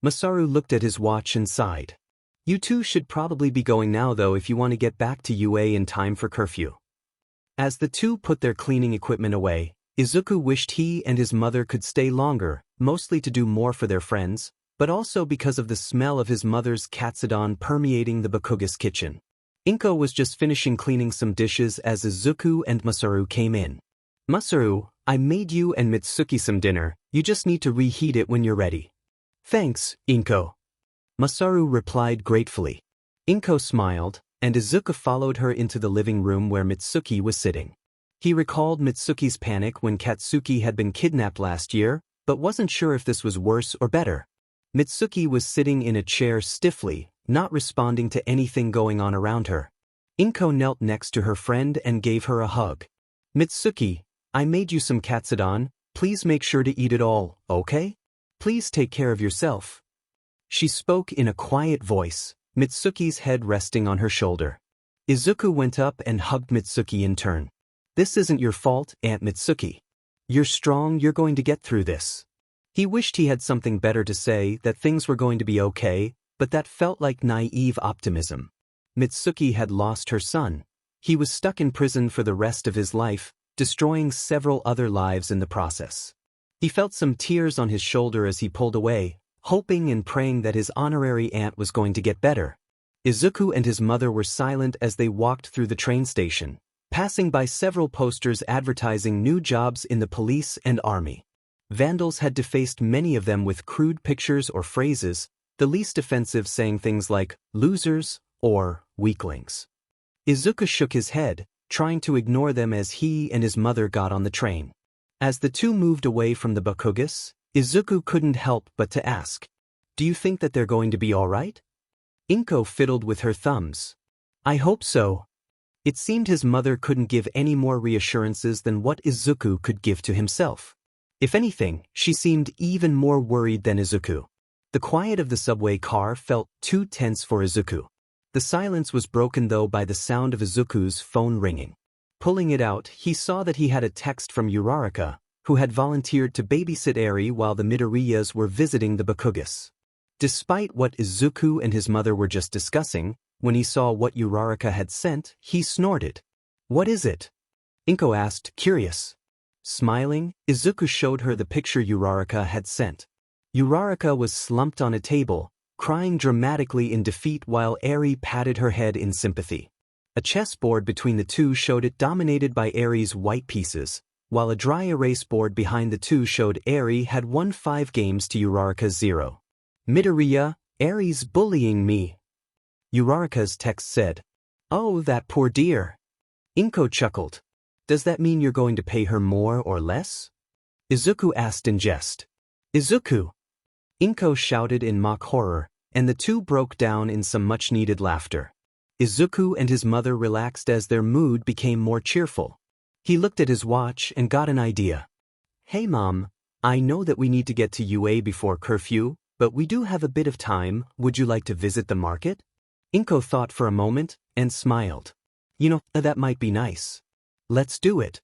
S1: Masaru looked at his watch and sighed. You two should probably be going now though if you want to get back to UA in time for curfew. As the two put their cleaning equipment away, Izuku wished he and his mother could stay longer, mostly to do more for their friends, but also because of the smell of his mother's katsudon permeating the Bakuga's kitchen. Inko was just finishing cleaning some dishes as Izuku and Masaru came in. Masaru, I made you and Mitsuki some dinner, you just need to reheat it when you're ready. Thanks, Inko. Masaru replied gratefully. Inko smiled, and Izuku followed her into the living room where Mitsuki was sitting. He recalled Mitsuki's panic when Katsuki had been kidnapped last year, but wasn't sure if this was worse or better. Mitsuki was sitting in a chair stiffly, not responding to anything going on around her. Inko knelt next to her friend and gave her a hug. Mitsuki, I made you some katsudon, please make sure to eat it all, okay? Please take care of yourself. She spoke in a quiet voice, Mitsuki's head resting on her shoulder. Izuku went up and hugged Mitsuki in turn. This isn't your fault, Aunt Mitsuki. You're strong, you're going to get through this. He wished he had something better to say, that things were going to be okay, but that felt like naive optimism. Mitsuki had lost her son. He was stuck in prison for the rest of his life, destroying several other lives in the process. He felt some tears on his shoulder as he pulled away, hoping and praying that his honorary aunt was going to get better. Izuku and his mother were silent as they walked through the train station, passing by several posters advertising new jobs in the police and army. Vandals had defaced many of them with crude pictures or phrases, the least offensive saying things like, losers, or weaklings. Izuku shook his head, trying to ignore them as he and his mother got on the train. As the two moved away from the Bakugas, Izuku couldn't help but to ask, do you think that they're going to be alright? Inko fiddled with her thumbs. I hope so. It seemed his mother couldn't give any more reassurances than what Izuku could give to himself. If anything, she seemed even more worried than Izuku. The quiet of the subway car felt too tense for Izuku. The silence was broken though by the sound of Izuku's phone ringing. Pulling it out, he saw that he had a text from Uraraka, who had volunteered to babysit Eri while the Midoriyas were visiting the Bakugas. Despite what Izuku and his mother were just discussing, when he saw what Uraraka had sent, he snorted. What is it? Inko asked, curious. Smiling, Izuku showed her the picture Uraraka had sent. Uraraka was slumped on a table, crying dramatically in defeat while Eri patted her head in sympathy. A chessboard between the two showed it dominated by Eri's white pieces, while a dry erase board behind the two showed Eri had won 5 games to Uraraka's 0. Midoriya, Eri's bullying me. Uraraka's text said. Oh, that poor dear. Inko chuckled. Does that mean you're going to pay her more or less? Izuku asked in jest. Izuku! Inko shouted in mock horror, and the two broke down in some much-needed laughter. Izuku and his mother relaxed as their mood became more cheerful. He looked at his watch and got an idea. Hey Mom, I know that we need to get to UA before curfew, but we do have a bit of time. Would you like to visit the market? Inko thought for a moment and smiled. You know, that might be nice. Let's do it.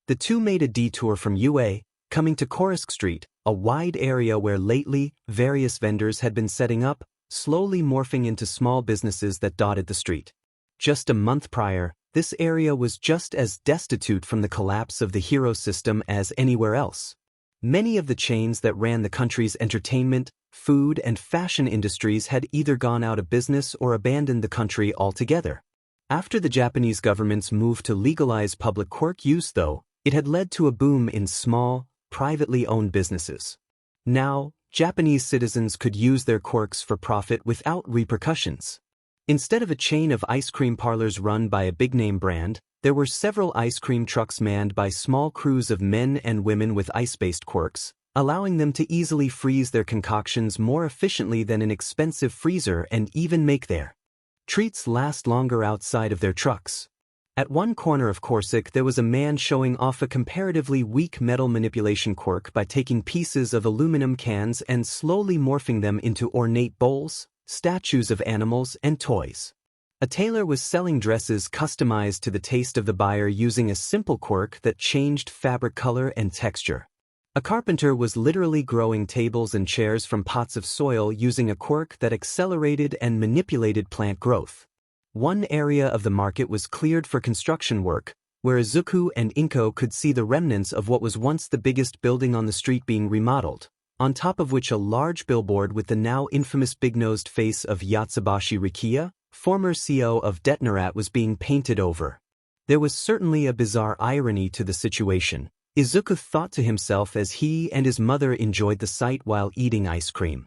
S1: The two made a detour from UA, coming to Korisk Street, a wide area where lately various vendors had been setting up, slowly morphing into small businesses that dotted the street. Just a month prior, this area was just as destitute from the collapse of the hero system as anywhere else. Many of the chains that ran the country's entertainment, food, and fashion industries had either gone out of business or abandoned the country altogether. After the Japanese government's move to legalize public quirk use, though, it had led to a boom in small, privately owned businesses. Now, Japanese citizens could use their quirks for profit without repercussions. Instead of a chain of ice cream parlors run by a big-name brand, there were several ice cream trucks manned by small crews of men and women with ice-based quirks, allowing them to easily freeze their concoctions more efficiently than an expensive freezer and even make their treats last longer outside of their trucks. At one corner of Corsic there was a man showing off a comparatively weak metal manipulation quirk by taking pieces of aluminum cans and slowly morphing them into ornate bowls, statues of animals, and toys. A tailor was selling dresses customized to the taste of the buyer using a simple quirk that changed fabric color and texture. A carpenter was literally growing tables and chairs from pots of soil using a quirk that accelerated and manipulated plant growth. One area of the market was cleared for construction work, where Izuku and Inko could see the remnants of what was once the biggest building on the street being remodeled, on top of which a large billboard with the now infamous big-nosed face of Yatsubashi Rikiya, former CEO of Detnerat, was being painted over. There was certainly a bizarre irony to the situation. Izuku thought to himself as he and his mother enjoyed the sight while eating ice cream.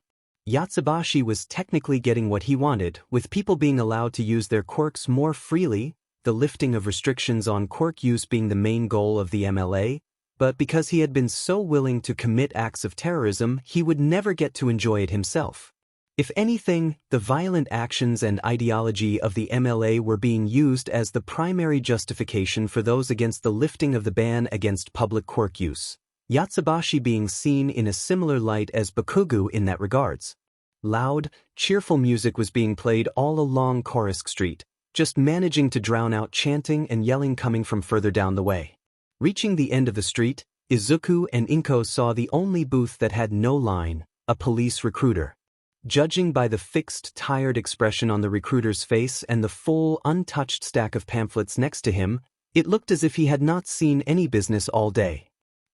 S1: Yatsubashi was technically getting what he wanted, with people being allowed to use their quirks more freely, the lifting of restrictions on quirk use being the main goal of the MLA, but because he had been so willing to commit acts of terrorism, he would never get to enjoy it himself. If anything, the violent actions and ideology of the MLA were being used as the primary justification for those against the lifting of the ban against public quirk use. Yatsubashi being seen in a similar light as Bakugo in that regards. Loud, cheerful music was being played all along Korisk Street, just managing to drown out chanting and yelling coming from further down the way. Reaching the end of the street, Izuku and Inko saw the only booth that had no line, a police recruiter. Judging by the fixed, tired expression on the recruiter's face and the full, untouched stack of pamphlets next to him, it looked as if he had not seen any business all day.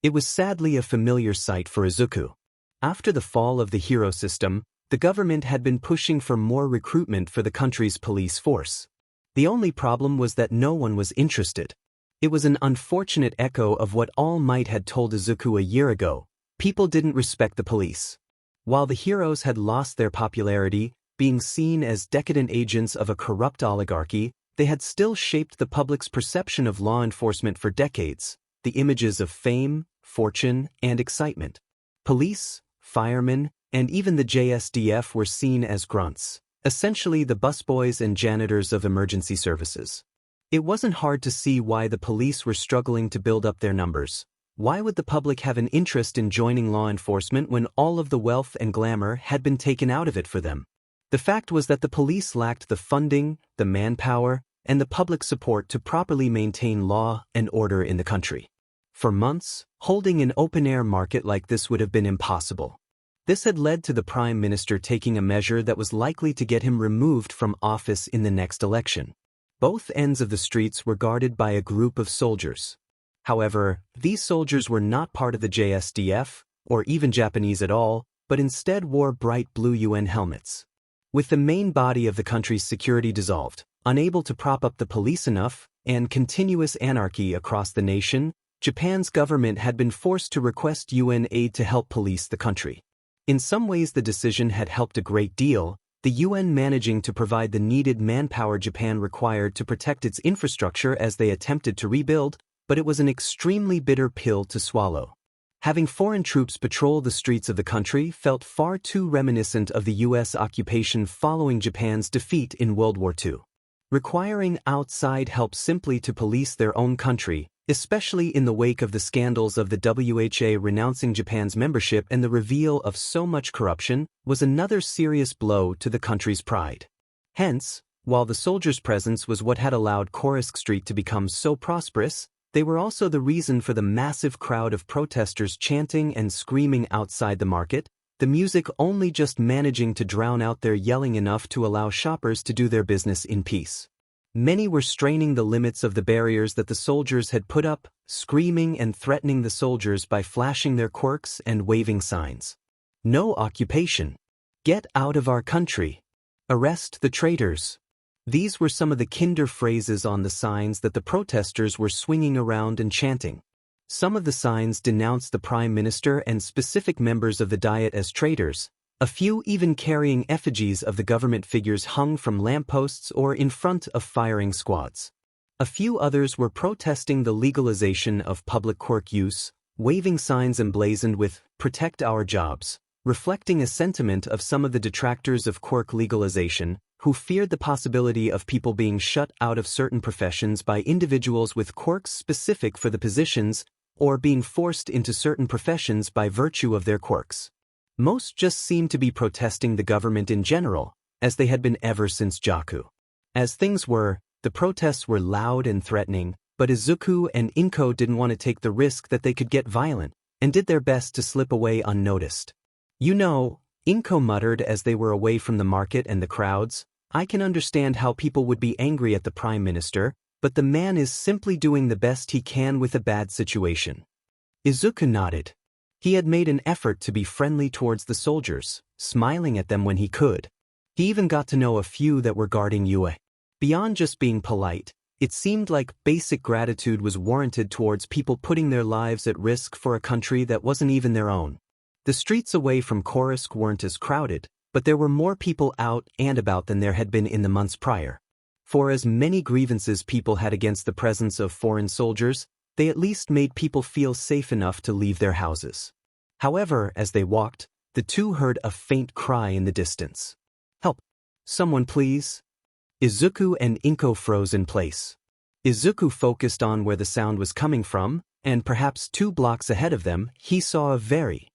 S1: It was sadly a familiar sight for Izuku. After the fall of the hero system, the government had been pushing for more recruitment for the country's police force. The only problem was that no one was interested. It was an unfortunate echo of what All Might had told Izuku a year ago. People didn't respect the police. While the heroes had lost their popularity, being seen as decadent agents of a corrupt oligarchy, they had still shaped the public's perception of law enforcement for decades, the images of fame, fortune, and excitement. Police, firemen, and even the JSDF were seen as grunts, essentially the busboys and janitors of emergency services. It wasn't hard to see why the police were struggling to build up their numbers. Why would the public have an interest in joining law enforcement when all of the wealth and glamour had been taken out of it for them? The fact was that the police lacked the funding, the manpower, and the public support to properly maintain law and order in the country. For months, holding an open-air market like this would have been impossible. This had led to the Prime Minister taking a measure that was likely to get him removed from office in the next election. Both ends of the streets were guarded by a group of soldiers. However, these soldiers were not part of the JSDF, or even Japanese at all, but instead wore bright blue UN helmets. With the main body of the country's security dissolved, unable to prop up the police enough, and continuous anarchy across the nation, Japan's government had been forced to request UN aid to help police the country. In some ways the decision had helped a great deal, the UN managing to provide the needed manpower Japan required to protect its infrastructure as they attempted to rebuild, but it was an extremely bitter pill to swallow. Having foreign troops patrol the streets of the country felt far too reminiscent of the US occupation following Japan's defeat in World War II. Requiring outside help simply to police their own country, especially in the wake of the scandals of the WHA renouncing Japan's membership and the reveal of so much corruption, was another serious blow to the country's pride. Hence, while the soldiers' presence was what had allowed Korisk Street to become so prosperous, they were also the reason for the massive crowd of protesters chanting and screaming outside the market, the music only just managing to drown out their yelling enough to allow shoppers to do their business in peace. Many were straining the limits of the barriers that the soldiers had put up, screaming and threatening the soldiers by flashing their quirks and waving signs. No occupation. Get out of our country. Arrest the traitors. These were some of the kinder phrases on the signs that the protesters were swinging around and chanting. Some of the signs denounced the Prime Minister and specific members of the Diet as traitors, a few even carrying effigies of the government figures hung from lampposts or in front of firing squads. A few others were protesting the legalization of public quirk use, waving signs emblazoned with "Protect Our Jobs," reflecting a sentiment of some of the detractors of quirk legalization, who feared the possibility of people being shut out of certain professions by individuals with quirks specific for the positions, or being forced into certain professions by virtue of their quirks. Most just seemed to be protesting the government in general, as they had been ever since Jaku. As things were, the protests were loud and threatening, but Izuku and Inko didn't want to take the risk that they could get violent, and did their best to slip away unnoticed. You know, Inko muttered as they were away from the market and the crowds, I can understand how people would be angry at the Prime Minister, but the man is simply doing the best he can with a bad situation. Izuku nodded. He had made an effort to be friendly towards the soldiers, smiling at them when he could. He even got to know a few that were guarding Yue. Beyond just being polite, it seemed like basic gratitude was warranted towards people putting their lives at risk for a country that wasn't even their own. The streets away from Korrisk weren't as crowded, but there were more people out and about than there had been in the months prior. For as many grievances people had against the presence of foreign soldiers, they at least made people feel safe enough to leave their houses. However, as they walked, the two heard a faint cry in the distance. Help! Someone please! Izuku and Inko froze in place. Izuku focused on where the sound was coming from, and perhaps 2 blocks ahead of them, he saw a very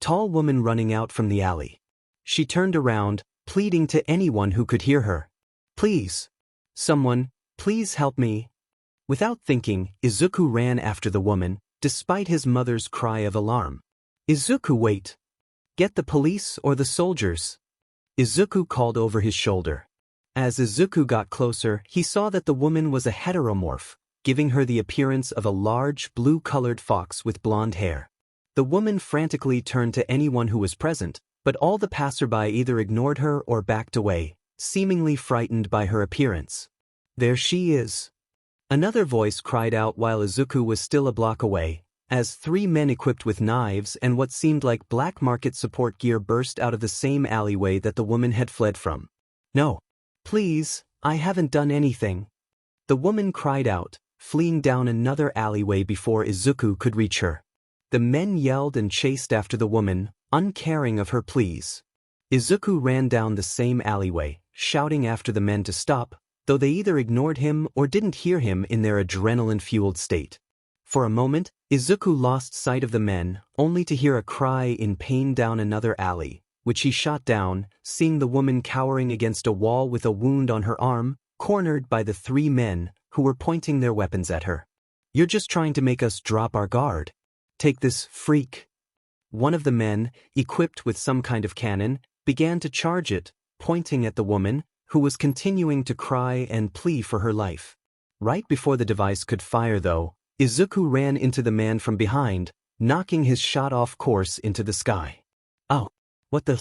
S1: tall woman running out from the alley. She turned around, pleading to anyone who could hear her. Please! Someone, please help me! Without thinking, Izuku ran after the woman, despite his mother's cry of alarm. Izuku, wait! Get the police or the soldiers! Izuku called over his shoulder. As Izuku got closer, he saw that the woman was a heteromorph, giving her the appearance of a large, blue-colored fox with blonde hair. The woman frantically turned to anyone who was present, but all the passerby either ignored her or backed away, seemingly frightened by her appearance. There she is! Another voice cried out while Izuku was still a block away, as 3 men equipped with knives and what seemed like black market support gear burst out of the same alleyway that the woman had fled from. No! Please, I haven't done anything. The woman cried out, fleeing down another alleyway before Izuku could reach her. The men yelled and chased after the woman, uncaring of her pleas. Izuku ran down the same alleyway, shouting after the men to stop, though they either ignored him or didn't hear him in their adrenaline-fueled state. For a moment, Izuku lost sight of the men, only to hear a cry in pain down another alley, which he shot down, seeing the woman cowering against a wall with a wound on her arm, cornered by the 3 men, who were pointing their weapons at her. You're just trying to make us drop our guard. Take this, freak. One of the men, equipped with some kind of cannon, began to charge it, pointing at the woman, who was continuing to cry and plead for her life. Right before the device could fire though, Izuku ran into the man from behind, knocking his shot off course into the sky. Oh, what the?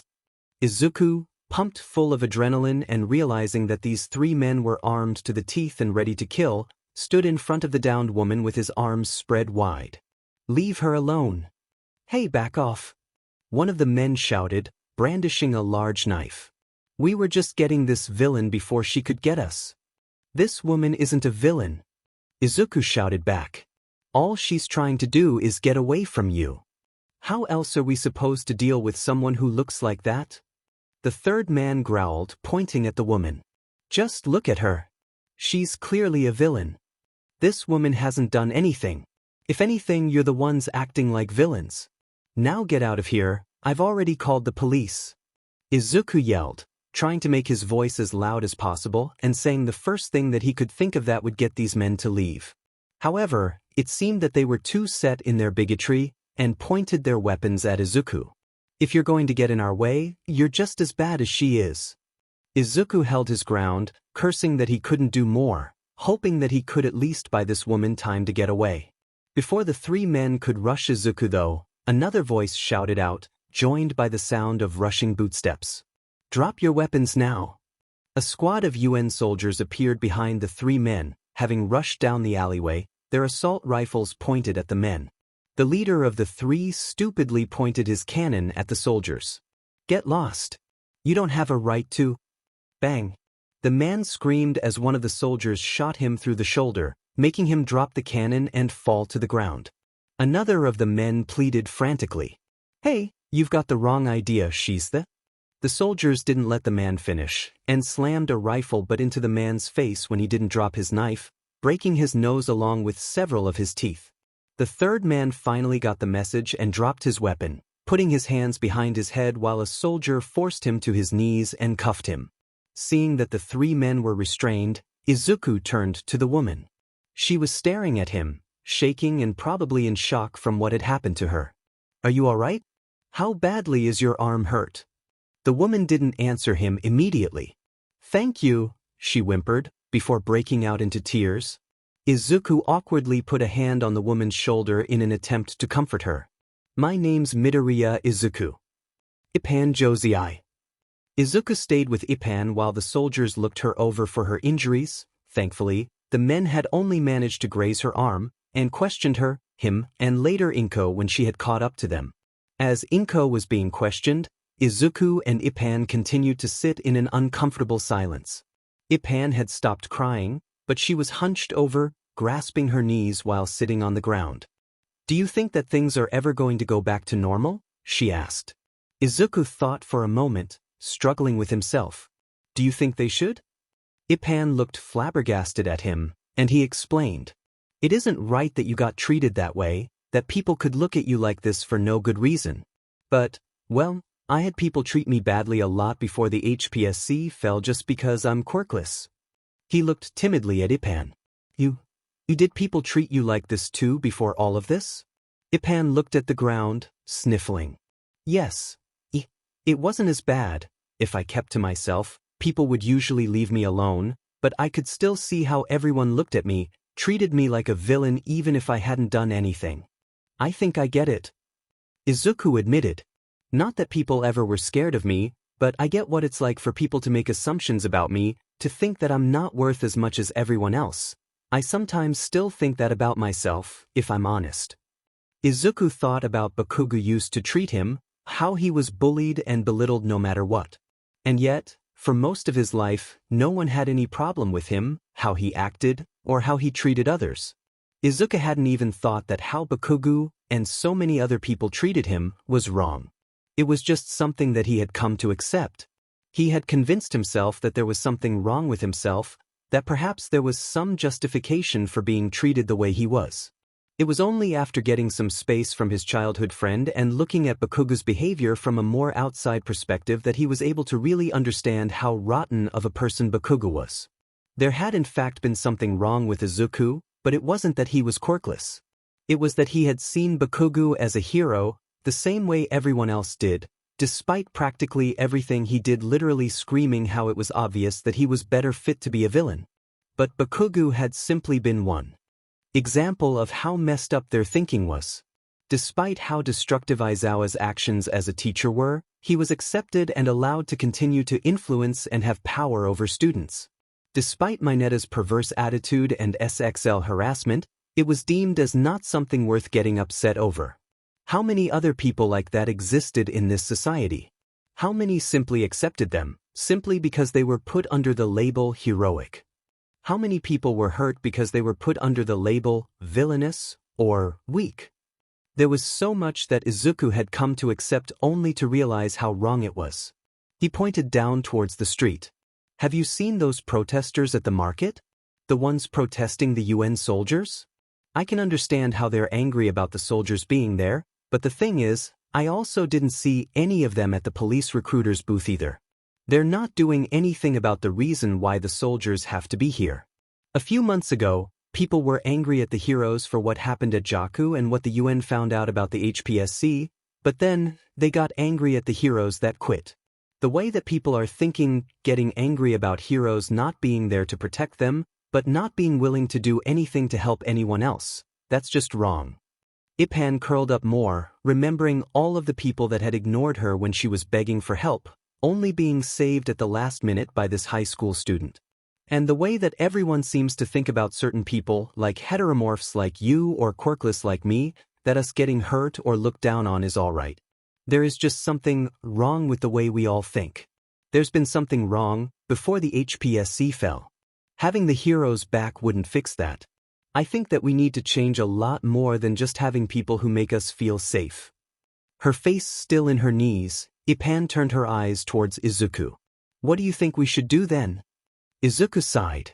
S1: Izuku, pumped full of adrenaline and realizing that these 3 men were armed to the teeth and ready to kill, stood in front of the downed woman with his arms spread wide. Leave her alone. Hey, back off. One of the men shouted, brandishing a large knife. We were just getting this villain before she could get us. This woman isn't a villain. Izuku shouted back. All she's trying to do is get away from you. How else are we supposed to deal with someone who looks like that? The 3rd man growled, pointing at the woman. Just look at her. She's clearly a villain. This woman hasn't done anything. If anything, you're the ones acting like villains. Now get out of here, I've already called the police. Izuku yelled, trying to make his voice as loud as possible and saying the first thing that he could think of that would get these men to leave. However, it seemed that they were too set in their bigotry and pointed their weapons at Izuku. If you're going to get in our way, you're just as bad as she is. Izuku held his ground, cursing that he couldn't do more, hoping that he could at least buy this woman time to get away. Before the 3 men could rush Izuku though, another voice shouted out, joined by the sound of rushing bootsteps. Drop your weapons now. A squad of UN soldiers appeared behind the 3 men, having rushed down the alleyway, their assault rifles pointed at the men. The leader of the 3 stupidly pointed his cannon at the soldiers. Get lost. You don't have a right to. Bang. The man screamed as one of the soldiers shot him through the shoulder, making him drop the cannon and fall to the ground. Another of the men pleaded frantically. Hey, you've got the wrong idea, Shiztha. The soldiers didn't let the man finish, and slammed a rifle butt into the man's face when he didn't drop his knife, breaking his nose along with several of his teeth. The 3rd man finally got the message and dropped his weapon, putting his hands behind his head while a soldier forced him to his knees and cuffed him. Seeing that the three men were restrained, Izuku turned to the woman. She was staring at him, shaking and probably in shock from what had happened to her. "Are you all right? How badly is your arm hurt?" The woman didn't answer him immediately. "Thank you," she whimpered, before breaking out into tears. Izuku awkwardly put a hand on the woman's shoulder in an attempt to comfort her. "My name's Midoriya Izuku. Ippan Josei." Izuku stayed with Ippan while the soldiers looked her over for her injuries. Thankfully, the men had only managed to graze her arm, and questioned her, him, and later Inko when she had caught up to them. As Inko was being questioned, Izuku and Ippan continued to sit in an uncomfortable silence. Ippan had stopped crying, but she was hunched over, grasping her knees while sitting on the ground. "Do you think that things are ever going to go back to normal?" she asked. Izuku thought for a moment, struggling with himself. "Do you think they should?" Ippan looked flabbergasted at him, and he explained. "It isn't right that you got treated that way, that people could look at you like this for no good reason. But, well, I had people treat me badly a lot before the HPSC fell just because I'm quirkless." He looked timidly at Ippan. You did people treat you like this too before all of this?" Ippan looked at the ground, sniffling. "Yes. It wasn't as bad. If I kept to myself, people would usually leave me alone, but I could still see how everyone looked at me, treated me like a villain even if I hadn't done anything. I think I get it." Izuku admitted. "Not that people ever were scared of me, but I get what it's like for people to make assumptions about me, to think that I'm not worth as much as everyone else. I sometimes still think that about myself, if I'm honest." Izuku thought about Bakugo used to treat him, how he was bullied and belittled no matter what. And yet, for most of his life, no one had any problem with him, how he acted, or how he treated others. Izuku hadn't even thought that how Bakugo, and so many other people treated him, was wrong. It was just something that he had come to accept. He had convinced himself that there was something wrong with himself, that perhaps there was some justification for being treated the way he was. It was only after getting some space from his childhood friend and looking at Bakugo's behavior from a more outside perspective that he was able to really understand how rotten of a person Bakugo was. There had in fact been something wrong with Izuku, but it wasn't that he was quirkless. It was that he had seen Bakugo as a hero, the same way everyone else did, despite practically everything he did literally screaming how it was obvious that he was better fit to be a villain. But Bakugo had simply been one example of how messed up their thinking was. Despite how destructive Aizawa's actions as a teacher were, he was accepted and allowed to continue to influence and have power over students. Despite Mineta's perverse attitude and SXL harassment, it was deemed as not something worth getting upset over. How many other people like that existed in this society? How many simply accepted them, simply because they were put under the label heroic? How many people were hurt because they were put under the label villainous or weak? There was so much that Izuku had come to accept only to realize how wrong it was. He pointed down towards the street. "Have you seen those protesters at the market? The ones protesting the UN soldiers? I can understand how they're angry about the soldiers being there, but the thing is, I also didn't see any of them at the police recruiter's booth either. They're not doing anything about the reason why the soldiers have to be here. A few months ago, people were angry at the heroes for what happened at Jakku and what the UN found out about the HPSC, but then, they got angry at the heroes that quit. The way that people are thinking, getting angry about heroes not being there to protect them, but not being willing to do anything to help anyone else, that's just wrong." Ippan curled up more, remembering all of the people that had ignored her when she was begging for help, only being saved at the last minute by this high school student. And the way that everyone seems to think about certain people, like heteromorphs like you or quirkless like me, that us getting hurt or looked down on is alright. There is just something wrong with the way we all think. There's been something wrong before the HPSC fell. Having the heroes back wouldn't fix that. I think that we need to change a lot more than just having people who make us feel safe." Her face still in her knees, Ippan turned her eyes towards Izuku. "What do you think we should do then?" Izuku sighed.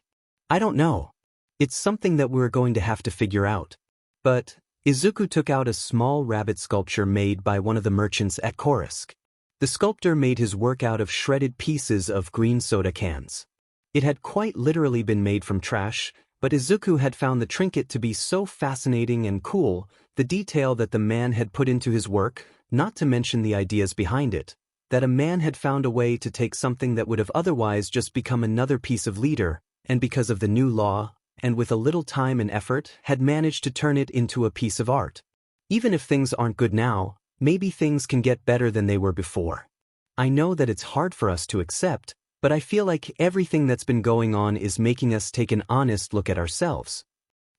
S1: "I don't know. It's something that we're going to have to figure out." But Izuku took out a small rabbit sculpture made by one of the merchants at Korisk. The sculptor made his work out of shredded pieces of green soda cans. It had quite literally been made from trash, but Izuku had found the trinket to be so fascinating and cool, the detail that the man had put into his work, not to mention the ideas behind it, that a man had found a way to take something that would have otherwise just become another piece of leader, and because of the new law, and with a little time and effort, had managed to turn it into a piece of art. Even if things aren't good now, maybe things can get better than they were before. I know that it's hard for us to accept, but I feel like everything that's been going on is making us take an honest look at ourselves.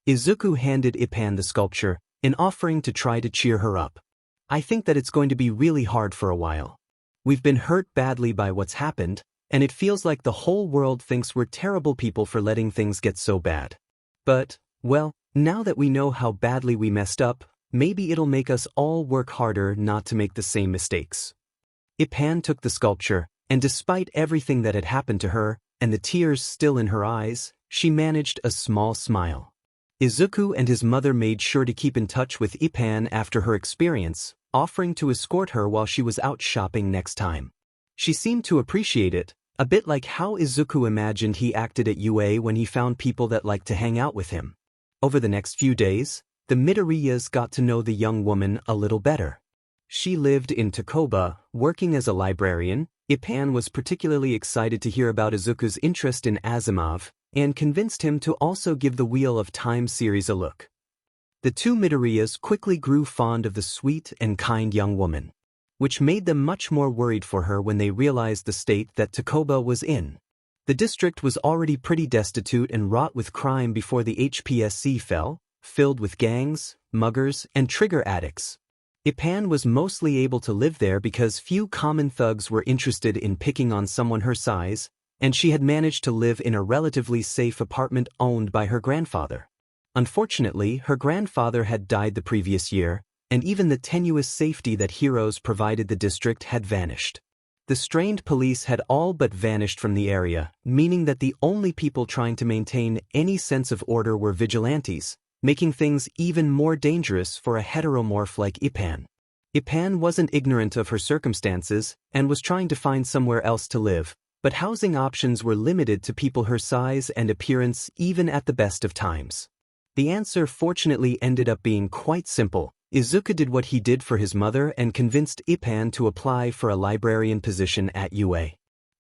S1: Izuku handed Ipan the sculpture, an offering to try to cheer her up. I think that it's going to be really hard for a while. We've been hurt badly by what's happened, and it feels like the whole world thinks we're terrible people for letting things get so bad. But, well, now that we know how badly we messed up, maybe it'll make us all work harder not to make the same mistakes. Ipan took the sculpture, and despite everything that had happened to her, and the tears still in her eyes, she managed a small smile. Izuku and his mother made sure to keep in touch with Ipan after her experience, offering to escort her while she was out shopping next time. She seemed to appreciate it, a bit like how Izuku imagined he acted at UA when he found people that liked to hang out with him. Over the next few days, the Midoriyas got to know the young woman a little better. She lived in Takoba, working as a librarian. Ipan was particularly excited to hear about Izuku's interest in Asimov, and convinced him to also give the Wheel of Time series a look. The two Midoriyas quickly grew fond of the sweet and kind young woman, which made them much more worried for her when they realized the state that Takoba was in. The district was already pretty destitute and wrought with crime before the HPSC fell, filled with gangs, muggers, and trigger addicts. Ipan was mostly able to live there because few common thugs were interested in picking on someone her size, and she had managed to live in a relatively safe apartment owned by her grandfather. Unfortunately, her grandfather had died the previous year, and even the tenuous safety that heroes provided the district had vanished. The strained police had all but vanished from the area, meaning that the only people trying to maintain any sense of order were vigilantes, making things even more dangerous for a heteromorph like Ipan. Ipan wasn't ignorant of her circumstances and was trying to find somewhere else to live, but housing options were limited to people her size and appearance even at the best of times. The answer fortunately ended up being quite simple. Izuku did what he did for his mother and convinced Ipan to apply for a librarian position at UA.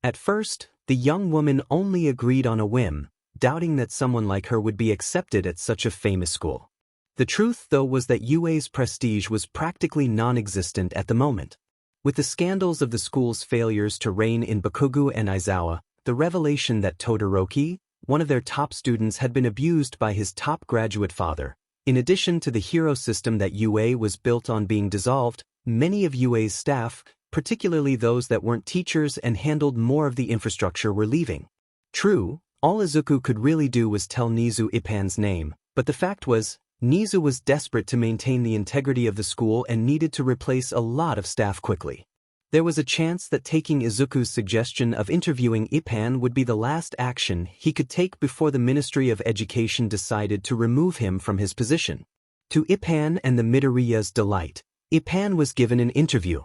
S1: At first, the young woman only agreed on a whim, doubting that someone like her would be accepted at such a famous school. The truth, though, was that UA's prestige was practically non-existent at the moment. With the scandals of the school's failures to rein in Bakugo and Aizawa, the revelation that Todoroki, one of their top students, had been abused by his top graduate father, in addition to the hero system that UA was built on being dissolved, many of UA's staff, particularly those that weren't teachers and handled more of the infrastructure, were leaving. True, all Izuku could really do was tell Nizu Ipan's name, but the fact was, Nizu was desperate to maintain the integrity of the school and needed to replace a lot of staff quickly. There was a chance that taking Izuku's suggestion of interviewing Ipan would be the last action he could take before the Ministry of Education decided to remove him from his position. To Ipan and the Midoriya's delight, Ipan was given an interview.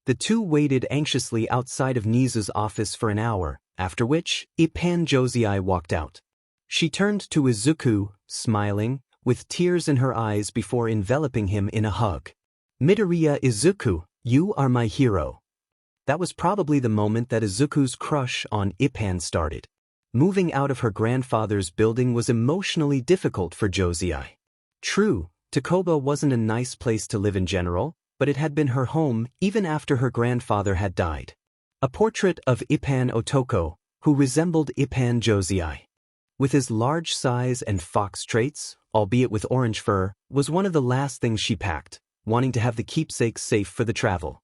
S1: The two waited anxiously outside of Nizu's office for an hour, after which, Ipan Josei walked out. She turned to Izuku, smiling, with tears in her eyes before enveloping him in a hug. "Midoriya Izuku, you are my hero." That was probably the moment that Izuku's crush on Ipan started. Moving out of her grandfather's building was emotionally difficult for Josei. True, Takoba wasn't a nice place to live in general, but it had been her home even after her grandfather had died. A portrait of Ipan Otoko, who resembled Ipan Josei, with his large size and fox traits, albeit with orange fur, was one of the last things she packed, wanting to have the keepsake safe for the travel.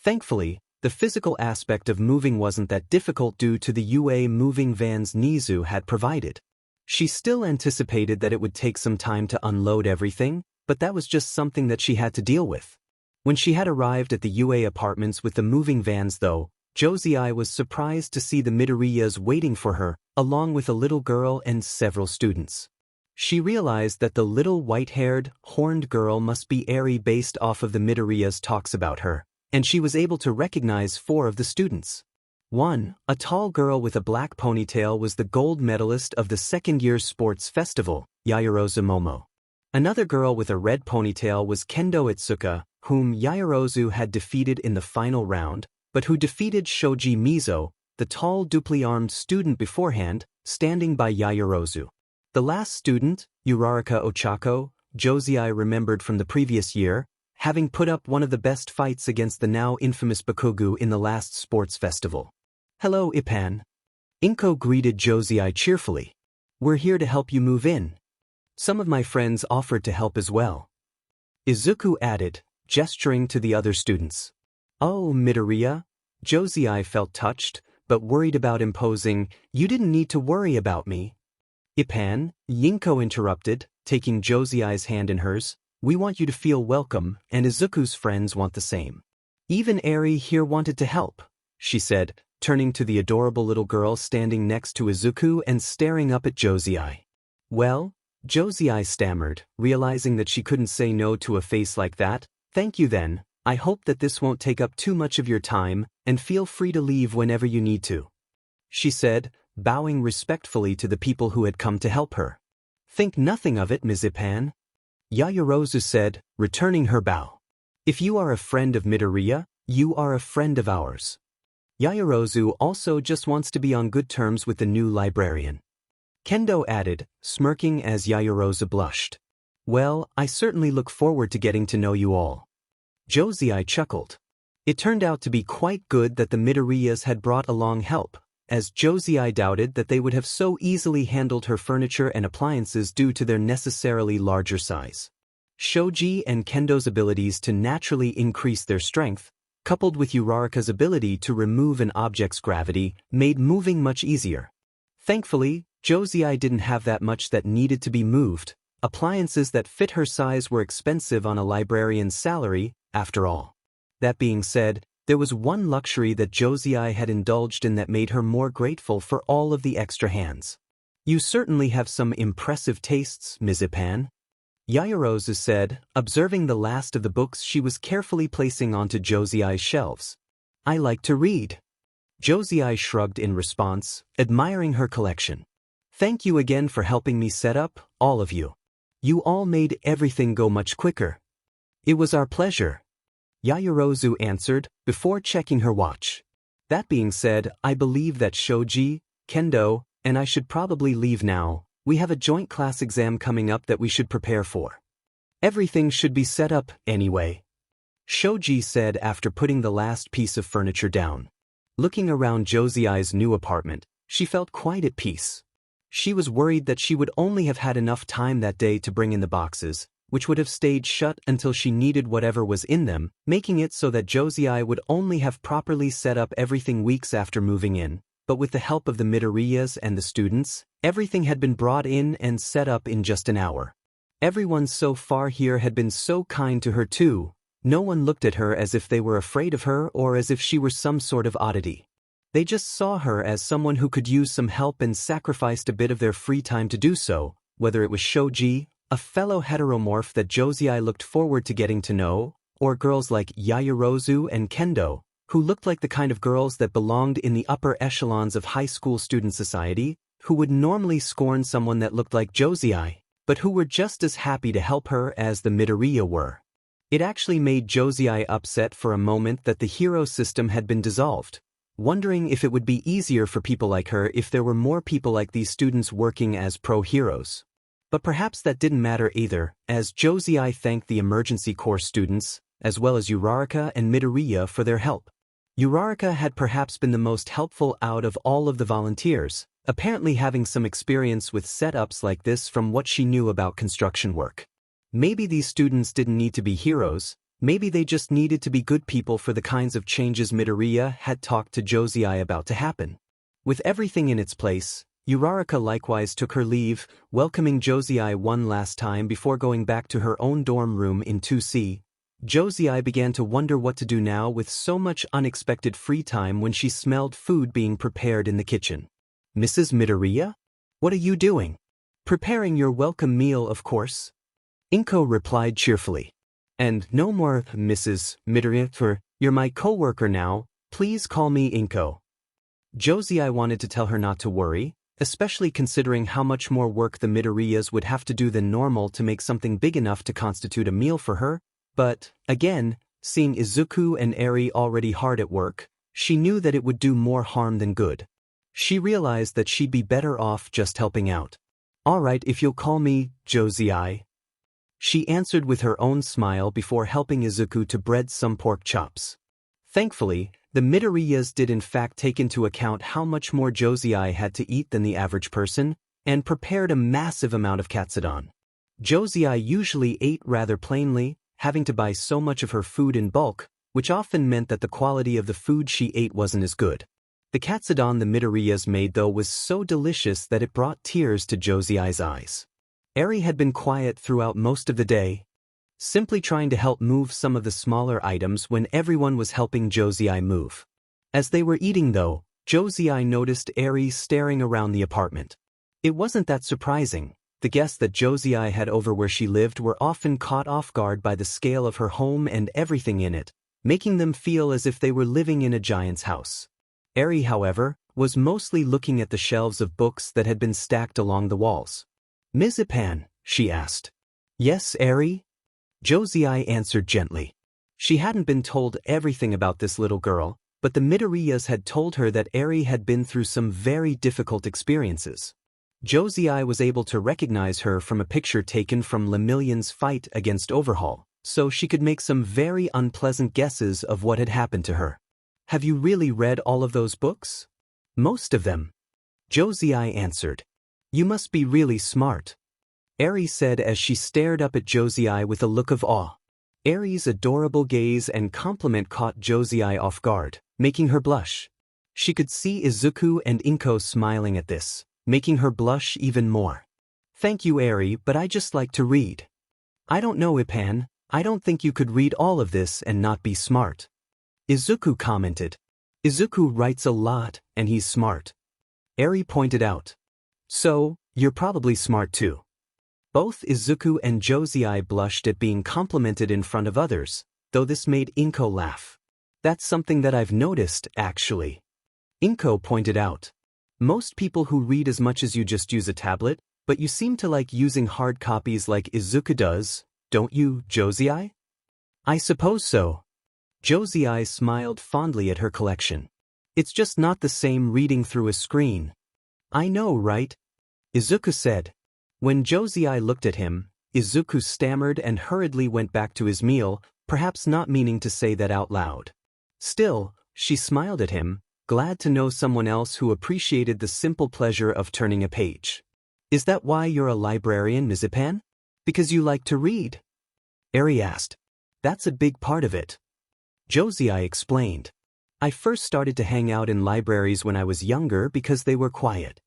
S1: Thankfully, the physical aspect of moving wasn't that difficult due to the UA moving vans Nizu had provided. She still anticipated that it would take some time to unload everything, but that was just something that she had to deal with. When she had arrived at the UA apartments with the moving vans, though, Josei was surprised to see the Midoriyas waiting for her, along with a little girl and several students. She realized that the little white-haired, horned girl must be Eri based off of the Midoriya's talks about her, and she was able to recognize 4 of the students. 1. A tall girl with a black ponytail was the gold medalist of the second-year sports festival, Yaoyorozu Momo. Another girl with a red ponytail was Kendo Itsuka, whom Yaoyorozu had defeated in the final round, but who defeated Shoji Mizo, the tall dupli-armed student beforehand, standing by Yaoyorozu. The last student, Uraraka Ochako, Josei remembered from the previous year, having put up one of the best fights against the now infamous Bakugu in the last sports festival. "Hello, Ippan." Inko greeted Josei cheerfully. "We're here to help you move in. Some of my friends offered to help as well." Izuku added, gesturing to the other students. "Oh, Midoriya." Josei felt touched, but worried about imposing, "You didn't need to worry about me." "Ippan," Yinko interrupted, taking Josei's hand in hers, "we want you to feel welcome, and Izuku's friends want the same. Even Eri here wanted to help," she said, turning to the adorable little girl standing next to Izuku and staring up at Josei. "Well," Josei stammered, realizing that she couldn't say no to a face like that. "Thank you then. I hope that this won't take up too much of your time, and feel free to leave whenever you need to," she said, bowing respectfully to the people who had come to help her. "Think nothing of it, Ms. Ippan," Yaoyorozu said, returning her bow. "If you are a friend of Midoriya, you are a friend of ours." Yaoyorozu also just wants to be on good terms with the new librarian. Kendo added, smirking as Yaoyorozu blushed. "Well, I certainly look forward to getting to know you all." Josei chuckled. It turned out to be quite good that the Midoriyas had brought along help, as Josei doubted that they would have so easily handled her furniture and appliances due to their necessarily larger size. Shoji and Kendo's abilities to naturally increase their strength, coupled with Uraraka's ability to remove an object's gravity, made moving much easier. Thankfully, Josei didn't have that much that needed to be moved. Appliances that fit her size were expensive on a librarian's salary, after all. That being said, there was one luxury that Josei had indulged in that made her more grateful for all of the extra hands. "You certainly have some impressive tastes, Ms. Ippan," Yaoyorozu said, observing the last of the books she was carefully placing onto Josei's shelves. "I like to read." Josei shrugged in response, admiring her collection. "Thank you again for helping me set up, all of you. You all made everything go much quicker." "It was our pleasure," Yaoyorozu answered, before checking her watch. "That being said, I believe that Shoji, Kendo, and I should probably leave now. We have a joint class exam coming up that we should prepare for. Everything should be set up, anyway," Shoji said after putting the last piece of furniture down. Looking around Josei's new apartment, she felt quite at peace. She was worried that she would only have had enough time that day to bring in the boxes, which would have stayed shut until she needed whatever was in them, making it so that Josei would only have properly set up everything weeks after moving in. But with the help of the Midoriyas and the students, everything had been brought in and set up in just an hour. Everyone so far here had been so kind to her too. No one looked at her as if they were afraid of her or as if she were some sort of oddity. They just saw her as someone who could use some help and sacrificed a bit of their free time to do so, whether it was Shoji, a fellow heteromorph that Josei looked forward to getting to know, or girls like Yaoyorozu and Kendo, who looked like the kind of girls that belonged in the upper echelons of high school student society, who would normally scorn someone that looked like Josei, but who were just as happy to help her as the Midoriya were. It actually made Josei upset for a moment that the hero system had been dissolved, wondering if it would be easier for people like her if there were more people like these students working as pro-heroes. But perhaps that didn't matter either, as Josei thanked the emergency course students, as well as Uraraka and Midoriya for their help. Uraraka had perhaps been the most helpful out of all of the volunteers, apparently having some experience with setups like this from what she knew about construction work. Maybe these students didn't need to be heroes, maybe they just needed to be good people for the kinds of changes Midoriya had talked to Josei about to happen. With everything in its place, Uraraka likewise took her leave, welcoming Josei one last time before going back to her own dorm room in 2C. Josei began to wonder what to do now with so much unexpected free time when she smelled food being prepared in the kitchen. "Mrs. Midoriya? What are you doing?" "Preparing your welcome meal, of course," Inko replied cheerfully. "And no more Mrs. Midoriya for You're my co-worker now, please call me Inko. Josei wanted to tell her not to worry, especially considering how much more work the Midoriyas would have to do than normal to make something big enough to constitute a meal for her, but, again, seeing Izuku and Eri already hard at work, she knew that it would do more harm than good. She realized that she'd be better off just helping out. Alright, if you'll call me Josei. She answered with her own smile before helping Izuku to bread some pork chops. Thankfully, the Midoriyas did in fact take into account how much more Josei had to eat than the average person, and prepared a massive amount of katsudon. Josei usually ate rather plainly, having to buy so much of her food in bulk, which often meant that the quality of the food she ate wasn't as good. The katsudon the Midoriyas made though was so delicious that it brought tears to Josei's eyes. Eri had been quiet throughout most of the day, simply trying to help move some of the smaller items when everyone was helping Josei move. As they were eating though, Josei noticed Eri staring around the apartment. It wasn't that surprising. The guests that Josei had over where she lived were often caught off guard by the scale of her home and everything in it, making them feel as if they were living in a giant's house. Eri, however, was mostly looking at the shelves of books that had been stacked along the walls. Ms. Ipan, she asked. Yes, Eri? Josei answered gently. She hadn't been told everything about this little girl, but the Midoriyas had told her that Eri had been through some very difficult experiences. Josei was able to recognize her from a picture taken from Lemillion's fight against Overhaul, so she could make some very unpleasant guesses of what had happened to her. Have you really read all of those books? Most of them. Josei answered. You must be really smart. Eri said as she stared up at Josei with a look of awe. Eri's adorable gaze and compliment caught Josei off guard, making her blush. She could see Izuku and Inko smiling at this, making her blush even more. Thank you, Eri, but I just like to read. I don't know, Ipan, I don't think you could read all of this and not be smart. Izuku commented. Izuku writes a lot, and he's smart. Eri pointed out. So, you're probably smart too. Both Izuku and Josei blushed at being complimented in front of others, though this made Inko laugh. That's something that I've noticed, actually. Inko pointed out. Most people who read as much as you just use a tablet, but you seem to like using hard copies like Izuku does, don't you, Josei? I suppose so. Josei smiled fondly at her collection. It's just not the same reading through a screen. I know, right? Izuku said. When Josei looked at him, Izuku stammered and hurriedly went back to his meal, perhaps not meaning to say that out loud. Still, she smiled at him, glad to know someone else who appreciated the simple pleasure of turning a page. Is that why you're a librarian, Ms. Ipan? Because you like to read? Eri asked. That's a big part of it. Josei explained. I first started to hang out in libraries when I was younger because they were quiet.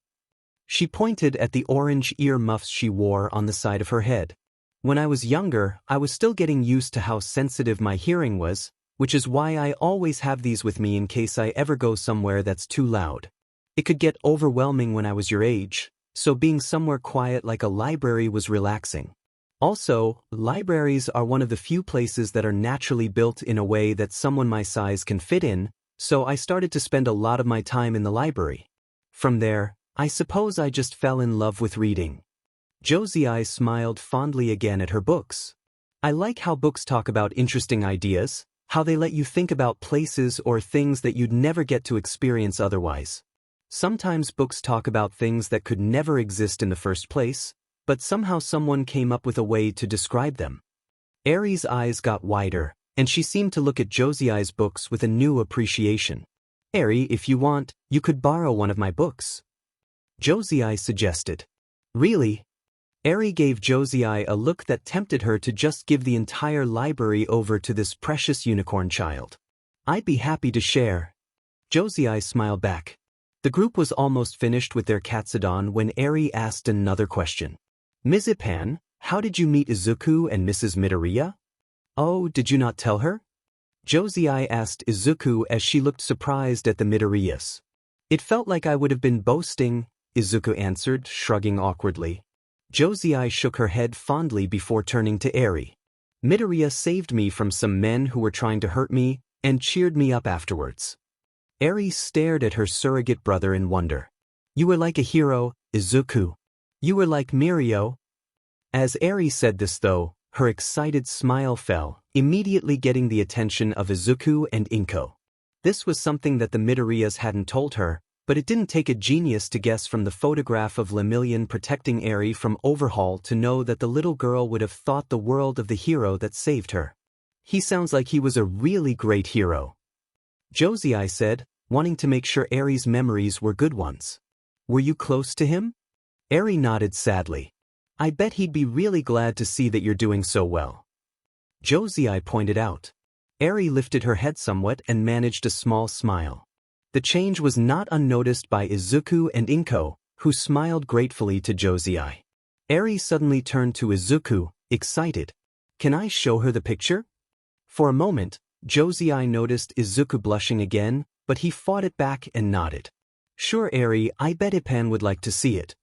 S1: She pointed at the orange ear muffs she wore on the side of her head. When I was younger, I was still getting used to how sensitive my hearing was, which is why I always have these with me in case I ever go somewhere that's too loud. It could get overwhelming when I was your age, so being somewhere quiet like a library was relaxing. Also, libraries are one of the few places that are naturally built in a way that someone my size can fit in, so I started to spend a lot of my time in the library. From there, I suppose I just fell in love with reading. Josei smiled fondly again at her books. I like how books talk about interesting ideas, how they let you think about places or things that you'd never get to experience otherwise. Sometimes books talk about things that could never exist in the first place, but somehow someone came up with a way to describe them. Eri's eyes got wider, and she seemed to look at Josei's books with a new appreciation. Eri, if you want, you could borrow one of my books. Josei suggested. Really? Eri gave Josei a look that tempted her to just give the entire library over to this precious unicorn child. I'd be happy to share. Josei smiled back. The group was almost finished with their katsudon when Eri asked another question. Ms. Ipan, how did you meet Izuku and Mrs. Midoriya? Oh, did you not tell her? Josei asked Izuku as she looked surprised at the Midoriyas. It felt like I would have been boasting, Izuku answered, shrugging awkwardly. Josei shook her head fondly before turning to Eri. Midoriya saved me from some men who were trying to hurt me, and cheered me up afterwards. Eri stared at her surrogate brother in wonder. You were like a hero, Izuku. You were like Mirio. As Eri said this though, her excited smile fell, immediately getting the attention of Izuku and Inko. This was something that the Midoriyas hadn't told her, but it didn't take a genius to guess from the photograph of Lemillion protecting Eri from overhaul to know that the little girl would have thought the world of the hero that saved her. He sounds like he was a really great hero. Josie said, wanting to make sure Eri's memories were good ones. Were you close to him? Eri nodded sadly. I bet he'd be really glad to see that you're doing so well. Josie pointed out. Eri lifted her head somewhat and managed a small smile. The change was not unnoticed by Izuku and Inko, who smiled gratefully to Josie. Eri suddenly turned to Izuku, excited. Can I show her the picture? For a moment, Josie noticed Izuku blushing again, but he fought it back and nodded. Sure Eri, I bet Ipan would like to see it.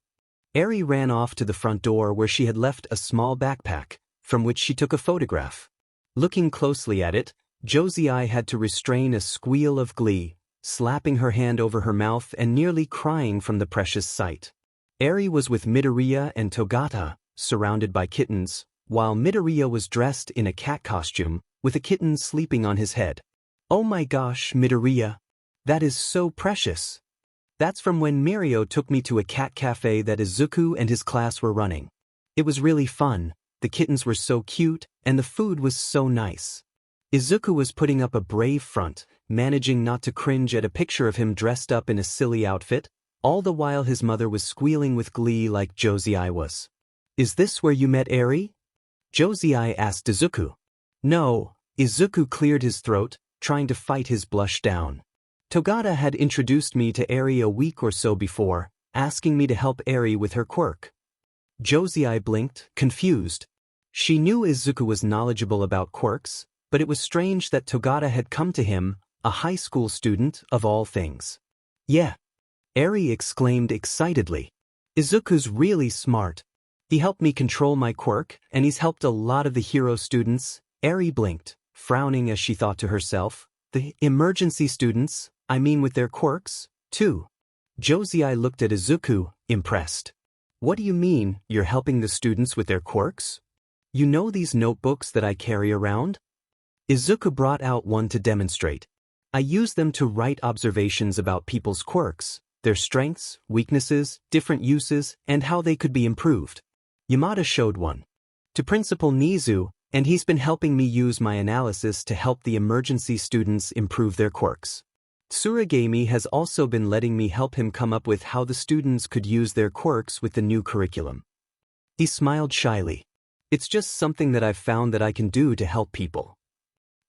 S1: Eri ran off to the front door where she had left a small backpack, from which she took a photograph. Looking closely at it, Josie had to restrain a squeal of glee, slapping her hand over her mouth and nearly crying from the precious sight. Eri was with Midoriya and Togata, surrounded by kittens, while Midoriya was dressed in a cat costume, with a kitten sleeping on his head. Oh my gosh, Midoriya! That is so precious! That's from when Mirio took me to a cat cafe that Izuku and his class were running. It was really fun, the kittens were so cute, and the food was so nice. Izuku was putting up a brave front, managing not to cringe at a picture of him dressed up in a silly outfit, all the while his mother was squealing with glee like Josie was. Is this where you met Eri? Josie asked Izuku. No, Izuku cleared his throat, trying to fight his blush down. Togata had introduced me to Eri a week or so before, asking me to help Eri with her quirk. Josie blinked, confused. She knew Izuku was knowledgeable about quirks, but it was strange that Togata had come to him, a high school student of all things. Yeah. Eri exclaimed excitedly. Izuku's really smart. He helped me control my quirk, and he's helped a lot of the hero students. Eri blinked, frowning as she thought to herself. The emergency students, I mean with their quirks, too. Josie looked at Izuku, impressed. What do you mean, you're helping the students with their quirks? You know these notebooks that I carry around? Izuku brought out one to demonstrate. I use them to write observations about people's quirks, their strengths, weaknesses, different uses, and how they could be improved. Yamada showed one to Principal Nizu, and he's been helping me use my analysis to help the emergency students improve their quirks. Tsuragami has also been letting me help him come up with how the students could use their quirks with the new curriculum. He smiled shyly. It's just something that I've found that I can do to help people.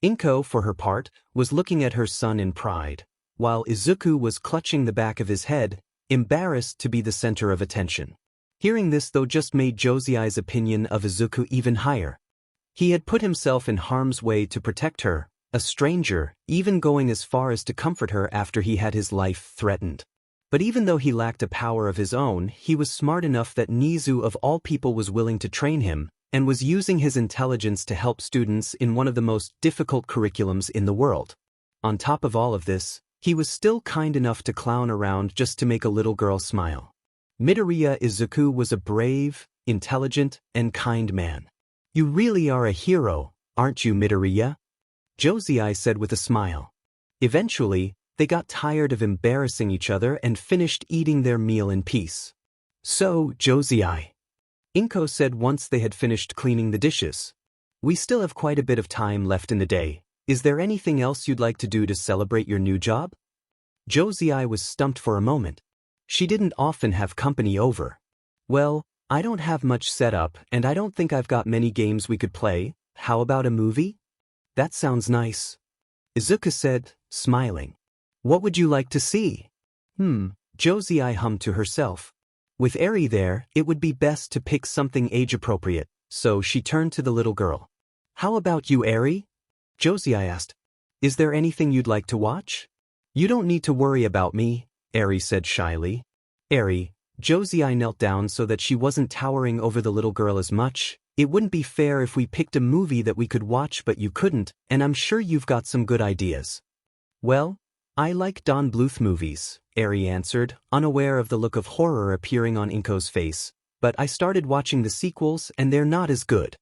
S1: Inko, for her part, was looking at her son in pride, while Izuku was clutching the back of his head, embarrassed to be the center of attention. Hearing this though just made Josie's opinion of Izuku even higher. He had put himself in harm's way to protect her, a stranger, even going as far as to comfort her after he had his life threatened. But even though he lacked a power of his own, he was smart enough that Nizu of all people was willing to train him, and was using his intelligence to help students in one of the most difficult curriculums in the world. On top of all of this, he was still kind enough to clown around just to make a little girl smile. Midoriya Izuku was a brave, intelligent, and kind man. You really are a hero, aren't you, Midoriya? Josie said with a smile. Eventually, they got tired of embarrassing each other and finished eating their meal in peace. So, Josie, Inko said once they had finished cleaning the dishes. We still have quite a bit of time left in the day. Is there anything else you'd like to do to celebrate your new job? Josie was stumped for a moment. She didn't often have company over. Well, I don't have much set up, and I don't think I've got many games we could play. How about a movie? That sounds nice. Izuku said, smiling. What would you like to see? Josie hummed to herself. With Eri there, it would be best to pick something age-appropriate, so she turned to the little girl. How about you, Eri? Josie asked. Is there anything you'd like to watch? You don't need to worry about me, Eri said shyly. Eri, Josie knelt down so that she wasn't towering over the little girl as much. It wouldn't be fair if we picked a movie that we could watch but you couldn't, and I'm sure you've got some good ideas. Well, I like Don Bluth movies, Eri answered, unaware of the look of horror appearing on Inko's face, but I started watching the sequels and they're not as good.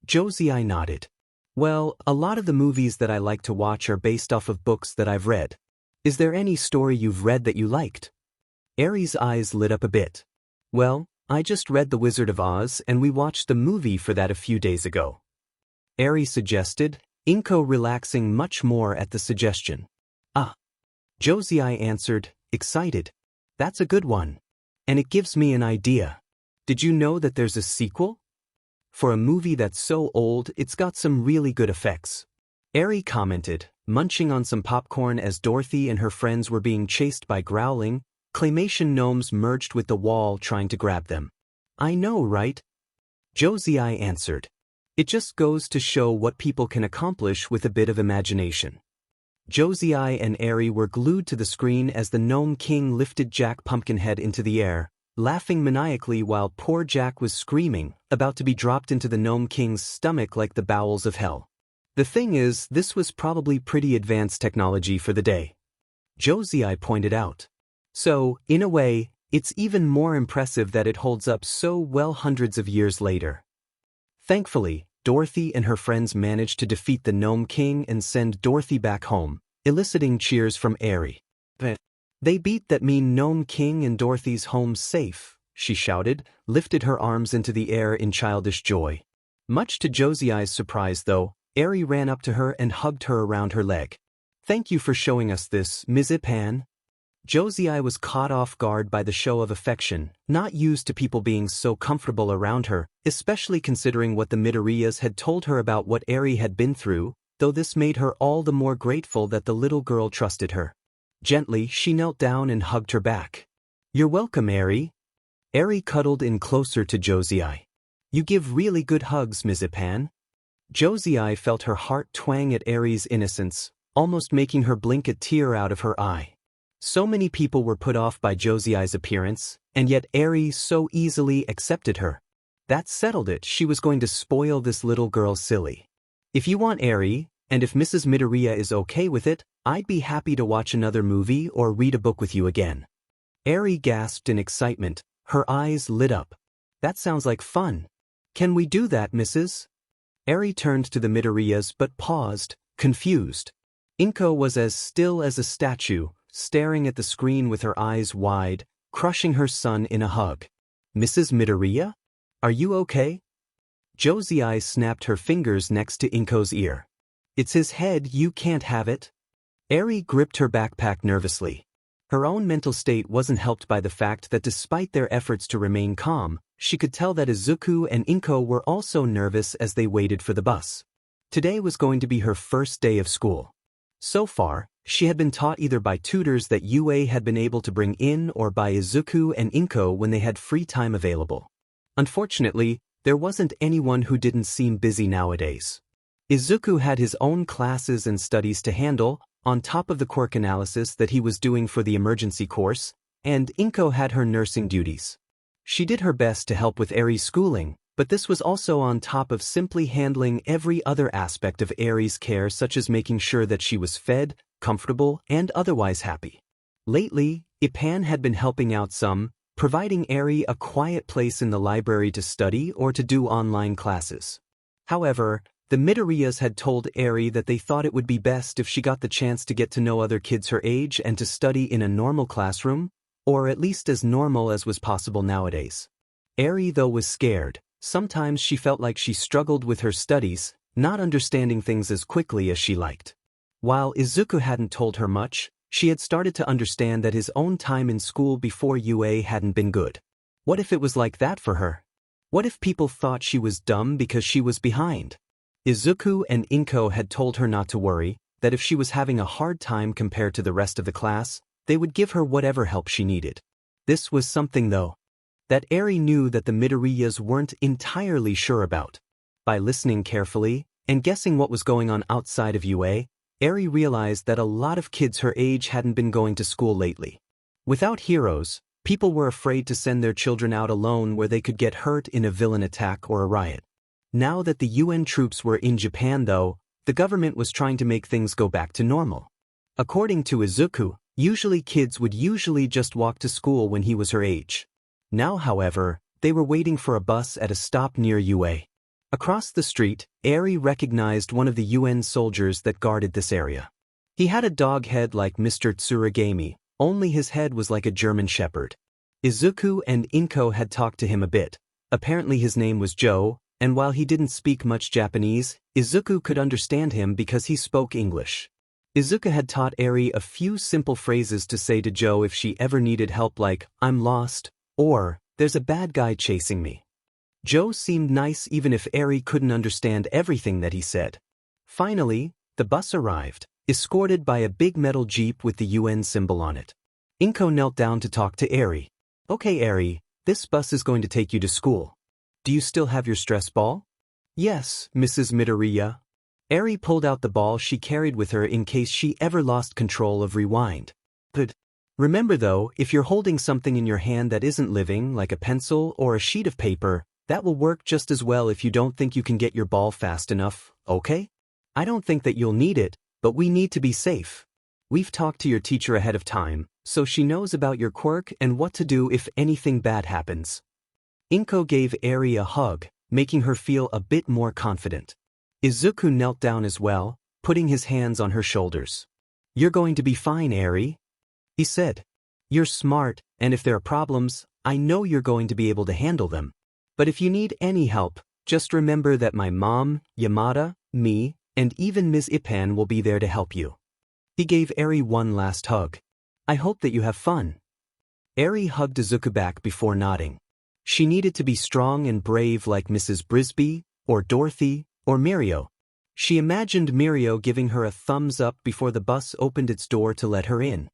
S1: Josie nodded. Well, a lot of the movies that I like to watch are based off of books that I've read. Is there any story you've read that you liked? Eri's eyes lit up a bit. Well, I just read The Wizard of Oz and we watched the movie for that a few days ago. Eri suggested, Inko relaxing much more at the suggestion. Josie answered, excited. That's a good one. And it gives me an idea. Did you know that there's a sequel? For a movie that's so old, it's got some really good effects. Eri commented, munching on some popcorn as Dorothy and her friends were being chased by growling, claymation gnomes merged with the wall trying to grab them. I know, right? Josie answered. It just goes to show what people can accomplish with a bit of imagination. Josie and Eri were glued to the screen as the Gnome King lifted Jack Pumpkinhead into the air, laughing maniacally while poor Jack was screaming, about to be dropped into the Gnome King's stomach like the bowels of hell. The thing is, this was probably pretty advanced technology for the day. Josie pointed out. So, in a way, it's even more impressive that it holds up so well hundreds of years later. Thankfully, Dorothy and her friends managed to defeat the Gnome King and send Dorothy back home, eliciting cheers from Eri. They beat that mean Gnome King and Dorothy's home safe, she shouted, lifted her arms into the air in childish joy. Much to Josie's surprise though, Eri ran up to her and hugged her around her leg. Thank you for showing us this, Ms. Pan. Josie was caught off guard by the show of affection, not used to people being so comfortable around her, especially considering what the Midoriyas had told her about what Eri had been through, though this made her all the more grateful that the little girl trusted her. Gently, she knelt down and hugged her back. You're welcome, Eri. Eri cuddled in closer to Josie. You give really good hugs, Ms. Pan. Josie felt her heart twang at Eri's innocence, almost making her blink a tear out of her eye. So many people were put off by Josie's appearance, and yet Eri so easily accepted her. That settled it, she was going to spoil this little girl silly. If you want Eri, and if Mrs. Midoriya is okay with it, I'd be happy to watch another movie or read a book with you again. Eri gasped in excitement, her eyes lit up. That sounds like fun. Can we do that, Mrs.? Eri turned to the Midoriyas but paused, confused. Inko was as still as a statue, staring at the screen with her eyes wide, crushing her son in a hug. Mrs. Midoriya? Are you okay? Josie snapped her fingers next to Inko's ear. It's his head, you can't have it. Eri gripped her backpack nervously. Her own mental state wasn't helped by the fact that despite their efforts to remain calm, she could tell that Izuku and Inko were also nervous as they waited for the bus. Today was going to be her first day of school. So far, she had been taught either by tutors that UA had been able to bring in or by Izuku and Inko when they had free time available. Unfortunately, there wasn't anyone who didn't seem busy nowadays. Izuku had his own classes and studies to handle, on top of the quirk analysis that he was doing for the emergency course, and Inko had her nursing duties. She did her best to help with Eri's schooling, but this was also on top of simply handling every other aspect of Eri's care, such as making sure that she was fed, comfortable, and otherwise happy. Lately, Ipan had been helping out some, providing Eri a quiet place in the library to study or to do online classes. However, the Midoriyas had told Eri that they thought it would be best if she got the chance to get to know other kids her age and to study in a normal classroom, or at least as normal as was possible nowadays. Eri, though, was scared. Sometimes she felt like she struggled with her studies, not understanding things as quickly as she liked. While Izuku hadn't told her much, she had started to understand that his own time in school before UA hadn't been good. What if it was like that for her? What if people thought she was dumb because she was behind? Izuku and Inko had told her not to worry, that if she was having a hard time compared to the rest of the class, they would give her whatever help she needed. This was something, though, that Eri knew that the Midoriyas weren't entirely sure about. By listening carefully and guessing what was going on outside of UA, Eri realized that a lot of kids her age hadn't been going to school lately. Without heroes, People were afraid to send their children out alone where they could get hurt in a villain attack or a riot. Now that the UN troops were in Japan though, the government was trying to make things go back to normal. According to Izuku, usually kids would just walk to school when he was her age. Now however, they were waiting for a bus at a stop near UA. Across the street, Eri recognized one of the UN soldiers that guarded this area. He had a dog head like Mr. Tsuragami, only his head was like a German shepherd. Izuku and Inko had talked to him a bit. Apparently his name was Joe, and while he didn't speak much Japanese, Izuku could understand him because he spoke English. Izuku had taught Eri a few simple phrases to say to Joe if she ever needed help, like, "I'm lost," or, "There's a bad guy chasing me." Joe seemed nice even if Eri couldn't understand everything that he said. Finally, the bus arrived, escorted by a big metal jeep with the UN symbol on it. Inko knelt down to talk to Eri. "Okay Eri, this bus is going to take you to school. Do you still have your stress ball?" "Yes, Mrs. Midoriya." Eri pulled out the ball she carried with her in case she ever lost control of Rewind. "Good. Remember though, if you're holding something in your hand that isn't living, like a pencil or a sheet of paper, that will work just as well if you don't think you can get your ball fast enough, okay? I don't think that you'll need it, but we need to be safe. We've talked to your teacher ahead of time, so she knows about your quirk and what to do if anything bad happens." Inko gave Eri a hug, making her feel a bit more confident. Izuku knelt down as well, putting his hands on her shoulders. "You're going to be fine, Eri," he said. "You're smart, and if there are problems, I know you're going to be able to handle them. But if you need any help, just remember that my mom, Yamada, me, and even Ms. Ipan will be there to help you." He gave Eri one last hug. "I hope that you have fun." Eri hugged Izuku back before nodding. She needed to be strong and brave like Mrs. Brisby, or Dorothy, or Mirio. She imagined Mirio giving her a thumbs up before the bus opened its door to let her in.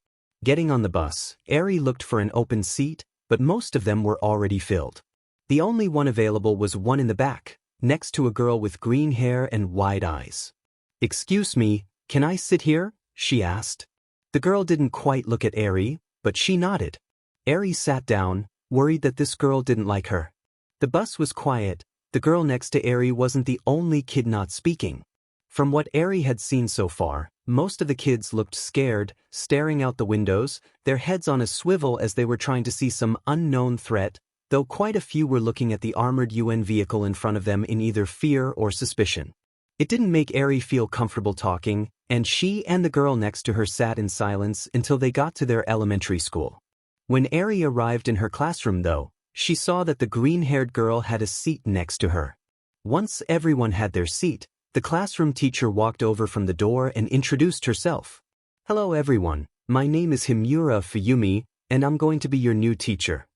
S1: Getting on the bus, Eri looked for an open seat, but most of them were already filled. The only one available was one in the back, next to a girl with green hair and wide eyes. "Excuse me, can I sit here?" she asked. The girl didn't quite look at Eri, but she nodded. Eri sat down, worried that this girl didn't like her. The bus was quiet. The girl next to Eri wasn't the only kid not speaking. From what Eri had seen so far, most of the kids looked scared, staring out the windows, their heads on a swivel as they were trying to see some unknown threat, though quite a few were looking at the armored UN vehicle in front of them in either fear or suspicion. It didn't make Eri feel comfortable talking, and she and the girl next to her sat in silence until they got to their elementary school. When Eri arrived in her classroom though, she saw that the green-haired girl had a seat next to her. Once everyone had their seat, the classroom teacher walked over from the door and introduced herself. "Hello everyone, my name is Himura Fuyumi, and I'm going to be your new teacher."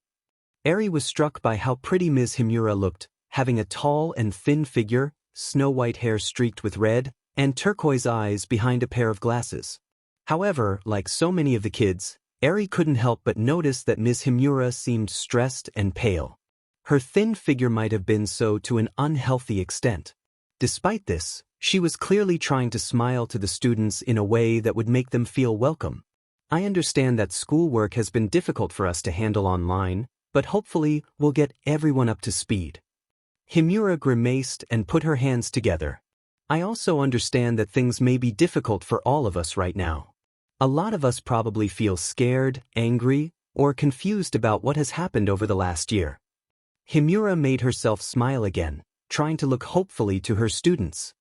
S1: Eri was struck by how pretty Ms. Himura looked, having a tall and thin figure, snow-white hair streaked with red, and turquoise eyes behind a pair of glasses. However, like so many of the kids, Eri couldn't help but notice that Ms. Himura seemed stressed and pale. Her thin figure might have been so to an unhealthy extent. Despite this, she was clearly trying to smile to the students in a way that would make them feel welcome. "I understand that schoolwork has been difficult for us to handle online, but hopefully we'll get everyone up to speed." Himura grimaced and put her hands together. "I also understand that things may be difficult for all of us right now. A lot of us probably feel scared, angry, or confused about what has happened over the last year." Himura made herself smile again, trying to look hopefully to her students.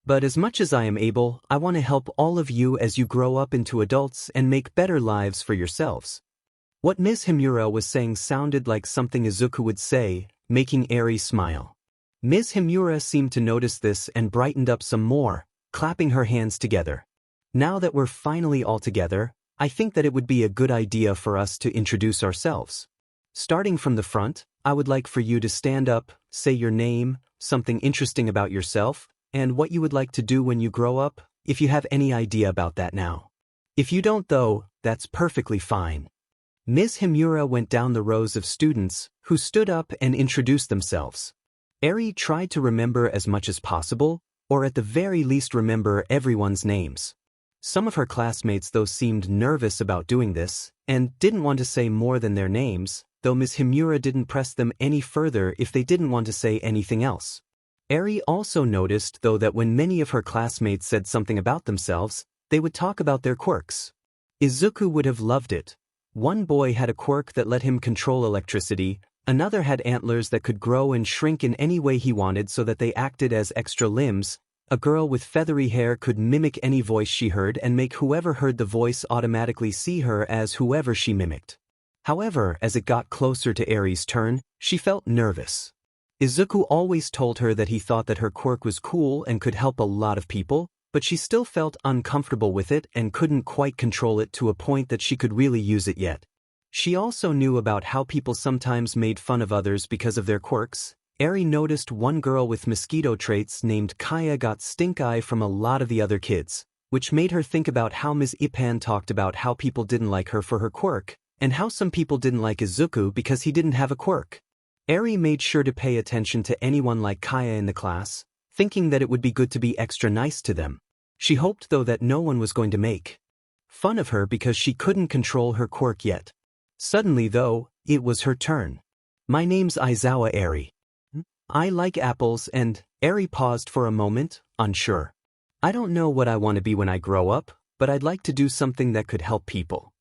S1: "But as much as I am able, I want to help all of you as you grow up into adults and make better lives for yourselves." What Ms. Himura was saying sounded like something Izuku would say, making Eri smile. Ms. Himura seemed to notice this and brightened up some more, clapping her hands together. "Now that we're finally all together, I think that it would be a good idea for us to introduce ourselves. Starting from the front, I would like for you to stand up, say your name, something interesting about yourself, and what you would like to do when you grow up, if you have any idea about that now. If you don't though, that's perfectly fine." Ms. Himura went down the rows of students, who stood up and introduced themselves. Eri tried to remember as much as possible, or at the very least remember everyone's names. Some of her classmates though seemed nervous about doing this, and didn't want to say more than their names, though Ms. Himura didn't press them any further if they didn't want to say anything else. Eri also noticed though that when many of her classmates said something about themselves, they would talk about their quirks. Izuku would have loved it. One boy had a quirk that let him control electricity, another had antlers that could grow and shrink in any way he wanted so that they acted as extra limbs, a girl with feathery hair could mimic any voice she heard and make whoever heard the voice automatically see her as whoever she mimicked. However, as it got closer to Eri's turn, she felt nervous. Izuku always told her that he thought that her quirk was cool and could help a lot of people, but she still felt uncomfortable with it and couldn't quite control it to a point that she could really use it yet. She also knew about how people sometimes made fun of others because of their quirks. Eri noticed one girl with mosquito traits named Kaya got stink eye from a lot of the other kids, which made her think about how Ms. Ipan talked about how people didn't like her for her quirk, and how some people didn't like Izuku because he didn't have a quirk. Eri made sure to pay attention to anyone like Kaya in the class, thinking that it would be good to be extra nice to them. She hoped though that no one was going to make fun of her because she couldn't control her quirk yet. Suddenly though, it was her turn. "My name's Aizawa Eri. I like apples," and Eri paused for a moment, unsure. "I don't know what I want to be when I grow up, but I'd like to do something that could help people."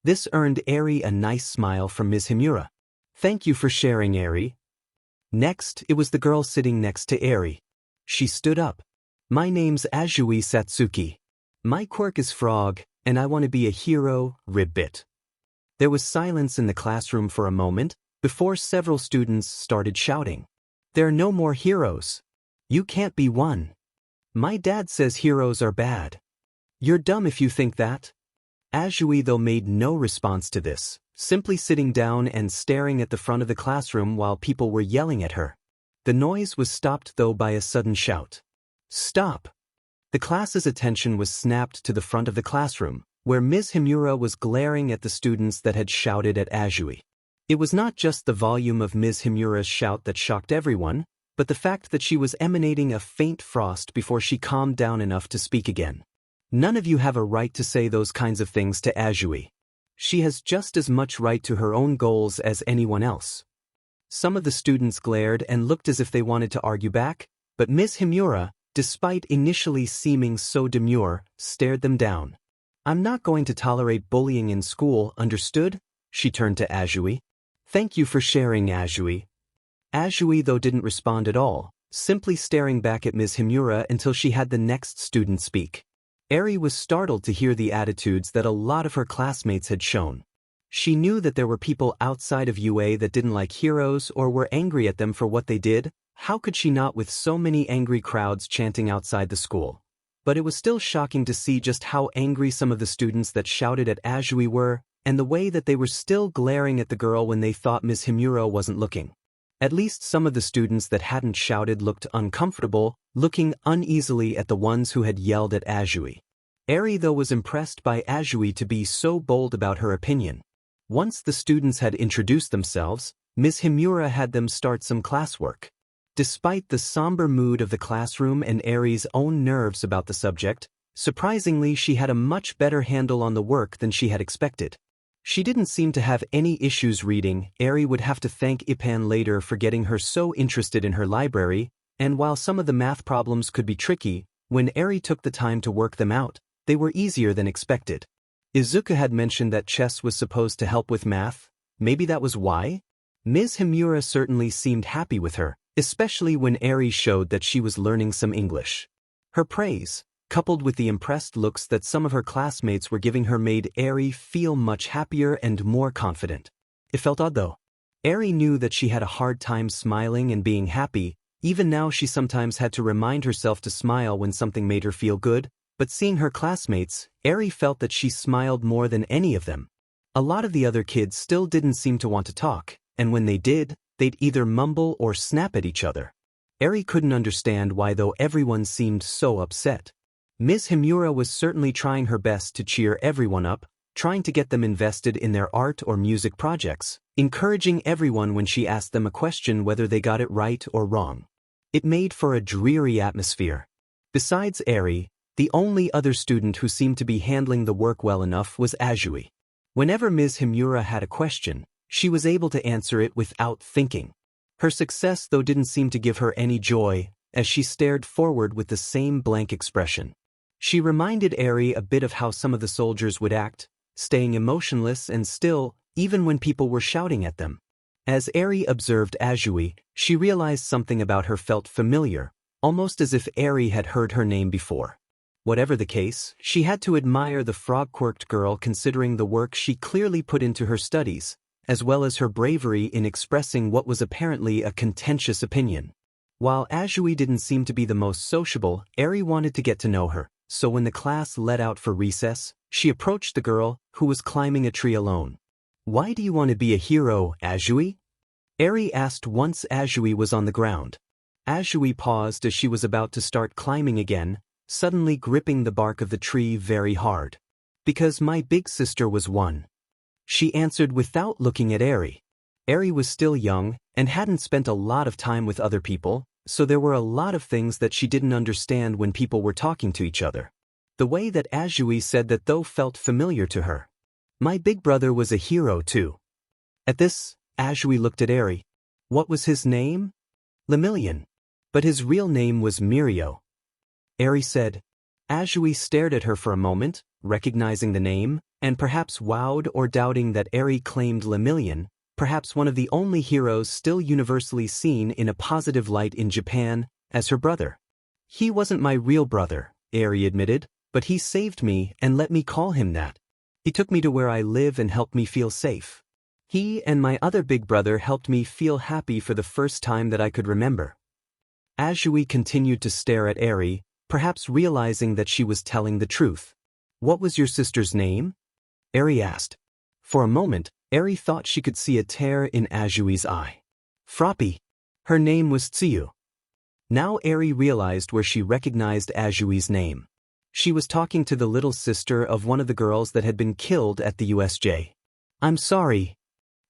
S1: This earned Eri a nice smile from Ms. Himura. "Thank you for sharing, Eri." Next, it was the girl sitting next to Eri. She stood up. "My name's Azui Satsuki. My quirk is frog, and I want to be a hero, ribbit." There was silence in the classroom for a moment, before several students started shouting. "There are no more heroes. You can't be one. My dad says heroes are bad. You're dumb if you think that." Azui though made no response to this, simply sitting down and staring at the front of the classroom while people were yelling at her. The noise was stopped though by a sudden shout. "Stop!" The class's attention was snapped to the front of the classroom, where Ms. Himura was glaring at the students that had shouted at Azui. It was not just the volume of Ms. Himura's shout that shocked everyone, but the fact that she was emanating a faint frost before she calmed down enough to speak again. "None of you have a right to say those kinds of things to Azui. She has just as much right to her own goals as anyone else." Some of the students glared and looked as if they wanted to argue back, but Ms. Himura, despite initially seeming so demure, stared them down. "I'm not going to tolerate bullying in school, understood?" She turned to Azui. "Thank you for sharing, Azui." Azui though didn't respond at all, simply staring back at Ms. Himura until she had the next student speak. Eri was startled to hear the attitudes that a lot of her classmates had shown. She knew that there were people outside of UA that didn't like heroes or were angry at them for what they did. How could she not with so many angry crowds chanting outside the school? But it was still shocking to see just how angry some of the students that shouted at Azui were, and the way that they were still glaring at the girl when they thought Ms. Himura wasn't looking. At least some of the students that hadn't shouted looked uncomfortable, looking uneasily at the ones who had yelled at Azui. Eri though was impressed by Azui to be so bold about her opinion. Once the students had introduced themselves, Ms. Himura had them start some classwork. Despite the somber mood of the classroom and Eri's own nerves about the subject, surprisingly she had a much better handle on the work than she had expected. She didn't seem to have any issues reading. Eri would have to thank Ipan later for getting her so interested in her library, and while some of the math problems could be tricky, when Eri took the time to work them out, they were easier than expected. Izuku had mentioned that chess was supposed to help with math. Maybe that was why? Ms. Himura certainly seemed happy with her, especially when Eri showed that she was learning some English. Her praise, coupled with the impressed looks that some of her classmates were giving her, made Eri feel much happier and more confident. It felt odd though. Eri knew that she had a hard time smiling and being happy. Even now she sometimes had to remind herself to smile when something made her feel good, but seeing her classmates, Eri felt that she smiled more than any of them. A lot of the other kids still didn't seem to want to talk, and when they did, they'd either mumble or snap at each other. Eri couldn't understand why though everyone seemed so upset. Ms. Himura was certainly trying her best to cheer everyone up, trying to get them invested in their art or music projects, encouraging everyone when she asked them a question whether they got it right or wrong. It made for a dreary atmosphere. Besides Eri, The only other student who seemed to be handling the work well enough was Azui. Whenever Ms. Himura had a question, she was able to answer it without thinking. Her success though didn't seem to give her any joy, as she stared forward with the same blank expression. She reminded Eri a bit of how some of the soldiers would act, staying emotionless and still, even when people were shouting at them. As Eri observed Azui, she realized something about her felt familiar, almost as if Eri had heard her name before. Whatever the case, she had to admire the frog-quirked girl considering the work she clearly put into her studies, as well as her bravery in expressing what was apparently a contentious opinion. While Azui didn't seem to be the most sociable, Eri wanted to get to know her, so when the class let out for recess, she approached the girl, who was climbing a tree alone. "Why do you want to be a hero, Azui?" Eri asked once Azui was on the ground. Azui paused as she was about to start climbing again, suddenly gripping the bark of the tree very hard. "Because my big sister was one," she answered without looking at Eri. Eri was still young and hadn't spent a lot of time with other people, so there were a lot of things that she didn't understand when people were talking to each other. The way that Azui said that though felt familiar to her. "My big brother was a hero too." At this, Azui looked at Eri. What was his name? Lemillion. But his real name was Mirio. Eri said. Azui stared at her for a moment, recognizing the name, and perhaps wowed or doubting that Eri claimed Lemillion, perhaps one of the only heroes still universally seen in a positive light in Japan, as her brother. "He wasn't my real brother," Eri admitted, "but he saved me and let me call him that. He took me to where I live and helped me feel safe. He and my other big brother helped me feel happy for the first time that I could remember." Azui continued to stare at Eri, perhaps realizing that she was telling the truth. "What was your sister's name?" Eri asked. For a moment, Eri thought she could see a tear in Azui's eye. "Froppy. Her name was Tsuyu." Now Eri realized where she recognized Azui's name. She was talking to the little sister of one of the girls that had been killed at the USJ. "I'm sorry,"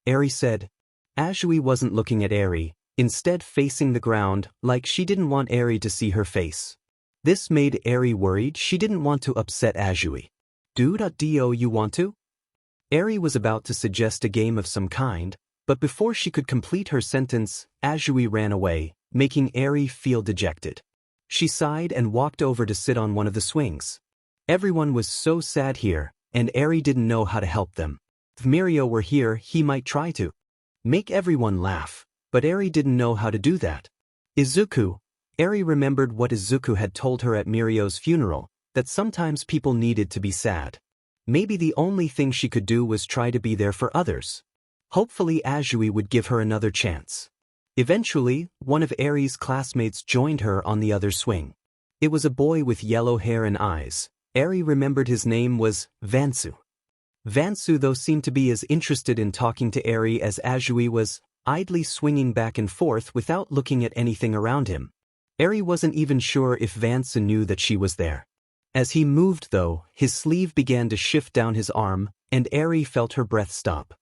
S1: Eri said. Azui wasn't looking at Eri, instead facing the ground like she didn't want Eri to see her face. This made Eri worried. She didn't want to upset Azui. "Do you want to?" Eri was about to suggest a game of some kind, but before she could complete her sentence, Azui ran away, making Eri feel dejected. She sighed and walked over to sit on one of the swings. Everyone was so sad here, and Eri didn't know how to help them. If Mirio were here, he might try to make everyone laugh, but Eri didn't know how to do that. Izuku. Eri remembered what Izuku had told her at Mirio's funeral, that sometimes people needed to be sad. Maybe the only thing she could do was try to be there for others. Hopefully Azui would give her another chance. Eventually, one of Eri's classmates joined her on the other swing. It was a boy with yellow hair and eyes. Eri remembered his name was Vansu. Vansu though seemed to be as interested in talking to Eri as Azui was, idly swinging back and forth without looking at anything around him. Eri wasn't even sure if Vansu knew that she was there. As he moved though, his sleeve began to shift down his arm, and Eri felt her breath stop.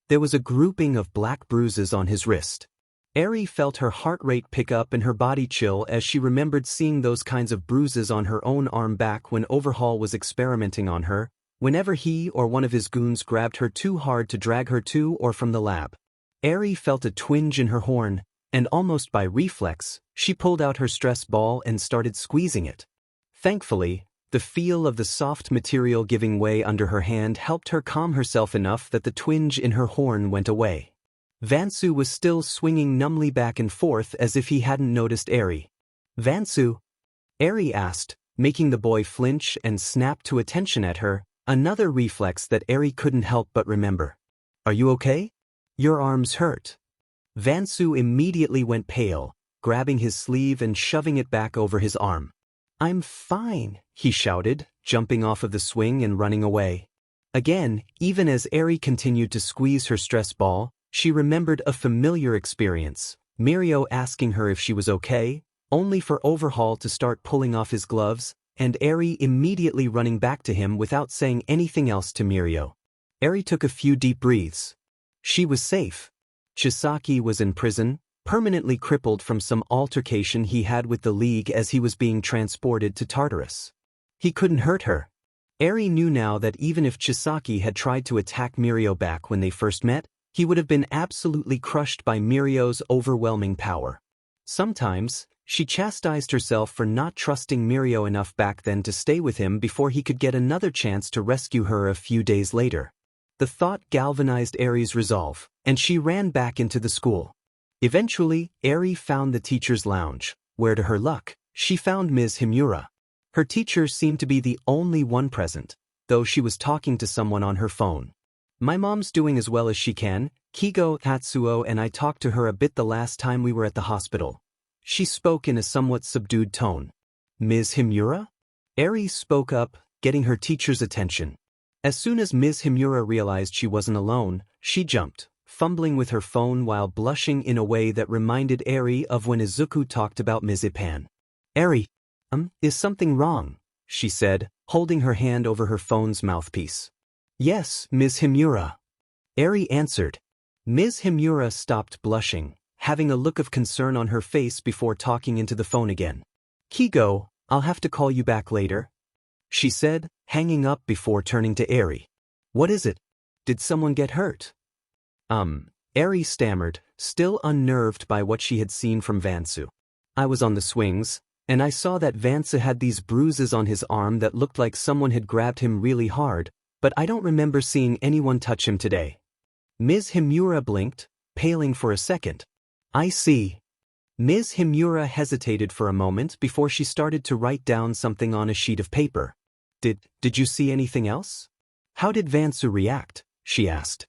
S1: There was a grouping of black bruises on his wrist. Eri felt her heart rate pick up and her body chill as she remembered seeing those kinds of bruises on her own arm back when Overhaul was experimenting on her, whenever he or one of his goons grabbed her too hard to drag her to or from the lab. Eri felt a twinge in her horn, and almost by reflex, she pulled out her stress ball and started squeezing it. Thankfully, the feel of the soft material giving way under her hand helped her calm herself enough that the twinge in her horn went away. Vansu was still swinging numbly back and forth as if he hadn't noticed Eri. "Vansu?" Eri asked, making the boy flinch and snap to attention at her, another reflex that Eri couldn't help but remember. "Are you okay? Your arms hurt." Vansu immediately went pale, grabbing his sleeve and shoving it back over his arm. "I'm fine," he shouted, jumping off of the swing and running away. Again, even as Eri continued to squeeze her stress ball, she remembered a familiar experience, Mirio asking her if she was okay, only for Overhaul to start pulling off his gloves, and Eri immediately running back to him without saying anything else to Mirio. Eri took a few deep breaths. She was safe. Chisaki was in prison, permanently crippled from some altercation he had with the League as he was being transported to Tartarus. He couldn't hurt her. Eri knew now that even if Chisaki had tried to attack Mirio back when they first met, he would have been absolutely crushed by Mirio's overwhelming power. Sometimes, she chastised herself for not trusting Mirio enough back then to stay with him before he could get another chance to rescue her a few days later. The thought galvanized Eri's resolve, and she ran back into the school. Eventually, Eri found the teacher's lounge, where to her luck, she found Ms. Himura. Her teacher seemed to be the only one present, though she was talking to someone on her phone. My mom's doing as well as she can. Kigo, Tatsuo and I talked to her a bit the last time we were at the hospital. She spoke in a somewhat subdued tone. Ms. Himura? Eri spoke up, getting her teacher's attention. As soon as Ms. Himura realized she wasn't alone, she jumped, fumbling with her phone while blushing in a way that reminded Eri of when Izuku talked about Ms. Ipan. Eri, is something wrong? She said, holding her hand over her phone's mouthpiece. Yes, Ms. Himura. Eri answered. Ms. Himura stopped blushing, having a look of concern on her face before talking into the phone again. Kigo, I'll have to call you back later, she said, hanging up before turning to Eri. What is it? Did someone get hurt? Eri stammered, still unnerved by what she had seen from Vansu. I was on the swings, and I saw that Vansu had these bruises on his arm that looked like someone had grabbed him really hard, but I don't remember seeing anyone touch him today. Ms. Himura blinked, paling for a second. I see. Ms. Himura hesitated for a moment before she started to write down something on a sheet of paper. Did you see anything else? How did Vansu react? She asked.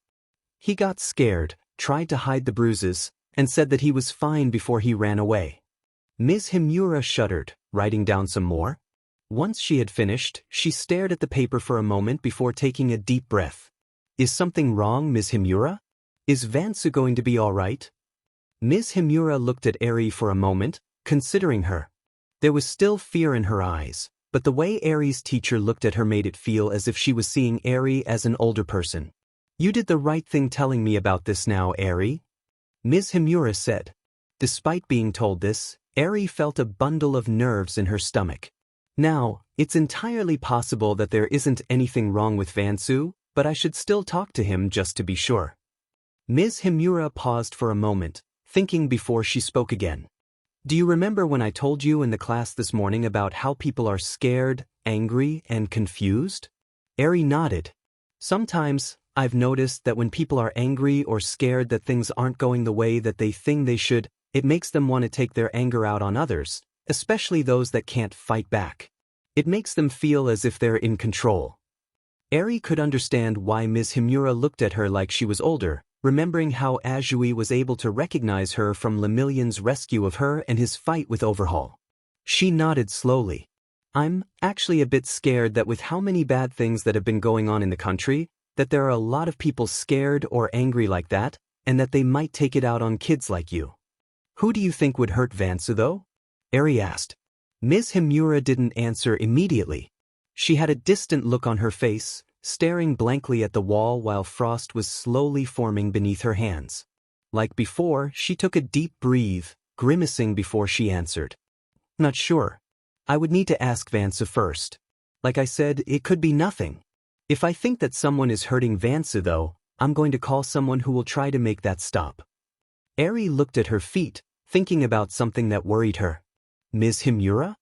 S1: He got scared, tried to hide the bruises, and said that he was fine before he ran away. Ms. Himura shuddered, writing down some more. Once she had finished, she stared at the paper for a moment before taking a deep breath. Is something wrong, Ms. Himura? Is Vansu going to be all right? Ms. Himura looked at Eri for a moment, considering her. There was still fear in her eyes, but the way Eri's teacher looked at her made it feel as if she was seeing Eri as an older person. You did the right thing telling me about this now, Eri, Ms. Himura said. Despite being told this, Eri felt a bundle of nerves in her stomach. Now, it's entirely possible that there isn't anything wrong with Vansu, but I should still talk to him just to be sure. Ms. Himura paused for a moment, thinking before she spoke again. Do you remember when I told you in the class this morning about how people are scared, angry, and confused? Eri nodded. Sometimes, I've noticed that when people are angry or scared that things aren't going the way that they think they should, it makes them want to take their anger out on others, especially those that can't fight back. It makes them feel as if they're in control. Eri could understand why Ms. Himura looked at her like she was older, remembering how Azui was able to recognize her from Lemillion's rescue of her and his fight with Overhaul. She nodded slowly. I'm actually a bit scared that with how many bad things that have been going on in the country, that there are a lot of people scared or angry like that, and that they might take it out on kids like you. Who do you think would hurt Vansu though? Eri asked. Ms. Himura didn't answer immediately. She had a distant look on her face, staring blankly at the wall while frost was slowly forming beneath her hands. Like before, she took a deep breath, grimacing before she answered. Not sure. I would need to ask Vansu first. Like I said, it could be nothing. If I think that someone is hurting Vansu though, I'm going to call someone who will try to make that stop. Eri looked at her feet, thinking about something that worried her. Ms. Himura?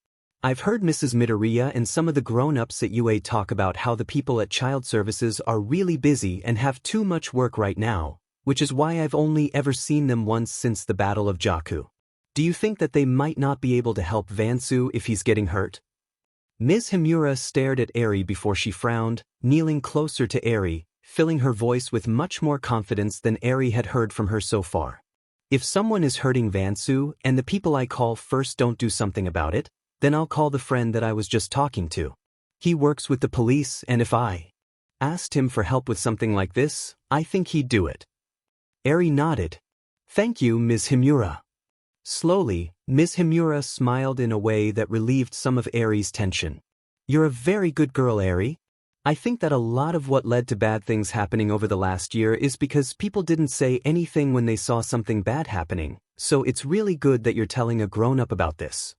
S1: I've heard Mrs. Midoriya and some of the grown-ups at UA talk about how the people at child services are really busy and have too much work right now, which is why I've only ever seen them once since the Battle of Jakku. Do you think that they might not be able to help Vansu if he's getting hurt? Ms. Himura stared at Eri before she frowned, kneeling closer to Eri, filling her voice with much more confidence than Eri had heard from her so far. If someone is hurting Vansu and the people I call first don't do something about it, then I'll call the friend that I was just talking to. He works with the police, and if I asked him for help with something like this, I think he'd do it. Eri nodded. Thank you, Ms. Himura. Slowly, Ms. Himura smiled in a way that relieved some of Eri's tension. You're a very good girl, Eri. I think that a lot of what led to bad things happening over the last year is because people didn't say anything when they saw something bad happening, so it's really good that you're telling a grown-up about this.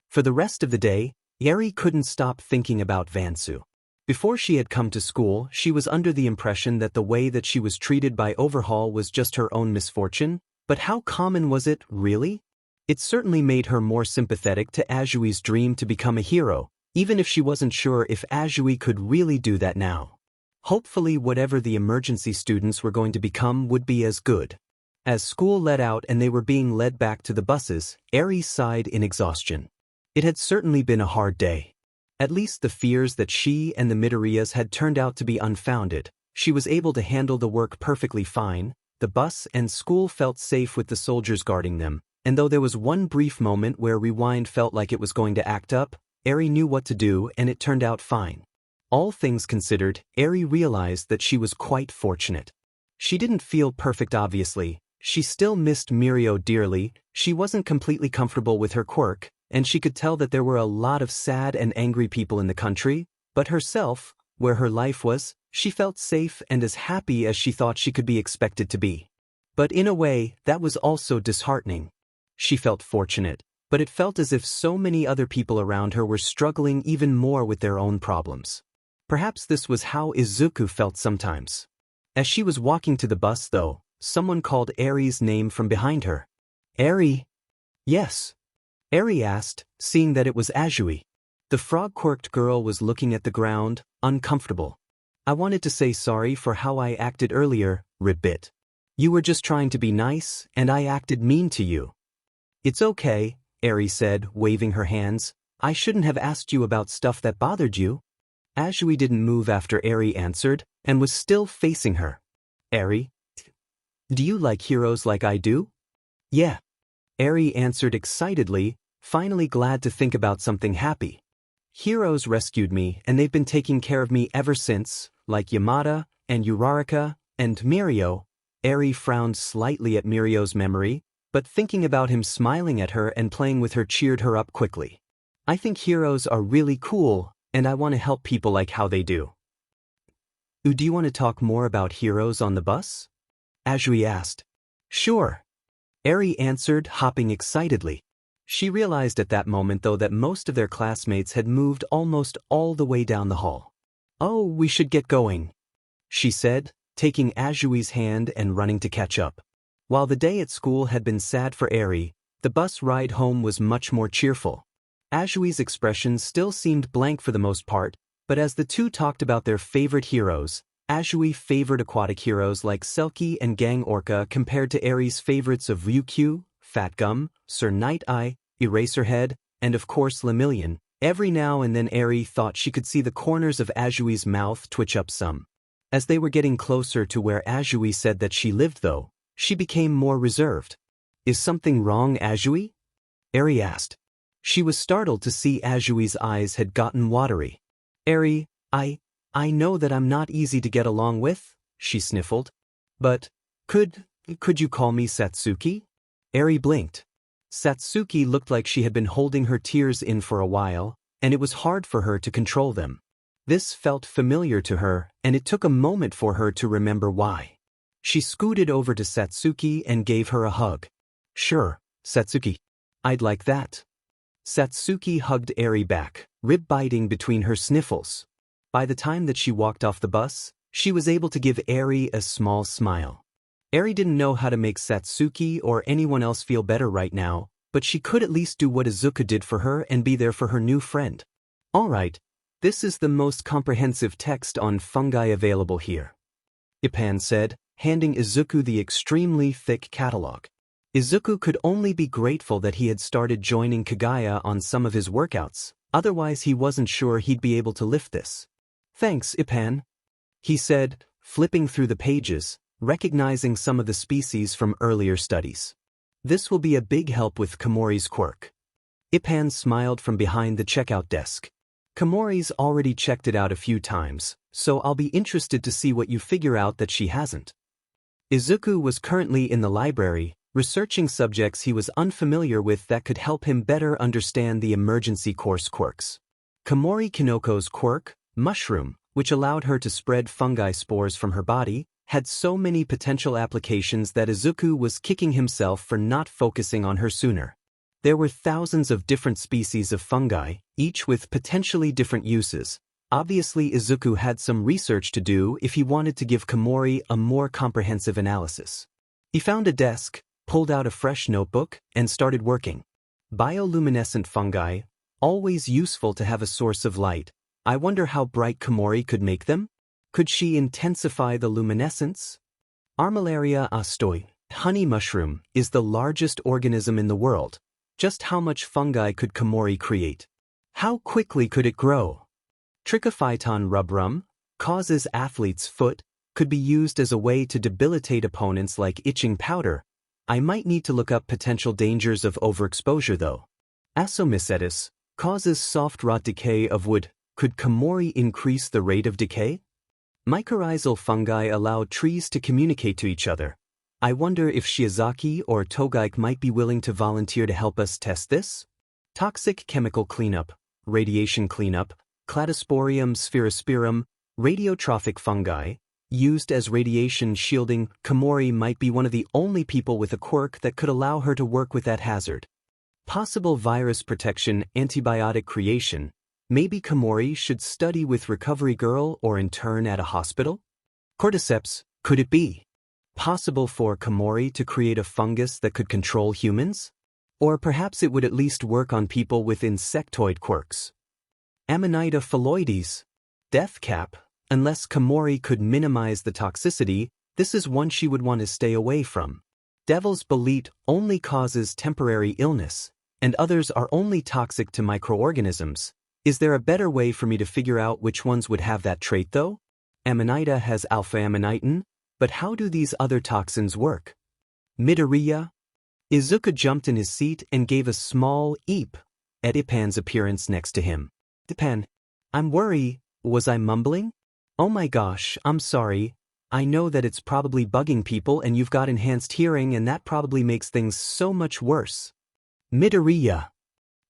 S1: For the rest of the day, Eri couldn't stop thinking about Vansu. Before she had come to school, she was under the impression that the way that she was treated by Overhaul was just her own misfortune, but how common was it, really? It certainly made her more sympathetic to Ajui's dream to become a hero, even if she wasn't sure if Ajui could really do that now. Hopefully whatever the emergency students were going to become would be as good. As school let out and they were being led back to the buses, Eri sighed in exhaustion. It had certainly been a hard day. At least the fears that she and the Midoriyas had turned out to be unfounded. She was able to handle the work perfectly fine. The bus and school felt safe with the soldiers guarding them, and though there was one brief moment where Rewind felt like it was going to act up, Eri knew what to do and it turned out fine. All things considered, Eri realized that she was quite fortunate. She didn't feel perfect obviously. She still missed Mirio dearly, she wasn't completely comfortable with her quirk, and she could tell that there were a lot of sad and angry people in the country, but herself, where her life was, she felt safe and as happy as she thought she could be expected to be. But in a way, that was also disheartening. She felt fortunate, but it felt as if so many other people around her were struggling even more with their own problems. Perhaps this was how Izuku felt sometimes. As she was walking to the bus though, someone called Eri's name from behind her. Eri? Yes. Eri asked, seeing that it was Ajui. The frog-quirked girl was looking at the ground, uncomfortable. I wanted to say sorry for how I acted earlier, Ribbit. You were just trying to be nice, and I acted mean to you. It's okay, Eri said, waving her hands. I shouldn't have asked you about stuff that bothered you. Ajui didn't move after Eri answered, and was still facing her. Eri? Do you like heroes like I do? Yeah. Eri answered excitedly, finally glad to think about something happy. Heroes rescued me and they've been taking care of me ever since, like Yamada, and Uraraka, and Mirio. Eri frowned slightly at Mirio's memory, but thinking about him smiling at her and playing with her cheered her up quickly. I think heroes are really cool, and I want to help people like how they do. Do you want to talk more about heroes on the bus? Ajui asked. Sure. Eri answered, hopping excitedly. She realized at that moment though that most of their classmates had moved almost all the way down the hall. Oh, we should get going, she said, taking Ajui's hand and running to catch up. While the day at school had been sad for Eri, the bus ride home was much more cheerful. Ajui's expression still seemed blank for the most part, but as the two talked about their favorite heroes, Ajui favored aquatic heroes like Selkie and Gang Orca compared to Eri's favorites of Ryukyu, Fat Gum, Sir Night-Eye, Eraserhead, and of course Lemillion. Every now and then Eri thought she could see the corners of Ajui's mouth twitch up some. As they were getting closer to where Ajui said that she lived though, she became more reserved. Is something wrong, Ajui? Eri asked. She was startled to see Ajui's eyes had gotten watery. Eri, I know that I'm not easy to get along with, she sniffled. But, could you call me Satsuki? Eri blinked. Satsuki looked like she had been holding her tears in for a while, and it was hard for her to control them. This felt familiar to her, and it took a moment for her to remember why. She scooted over to Satsuki and gave her a hug. Sure, Satsuki. I'd like that. Satsuki hugged Eri back, rib-biting between her sniffles. By the time that she walked off the bus, she was able to give Eri a small smile. Eri didn't know how to make Satsuki or anyone else feel better right now, but she could at least do what Izuku did for her and be there for her new friend. Alright, this is the most comprehensive text on fungi available here, Ipan said, handing Izuku the extremely thick catalog. Izuku could only be grateful that he had started joining Kagaya on some of his workouts, otherwise he wasn't sure he'd be able to lift this. Thanks, Ipan, he said, flipping through the pages, recognizing some of the species from earlier studies. This will be a big help with Komori's quirk. Ipan smiled from behind the checkout desk. Komori's already checked it out a few times, so I'll be interested to see what you figure out that she hasn't. Izuku was currently in the library, researching subjects he was unfamiliar with that could help him better understand the emergency course quirks. Komori Kinoko's quirk, Mushroom, which allowed her to spread fungi spores from her body, had so many potential applications that Izuku was kicking himself for not focusing on her sooner. There were thousands of different species of fungi, each with potentially different uses. Obviously, Izuku had some research to do if he wanted to give Komori a more comprehensive analysis. He found a desk, pulled out a fresh notebook, and started working. Bioluminescent fungi, always useful to have a source of light. I wonder how bright Komori could make them? Could she intensify the luminescence? Armillaria astoi, honey mushroom, is the largest organism in the world. Just how much fungi could Komori create? How quickly could it grow? Trichophyton rubrum, causes athlete's foot, could be used as a way to debilitate opponents like itching powder. I might need to look up potential dangers of overexposure though. Asomycetus, causes soft rot decay of wood. Could Komori increase the rate of decay? Mycorrhizal fungi allow trees to communicate to each other. I wonder if Shiozaki or Togaike might be willing to volunteer to help us test this? Toxic chemical cleanup, radiation cleanup, Cladosporium sphaerosporum, radiotrophic fungi, used as radiation shielding. Komori might be one of the only people with a quirk that could allow her to work with that hazard. Possible virus protection, antibiotic creation. Maybe Komori should study with Recovery Girl or intern at a hospital? Cordyceps, could it be possible for Komori to create a fungus that could control humans? Or perhaps it would at least work on people with insectoid quirks. Amanita phalloides, death cap. Unless Komori could minimize the toxicity, this is one she would want to stay away from. Devil's bolete only causes temporary illness, and others are only toxic to microorganisms. Is there a better way for me to figure out which ones would have that trait though? Amanita has alpha-amanitin, but how do these other toxins work? Midoriya? Izuku jumped in his seat and gave a small eep at Ippan's appearance next to him. Ippan, I'm worried, was I mumbling? Oh my gosh, I'm sorry. I know that it's probably bugging people and you've got enhanced hearing and that probably makes things so much worse. Midoriya.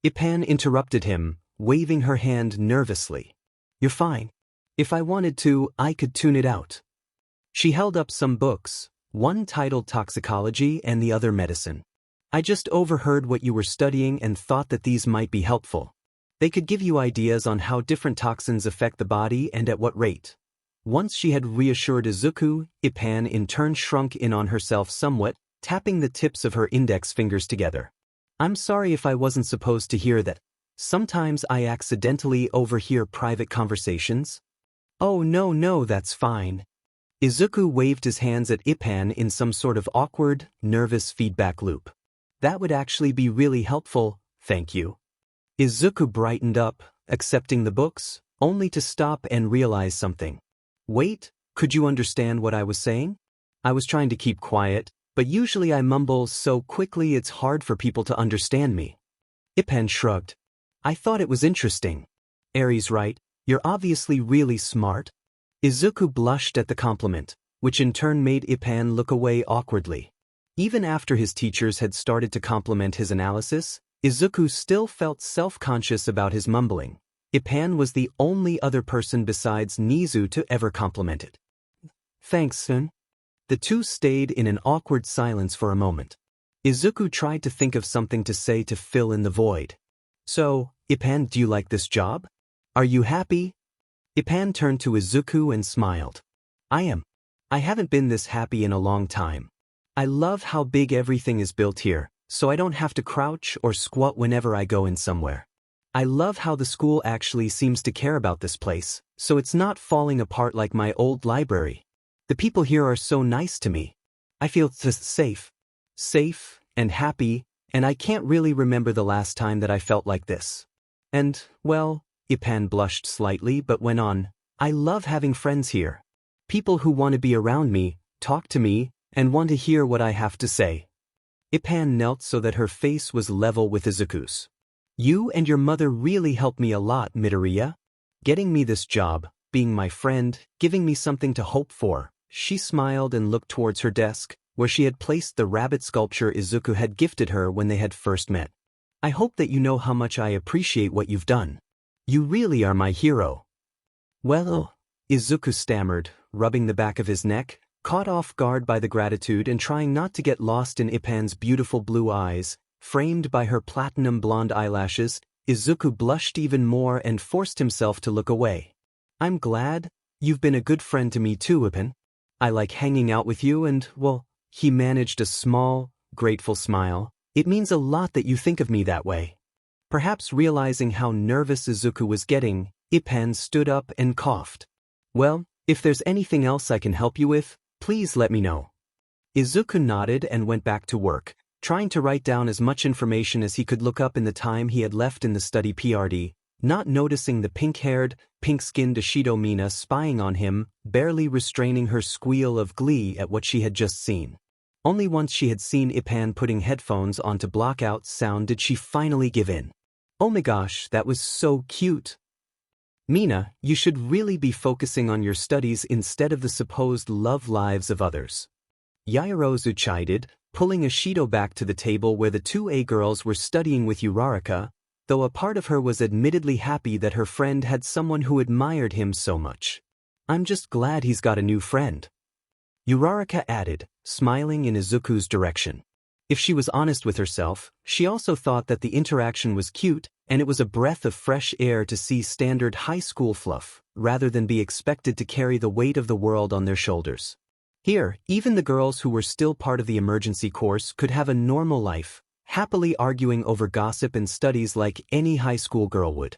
S1: Ippan interrupted him, waving her hand nervously. You're fine. If I wanted to, I could tune it out. She held up some books, one titled Toxicology and the other Medicine. I just overheard what you were studying and thought that these might be helpful. They could give you ideas on how different toxins affect the body and at what rate. Once she had reassured Izuku, Ippan in turn shrunk in on herself somewhat, tapping the tips of her index fingers together. I'm sorry if I wasn't supposed to hear that. Sometimes I accidentally overhear private conversations. Oh no, that's fine. Izuku waved his hands at Ippan in some sort of awkward, nervous feedback loop. That would actually be really helpful, thank you. Izuku brightened up, accepting the books, only to stop and realize something. Wait, could you understand what I was saying? I was trying to keep quiet, but usually I mumble so quickly it's hard for people to understand me. Ippan shrugged. I thought it was interesting. Aries right, you're obviously really smart. Izuku blushed at the compliment, which in turn made Ippan look away awkwardly. Even after his teachers had started to compliment his analysis, Izuku still felt self-conscious about his mumbling. Ippan was the only other person besides Nizu to ever compliment it. Thanks, son. The two stayed in an awkward silence for a moment. Izuku tried to think of something to say to fill in the void. So, Ippan, do you like this job? Are you happy? Ippan turned to Izuku and smiled. I am. I haven't been this happy in a long time. I love how big everything is built here, so I don't have to crouch or squat whenever I go in somewhere. I love how the school actually seems to care about this place, so it's not falling apart like my old library. The people here are so nice to me. I feel just safe and happy, and I can't really remember the last time that I felt like this. And, well, Ippan blushed slightly but went on, I love having friends here. People who want to be around me, talk to me, and want to hear what I have to say. Ippan knelt so that her face was level with Izuku's. You and your mother really helped me a lot, Midoriya. Getting me this job, being my friend, giving me something to hope for. She smiled and looked towards her desk, where she had placed the rabbit sculpture Izuku had gifted her when they had first met. I hope that you know how much I appreciate what you've done. You really are my hero. Well, Izuku stammered, rubbing the back of his neck, caught off guard by the gratitude and trying not to get lost in Ippan's beautiful blue eyes, framed by her platinum blonde eyelashes. Izuku blushed even more and forced himself to look away. I'm glad. You've been a good friend to me too, Ippen. I like hanging out with you and, well, he managed a small, grateful smile. It means a lot that you think of me that way. Perhaps realizing how nervous Izuku was getting, Ippen stood up and coughed. Well, if there's anything else I can help you with, please let me know. Izuku nodded and went back to work, trying to write down as much information as he could look up in the time he had left in the study PRD, not noticing the pink-haired, pink-skinned Ashido Mina spying on him, barely restraining her squeal of glee at what she had just seen. Only once she had seen Ippen putting headphones on to block out sound did she finally give in. Oh my gosh, that was so cute. Mina, you should really be focusing on your studies instead of the supposed love lives of others. Yaoyorozu chided, pulling Ashido back to the table where the two A girls were studying with Uraraka, though a part of her was admittedly happy that her friend had someone who admired him so much. I'm just glad he's got a new friend. Uraraka added, smiling in Izuku's direction. If she was honest with herself, she also thought that the interaction was cute, and it was a breath of fresh air to see standard high school fluff, rather than be expected to carry the weight of the world on their shoulders. Here, even the girls who were still part of the emergency course could have a normal life, happily arguing over gossip and studies like any high school girl would.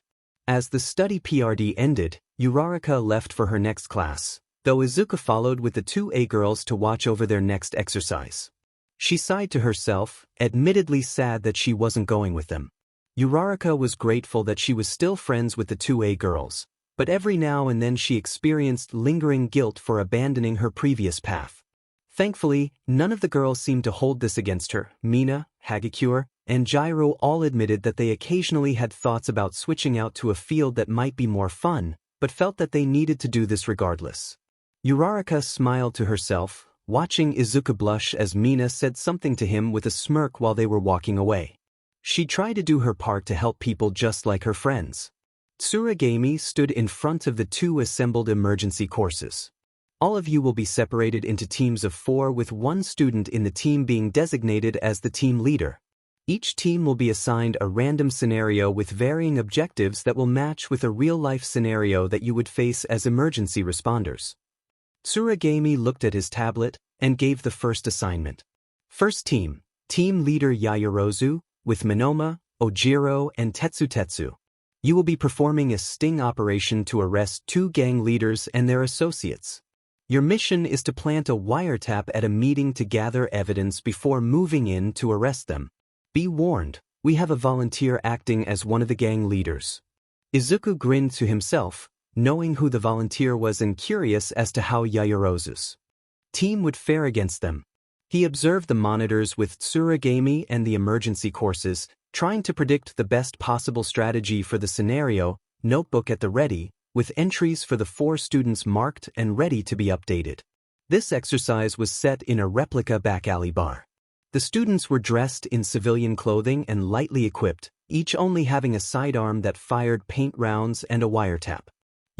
S1: As the study PRD ended, Uraraka left for her next class, though Izuku followed with the two A girls to watch over their next exercise. She sighed to herself, admittedly sad that she wasn't going with them. Uraraka was grateful that she was still friends with the two A girls, but every now and then she experienced lingering guilt for abandoning her previous path. Thankfully, none of the girls seemed to hold this against her. Mina, Hagakure, and Gyro all admitted that they occasionally had thoughts about switching out to a field that might be more fun, but felt that they needed to do this regardless. Uraraka smiled to herself, watching Izuku blush as Mina said something to him with a smirk while they were walking away. She tried to do her part to help people just like her friends. Tsuragami stood in front of the two assembled emergency courses. All of you will be separated into teams of 4 with one student in the team being designated as the team leader. Each team will be assigned a random scenario with varying objectives that will match with a real-life scenario that you would face as emergency responders. Tsuragami looked at his tablet and gave the first assignment. First team, Team Leader Yaoyorozu, with Minoma, Ojiro, and Tetsu. You will be performing a sting operation to arrest 2 gang leaders and their associates. Your mission is to plant a wiretap at a meeting to gather evidence before moving in to arrest them. Be warned, we have a volunteer acting as one of the gang leaders. Izuku grinned to himself, knowing who the volunteer was and curious as to how Yaoyorozu's team would fare against them. He observed the monitors with Tsuragami and the emergency courses, trying to predict the best possible strategy for the scenario, notebook at the ready, with entries for the 4 students marked and ready to be updated. This exercise was set in a replica back alley bar. The students were dressed in civilian clothing and lightly equipped, each only having a sidearm that fired paint rounds and a wiretap.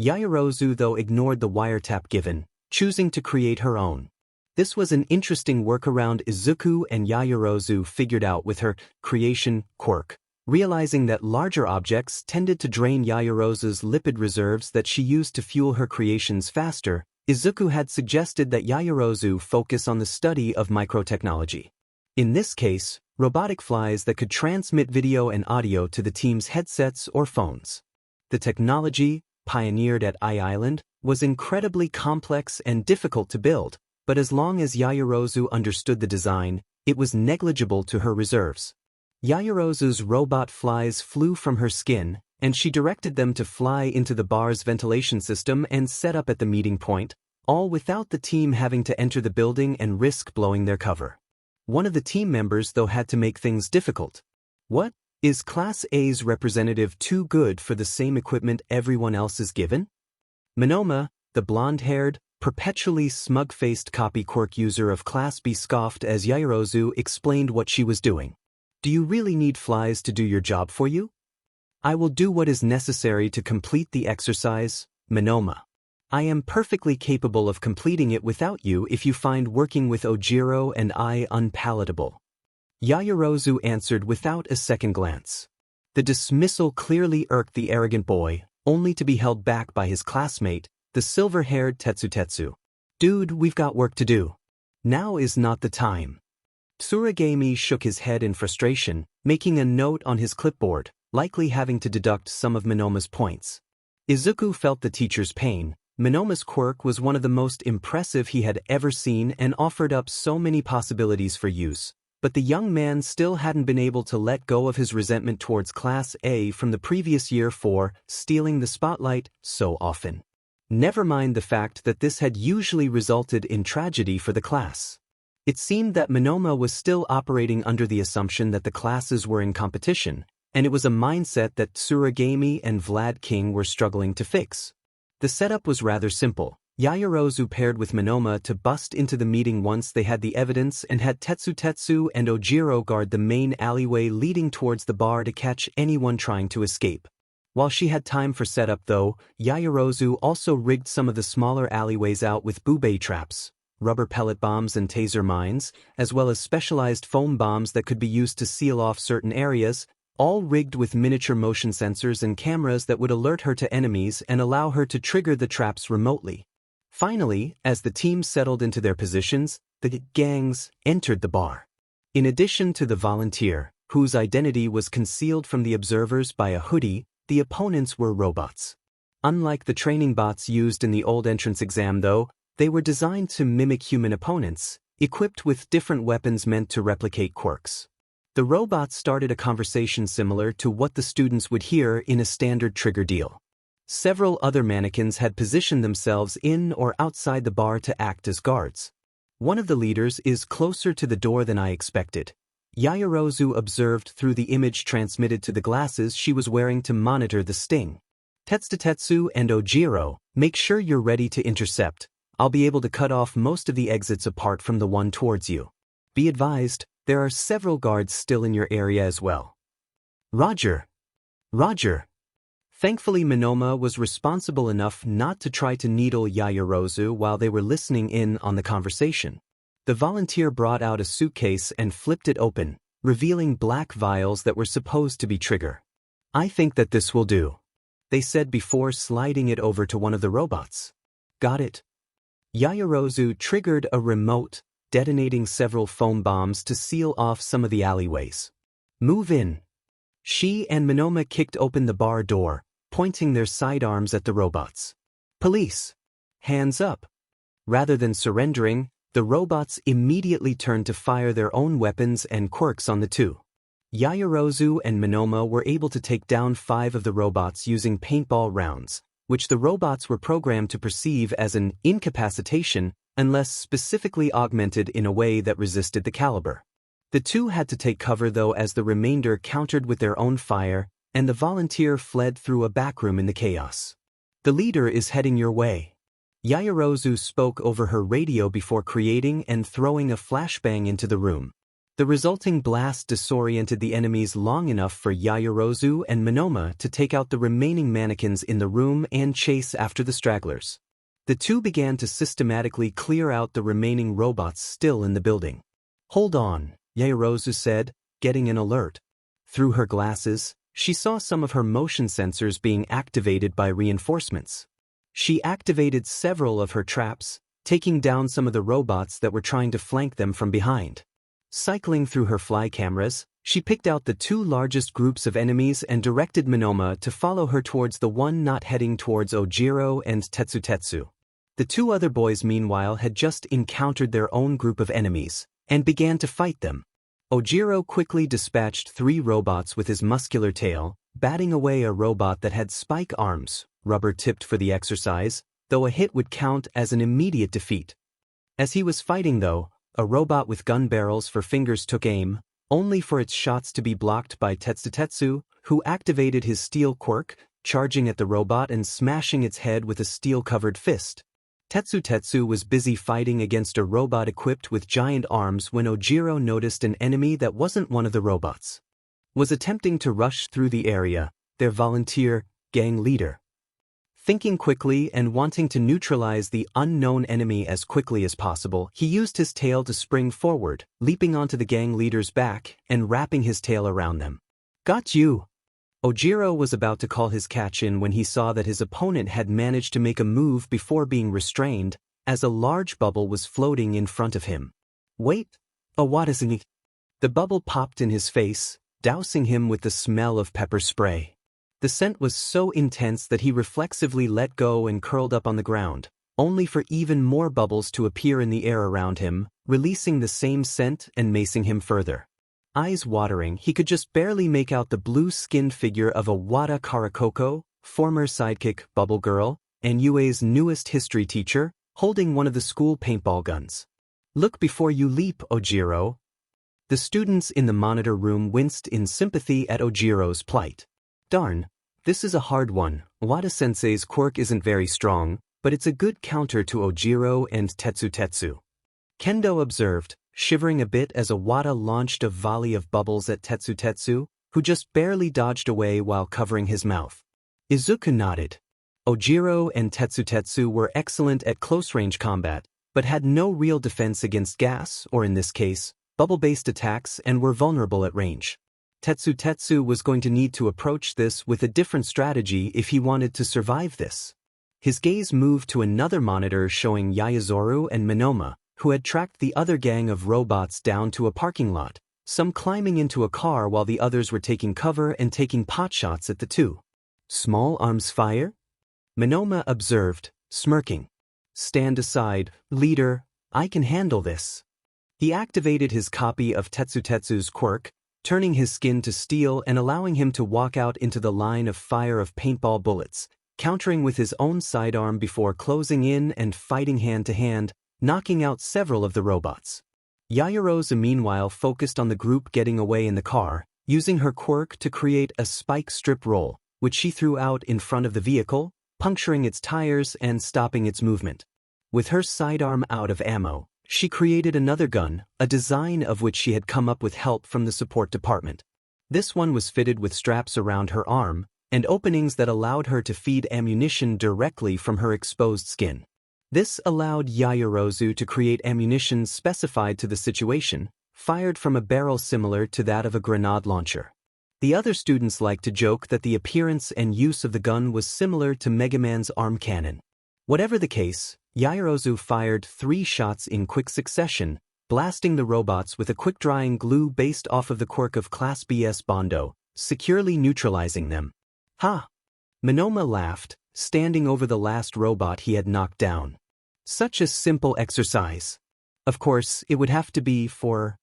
S1: Yaoyorozu though ignored the wiretap given, choosing to create her own. This was an interesting workaround Izuku and Yaoyorozu figured out with her creation quirk. Realizing that larger objects tended to drain Yaoyorozu's lipid reserves that she used to fuel her creations faster, Izuku had suggested that Yaoyorozu focus on the study of microtechnology. In this case, robotic flies that could transmit video and audio to the team's headsets or phones. The technology, pioneered at I-Island, was incredibly complex and difficult to build, but as long as Yaoyorozu understood the design, it was negligible to her reserves. Yaoyorozu's robot flies flew from her skin, and she directed them to fly into the bar's ventilation system and set up at the meeting point, all without the team having to enter the building and risk blowing their cover. One of the team members though had to make things difficult. What? Is Class A's representative too good for the same equipment everyone else is given? Minoma, the blonde-haired, perpetually smug-faced copy quirk user of Class B scoffed as Yaoyorozu explained what she was doing. Do you really need flies to do your job for you? I will do what is necessary to complete the exercise, Minoma. I am perfectly capable of completing it without you if you find working with Ojiro and I unpalatable. Yaoyorozu answered without a second glance. The dismissal clearly irked the arrogant boy, only to be held back by his classmate, the silver-haired Tetsu. Dude, we've got work to do. Now is not the time. Tsuragami shook his head in frustration, making a note on his clipboard, likely having to deduct some of Minoma's points. Izuku felt the teacher's pain. Minoma's quirk was one of the most impressive he had ever seen and offered up so many possibilities for use, but the young man still hadn't been able to let go of his resentment towards Class A from the previous year for stealing the spotlight so often. Never mind the fact that this had usually resulted in tragedy for the class. It seemed that Minoma was still operating under the assumption that the classes were in competition, and it was a mindset that Tsuragami and Vlad King were struggling to fix. The setup was rather simple. Yaoyorozu paired with Minoma to bust into the meeting once they had the evidence and had Tetsu and Ojiro guard the main alleyway leading towards the bar to catch anyone trying to escape. While she had time for setup though, Yaoyorozu also rigged some of the smaller alleyways out with bubei traps, rubber pellet bombs and taser mines, as well as specialized foam bombs that could be used to seal off certain areas, all rigged with miniature motion sensors and cameras that would alert her to enemies and allow her to trigger the traps remotely. Finally, as the team settled into their positions, the gangs entered the bar. In addition to the volunteer, whose identity was concealed from the observers by a hoodie, the opponents were robots. Unlike the training bots used in the old entrance exam though, they were designed to mimic human opponents, equipped with different weapons meant to replicate quirks. The robots started a conversation similar to what the students would hear in a standard trigger deal. Several other mannequins had positioned themselves in or outside the bar to act as guards. One of the leaders is closer to the door than I expected. Yaoyorozu observed through the image transmitted to the glasses she was wearing to monitor the sting. Tetsu and Ojiro, make sure you're ready to intercept. I'll be able to cut off most of the exits apart from the one towards you. Be advised, there are several guards still in your area as well. Roger. Thankfully Minoma was responsible enough not to try to needle Yaoyorozu while they were listening in on the conversation. The volunteer brought out a suitcase and flipped it open, revealing black vials that were supposed to be trigger. I think that this will do, they said before sliding it over to one of the robots. Got it. Yaoyorozu triggered a remote, detonating several foam bombs to seal off some of the alleyways. Move in. She and Minoma kicked open the bar door, pointing their sidearms at the robots. Police. Hands up. Rather than surrendering, the robots immediately turned to fire their own weapons and quirks on the two. Yaoyorozu and Minoma were able to take down 5 of the robots using paintball rounds, which the robots were programmed to perceive as an incapacitation unless specifically augmented in a way that resisted the caliber. The two had to take cover though as the remainder countered with their own fire, and the volunteer fled through a backroom in the chaos. The leader is heading your way. Yaoyorozu spoke over her radio before creating and throwing a flashbang into the room. The resulting blast disoriented the enemies long enough for Yaoyorozu and Minoma to take out the remaining mannequins in the room and chase after the stragglers. The two began to systematically clear out the remaining robots still in the building. Hold on, Yaoyorozu said, getting an alert. Through her glasses, she saw some of her motion sensors being activated by reinforcements. She activated several of her traps, taking down some of the robots that were trying to flank them from behind. Cycling through her fly cameras, she picked out the 2 largest groups of enemies and directed Minoma to follow her towards the one not heading towards Ojiro and Tetsu. The 2 other boys meanwhile had just encountered their own group of enemies, and began to fight them. Ojiro quickly dispatched 3 robots with his muscular tail, batting away a robot that had spike arms, rubber-tipped for the exercise, though a hit would count as an immediate defeat. As he was fighting though, a robot with gun barrels for fingers took aim, only for its shots to be blocked by Tetsu, who activated his steel quirk, charging at the robot and smashing its head with a steel-covered fist. Tetsu was busy fighting against a robot equipped with giant arms when Ojiro noticed an enemy that wasn't one of the robots. Was attempting to rush through the area, their volunteer, gang leader. Thinking quickly and wanting to neutralize the unknown enemy as quickly as possible, he used his tail to spring forward, leaping onto the gang leader's back and wrapping his tail around them. Got you! Ojiro was about to call his catch in when he saw that his opponent had managed to make a move before being restrained, as a large bubble was floating in front of him. Wait, what is it? The bubble popped in his face, dousing him with the smell of pepper spray. The scent was so intense that he reflexively let go and curled up on the ground, only for even more bubbles to appear in the air around him, releasing the same scent and macing him further. Eyes watering, he could just barely make out the blue-skinned figure of Awada Karakoko, former sidekick Bubble Girl, and Yue's newest history teacher, holding one of the school paintball guns. Look before you leap, Ojiro. The students in the monitor room winced in sympathy at Ojiro's plight. Darn, this is a hard one. Wada-sensei's quirk isn't very strong, but it's a good counter to Ojiro and Tetsu. Kendo observed, shivering a bit as Awada launched a volley of bubbles at Tetsu, who just barely dodged away while covering his mouth. Izuku nodded. Ojiro and Tetsu were excellent at close-range combat, but had no real defense against gas, or in this case, bubble-based attacks, and were vulnerable at range. Tetsu was going to need to approach this with a different strategy if he wanted to survive this. His gaze moved to another monitor showing Yaoyorozu and Minoma, who had tracked the other gang of robots down to a parking lot, some climbing into a car while the others were taking cover and taking potshots at the two. Small arms fire? Minoma observed, smirking. Stand aside, leader, I can handle this. He activated his copy of Tetsu's quirk, turning his skin to steel and allowing him to walk out into the line of fire of paintball bullets, countering with his own sidearm before closing in and fighting hand-to-hand, knocking out several of the robots. Yaoyorozu meanwhile focused on the group getting away in the car, using her quirk to create a spike strip roll, which she threw out in front of the vehicle, puncturing its tires and stopping its movement. With her sidearm out of ammo, she created another gun, a design of which she had come up with help from the support department. This one was fitted with straps around her arm, and openings that allowed her to feed ammunition directly from her exposed skin. This allowed Yaoyorozu to create ammunition specified to the situation, fired from a barrel similar to that of a grenade launcher. The other students liked to joke that the appearance and use of the gun was similar to Mega Man's arm cannon. Whatever the case, Yaoyorozu fired 3 shots in quick succession, blasting the robots with a quick-drying glue based off of the quirk of Class BS Bondo, securely neutralizing them. Ha! Minoma laughed, standing over the last robot he had knocked down. Such a simple exercise. Of course, it would have to be for...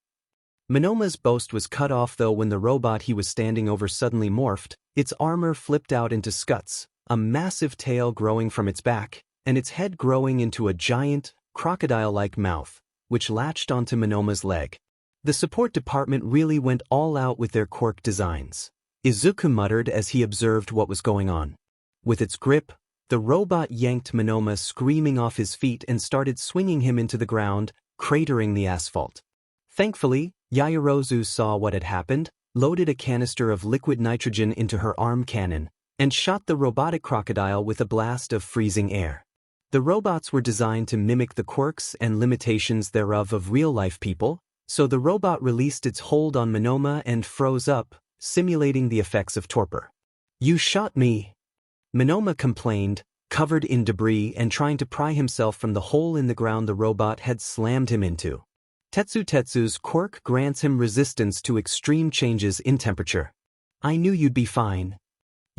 S1: Minoma's boast was cut off though when the robot he was standing over suddenly morphed, its armor flipped out into scuts, a massive tail growing from its back, and its head growing into a giant, crocodile-like mouth, which latched onto Minoma's leg. The support department really went all out with their quirk designs. Izuku muttered as he observed what was going on. With its grip, the robot yanked Minoma screaming off his feet and started swinging him into the ground, cratering the asphalt. Thankfully, Yaoyorozu saw what had happened, loaded a canister of liquid nitrogen into her arm cannon, and shot the robotic crocodile with a blast of freezing air. The robots were designed to mimic the quirks and limitations thereof of real-life people, so the robot released its hold on Minoma and froze up, simulating the effects of torpor. "You shot me," Minoma complained, covered in debris and trying to pry himself from the hole in the ground the robot had slammed him into. Tetsu's quirk grants him resistance to extreme changes in temperature. "I knew you'd be fine,"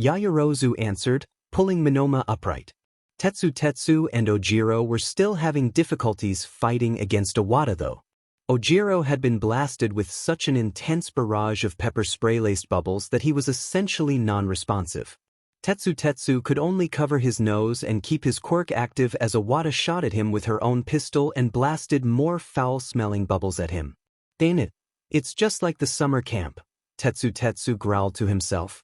S1: Yaoyorozu answered, pulling Minoma upright. Tetsu and Ojiro were still having difficulties fighting against Awada though. Ojiro had been blasted with such an intense barrage of pepper spray-laced bubbles that he was essentially non-responsive. Tetsu could only cover his nose and keep his quirk active as Awada shot at him with her own pistol and blasted more foul-smelling bubbles at him. "Dang it, it's just like the summer camp," Tetsu growled to himself.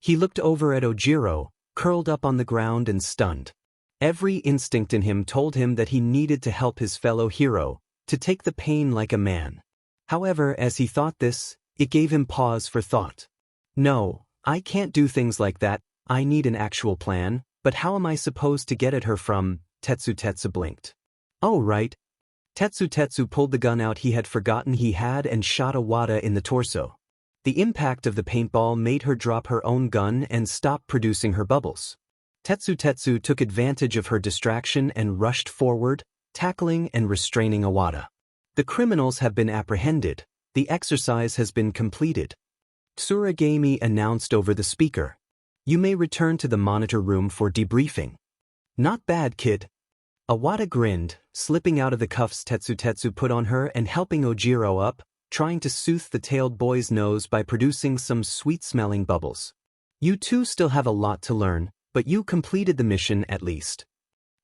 S1: He looked over at Ojiro, curled up on the ground and stunned. Every instinct in him told him that he needed to help his fellow hero, to take the pain like a man. However, as he thought this, it gave him pause for thought. "No, I can't do things like that. I need an actual plan, but how am I supposed to get at her from?" Tetsu blinked. "Oh right." Tetsu pulled the gun out he had forgotten he had and shot Awada in the torso. The impact of the paintball made her drop her own gun and stop producing her bubbles. Tetsu took advantage of her distraction and rushed forward, tackling and restraining Iwata. The criminals have been apprehended. The exercise has been completed. Tsuragami announced over the speaker. You may return to the monitor room for debriefing. Not bad, kid. Iwata grinned, slipping out of the cuffs Tetsu put on her and helping Ojiro up, trying to soothe the tailed boy's nose by producing some sweet-smelling bubbles. You two still have a lot to learn, but you completed the mission at least.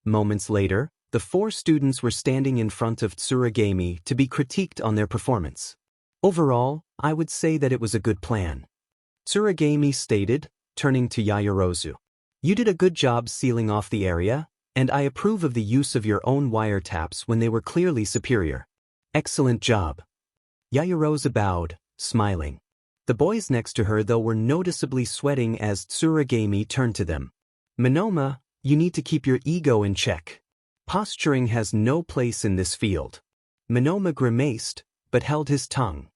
S1: Moments later, the 4 students were standing in front of Tsuragami to be critiqued on their performance. Overall, I would say that it was a good plan. Tsuragami stated, turning to Yaoyorozu. You did a good job sealing off the area, and I approve of the use of your own wiretaps when they were clearly superior. Excellent job. Yaoyorozu bowed, smiling. The boys next to her though were noticeably sweating as Tsuragami turned to them. Monoma, you need to keep your ego in check. Posturing has no place in this field. Monoma grimaced, but held his tongue.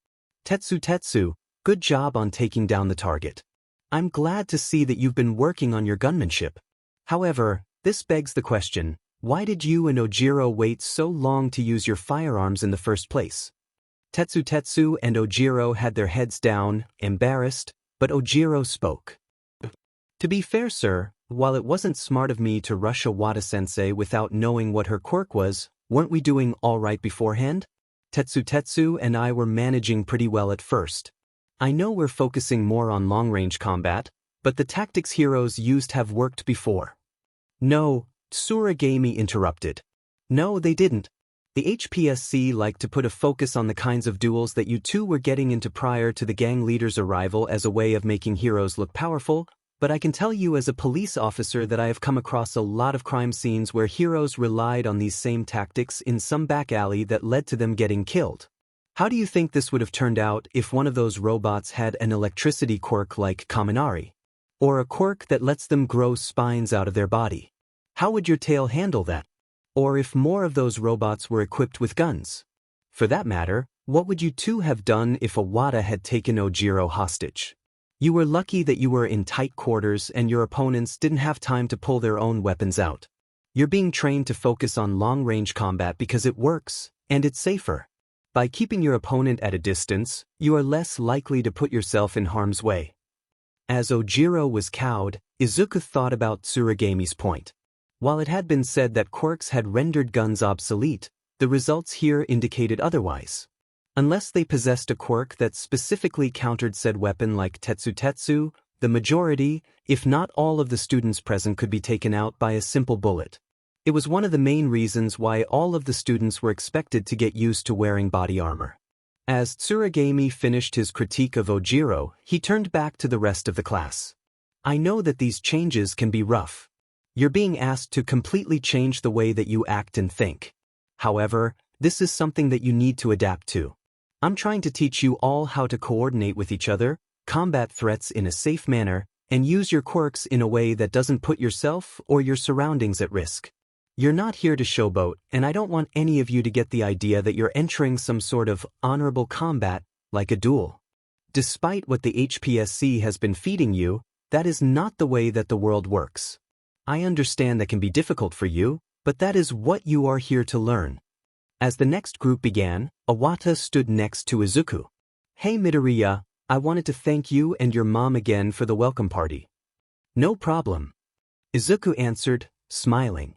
S1: Tetsu, good job on taking down the target. I'm glad to see that you've been working on your gunmanship. However, this begs the question, why did you and Ojiro wait so long to use your firearms in the first place? Tetsu and Ojiro had their heads down, embarrassed, but Ojiro spoke. To be fair, sir, while it wasn't smart of me to rush Iwata-sensei without knowing what her quirk was, weren't we doing all right beforehand? Tetsu and I were managing pretty well at first. I know we're focusing more on long-range combat, but the tactics heroes used have worked before. No, Tsuragami interrupted. No, they didn't. The HPSC liked to put a focus on the kinds of duels that you two were getting into prior to the gang leader's arrival as a way of making heroes look powerful, but I can tell you as a police officer that I have come across a lot of crime scenes where heroes relied on these same tactics in some back alley that led to them getting killed. How do you think this would have turned out if one of those robots had an electricity quirk like Kaminari? Or a quirk that lets them grow spines out of their body? How would your tail handle that? Or if more of those robots were equipped with guns? For that matter, what would you two have done if Iwata had taken Ojiro hostage? You were lucky that you were in tight quarters and your opponents didn't have time to pull their own weapons out. You're being trained to focus on long-range combat because it works, and it's safer. By keeping your opponent at a distance, you are less likely to put yourself in harm's way. As Ojiro was cowed, Izuku thought about Tsuragami's point. While it had been said that quirks had rendered guns obsolete, the results here indicated otherwise. Unless they possessed a quirk that specifically countered said weapon like Tetsu, the majority, if not all of the students present could be taken out by a simple bullet. It was one of the main reasons why all of the students were expected to get used to wearing body armor. As Tsuragami finished his critique of Ojiro, he turned back to the rest of the class. I know that these changes can be rough. You're being asked to completely change the way that you act and think. However, this is something that you need to adapt to. I'm trying to teach you all how to coordinate with each other, combat threats in a safe manner, and use your quirks in a way that doesn't put yourself or your surroundings at risk. You're not here to showboat, and I don't want any of you to get the idea that you're entering some sort of honorable combat, like a duel. Despite what the HPSC has been feeding you, that is not the way that the world works. I understand that can be difficult for you, but that is what you are here to learn. As the next group began, Iwata stood next to Izuku. Hey Midoriya, I wanted to thank you and your mom again for the welcome party. No problem. Izuku answered, smiling.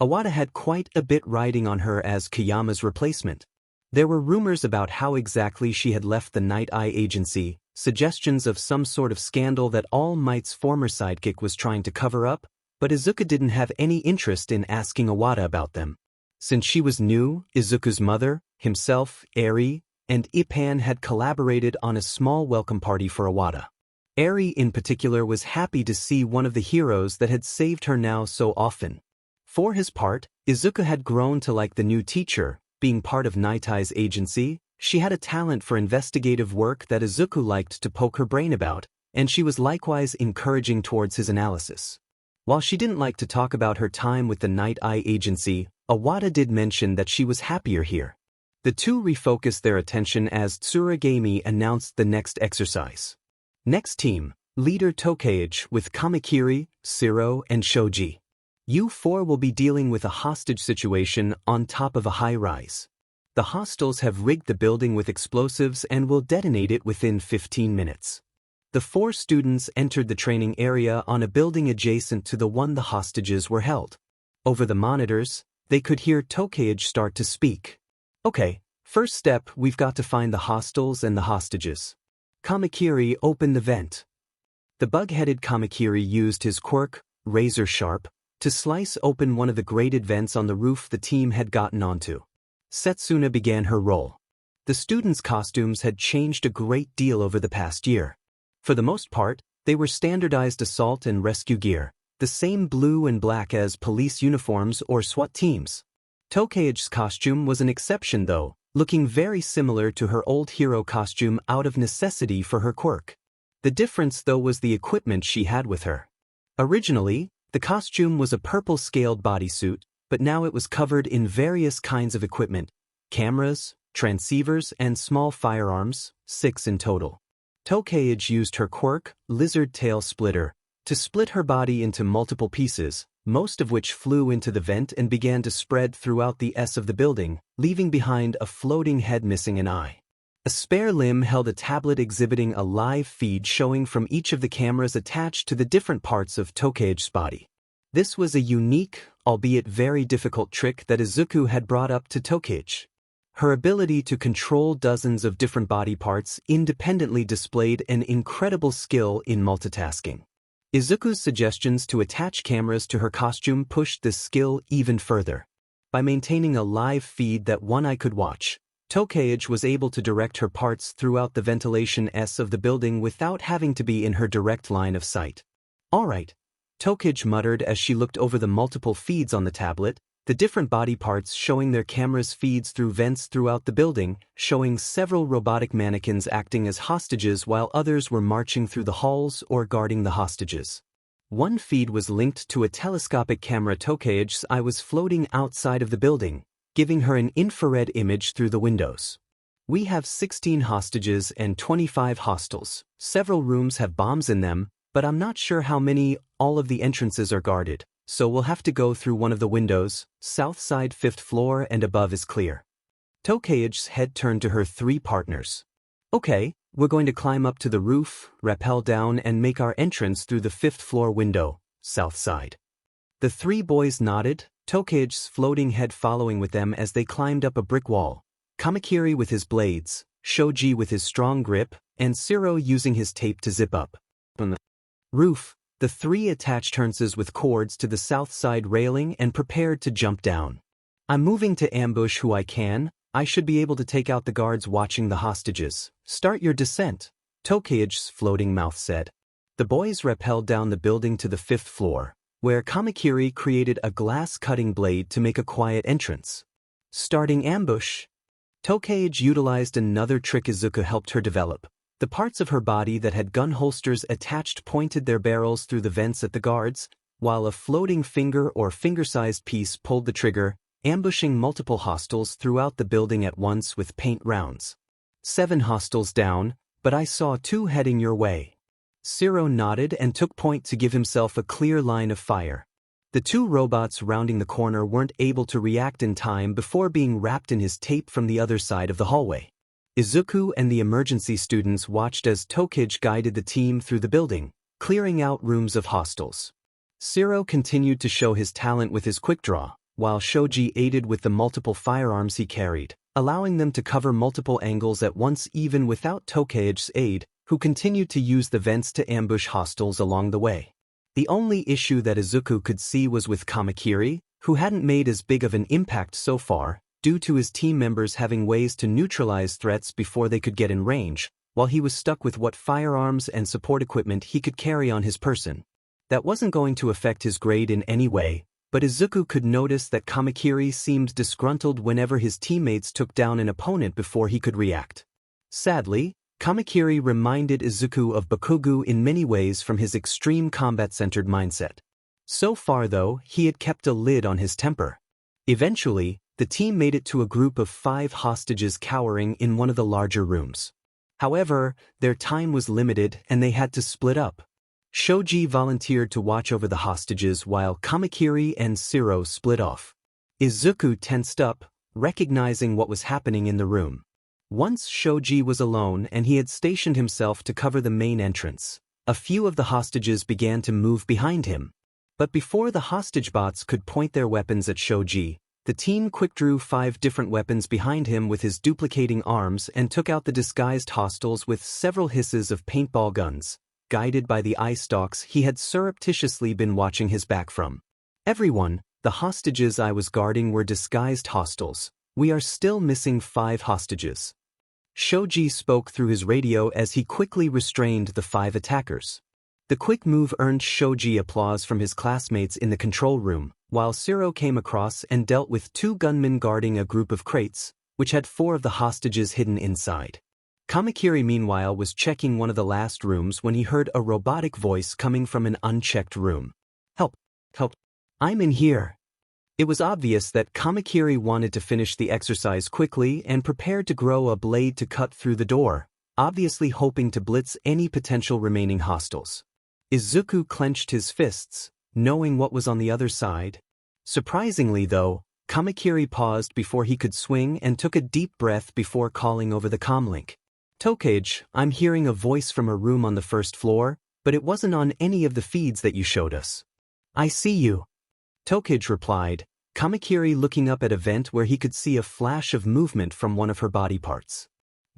S1: Iwata had quite a bit riding on her as Kayama's replacement. There were rumors about how exactly she had left the Night Eye Agency, suggestions of some sort of scandal that All Might's former sidekick was trying to cover up, but Izuku didn't have any interest in asking Iwata about them. Since she was new, Izuku's mother, himself, Eri, and Ippan had collaborated on a small welcome party for Iwata. Eri in particular was happy to see one of the heroes that had saved her now so often. For his part, Izuku had grown to like the new teacher. Being part of Night Eye's agency, she had a talent for investigative work that Izuku liked to poke her brain about, and she was likewise encouraging towards his analysis. While she didn't like to talk about her time with the Night Eye Agency, Iwata did mention that she was happier here. The two refocused their attention as Tsuragami announced the next exercise. Next team, leader Tokage with Kamakiri, Shiro, and Shoji. You four will be dealing with a hostage situation on top of a high-rise. The hostiles have rigged the building with explosives and will detonate it within 15 minutes. The four students entered the training area on a building adjacent to the one the hostages were held. Over the monitors, they could hear Tokage start to speak. Okay, first step, we've got to find the hostiles and the hostages. Kamakiri opened the vent. The bug-headed Kamakiri used his quirk, Razor Sharp, to slice open one of the grated vents on the roof the team had gotten onto. Setsuna began her role. The students' costumes had changed a great deal over the past year. For the most part, they were standardized assault and rescue gear, the same blue and black as police uniforms or SWAT teams. Tokage's costume was an exception though, looking very similar to her old hero costume out of necessity for her quirk. The difference though was the equipment she had with her. Originally, the costume was a purple-scaled bodysuit, but now it was covered in various kinds of equipment, cameras, transceivers, and small firearms, 6 in total. Tokage used her quirk, Lizard Tail Splitter, to split her body into multiple pieces, most of which flew into the vent and began to spread throughout the S of the building, leaving behind a floating head missing an eye. A spare limb held a tablet exhibiting a live feed showing from each of the cameras attached to the different parts of Tokage's body. This was a unique, albeit very difficult trick that Izuku had brought up to Tokage. Her ability to control dozens of different body parts independently displayed an incredible skill in multitasking. Izuku's suggestions to attach cameras to her costume pushed this skill even further. By maintaining a live feed that one eye could watch, Tokage was able to direct her parts throughout the ventilation S of the building without having to be in her direct line of sight. Alright, Tokage muttered as she looked over the multiple feeds on the tablet, the different body parts showing their cameras feeds through vents throughout the building, showing several robotic mannequins acting as hostages while others were marching through the halls or guarding the hostages. One feed was linked to a telescopic camera. Tokage's eye was floating outside of the building, giving her an infrared image through the windows. We have 16 hostages and 25 hostiles. Several rooms have bombs in them, but I'm not sure how many. All of the entrances are guarded, so we'll have to go through one of the windows. South side 5th floor and above is clear. Tokage's head turned to her 3 partners. Okay, we're going to climb up to the roof, rappel down and make our entrance through the 5th floor window, south side. The 3 boys nodded, Tokage's floating head following with them as they climbed up a brick wall, Kamakiri with his blades, Shoji with his strong grip, and Shiro using his tape to zip up. On the roof, the 3 attached harnesses with cords to the south side railing and prepared to jump down. I'm moving to ambush who I can. I should be able to take out the guards watching the hostages. Start your descent, Tokage's floating mouth said. The boys rappelled down the building to the 5th floor, where Kamakiri created a glass-cutting blade to make a quiet entrance. Starting ambush. Tokage utilized another trick Izuku helped her develop. The parts of her body that had gun holsters attached pointed their barrels through the vents at the guards, while a floating finger or finger-sized piece pulled the trigger, ambushing multiple hostiles throughout the building at once with paint rounds. 7 hostiles down, but I saw 2 heading your way. Shiro nodded and took point to give himself a clear line of fire. The 2 robots rounding the corner weren't able to react in time before being wrapped in his tape from the other side of the hallway. Izuku and the emergency students watched as Tokage guided the team through the building, clearing out rooms of hostiles. Shiro continued to show his talent with his quick draw, while Shoji aided with the multiple firearms he carried, allowing them to cover multiple angles at once even without Tokage's aid, who continued to use the vents to ambush hostiles along the way. The only issue that Izuku could see was with Kamakiri, who hadn't made as big of an impact so far, due to his team members having ways to neutralize threats before they could get in range, while he was stuck with what firearms and support equipment he could carry on his person. That wasn't going to affect his grade in any way, but Izuku could notice that Kamakiri seemed disgruntled whenever his teammates took down an opponent before he could react. Sadly, Kamakiri reminded Izuku of Bakugo in many ways from his extreme combat-centered mindset. So far though, he had kept a lid on his temper. Eventually, the team made it to a group of 5 hostages cowering in one of the larger rooms. However, their time was limited and they had to split up. Shoji volunteered to watch over the hostages while Kamakiri and Shiro split off. Izuku tensed up, recognizing what was happening in the room. Once Shoji was alone and he had stationed himself to cover the main entrance. A few of the hostages began to move behind him. But before the hostage bots could point their weapons at Shoji, the team quick-drew 5 different weapons behind him with his duplicating arms and took out the disguised hostiles with several hisses of paintball guns, guided by the eye stalks he had surreptitiously been watching his back from. Everyone, the hostages I was guarding were disguised hostiles. We are still missing 5 hostages. Shoji spoke through his radio as he quickly restrained the 5 attackers. The quick move earned Shoji applause from his classmates in the control room, while Shiro came across and dealt with 2 gunmen guarding a group of crates, which had 4 of the hostages hidden inside. Kamakiri meanwhile was checking one of the last rooms when he heard a robotic voice coming from an unchecked room. "Help! Help! I'm in here!" It was obvious that Kamakiri wanted to finish the exercise quickly and prepared to grow a blade to cut through the door, obviously hoping to blitz any potential remaining hostiles. Izuku clenched his fists, knowing what was on the other side. Surprisingly though, Kamakiri paused before he could swing and took a deep breath before calling over the comlink. "Tokage, I'm hearing a voice from a room on the 1st floor, but it wasn't on any of the feeds that you showed us." "I see you," Tokage replied, Kamakiri looking up at a vent where he could see a flash of movement from one of her body parts.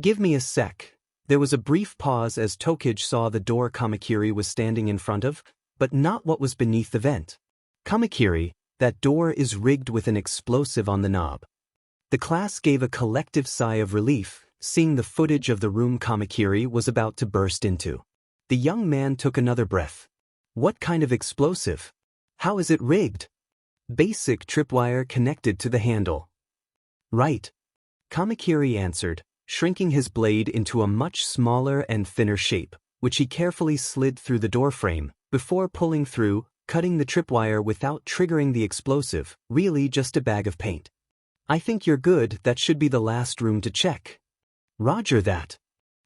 S1: "Give me a sec." There was a brief pause as Tokage saw the door Kamakiri was standing in front of, but not what was beneath the vent. "Kamakiri, that door is rigged with an explosive on the knob." The class gave a collective sigh of relief, seeing the footage of the room Kamakiri was about to burst into. The young man took another breath. "What kind of explosive? How is it rigged?" "Basic tripwire connected to the handle." "Right," Kamakiri answered, shrinking his blade into a much smaller and thinner shape, which he carefully slid through the doorframe, before pulling through, cutting the tripwire without triggering the explosive, really just a bag of paint. "I think you're good, that should be the last room to check." "Roger that."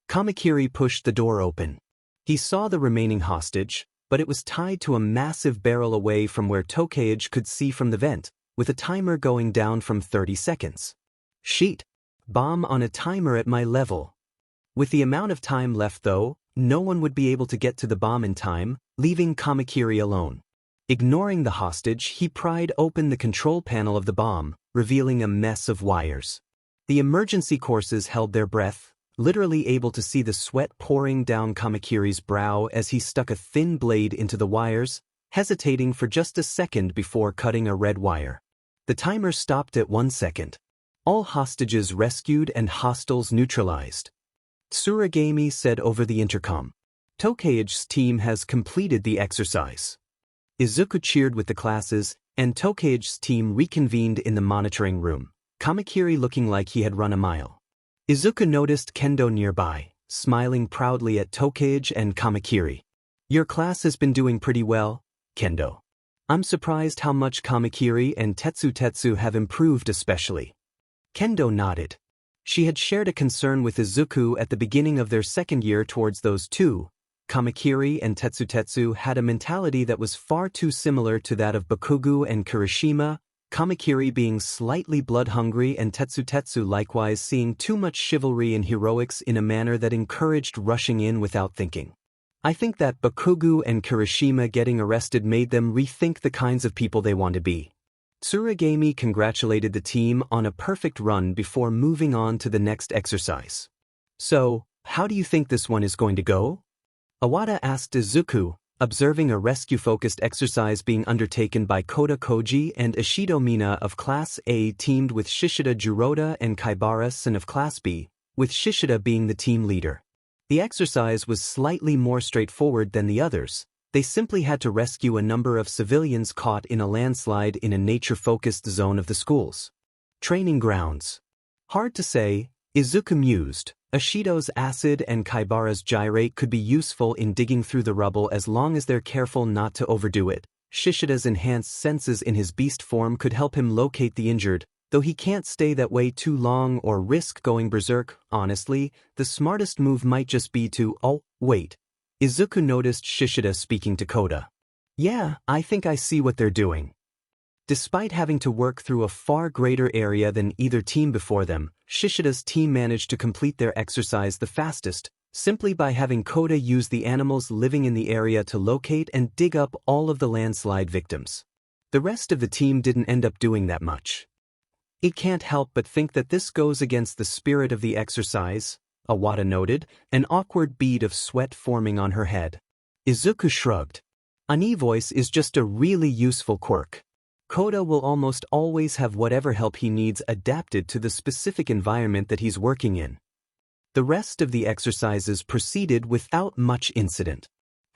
S1: Kamakiri pushed the door open. He saw the remaining hostage, but it was tied to a massive barrel away from where Tokage could see from the vent, with a timer going down from 30 seconds. "Sheet. Bomb on a timer at my level." With the amount of time left though, no one would be able to get to the bomb in time, leaving Kamakiri alone. Ignoring the hostage, he pried open the control panel of the bomb, revealing a mess of wires. The emergency courses held their breath, literally able to see the sweat pouring down Kamakiri's brow as he stuck a thin blade into the wires, hesitating for just a second before cutting a red wire. The timer stopped at 1 second. All hostages rescued and hostiles neutralized. Tsuragami said over the intercom. Tokage's team has completed the exercise. Izuku cheered with the classes, and Tokage's team reconvened in the monitoring room, Kamakiri looking like he had run a mile. Izuku noticed Kendo nearby, smiling proudly at Tokage and Kamakiri. "Your class has been doing pretty well, Kendo. I'm surprised how much Kamakiri and Tetsu have improved especially." Kendo nodded. She had shared a concern with Izuku at the beginning of their 2nd year towards those two. Kamakiri and Tetsu had a mentality that was far too similar to that of Bakugo and Kirishima, Kamakiri being slightly blood-hungry and Tetsu likewise seeing too much chivalry and heroics in a manner that encouraged rushing in without thinking. I think that Bakugo and Kirishima getting arrested made them rethink the kinds of people they want to be. Tsuragami congratulated the team on a perfect run before moving on to the next exercise. "So, how do you think this one is going to go?" Awada asked Izuku, observing a rescue-focused exercise being undertaken by Kota Koji and Ishido Mina of Class A teamed with Shishida Juroda and Kaibara Sen of Class B, with Shishida being the team leader. The exercise was slightly more straightforward than the others. They simply had to rescue a number of civilians caught in a landslide in a nature-focused zone of the school's training grounds. Hard to say, Izuku mused. Ishido's acid and Kaibara's gyrate could be useful in digging through the rubble as long as they're careful not to overdo it. Shishida's enhanced senses in his beast form could help him locate the injured, though he can't stay that way too long or risk going berserk. Honestly, the smartest move might just be to— oh, wait. Izuku noticed Shishida speaking to Koda. Yeah, I think I see what they're doing. Despite having to work through a far greater area than either team before them, Shishida's team managed to complete their exercise the fastest, simply by having Koda use the animals living in the area to locate and dig up all of the landslide victims. The rest of the team didn't end up doing that much. It can't help but think that this goes against the spirit of the exercise, Awada noted, an awkward bead of sweat forming on her head. Izuku shrugged. Ani voice is just a really useful quirk. Koda will almost always have whatever help he needs adapted to the specific environment that he's working in. The rest of the exercises proceeded without much incident.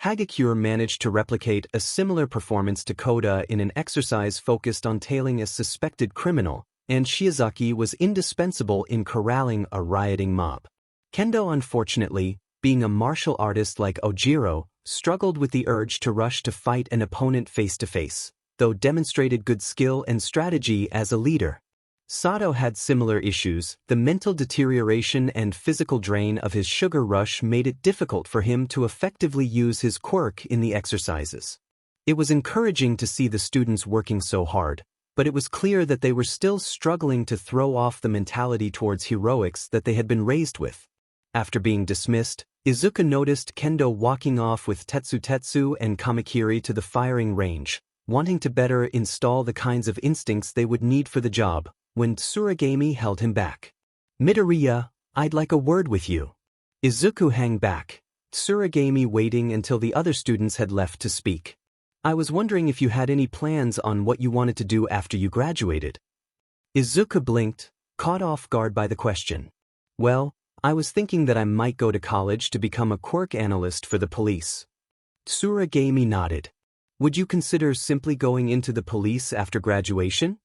S1: Hagakure managed to replicate a similar performance to Koda in an exercise focused on tailing a suspected criminal, and Shiozaki was indispensable in corralling a rioting mob. Kendo, unfortunately, being a martial artist like Ojiro, struggled with the urge to rush to fight an opponent face-to-face, though demonstrated good skill and strategy as a leader. Sato had similar issues. The mental deterioration and physical drain of his sugar rush made it difficult for him to effectively use his quirk in the exercises. It was encouraging to see the students working so hard, but it was clear that they were still struggling to throw off the mentality towards heroics that they had been raised with. After being dismissed, Izuku noticed Kendo walking off with Tetsu and Kamakiri to the firing range, wanting to better install the kinds of instincts they would need for the job, when Tsuragami held him back. Midoriya, I'd like a word with you. Izuku hung back, Tsuragami waiting until the other students had left to speak. I was wondering if you had any plans on what you wanted to do after you graduated. Izuku blinked, caught off guard by the question. Well, I was thinking that I might go to college to become a quirk analyst for the police. Tsuragami nodded. Would you consider simply going into the police after graduation?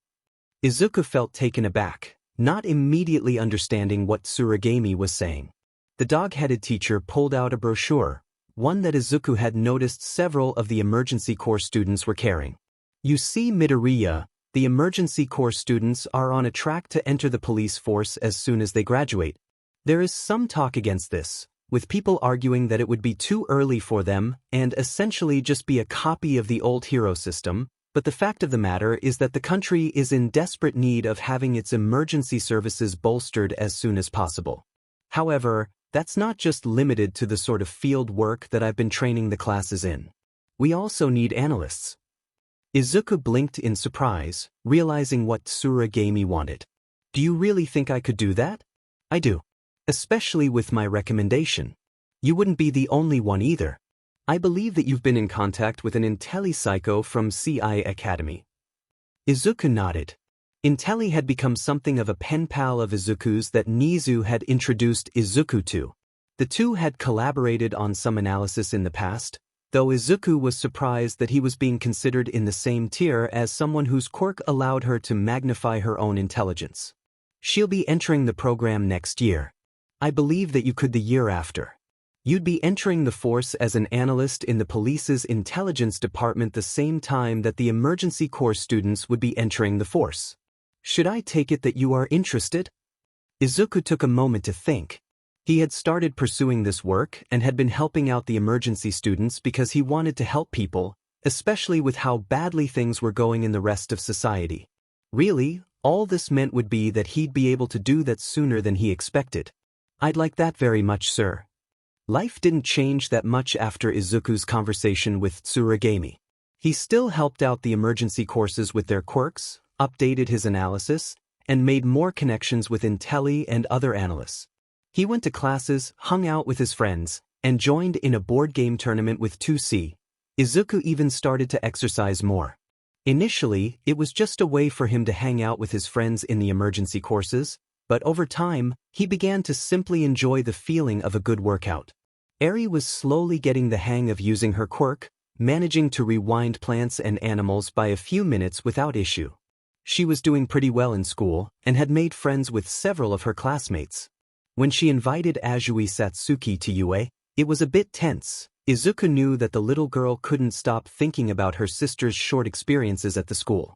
S1: Izuku felt taken aback, not immediately understanding what Tsuragami was saying. The dog-headed teacher pulled out a brochure, one that Izuku had noticed several of the emergency corps students were carrying. You see, Midoriya, the emergency corps students are on a track to enter the police force as soon as they graduate. There is some talk against this, with people arguing that it would be too early for them and essentially just be a copy of the old hero system, but the fact of the matter is that the country is in desperate need of having its emergency services bolstered as soon as possible. However, that's not just limited to the sort of field work that I've been training the classes in. We also need analysts. Izuku blinked in surprise, realizing what Tsuragami wanted. Do you really think I could do that? I do. Especially with my recommendation. You wouldn't be the only one either. I believe that you've been in contact with an IntelliPsycho from CI Academy. Izuku nodded. Intelli had become something of a pen pal of Izuku's that Nizu had introduced Izuku to. The two had collaborated on some analysis in the past, though Izuku was surprised that he was being considered in the same tier as someone whose quirk allowed her to magnify her own intelligence. She'll be entering the program next year. I believe that you could the year after. You'd be entering the force as an analyst in the police's intelligence department the same time that the emergency corps students would be entering the force. Should I take it that you are interested? Izuku took a moment to think. He had started pursuing this work and had been helping out the emergency students because he wanted to help people, especially with how badly things were going in the rest of society. Really, all this meant would be that he'd be able to do that sooner than he expected. I'd like that very much, sir. Life didn't change that much after Izuku's conversation with Tsuragami. He still helped out the emergency courses with their quirks, updated his analysis, and made more connections with Intelli and other analysts. He went to classes, hung out with his friends, and joined in a board game tournament with 2C. Izuku even started to exercise more. Initially, it was just a way for him to hang out with his friends in the emergency courses, but over time, he began to simply enjoy the feeling of a good workout. Eri was slowly getting the hang of using her quirk, managing to rewind plants and animals by a few minutes without issue. She was doing pretty well in school and had made friends with several of her classmates. When she invited Azui Satsuki to UA, it was a bit tense. Izuku knew that the little girl couldn't stop thinking about her sister's short experiences at the school.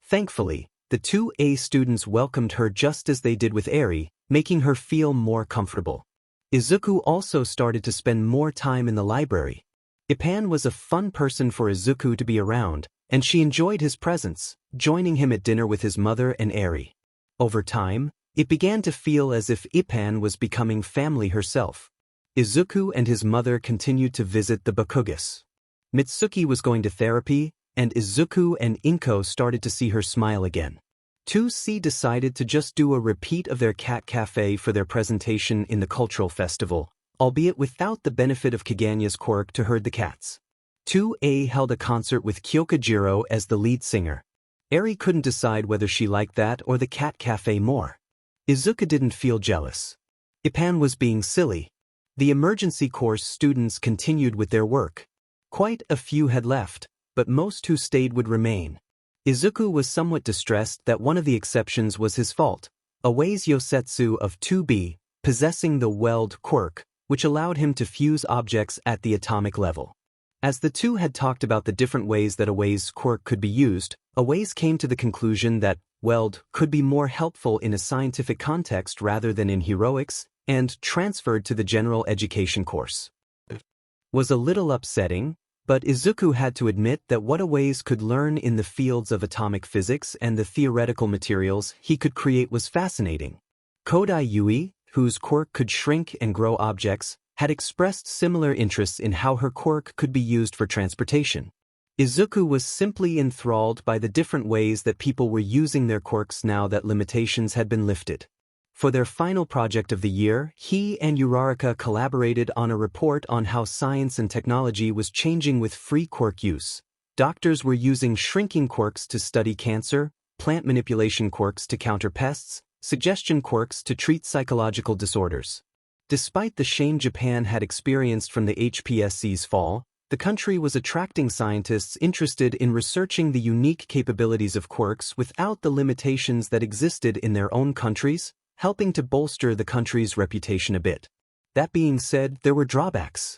S1: Thankfully, The two A students welcomed her just as they did with Eri, making her feel more comfortable. Izuku also started to spend more time in the library. Ipan was a fun person for Izuku to be around, and she enjoyed his presence, joining him at dinner with his mother and Eri. Over time, it began to feel as if Ipan was becoming family herself. Izuku and his mother continued to visit the Bakugas. Mitsuki was going to therapy, and Izuku and Inko started to see her smile again. 2C decided to just do a repeat of their cat cafe for their presentation in the cultural festival, albeit without the benefit of Kaganya's quirk to herd the cats. 2A held a concert with Kyokujiro as the lead singer. Eri couldn't decide whether she liked that or the cat cafe more. Izuku didn't feel jealous. Ipan was being silly. The emergency course students continued with their work. Quite a few had left, but most who stayed would remain. Izuku was somewhat distressed that one of the exceptions was his fault, Awa's Yosetsu of 2B, possessing the weld quirk, which allowed him to fuse objects at the atomic level. As the two had talked about the different ways that Awa's quirk could be used, Awa's came to the conclusion that weld could be more helpful in a scientific context rather than in heroics, and transferred to the general education course. Was a little upsetting, but Izuku had to admit that what Aways could learn in the fields of atomic physics and the theoretical materials he could create was fascinating. Kodai Yui, whose quirk could shrink and grow objects, had expressed similar interests in how her quirk could be used for transportation. Izuku was simply enthralled by the different ways that people were using their quirks now that limitations had been lifted. For their final project of the year, he and Uraraka collaborated on a report on how science and technology was changing with free quirk use. Doctors were using shrinking quirks to study cancer, plant manipulation quirks to counter pests, suggestion quirks to treat psychological disorders. Despite the shame Japan had experienced from the HPSC's fall, the country was attracting scientists interested in researching the unique capabilities of quirks without the limitations that existed in their own countries, helping to bolster the country's reputation a bit. That being said, there were drawbacks.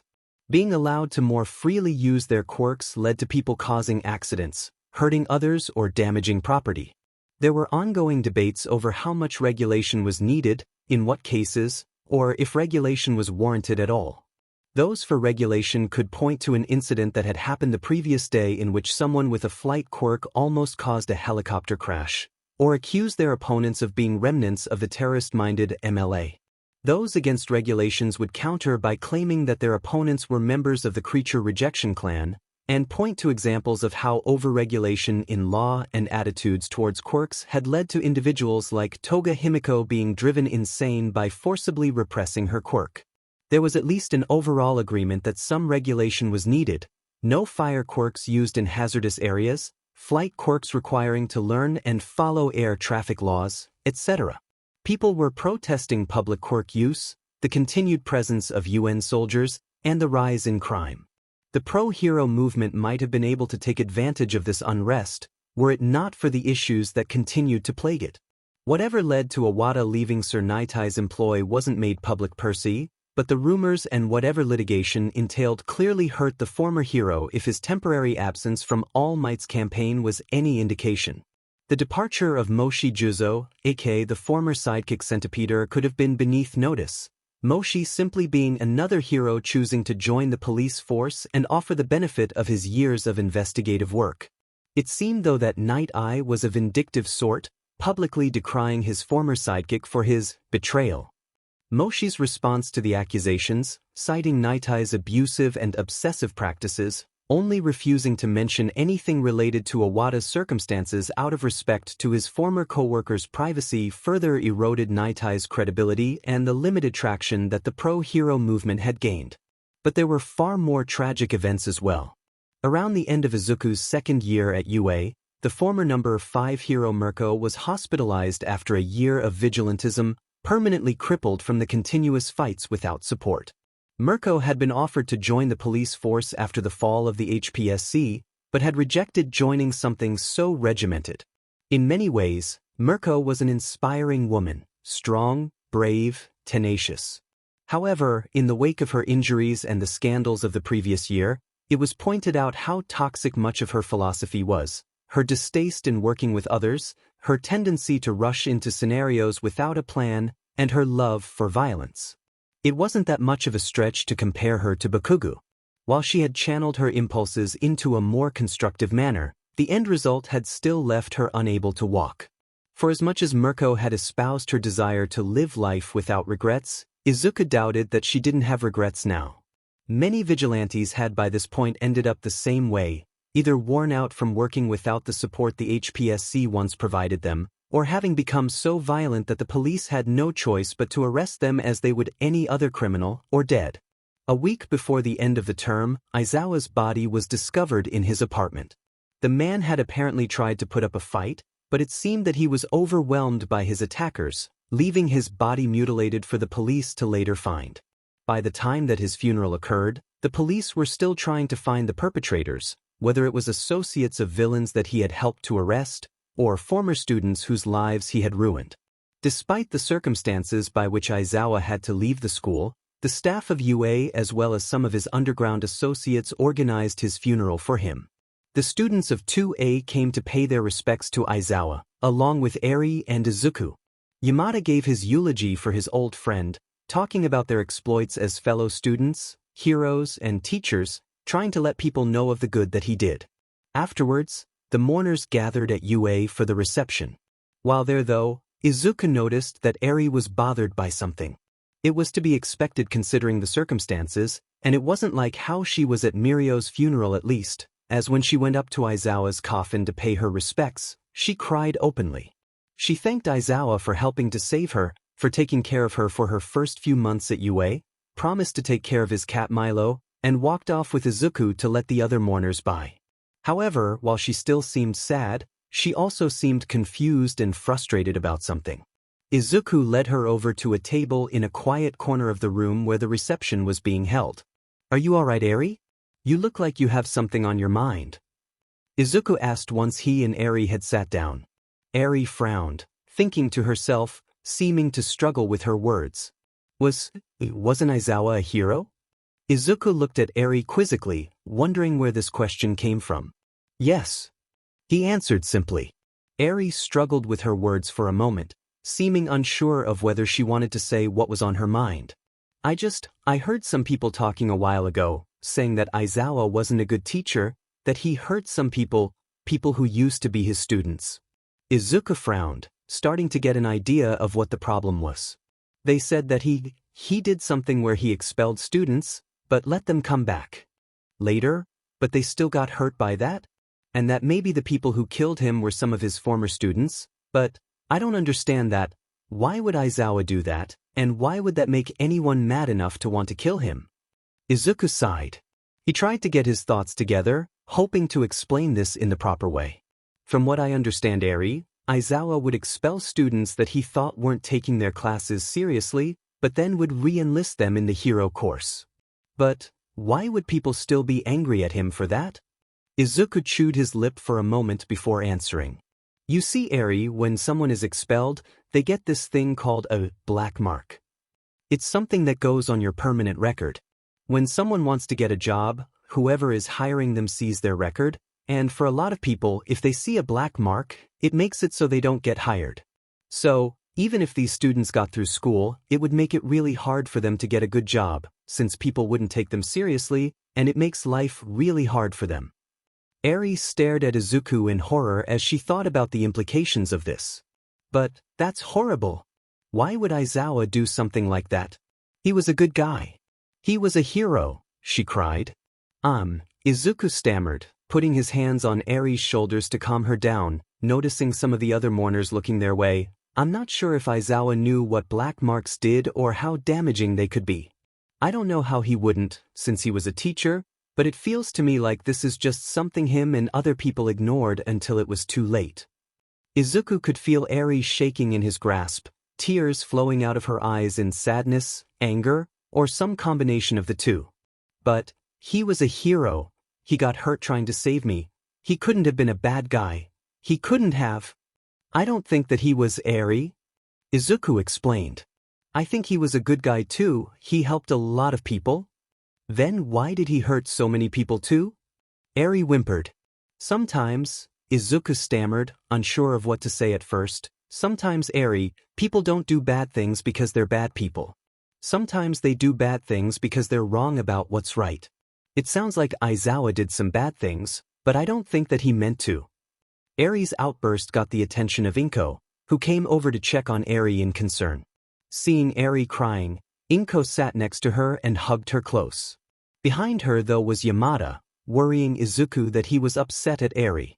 S1: Being allowed to more freely use their quirks led to people causing accidents, hurting others, or damaging property. There were ongoing debates over how much regulation was needed, in what cases, or if regulation was warranted at all. Those for regulation could point to an incident that had happened the previous day in which someone with a flight quirk almost caused a helicopter crash, or accuse their opponents of being remnants of the terrorist-minded MLA. Those against regulations would counter by claiming that their opponents were members of the creature rejection clan, and point to examples of how overregulation in law and attitudes towards quirks had led to individuals like Toga Himiko being driven insane by forcibly repressing her quirk. There was at least an overall agreement that some regulation was needed: no fire quirks used in hazardous areas, flight quirks requiring to learn and follow air traffic laws, etc. People were protesting public quirk use, the continued presence of UN soldiers, and the rise in crime. The pro-hero movement might have been able to take advantage of this unrest, were it not for the issues that continued to plague it. Whatever led to Iwata leaving Sir Nitai's employ wasn't made public per se, but the rumors and whatever litigation entailed clearly hurt the former hero if his temporary absence from All Might's campaign was any indication. The departure of Moshi Juzo, aka the former sidekick Centipeder, could have been beneath notice, Moshi simply being another hero choosing to join the police force and offer the benefit of his years of investigative work. It seemed though that Night Eye was a vindictive sort, publicly decrying his former sidekick for his betrayal. Moshi's response to the accusations, citing Night Eye's abusive and obsessive practices, only refusing to mention anything related to Iwata's circumstances out of respect to his former co-worker's privacy, further eroded Night Eye's credibility and the limited traction that the pro-hero movement had gained. But there were far more tragic events as well. Around the end of Izuku's second year at UA, the former number 5 hero Mirko was hospitalized after a year of vigilantism, permanently crippled from the continuous fights without support. Mirko had been offered to join the police force after the fall of the HPSC, but had rejected joining something so regimented. In many ways, Mirko was an inspiring woman, strong, brave, tenacious. However, in the wake of her injuries and the scandals of the previous year, it was pointed out how toxic much of her philosophy was, her distaste in working with others, her tendency to rush into scenarios without a plan, and her love for violence. It wasn't that much of a stretch to compare her to Bakugo. While she had channeled her impulses into a more constructive manner, the end result had still left her unable to walk. For as much as Mirko had espoused her desire to live life without regrets, Izuku doubted that she didn't have regrets now. Many vigilantes had by this point ended up the same way, either worn out from working without the support the HPSC once provided them, or having become so violent that the police had no choice but to arrest them as they would any other criminal, or dead. A week before the end of the term, Aizawa's body was discovered in his apartment. The man had apparently tried to put up a fight, but it seemed that he was overwhelmed by his attackers, leaving his body mutilated for the police to later find. By the time that his funeral occurred, the police were still trying to find the perpetrators, whether it was associates of villains that he had helped to arrest, or former students whose lives he had ruined. Despite the circumstances by which Aizawa had to leave the school, the staff of UA as well as some of his underground associates organized his funeral for him. The students of 2A came to pay their respects to Aizawa, along with Eri and Izuku. Yamada gave his eulogy for his old friend, talking about their exploits as fellow students, heroes, and teachers, trying to let people know of the good that he did. Afterwards, the mourners gathered at UA for the reception. While there though, Izuku noticed that Eri was bothered by something. It was to be expected considering the circumstances, and it wasn't like how she was at Mirio's funeral at least, as when she went up to Aizawa's coffin to pay her respects, she cried openly. She thanked Aizawa for helping to save her, for taking care of her for her first few months at UA, promised to take care of his cat Milo, and walked off with Izuku to let the other mourners by. However, while she still seemed sad, she also seemed confused and frustrated about something. Izuku led her over to a table in a quiet corner of the room where the reception was being held. "Are you alright, Eri? You look like you have something on your mind," Izuku asked once he and Eri had sat down. Eri frowned, thinking to herself, seeming to struggle with her words. Wasn't Aizawa a hero? Izuku looked at Eri quizzically, wondering where this question came from. "Yes," he answered simply. Eri struggled with her words for a moment, seeming unsure of whether she wanted to say what was on her mind. I heard some people talking a while ago, saying that Aizawa wasn't a good teacher, that he hurt some people who used to be his students." Izuku frowned, starting to get an idea of what the problem was. "They said that he did something where he expelled students, but let them come back later, but they still got hurt by that? And that maybe the people who killed him were some of his former students? But I don't understand that. Why would Aizawa do that, and why would that make anyone mad enough to want to kill him?" Izuku sighed. He tried to get his thoughts together, hoping to explain this in the proper way. "From what I understand, Eri, Aizawa would expel students that he thought weren't taking their classes seriously, but then would re-enlist them in the hero course. But why would people still be angry at him for that?" Izuku chewed his lip for a moment before answering. "You see, Eri, when someone is expelled, they get this thing called a black mark. It's something that goes on your permanent record. When someone wants to get a job, whoever is hiring them sees their record, and for a lot of people, if they see a black mark, it makes it so they don't get hired. So, even if these students got through school, it would make it really hard for them to get a good job, since people wouldn't take them seriously, and it makes life really hard for them." Eri stared at Izuku in horror as she thought about the implications of this. "But that's horrible. Why would Aizawa do something like that? He was a good guy. He was a hero," she cried. Izuku stammered, putting his hands on Eri's shoulders to calm her down, noticing some of the other mourners looking their way. "I'm not sure if Aizawa knew what black marks did or how damaging they could be. I don't know how he wouldn't, since he was a teacher, but it feels to me like this is just something him and other people ignored until it was too late." Izuku could feel Eri shaking in his grasp, tears flowing out of her eyes in sadness, anger, or some combination of the two. "But he was a hero. He got hurt trying to save me. He couldn't have been a bad guy. He couldn't have." "I don't think that he was, Eri," Izuku explained. "I think he was a good guy too. He helped a lot of people." "Then why did he hurt so many people too?" Eri whimpered. "Sometimes Izuku stammered, unsure of what to say at first. Sometimes, Eri, people don't do bad things because they're bad people. Sometimes they do bad things because they're wrong about what's right. It sounds like Aizawa did some bad things, but I don't think that he meant to. Eri's outburst got the attention of Inko, who came over to check on Eri in concern. Seeing Eri crying, Inko sat next to her and hugged her close. Behind her though was Yamada, worrying Izuku that he was upset at Eri.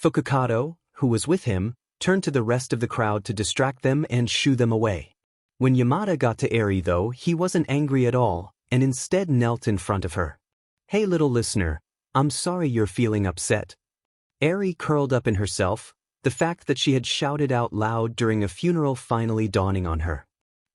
S1: Fukukado, who was with him, turned to the rest of the crowd to distract them and shoo them away. When Yamada got to Eri though, he wasn't angry at all, and instead knelt in front of her. "Hey little listener, I'm sorry you're feeling upset." Eri curled up in herself, the fact that she had shouted out loud during a funeral finally dawning on her.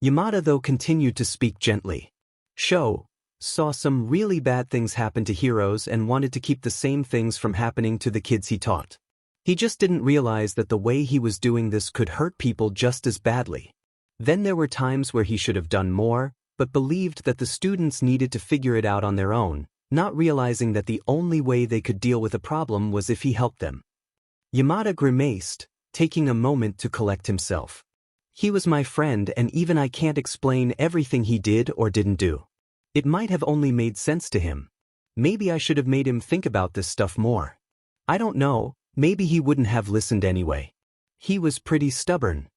S1: Yamada though continued to speak gently. Sho saw some really bad things happen to heroes and wanted to keep the same things from happening to the kids he taught. He just didn't realize that the way he was doing this could hurt people just as badly. Then there were times where he should have done more, but believed that the students needed to figure it out on their own, not realizing that the only way they could deal with a problem was if he helped them. Yamada grimaced, taking a moment to collect himself. He was my friend and even I can't explain everything he did or didn't do. It might have only made sense to him. Maybe I should have made him think about this stuff more. I don't know, maybe he wouldn't have listened anyway. He was pretty stubborn.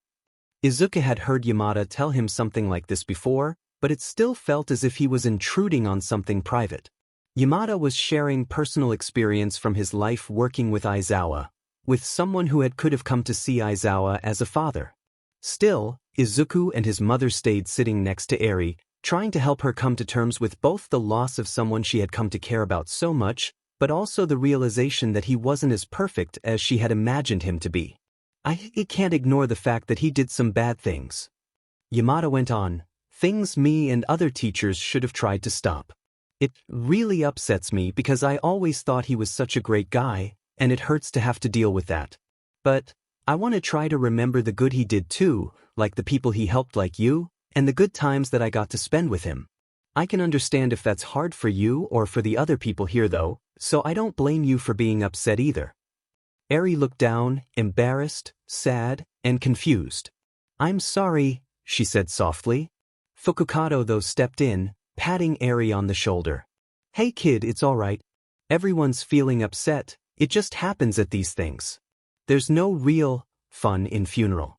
S1: Izuku had heard Yamada tell him something like this before, but it still felt as if he was intruding on something private. Yamada was sharing personal experience from his life working with Aizawa, with someone who could have come to see Aizawa as a father. Still, Izuku and his mother stayed sitting next to Eri, trying to help her come to terms with both the loss of someone she had come to care about so much, but also the realization that he wasn't as perfect as she had imagined him to be. I can't ignore the fact that he did some bad things. Yamada went on, things me and other teachers should have tried to stop. It really upsets me because I always thought he was such a great guy, and it hurts to have to deal with that. But I want to try to remember the good he did too, like the people he helped like you, and the good times that I got to spend with him. I can understand if that's hard for you or for the other people here though, so I don't blame you for being upset either. Eri looked down, embarrassed, sad, and confused. I'm sorry, she said softly. Fukukado though stepped in, patting Eri on the shoulder. Hey kid, it's alright. Everyone's feeling upset, it just happens at these things. There's no real fun in funeral.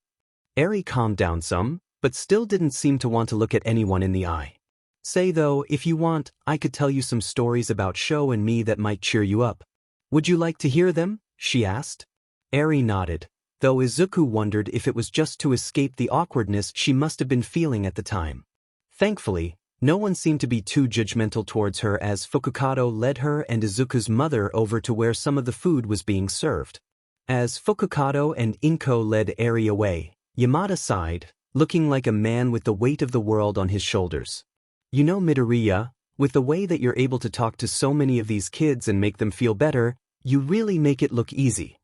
S1: Eri calmed down some, but still didn't seem to want to look at anyone in the eye. Say though, if you want, I could tell you some stories about Sho and me that might cheer you up. Would you like to hear them? She asked. Eri nodded, though Izuku wondered if it was just to escape the awkwardness she must have been feeling at the time. Thankfully, no one seemed to be too judgmental towards her as Fukukado led her and Izuku's mother over to where some of the food was being served. As Fukukado and Inko led Eri away, Yamada sighed, looking like a man with the weight of the world on his shoulders. You know Midoriya, with the way that you're able to talk to so many of these kids and make them feel better, you really make it look easy.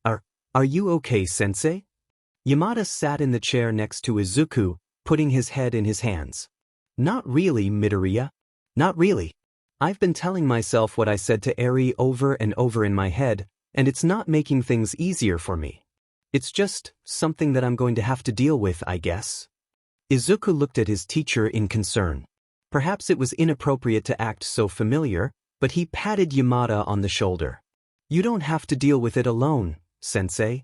S1: Are you okay, sensei? Yamada sat in the chair next to Izuku, putting his head in his hands. Not really, Midoriya. Not really. I've been telling myself what I said to Eri over and over in my head, and it's not making things easier for me. It's just something that I'm going to have to deal with, I guess. Izuku looked at his teacher in concern. Perhaps it was inappropriate to act so familiar, but he patted Yamada on the shoulder. You don't have to deal with it alone, sensei.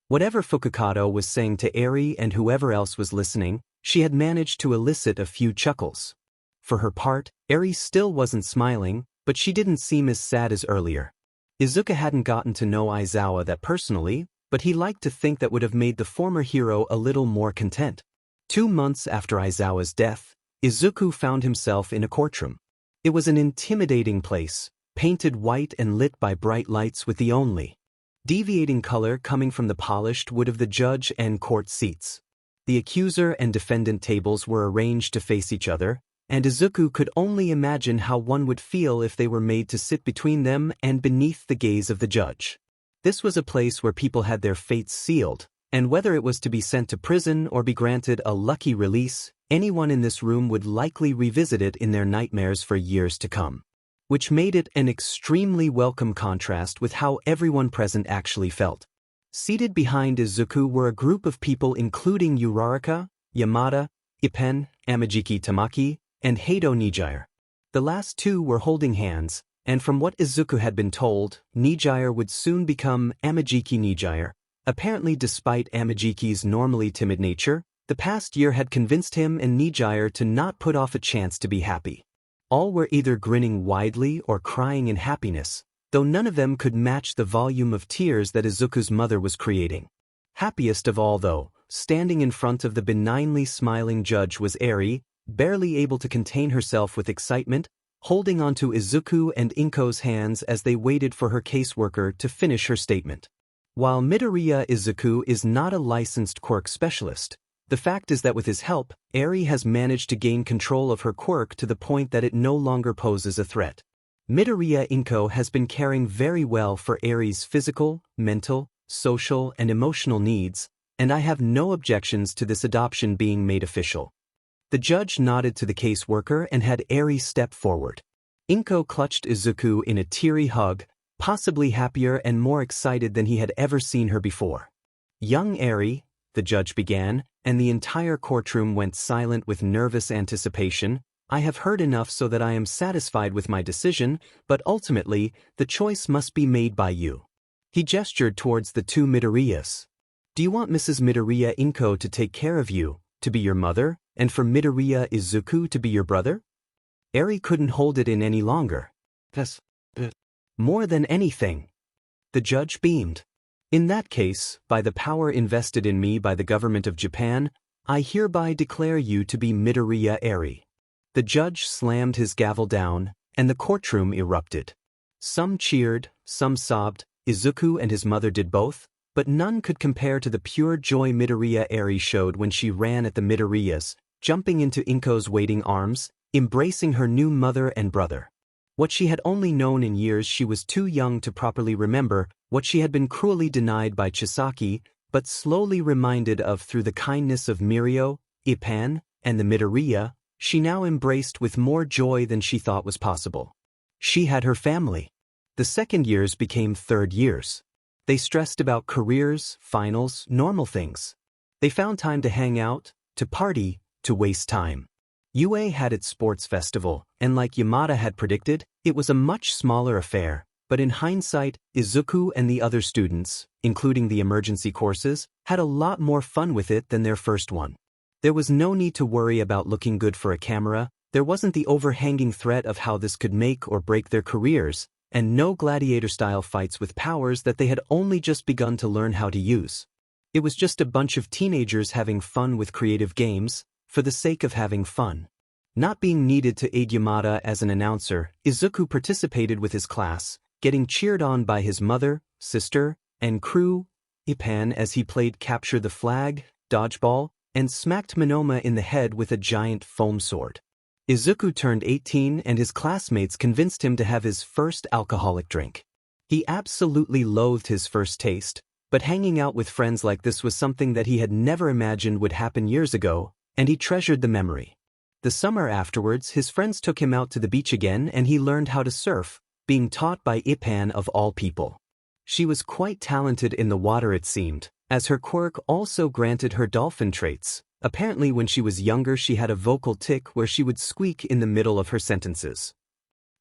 S1: Whatever Fukukado was saying to Eri and whoever else was listening, she had managed to elicit a few chuckles. For her part, Eri still wasn't smiling, but she didn't seem as sad as earlier. Izuku hadn't gotten to know Aizawa that personally, but he liked to think that would have made the former hero a little more content. 2 months after Aizawa's death, Izuku found himself in a courtroom. It was an intimidating place, painted white and lit by bright lights with the only deviating color coming from the polished wood of the judge and court seats. The accuser and defendant tables were arranged to face each other, and Izuku could only imagine how one would feel if they were made to sit between them and beneath the gaze of the judge. This was a place where people had their fates sealed, and whether it was to be sent to prison or be granted a lucky release, anyone in this room would likely revisit it in their nightmares for years to come. which made it an extremely welcome contrast with how everyone present actually felt. Seated behind Izuku were a group of people including Uraraka, Yamada, Ippen, Amajiki Tamaki, and Heido Nijire. The last two were holding hands, and from what Izuku had been told, Nijire would soon become Amajiki Nijire. Apparently, despite Amajiki's normally timid nature, the past year had convinced him and Nijire to not put off a chance to be happy. All were either grinning widely or crying in happiness, though none of them could match the volume of tears that Izuku's mother was creating. Happiest of all, though, standing in front of the benignly smiling judge was Eri, barely able to contain herself with excitement, holding onto Izuku and Inko's hands as they waited for her caseworker to finish her statement. While Midoriya Izuku is not a licensed quirk specialist, the fact is that with his help, Eri has managed to gain control of her quirk to the point that it no longer poses a threat. Midoriya Inko has been caring very well for Eri's physical, mental, social, and emotional needs, and I have no objections to this adoption being made official. The judge nodded to the caseworker and had Eri step forward. Inko clutched Izuku in a teary hug, possibly happier and more excited than he had ever seen her before. "Young Eri," the judge began, and the entire courtroom went silent with nervous anticipation. "I have heard enough so that I am satisfied with my decision, but ultimately, the choice must be made by you." He gestured towards the two Midoriyas. "Do you want Mrs. Midoriya Inko to take care of you, to be your mother, and for Midoriya Izuku to be your brother?" Eri couldn't hold it in any longer. "Yes, but more than anything." The judge beamed. "In that case, by the power invested in me by the government of Japan, I hereby declare you to be Midoriya Eri." The judge slammed his gavel down, and the courtroom erupted. Some cheered, some sobbed. Izuku and his mother did both, but none could compare to the pure joy Midoriya Eri showed when she ran at the Midoriyas, jumping into Inko's waiting arms, embracing her new mother and brother. What she had only known in years she was too young to properly remember, what she had been cruelly denied by Chisaki, but slowly reminded of through the kindness of Mirio, Ippen, and the Midoriya, she now embraced with more joy than she thought was possible. She had her family. The second years became third years. They stressed about careers, finals, normal things. They found time to hang out, to party, to waste time. UA had its sports festival, and like Yamada had predicted, it was a much smaller affair, but in hindsight, Izuku and the other students, including the emergency courses, had a lot more fun with it than their first one. There was no need to worry about looking good for a camera, there wasn't the overhanging threat of how this could make or break their careers, and no gladiator-style fights with powers that they had only just begun to learn how to use. It was just a bunch of teenagers having fun with creative games, for the sake of having fun. Not being needed to aid Yamada as an announcer, Izuku participated with his class, getting cheered on by his mother, sister, and crew, Ippen, as he played capture the flag, dodgeball, and smacked Monoma in the head with a giant foam sword. Izuku turned 18 and his classmates convinced him to have his first alcoholic drink. He absolutely loathed his first taste, but hanging out with friends like this was something that he had never imagined would happen years ago, and he treasured the memory. The summer afterwards, his friends took him out to the beach again and he learned how to surf, being taught by Ippen of all people. She was quite talented in the water, it seemed, as her quirk also granted her dolphin traits. Apparently when she was younger she had a vocal tic where she would squeak in the middle of her sentences.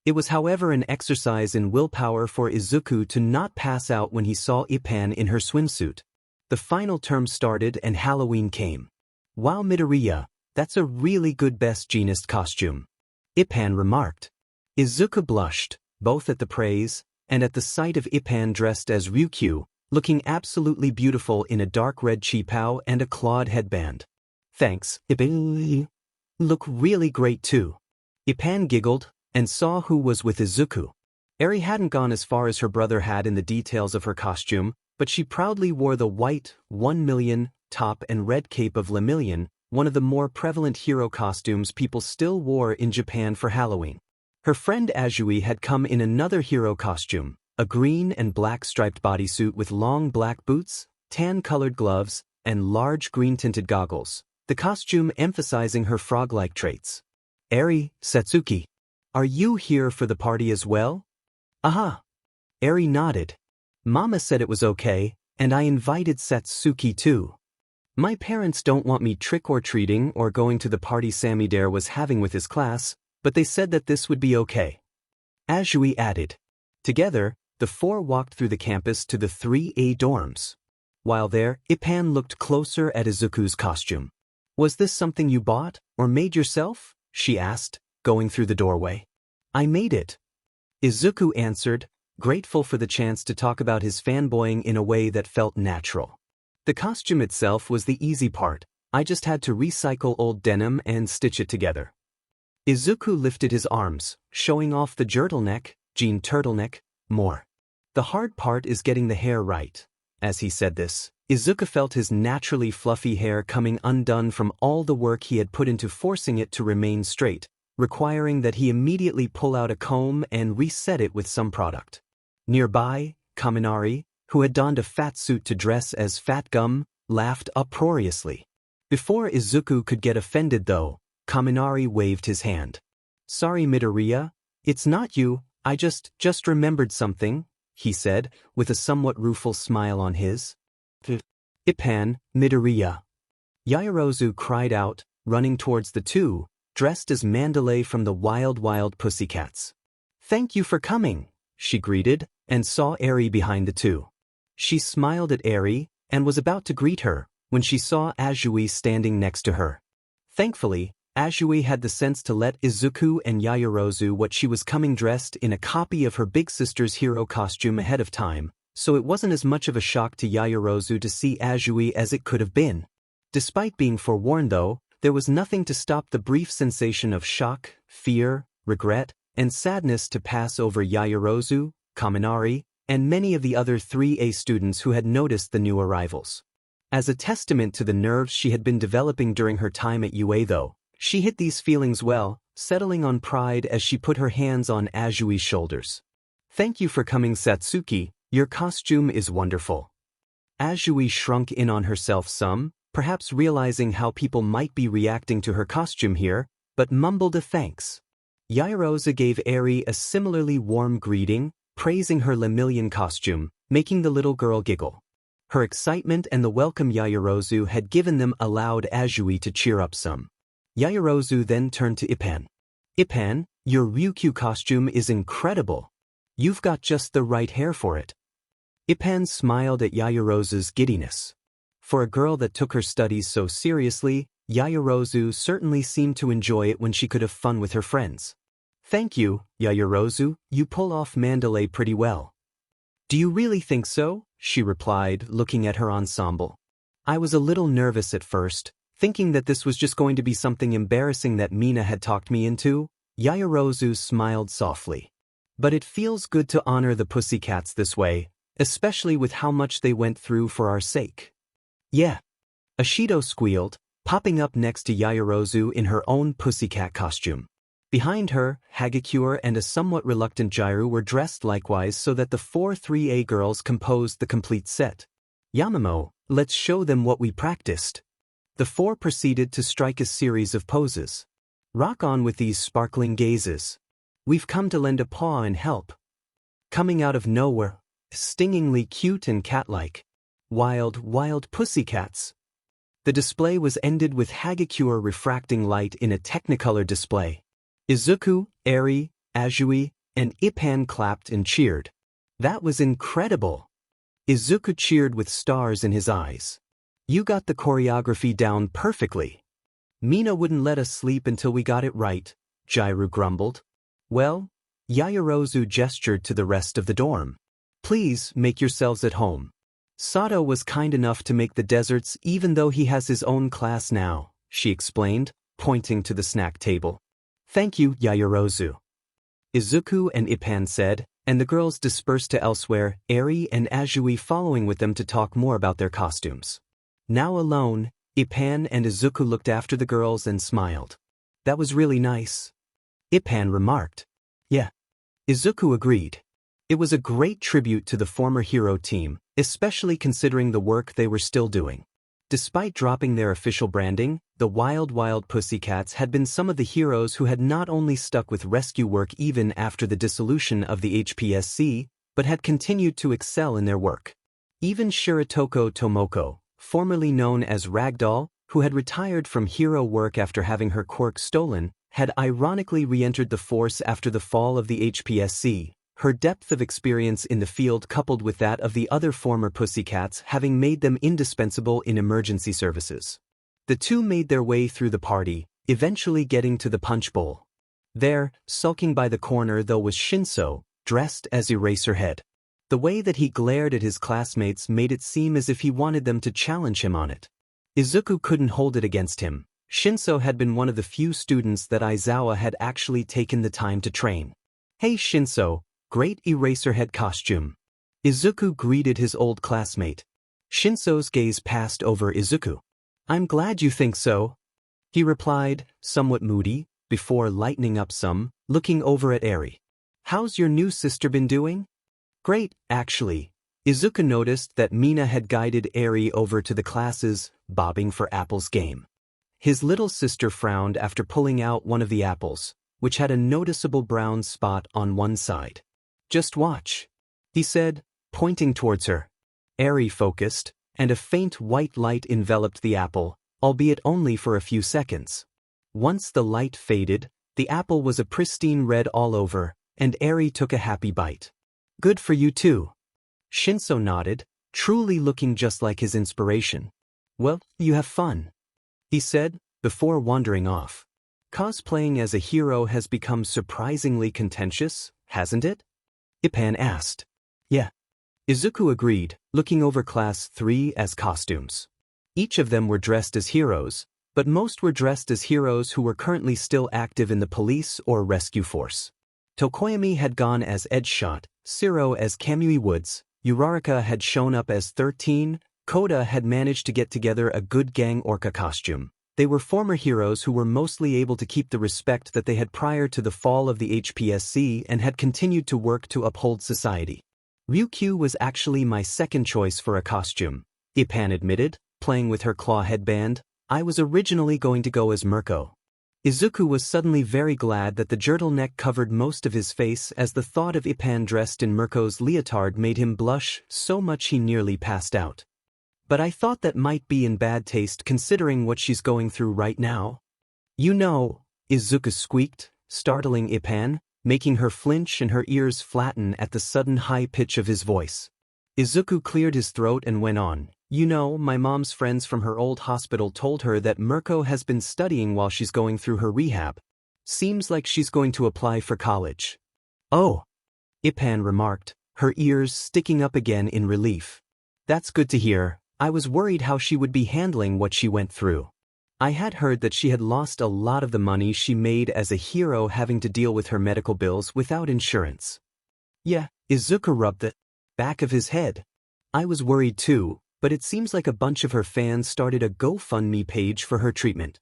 S1: It was however an exercise in willpower for Izuku to not pass out when he saw Ippen in her swimsuit. The final term started and Halloween came. "Wow, Midoriya, that's a really good Best Jeanist costume," Ippen remarked. Izuku blushed, both at the praise and at the sight of Ippen dressed as Ryukyu, looking absolutely beautiful in a dark red cheapao and a clawed headband. "Thanks, Ippen. Look really great too." Ippen giggled and saw who was with Izuku. Eri hadn't gone as far as her brother had in the details of her costume, but she proudly wore the white 1,000,000 top and red cape of Lemillion, one of the more prevalent hero costumes people still wore in Japan for Halloween. Her friend Azui had come in another hero costume, a green and black striped bodysuit with long black boots, tan-colored gloves, and large green-tinted goggles, the costume emphasizing her frog-like traits. "Eri, Satsuki." Are you here for the party as well? Aha. Eri nodded. Mama said it was okay, and I invited Satsuki too. My parents don't want me trick-or-treating or going to the party Samidare was having with his class, but they said that this would be okay. Azui added. Together, the four walked through the campus to the 3A dorms. While there, Ipan looked closer at Izuku's costume. Was this something you bought, or made yourself? She asked, going through the doorway. I made it. Izuku answered, grateful for the chance to talk about his fanboying in a way that felt natural. The costume itself was the easy part. I just had to recycle old denim and stitch it together. Izuku lifted his arms, showing off the jean turtleneck, more. The hard part is getting the hair right. As he said this, Izuku felt his naturally fluffy hair coming undone from all the work he had put into forcing it to remain straight, requiring that he immediately pull out a comb and reset it with some product. Nearby, Kaminari, who had donned a fat suit to dress as Fat Gum, laughed uproariously. Before Izuku could get offended though, Kaminari waved his hand. Sorry Midoriya, it's not you, I just remembered something, he said, with a somewhat rueful smile on his. Ipan, Midoriya. Yaoyorozu cried out, running towards the two, dressed as Mandalay from the Wild Pussycats. Thank you for coming, she greeted, and saw Eri behind the two. She smiled at Eri, and was about to greet her, when she saw Azui standing next to her. Thankfully, Azui had the sense to let Izuku and Yaoyorozu what she was coming dressed in a copy of her big sister's hero costume ahead of time, so it wasn't as much of a shock to Yaoyorozu to see Azui as it could have been. Despite being forewarned though, there was nothing to stop the brief sensation of shock, fear, regret, and sadness to pass over Yaoyorozu, Kaminari, and many of the other 3A students who had noticed the new arrivals. As a testament to the nerves she had been developing during her time at UA though, she hit these feelings well, settling on pride as she put her hands on Azui's shoulders. Thank you for coming Satsuki, your costume is wonderful. Azui shrunk in on herself some, perhaps realizing how people might be reacting to her costume here, but mumbled a thanks. Yaoyorozu gave Eri a similarly warm greeting, praising her Lemillion costume, making the little girl giggle. Her excitement and the welcome Yaoyorozu had given them allowed Azui to cheer up some. Yaoyorozu then turned to Ipan. Ipan, your Ryukyu costume is incredible. You've got just the right hair for it. Ipan smiled at Yaoyorozu's giddiness. For a girl that took her studies so seriously, Yaoyorozu certainly seemed to enjoy it when she could have fun with her friends. Thank you, Yaoyorozu, you pull off Mandalay pretty well. Do you really think so? She replied, looking at her ensemble. I was a little nervous at first, thinking that this was just going to be something embarrassing that Mina had talked me into. Yaoyorozu smiled softly. But it feels good to honor the pussycats this way, especially with how much they went through for our sake. Yeah. Ashido squealed, popping up next to Yaoyorozu in her own pussycat costume. Behind her, Hagakure and a somewhat reluctant Jiru were dressed likewise so that the 4 3A girls composed the complete set. Yamamo, let's show them what we practiced. The 4 proceeded to strike a series of poses. Rock on with these sparkling gazes. We've come to lend a paw and help. Coming out of nowhere, stingingly cute and cat-like. Wild pussycats. The display was ended with Hagakure refracting light in a Technicolor display. Izuku, Eri, Azui, and Ipan clapped and cheered. That was incredible. Izuku cheered with stars in his eyes. You got the choreography down perfectly. Mina wouldn't let us sleep until we got it right, Jiru grumbled. Well, Yaoyorozu gestured to the rest of the dorm. Please make yourselves at home. Sato was kind enough to make the desserts even though he has his own class now, she explained, pointing to the snack table. Thank you, Yaoyorozu. Izuku and Ipan said, and the girls dispersed to elsewhere, Eri and Azui following with them to talk more about their costumes. Now alone, Ipan and Izuku looked after the girls and smiled. That was really nice. Ipan remarked. Yeah. Izuku agreed. It was a great tribute to the former hero team, especially considering the work they were still doing. Despite dropping their official branding, the Wild Pussycats had been some of the heroes who had not only stuck with rescue work even after the dissolution of the HPSC, but had continued to excel in their work. Even Shiratoko Tomoko, formerly known as Ragdoll, who had retired from hero work after having her quirk stolen, had ironically re-entered the force after the fall of the HPSC, her depth of experience in the field coupled with that of the other former Pussycats having made them indispensable in emergency services. The two made their way through the party, eventually getting to the punch bowl. There, sulking by the corner though was Shinso, dressed as Eraserhead. The way that he glared at his classmates made it seem as if he wanted them to challenge him on it. Izuku couldn't hold it against him. Shinso had been one of the few students that Aizawa had actually taken the time to train. "Hey Shinso, great Eraserhead costume." Izuku greeted his old classmate. Shinso's gaze passed over Izuku. "I'm glad you think so," he replied, somewhat moody, before lightening up some, looking over at Eri. "How's your new sister been doing?" "Great, actually." Izuku noticed that Mina had guided Eri over to the class's bobbing for apples game. His little sister frowned after pulling out one of the apples, which had a noticeable brown spot on one side. "Just watch," he said, pointing towards her. Eri focused, and a faint white light enveloped the apple, albeit only for a few seconds. Once the light faded, the apple was a pristine red all over, and Eri took a happy bite. "Good for you too." Shinso nodded, truly looking just like his inspiration. "Well, you have fun," he said, before wandering off. "Cosplaying as a hero has become surprisingly contentious, hasn't it?" Ipan asked. "Yeah." Izuku agreed, looking over Class 3 as costumes. Each of them were dressed as heroes, but most were dressed as heroes who were currently still active in the police or rescue force. Tokoyami had gone as Edgeshot, Siro as Kamui Woods, Uraraka had shown up as 13, Koda had managed to get together a good gang orca costume. They were former heroes who were mostly able to keep the respect that they had prior to the fall of the HPSC and had continued to work to uphold society. Ryukyu was actually my second choice for a costume, Ipan admitted, playing with her claw headband. "I was originally going to go as Mirko." Izuku was suddenly very glad that the turtleneck covered most of his face, as the thought of Ipan dressed in Mirko's leotard made him blush so much he nearly passed out. "But I thought that might be in bad taste considering what she's going through right now." "You know," Izuku squeaked, startling Ipan, making her flinch and her ears flatten at the sudden high pitch of his voice. Izuku cleared his throat and went on. "You know, my mom's friends from her old hospital told her that Mirko has been studying while she's going through her rehab. Seems like she's going to apply for college." "Oh," Ipan remarked, her ears sticking up again in relief. "That's good to hear. I was worried how she would be handling what she went through. I had heard that she had lost a lot of the money she made as a hero having to deal with her medical bills without insurance." "Yeah," Izuku rubbed the back of his head. "I was worried too, but it seems like a bunch of her fans started a GoFundMe page for her treatment."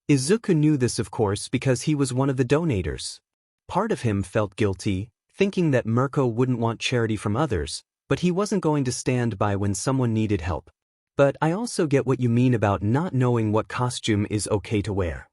S1: Izuku knew this of course because he was one of the donators. Part of him felt guilty, thinking that Mirko wouldn't want charity from others, but he wasn't going to stand by when someone needed help. "But I also get what you mean about not knowing what costume is okay to wear."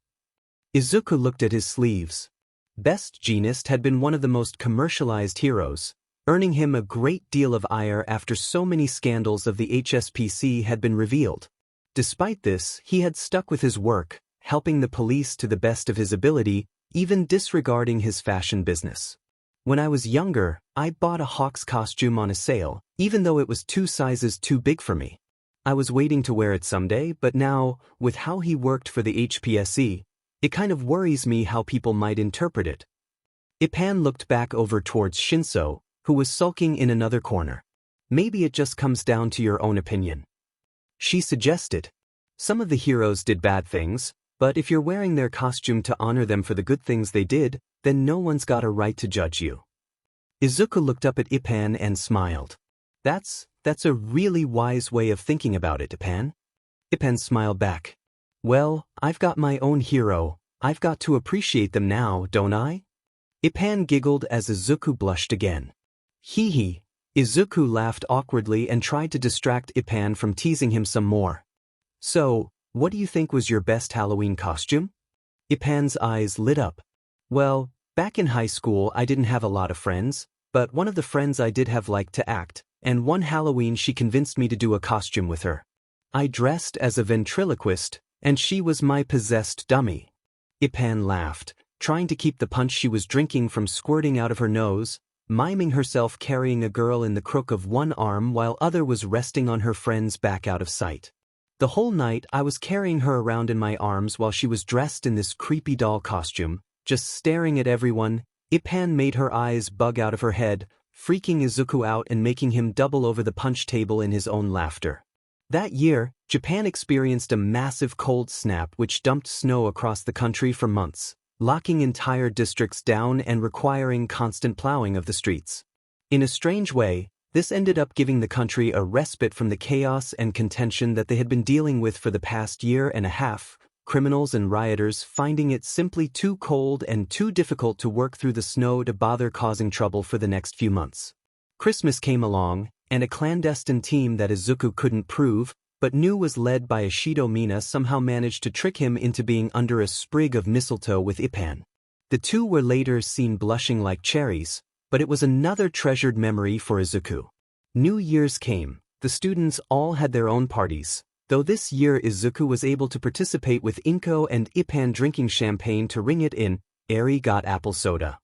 S1: Izuku looked at his sleeves. Best Jeanist had been one of the most commercialized heroes, earning him a great deal of ire after so many scandals of the HSPC had been revealed. Despite this, he had stuck with his work, helping the police to the best of his ability, even disregarding his fashion business. "When I was younger, I bought a Hawk's costume on a sale, even though it was 2 sizes too big for me. I was waiting to wear it someday, but now, with how he worked for the HPSC, it kind of worries me how people might interpret it." Ipan looked back over towards Shinso, who was sulking in another corner. "Maybe it just comes down to your own opinion," she suggested. "Some of the heroes did bad things, but if you're wearing their costume to honor them for the good things they did, then no one's got a right to judge you." Izuku looked up at Ipan and smiled. That's a really wise way of thinking about it, Ipan." Ipan smiled back. "Well, I've got my own hero. I've got to appreciate them now, don't I?" Ipan giggled as Izuku blushed again. "Hee hee." Izuku laughed awkwardly and tried to distract Ipan from teasing him some more. So, what do you think was your best Halloween costume? Ipan's eyes lit up. Well, back in high school I didn't have a lot of friends, but one of the friends I did have liked to act, and one Halloween she convinced me to do a costume with her. I dressed as a ventriloquist, and she was my possessed dummy. Ipan laughed, trying to keep the punch she was drinking from squirting out of her nose, miming herself carrying a girl in the crook of one arm while other was resting on her friend's back out of sight. The whole night I was carrying her around in my arms while she was dressed in this creepy doll costume, just staring at everyone. Ipan made her eyes bug out of her head, freaking Izuku out and making him double over the punch table in his own laughter. That year, Japan experienced a massive cold snap which dumped snow across the country for months, locking entire districts down and requiring constant plowing of the streets. In a strange way, this ended up giving the country a respite from the chaos and contention that they had been dealing with for the past year and a half, criminals and rioters finding it simply too cold and too difficult to work through the snow to bother causing trouble for the next few months. Christmas came along, and a clandestine team that Izuku couldn't prove, but knew was led by Ishido Mina somehow managed to trick him into being under a sprig of mistletoe with Ipan. The two were later seen blushing like cherries, but it was another treasured memory for Izuku. New Year's came, the students all had their own parties, though this year Izuku was able to participate with Inko and Ipan drinking champagne to ring it in. Eri got apple soda.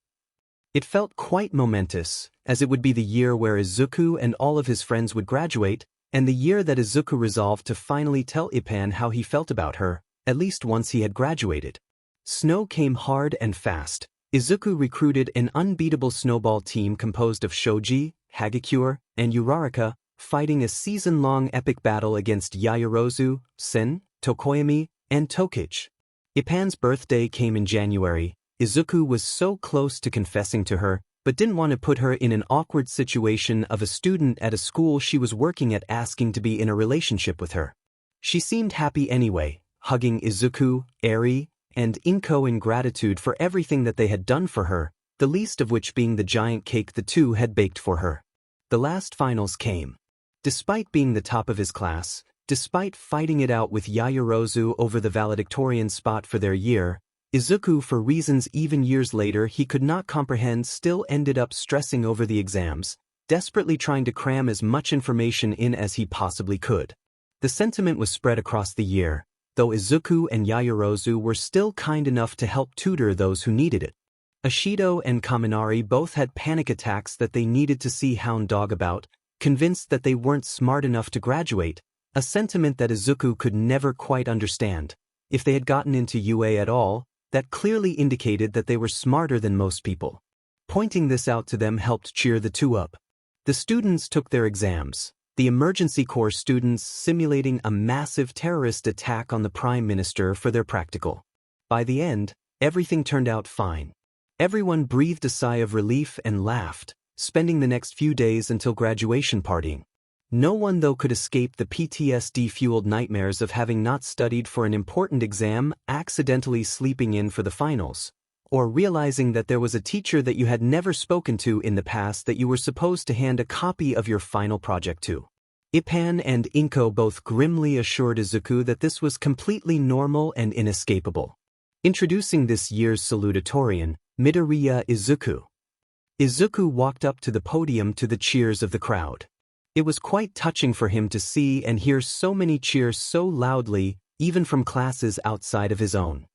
S1: It felt quite momentous, as it would be the year where Izuku and all of his friends would graduate, and the year that Izuku resolved to finally tell Ipan how he felt about her, at least once he had graduated. Snow came hard and fast. Izuku recruited an unbeatable snowball team composed of Shoji, Hagakure, and Uraraka, fighting a season-long epic battle against Yaoyorozu, Sen, Tokoyami, and Tokichi. Ipan's birthday came in January. Izuku was so close to confessing to her, but didn't want to put her in an awkward situation of a student at a school she was working at asking to be in a relationship with her. She seemed happy anyway, hugging Izuku, Eri, and Inko in gratitude for everything that they had done for her, the least of which being the giant cake the two had baked for her. The last finals came. Despite being the top of his class, despite fighting it out with Yaoyorozu over the valedictorian spot for their year, Izuku, for reasons even years later he could not comprehend, still ended up stressing over the exams, desperately trying to cram as much information in as he possibly could. The sentiment was spread across the year, though Izuku and Yaoyorozu were still kind enough to help tutor those who needed it. Ishido and Kaminari both had panic attacks that they needed to see Hound Dog about, convinced that they weren't smart enough to graduate, a sentiment that Izuku could never quite understand. If they had gotten into UA at all, that clearly indicated that they were smarter than most people. Pointing this out to them helped cheer the two up. The students took their exams, the emergency corps students simulating a massive terrorist attack on the Prime Minister for their practical. By the end, everything turned out fine. Everyone breathed a sigh of relief and laughed, spending the next few days until graduation partying. No one though could escape the PTSD-fueled nightmares of having not studied for an important exam, accidentally sleeping in for the finals, or realizing that there was a teacher that you had never spoken to in the past that you were supposed to hand a copy of your final project to. Ipan and Inko both grimly assured Izuku that this was completely normal and inescapable. Introducing this year's salutatorian, Midoriya Izuku. Izuku walked up to the podium to the cheers of the crowd. It was quite touching for him to see and hear so many cheers so loudly, even from classes outside of his own.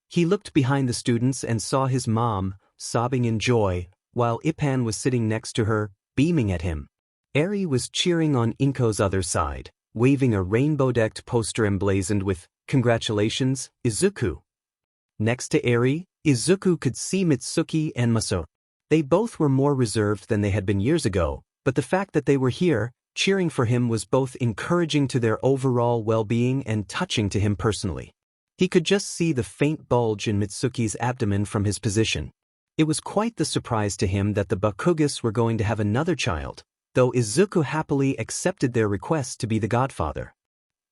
S1: He looked behind the students and saw his mom, sobbing in joy, while Ipan was sitting next to her, beaming at him. Eri was cheering on Inko's other side, waving a rainbow-decked poster emblazoned with, "Congratulations, Izuku." Next to Eri, Izuku could see Mitsuki and Maso. They both were more reserved than they had been years ago, but the fact that they were here, cheering for him, was both encouraging to their overall well-being and touching to him personally. He could just see the faint bulge in Mitsuki's abdomen from his position. It was quite the surprise to him that the Bakugas were going to have another child, though Izuku happily accepted their request to be the godfather.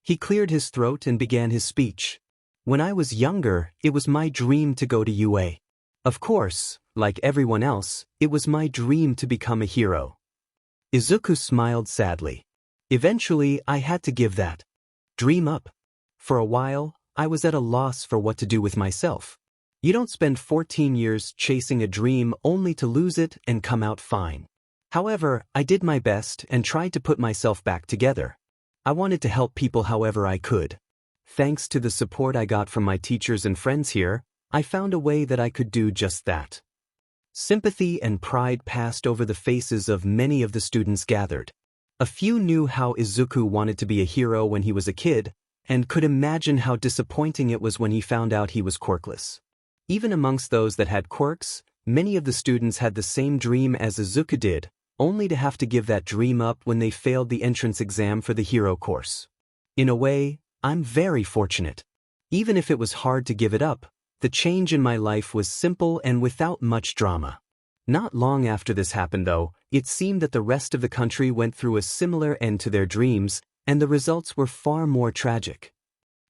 S1: He cleared his throat and began his speech. "When I was younger, it was my dream to go to UA. Of course, like everyone else, it was my dream to become a hero." Izuku smiled sadly. "Eventually, I had to give that dream up. For a while, I was at a loss for what to do with myself. You don't spend 14 years chasing a dream only to lose it and come out fine. However, I did my best and tried to put myself back together. I wanted to help people however I could. Thanks to the support I got from my teachers and friends here, I found a way that I could do just that. Sympathy and pride passed over the faces of many of the students gathered. A few knew how Izuku wanted to be a hero when he was a kid, and could imagine how disappointing it was when he found out he was quirkless. Even amongst those that had quirks, many of the students had the same dream as Izuku did, only to have to give that dream up when they failed the entrance exam for the hero course. In a way, I'm very fortunate. Even if it was hard to give it up, the change in my life was simple and without much drama. Not long after this happened though, it seemed that the rest of the country went through a similar end to their dreams, and the results were far more tragic.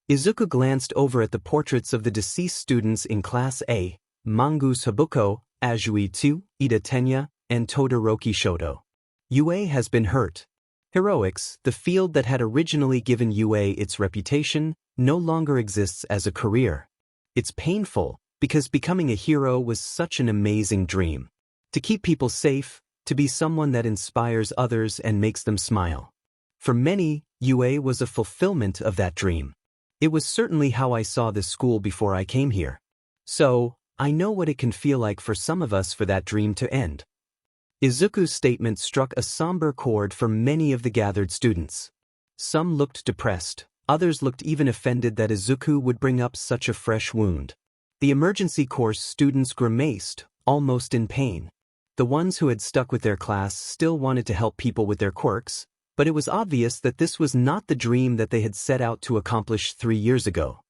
S1: Izuku glanced over at the portraits of the deceased students in Class A, Mongoose Habuko, Azui Tu, Ida Tenya, and Todoroki Shoto. UA has been hurt. Heroics, the field that had originally given UA its reputation, no longer exists as a career. It's painful, because becoming a hero was such an amazing dream. To keep people safe, to be someone that inspires others and makes them smile. For many, UA was a fulfillment of that dream. It was certainly how I saw this school before I came here. So, I know what it can feel like for some of us for that dream to end. Izuku's statement struck a somber chord for many of the gathered students. Some looked depressed, others looked even offended that Izuku would bring up such a fresh wound. The emergency course students grimaced, almost in pain. The ones who had stuck with their class still wanted to help people with their quirks, but it was obvious that this was not the dream that they had set out to accomplish 3 years ago.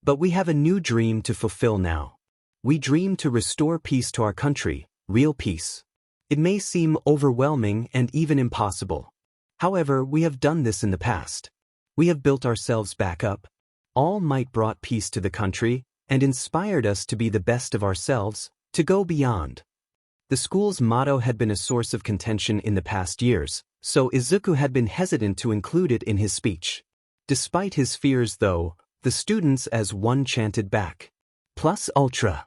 S1: But we have a new dream to fulfill now. We dream to restore peace to our country, real peace. It may seem overwhelming and even impossible. However, we have done this in the past. We have built ourselves back up. All Might brought peace to the country and inspired us to be the best of ourselves, to go beyond. The school's motto had been a source of contention in the past years, so Izuku had been hesitant to include it in his speech. Despite his fears though, the students as one chanted back, "Plus Ultra."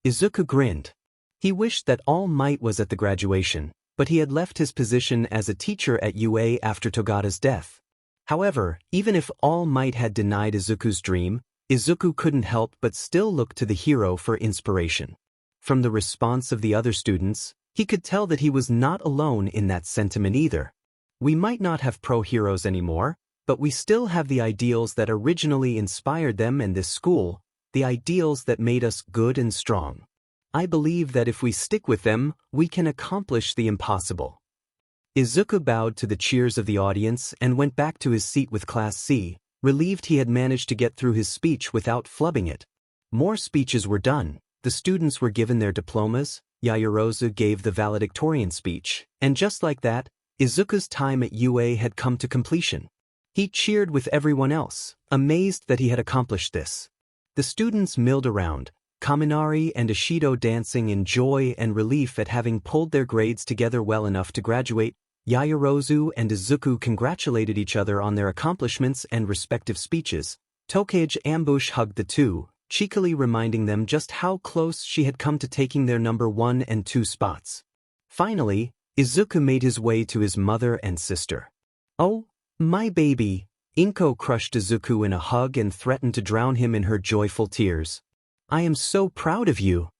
S1: Izuku grinned. He wished that All Might was at the graduation, but he had left his position as a teacher at UA after Togata's death. However, even if All Might had denied Izuku's dream, Izuku couldn't help but still look to the hero for inspiration. From the response of the other students, he could tell that he was not alone in that sentiment either. We might not have pro-heroes anymore, but we still have the ideals that originally inspired them and this school, the ideals that made us good and strong. I believe that if we stick with them, we can accomplish the impossible. Izuku bowed to the cheers of the audience and went back to his seat with Class C, relieved he had managed to get through his speech without flubbing it. More speeches were done, the students were given their diplomas, Yaoyorozu gave the valedictorian speech, and just like that, Izuku's time at UA had come to completion. He cheered with everyone else, amazed that he had accomplished this. The students milled around, Kaminari and Ishido dancing in joy and relief at having pulled their grades together well enough to graduate. Yaoyorozu and Izuku congratulated each other on their accomplishments and respective speeches. Tokage Ambush hugged the two, cheekily reminding them just how close she had come to taking their number 1 and 2 spots. Finally, Izuku made his way to his mother and sister. "Oh, my baby." Inko crushed Izuku in a hug and threatened to drown him in her joyful tears. "I am so proud of you."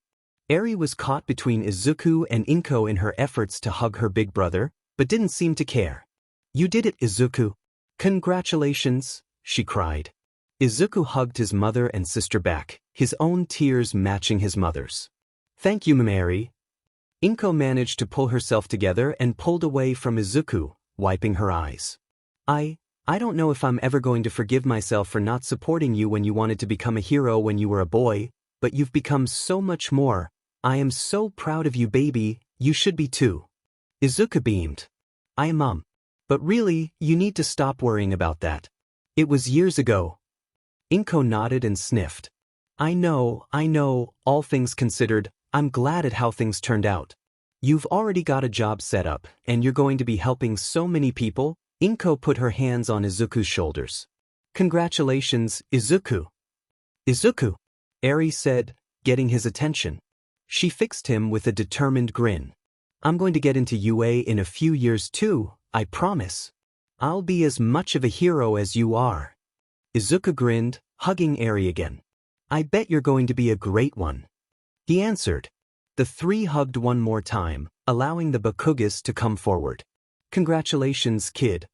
S1: Eri was caught between Izuku and Inko in her efforts to hug her big brother, but didn't seem to care. "You did it, Izuku." "Congratulations," she cried. Izuku hugged his mother and sister back, his own tears matching his mother's. "Thank you, Eri." Inko managed to pull herself together and pulled away from Izuku, wiping her eyes. I don't know if I'm ever going to forgive myself for not supporting you when you wanted to become a hero when you were a boy, but you've become so much more. I am so proud of you, baby, you should be too." Izuku beamed. "I am Mom. But really, you need to stop worrying about that. It was years ago." Inko nodded and sniffed. I know, all things considered, I'm glad at how things turned out. You've already got a job set up, and you're going to be helping so many people." Inko put her hands on Izuku's shoulders. Congratulations, Izuku. Izuku, Eri said, getting his attention. She fixed him with a determined grin. I'm going to get into UA in a few years too, I promise. I'll be as much of a hero as you are. Izuku grinned, hugging Eri again. I bet you're going to be a great one. He answered. The three hugged one more time, allowing the Bakugas to come forward. Congratulations, kid.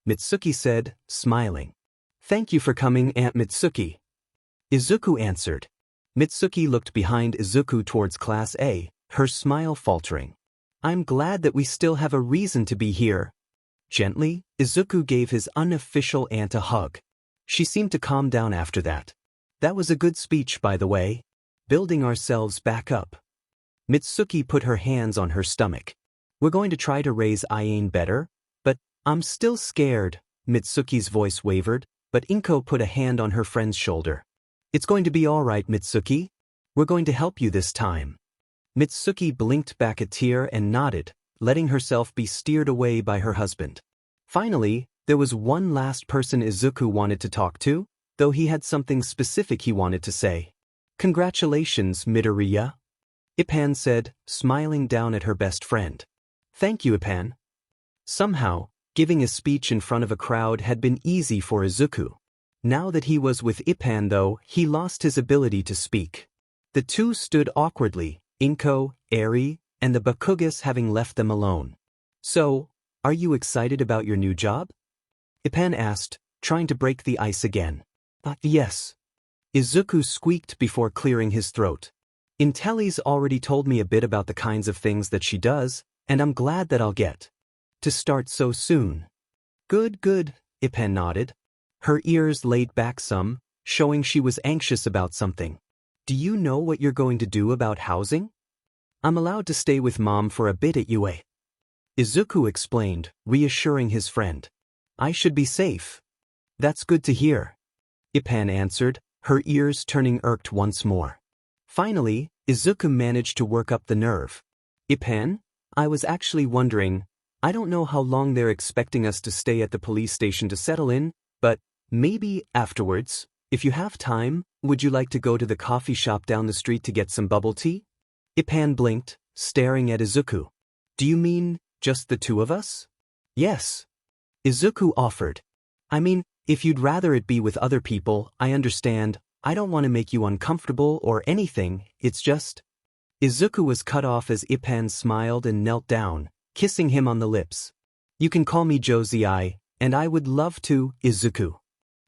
S1: Mitsuki said, smiling. Thank you for coming, Aunt Mitsuki. Izuku answered. Mitsuki looked behind Izuku towards Class A, her smile faltering. I'm glad that we still have a reason to be here. Gently, Izuku gave his unofficial aunt a hug. She seemed to calm down after that. That was a good speech, by the way. Building ourselves back up. Mitsuki put her hands on her stomach. We're going to try to raise Iane better, but I'm still scared. Mitsuki's voice wavered, but Inko put a hand on her friend's shoulder. It's going to be all right, Mitsuki. We're going to help you this time. Mitsuki blinked back a tear and nodded, letting herself be steered away by her husband. Finally, there was one last person Izuku wanted to talk to, though he had something specific he wanted to say. Congratulations, Midoriya. Ippan said, smiling down at her best friend. Thank you, Ippan. Somehow, giving a speech in front of a crowd had been easy for Izuku. Now that he was with Ippan though, he lost his ability to speak. The two stood awkwardly, Inko, Eri, and the Bakugas having left them alone. So, are you excited about your new job? Ippan asked, trying to break the ice again. Yes. Izuku squeaked before clearing his throat. Intelli's already told me a bit about the kinds of things that she does, and I'm glad that I'll get to start so soon. Good, Ippan nodded. Her ears laid back some, showing she was anxious about something. Do you know what you're going to do about housing? I'm allowed to stay with Mom for a bit at UA. Izuku explained, reassuring his friend. I should be safe. That's good to hear. Ippan answered, her ears turning irked once more. Finally, Izuku managed to work up the nerve. Ippan, I was actually wondering, I don't know how long they're expecting us to stay at the police station to settle in, but maybe afterwards, if you have time, would you like to go to the coffee shop down the street to get some bubble tea? Ippan blinked, staring at Izuku. Do you mean, just the two of us? Yes. Izuku offered. I mean, if you'd rather it be with other people, I understand. I don't want to make you uncomfortable or anything, it's just... Izuku was cut off as Ippan smiled and knelt down, kissing him on the lips. You can call me Josei, and I would love to, Izuku.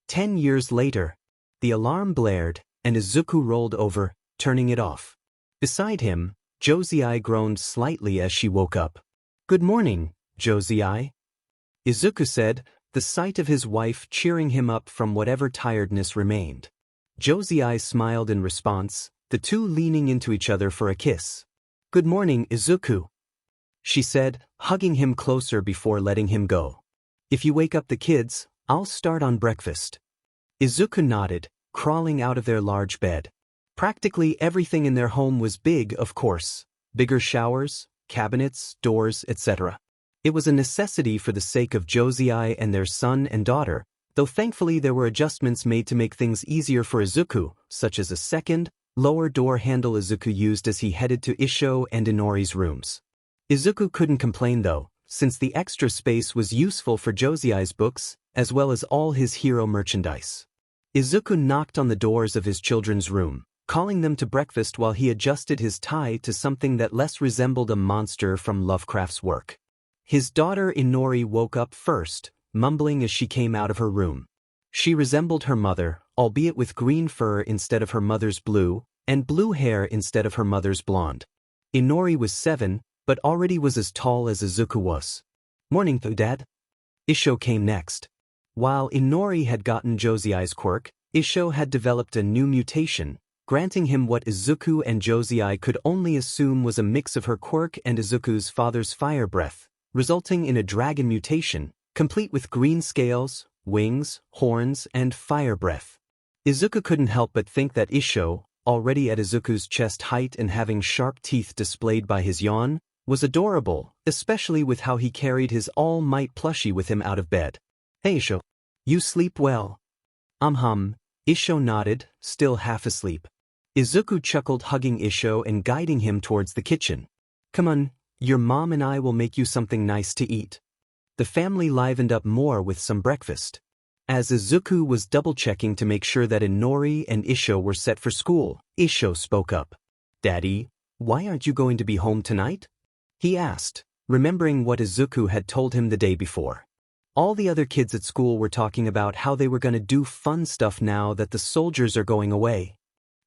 S1: 10 years later, the alarm blared, and Izuku rolled over, turning it off. Beside him, Josei groaned slightly as she woke up. Good morning, Josei. Izuku said, the sight of his wife cheering him up from whatever tiredness remained. Josei smiled in response, the two leaning into each other for a kiss. Good morning, Izuku, she said, hugging him closer before letting him go. If you wake up the kids, I'll start on breakfast. Izuku nodded, crawling out of their large bed. Practically everything in their home was big, of course. Bigger showers, cabinets, doors, etc. It was a necessity for the sake of Josei and their son and daughter, though thankfully there were adjustments made to make things easier for Izuku, such as a second, lower door handle Izuku used as he headed to Isho and Inori's rooms. Izuku couldn't complain though, since the extra space was useful for Josei's books, as well as all his hero merchandise. Izuku knocked on the doors of his children's room, calling them to breakfast while he adjusted his tie to something that less resembled a monster from Lovecraft's work. His daughter Inori woke up first, mumbling as she came out of her room. She resembled her mother, albeit with green fur instead of her mother's blue, and blue hair instead of her mother's blonde. Inori was 7, but already was as tall as Izuku was. Morning, Dad. Isho came next. While Inori had gotten Josei's quirk, Isho had developed a new mutation, granting him what Izuku and Josei could only assume was a mix of her quirk and Izuku's father's fire breath, resulting in a dragon mutation, complete with green scales, wings, horns, and fire breath. Izuku couldn't help but think that Isho, already at Izuku's chest height and having sharp teeth displayed by his yawn, was adorable, especially with how he carried his All Might plushie with him out of bed. Hey Isho. You sleep well. Isho nodded, still half asleep. Izuku chuckled, hugging Isho and guiding him towards the kitchen. Come on, your mom and I will make you something nice to eat. The family livened up more with some breakfast. As Izuku was double-checking to make sure that Inori and Isho were set for school, Isho spoke up. Daddy, why aren't you going to be home tonight? He asked, remembering what Izuku had told him the day before. All the other kids at school were talking about how they were going to do fun stuff now that the soldiers are going away.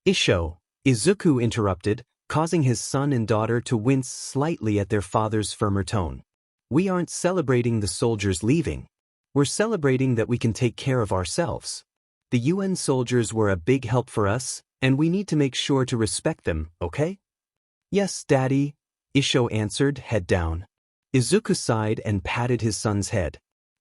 S1: Izuku interrupted, causing his son and daughter to wince slightly at their father's firmer tone. We aren't celebrating the soldiers leaving. We're celebrating that we can take care of ourselves. The UN soldiers were a big help for us, and we need to make sure to respect them, okay? Yes, Daddy, Isho answered, head down. Izuku sighed and patted his son's head.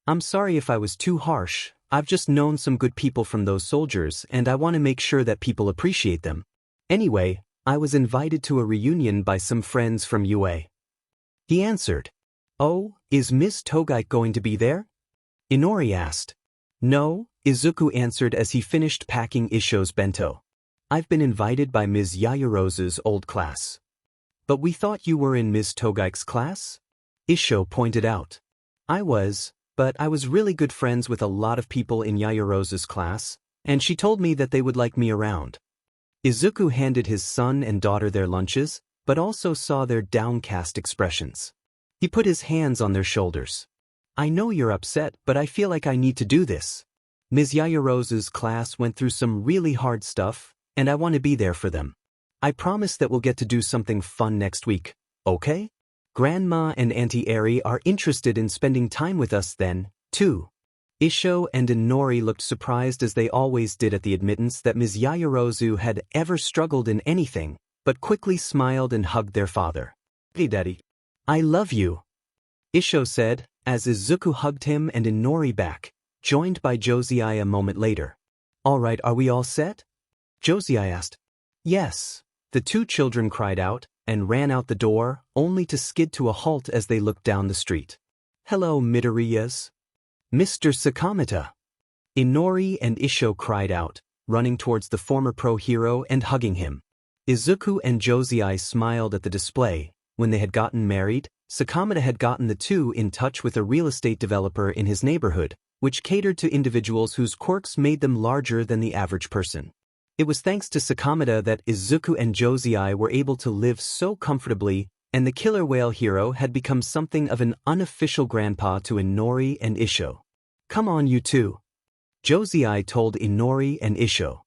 S1: I'm sorry if I was too harsh. I've just known some good people from those soldiers, and I want to make sure that people appreciate them. Anyway, I was invited to a reunion by some friends from UA. He answered. Oh, is Ms. Togite going to be there? Inori asked. No, Izuku answered as he finished packing Isho's bento. I've been invited by Ms. Yayarose's old class. But we thought you were in Ms. Togite's class? Isho pointed out. I was, but I was really good friends with a lot of people in Yayarose's class, and she told me that they would like me around. Izuku handed his son and daughter their lunches, but also saw their downcast expressions. He put his hands on their shoulders. I know you're upset, but I feel like I need to do this. Ms. Yayarose's class went through some really hard stuff, and I want to be there for them. I promise that we'll get to do something fun next week, okay? Grandma and Auntie Eri are interested in spending time with us then, too. Isho and Inori looked surprised as they always did at the admittance that Ms. Yayarozu had ever struggled in anything, but quickly smiled and hugged their father. Hey Daddy. I love you, Isho said, as Izuku hugged him and Inori back, joined by Josiah a moment later. Alright, are we all set? Josiah asked. Yes, the two children cried out, and ran out the door, only to skid to a halt as they looked down the street. Hello, Midoriyas. Mr. Sakamata. Inori and Isho cried out, running towards the former pro-hero and hugging him. Izuku and Josiah smiled at the display. When they had gotten married, Sakamata had gotten the two in touch with a real estate developer in his neighborhood, which catered to individuals whose quirks made them larger than the average person. It was thanks to Sakamata that Izuku and Josiah were able to live so comfortably, and the killer whale hero had become something of an unofficial grandpa to Inori and Isho. Come on, you two. Josiah told Inori and Isho.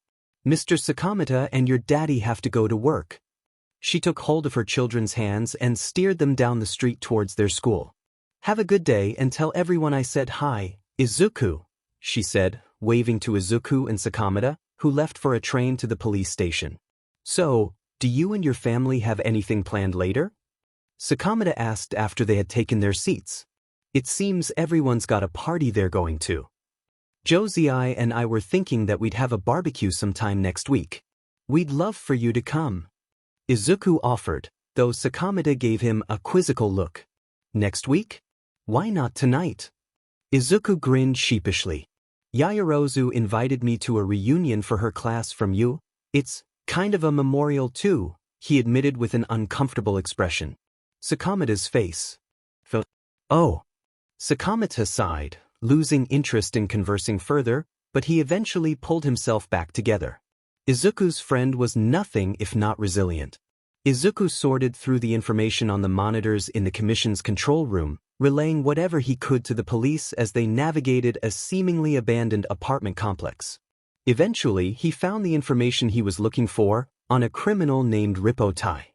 S1: Mr. Sakamata and your daddy have to go to work. She took hold of her children's hands and steered them down the street towards their school. Have a good day and tell everyone I said hi, Izuku, she said, waving to Izuku and Sakamata, who left for a train to the police station. So, do you and your family have anything planned later? Sakamata asked after they had taken their seats. It seems everyone's got a party they're going to. Josiah and I were thinking that we'd have a barbecue sometime next week. We'd love for you to come. Izuku offered, though Sakamata gave him a quizzical look. Next week? Why not tonight? Izuku grinned sheepishly. Yayarozu invited me to a reunion for her class from you. It's kind of a memorial too, he admitted with an uncomfortable expression. Sakamata's face. Oh. Sakamata sighed, losing interest in conversing further, but he eventually pulled himself back together. Izuku's friend was nothing if not resilient. Izuku sorted through the information on the monitors in the commission's control room, relaying whatever he could to the police as they navigated a seemingly abandoned apartment complex. Eventually, he found the information he was looking for on a criminal named Rippo Tai.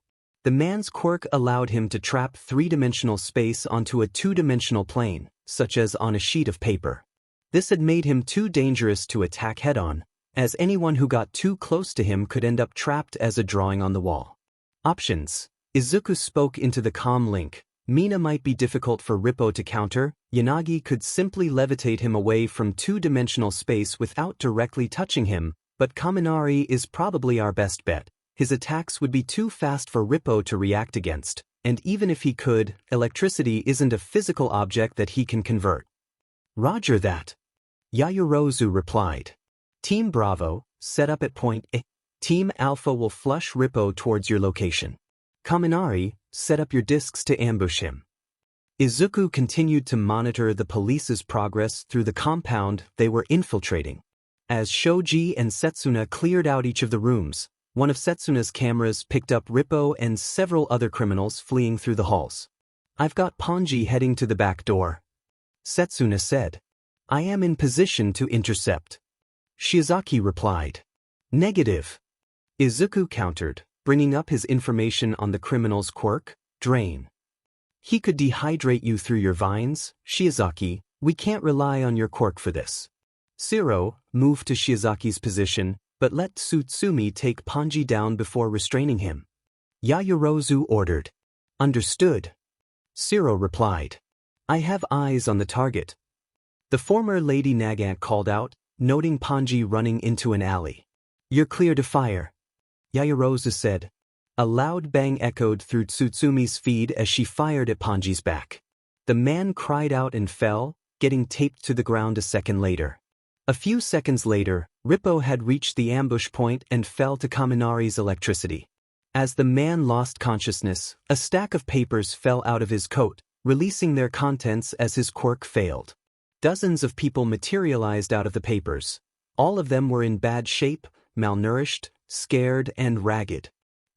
S1: The man's quirk allowed him to trap three-dimensional space onto a two-dimensional plane, such as on a sheet of paper. This had made him too dangerous to attack head-on, as anyone who got too close to him could end up trapped as a drawing on the wall. Options. Izuku spoke into the comm link. Mina might be difficult for Rippo to counter. Yanagi could simply levitate him away from two-dimensional space without directly touching him, but Kaminari is probably our best bet. His attacks would be too fast for Rippo to react against, and even if he could, electricity isn't a physical object that he can convert. Roger that. Yayarozu replied. Team Bravo, set up at point A. Team Alpha will flush Rippo towards your location. Kaminari, set up your discs to ambush him. Izuku continued to monitor the police's progress through the compound they were infiltrating. As Shoji and Setsuna cleared out each of the rooms, one of Setsuna's cameras picked up Rippo and several other criminals fleeing through the halls. I've got Ponji heading to the back door. Setsuna said. I am in position to intercept. Shiozaki replied. Negative. Izuku countered, bringing up his information on the criminal's quirk, Drain. He could dehydrate you through your vines, Shiozaki. We can't rely on your quirk for this. Shiro moved to Shiozaki's position, but let Tsutsumi take Ponji down before restraining him. Yaoyorozu ordered. Understood. Shiro replied. I have eyes on the target. The former Lady Nagant called out, noting Ponji running into an alley. You're clear to fire. Yaoyorozu said. A loud bang echoed through Tsutsumi's feed as she fired at Ponji's back. The man cried out and fell, getting taped to the ground a second later. A few seconds later, Rippo had reached the ambush point and fell to Kaminari's electricity. As the man lost consciousness, a stack of papers fell out of his coat, releasing their contents as his quirk failed. Dozens of people materialized out of the papers. All of them were in bad shape, malnourished, scared, and ragged.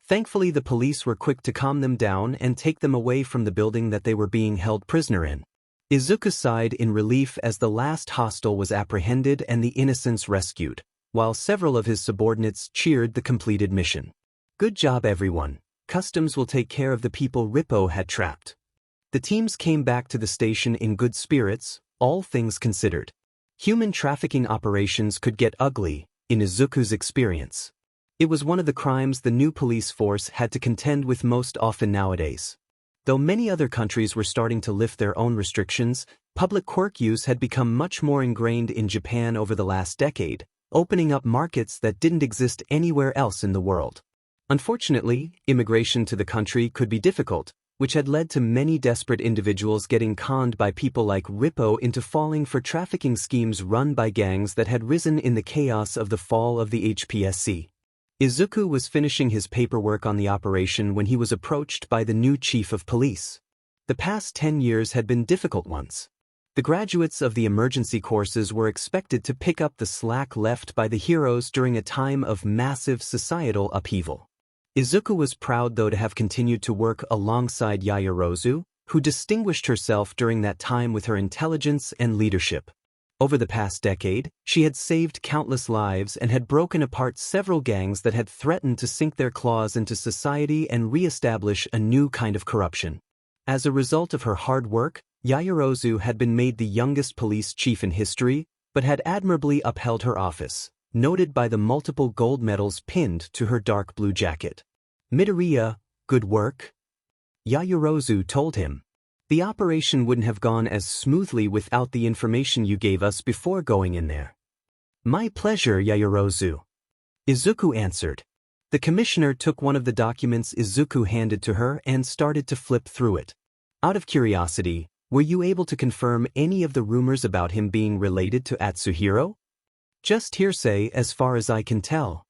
S1: Thankfully, the police were quick to calm them down and take them away from the building that they were being held prisoner in. Izuku sighed in relief as the last hostile was apprehended and the innocents rescued, while several of his subordinates cheered the completed mission. Good job, everyone. Customs will take care of the people Rippo had trapped. The teams came back to the station in good spirits, all things considered. Human trafficking operations could get ugly, in Izuku's experience. It was one of the crimes the new police force had to contend with most often nowadays. Though many other countries were starting to lift their own restrictions, public quirk use had become much more ingrained in Japan over the last decade, opening up markets that didn't exist anywhere else in the world. Unfortunately, immigration to the country could be difficult, which had led to many desperate individuals getting conned by people like Rippo into falling for trafficking schemes run by gangs that had risen in the chaos of the fall of the HPSC. Izuku was finishing his paperwork on the operation when he was approached by the new chief of police. The past 10 years had been difficult ones. The graduates of the emergency courses were expected to pick up the slack left by the heroes during a time of massive societal upheaval. Izuku was proud though to have continued to work alongside Yaoyorozu, who distinguished herself during that time with her intelligence and leadership. Over the past decade, she had saved countless lives and had broken apart several gangs that had threatened to sink their claws into society and re-establish a new kind of corruption. As a result of her hard work, Yaoyorozu had been made the youngest police chief in history, but had admirably upheld her office, noted by the multiple gold medals pinned to her dark blue jacket. Midoriya, good work? Yaoyorozu told him. The operation wouldn't have gone as smoothly without the information you gave us before going in there. My pleasure, Yaoyorozu. Izuku answered. The commissioner took one of the documents Izuku handed to her and started to flip through it. Out of curiosity, were you able to confirm any of the rumors about him being related to Atsuhiro? Just hearsay as far as I can tell.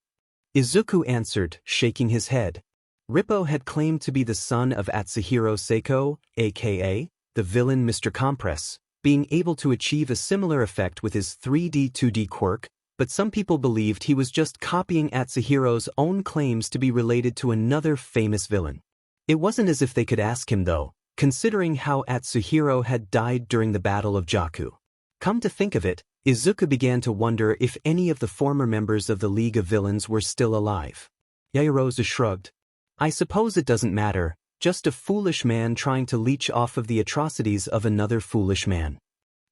S1: Izuku answered, shaking his head. Rippo had claimed to be the son of Atsuhiro Seiko, aka the villain Mr. Compress, being able to achieve a similar effect with his 3D-2D quirk, but some people believed he was just copying Atsuhiro's own claims to be related to another famous villain. It wasn't as if they could ask him though, considering how Atsuhiro had died during the Battle of Jaku. Come to think of it, Izuku began to wonder if any of the former members of the League of Villains were still alive. Yaoyorozu shrugged. I suppose it doesn't matter, just a foolish man trying to leech off of the atrocities of another foolish man.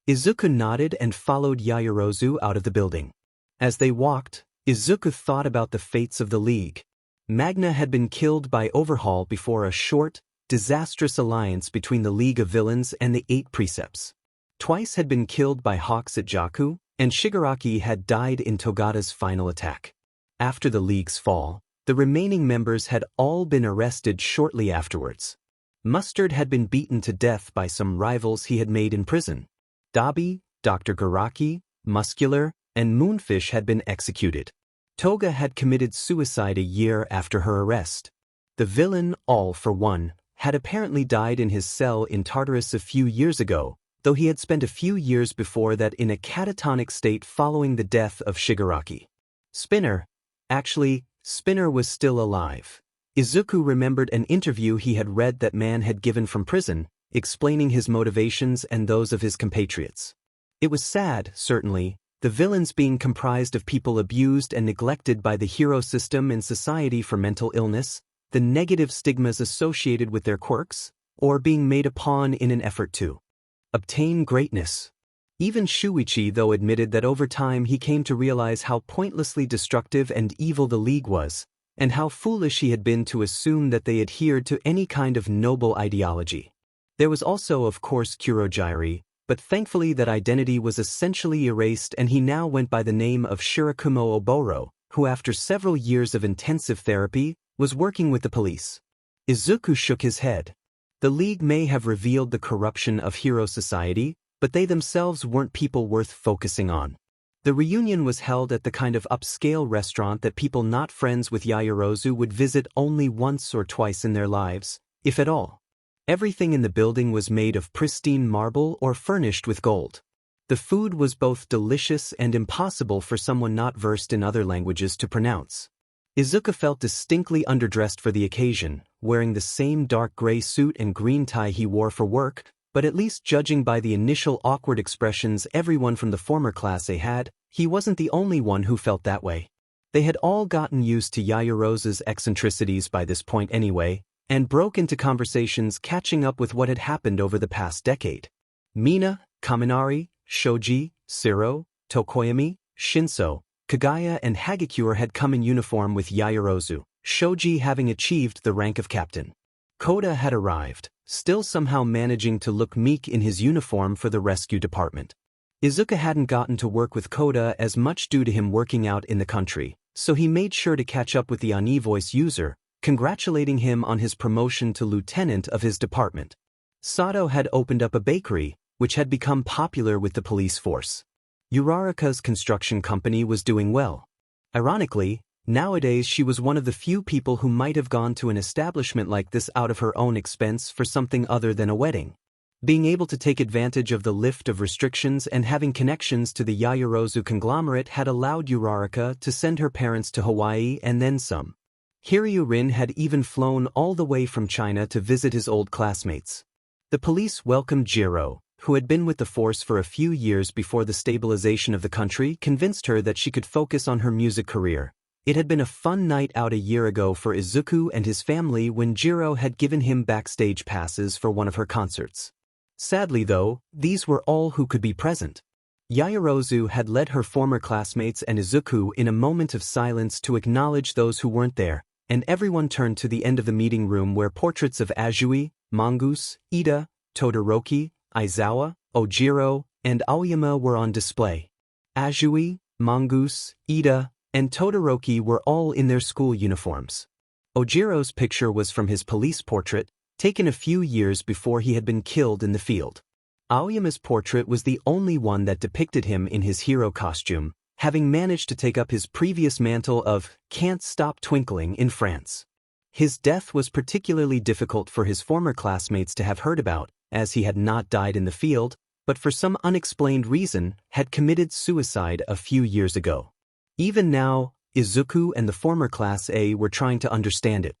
S1: Izuku nodded and followed Yaoyorozu out of the building. As they walked, Izuku thought about the fates of the League. Magna had been killed by Overhaul before a short, disastrous alliance between the League of Villains and the 8 Precepts. Twice had been killed by Hawks at Jaku, and Shigaraki had died in Togata's final attack. After the League's fall, the remaining members had all been arrested shortly afterwards. Mustard had been beaten to death by some rivals he had made in prison. Dabi, Dr. Garaki, Muscular, and Moonfish had been executed. Toga had committed suicide a year after her arrest. The villain, All for One, had apparently died in his cell in Tartarus a few years ago, though he had spent a few years before that in a catatonic state following the death of Shigaraki. Spinner was still alive. Izuku remembered an interview he had read that man had given from prison, explaining his motivations and those of his compatriots. It was sad, certainly, the villains being comprised of people abused and neglected by the hero system in society for mental illness, the negative stigmas associated with their quirks, or being made a pawn in an effort to obtain greatness. Even Shuichi, though, admitted that over time he came to realize how pointlessly destructive and evil the League was, and how foolish he had been to assume that they adhered to any kind of noble ideology. There was also, of course, Kurojiiri, but thankfully that identity was essentially erased and he now went by the name of Shirakumo Oboro, who after several years of intensive therapy, was working with the police. Izuku shook his head. The League may have revealed the corruption of hero society, but they themselves weren't people worth focusing on. The reunion was held at the kind of upscale restaurant that people not friends with Yaoyorozu would visit only once or twice in their lives, if at all. Everything in the building was made of pristine marble or furnished with gold. The food was both delicious and impossible for someone not versed in other languages to pronounce. Izuku felt distinctly underdressed for the occasion, wearing the same dark gray suit and green tie he wore for work, but at least judging by the initial awkward expressions everyone from the former class A had, he wasn't the only one who felt that way. They had all gotten used to Yaoyorozu's eccentricities by this point anyway, and broke into conversations catching up with what had happened over the past decade. Mina, Kaminari, Shoji, Siro, Tokoyami, Shinso, Kagaya and Hagakure had come in uniform with Yaoyorozu, Shoji having achieved the rank of captain. Koda had arrived, still somehow managing to look meek in his uniform for the rescue department. Izuku hadn't gotten to work with Koda as much due to him working out in the country, so he made sure to catch up with the Ani voice user, congratulating him on his promotion to lieutenant of his department. Sato had opened up a bakery, which had become popular with the police force. Uraraka's construction company was doing well. Ironically, nowadays she was one of the few people who might have gone to an establishment like this out of her own expense for something other than a wedding. Being able to take advantage of the lift of restrictions and having connections to the Yaoyorozu conglomerate had allowed Uraraka to send her parents to Hawaii and then some. Hiryu-rin had even flown all the way from China to visit his old classmates. The police welcomed Jiro, who had been with the force for a few years before the stabilization of the country convinced her that she could focus on her music career. It had been a fun night out a year ago for Izuku and his family when Jiro had given him backstage passes for one of her concerts. Sadly though, these were all who could be present. Yaoyorozu had led her former classmates and Izuku in a moment of silence to acknowledge those who weren't there, and everyone turned to the end of the meeting room where portraits of Azui, Mongoose, Ida, Todoroki, Aizawa, Ojiro, and Aoyama were on display. Azui, Mongoose, Ida, and Todoroki were all in their school uniforms. Ojiro's picture was from his police portrait, taken a few years before he had been killed in the field. Aoyama's portrait was the only one that depicted him in his hero costume, having managed to take up his previous mantle of "Can't Stop Twinkling" in France. His death was particularly difficult for his former classmates to have heard about, as he had not died in the field, but for some unexplained reason had committed suicide a few years ago. Even now, Izuku and the former Class A were trying to understand it.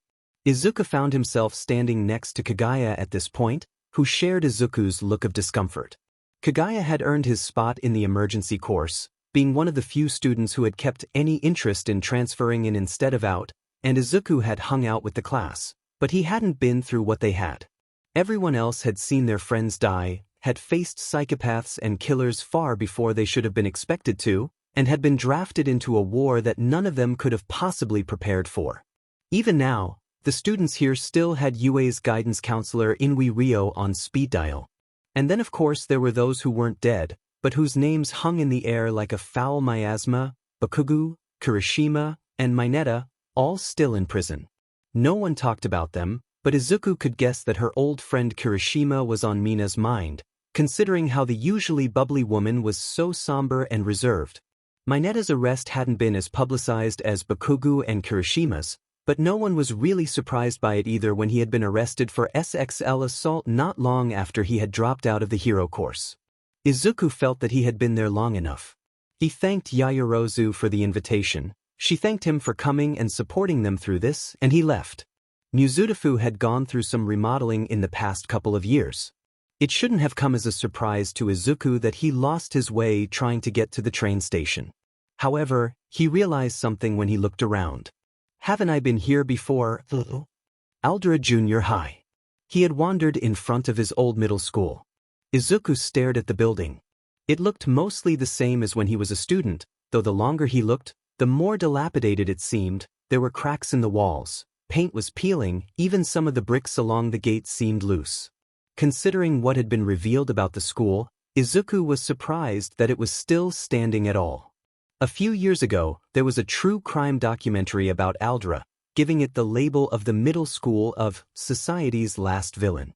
S1: Izuku found himself standing next to Kagaya at this point, who shared Izuku's look of discomfort. Kagaya had earned his spot in the emergency course, being one of the few students who had kept any interest in transferring in instead of out, and Izuku had hung out with the class, but he hadn't been through what they had. Everyone else had seen their friends die, had faced psychopaths and killers far before they should have been expected to, and had been drafted into a war that none of them could have possibly prepared for. Even now, the students here still had UA's guidance counselor Inui Ryo on speed dial. And then of course there were those who weren't dead, but whose names hung in the air like a foul miasma: Bakugu, Kirishima, and Mineta, all still in prison. No one talked about them, but Izuku could guess that her old friend Kirishima was on Mina's mind, considering how the usually bubbly woman was so somber and reserved. Mineta's arrest hadn't been as publicized as Bakugo and Kirishima's, but no one was really surprised by it either when he had been arrested for SXL assault not long after he had dropped out of the hero course. Izuku felt that he had been there long enough. He thanked Yaoyorozu for the invitation, she thanked him for coming and supporting them through this, and he left. Muzutafu had gone through some remodeling in the past couple of years. It shouldn't have come as a surprise to Izuku that he lost his way trying to get to the train station. However, he realized something when he looked around. Haven't I been here before? Aldera Junior High. He had wandered in front of his old middle school. Izuku stared at the building. It looked mostly the same as when he was a student, though the longer he looked, the more dilapidated it seemed. There were cracks in the walls, paint was peeling, even some of the bricks along the gate seemed loose. Considering what had been revealed about the school, Izuku was surprised that it was still standing at all. A few years ago, there was a true crime documentary about Aldera, giving it the label of the middle school of society's last villain.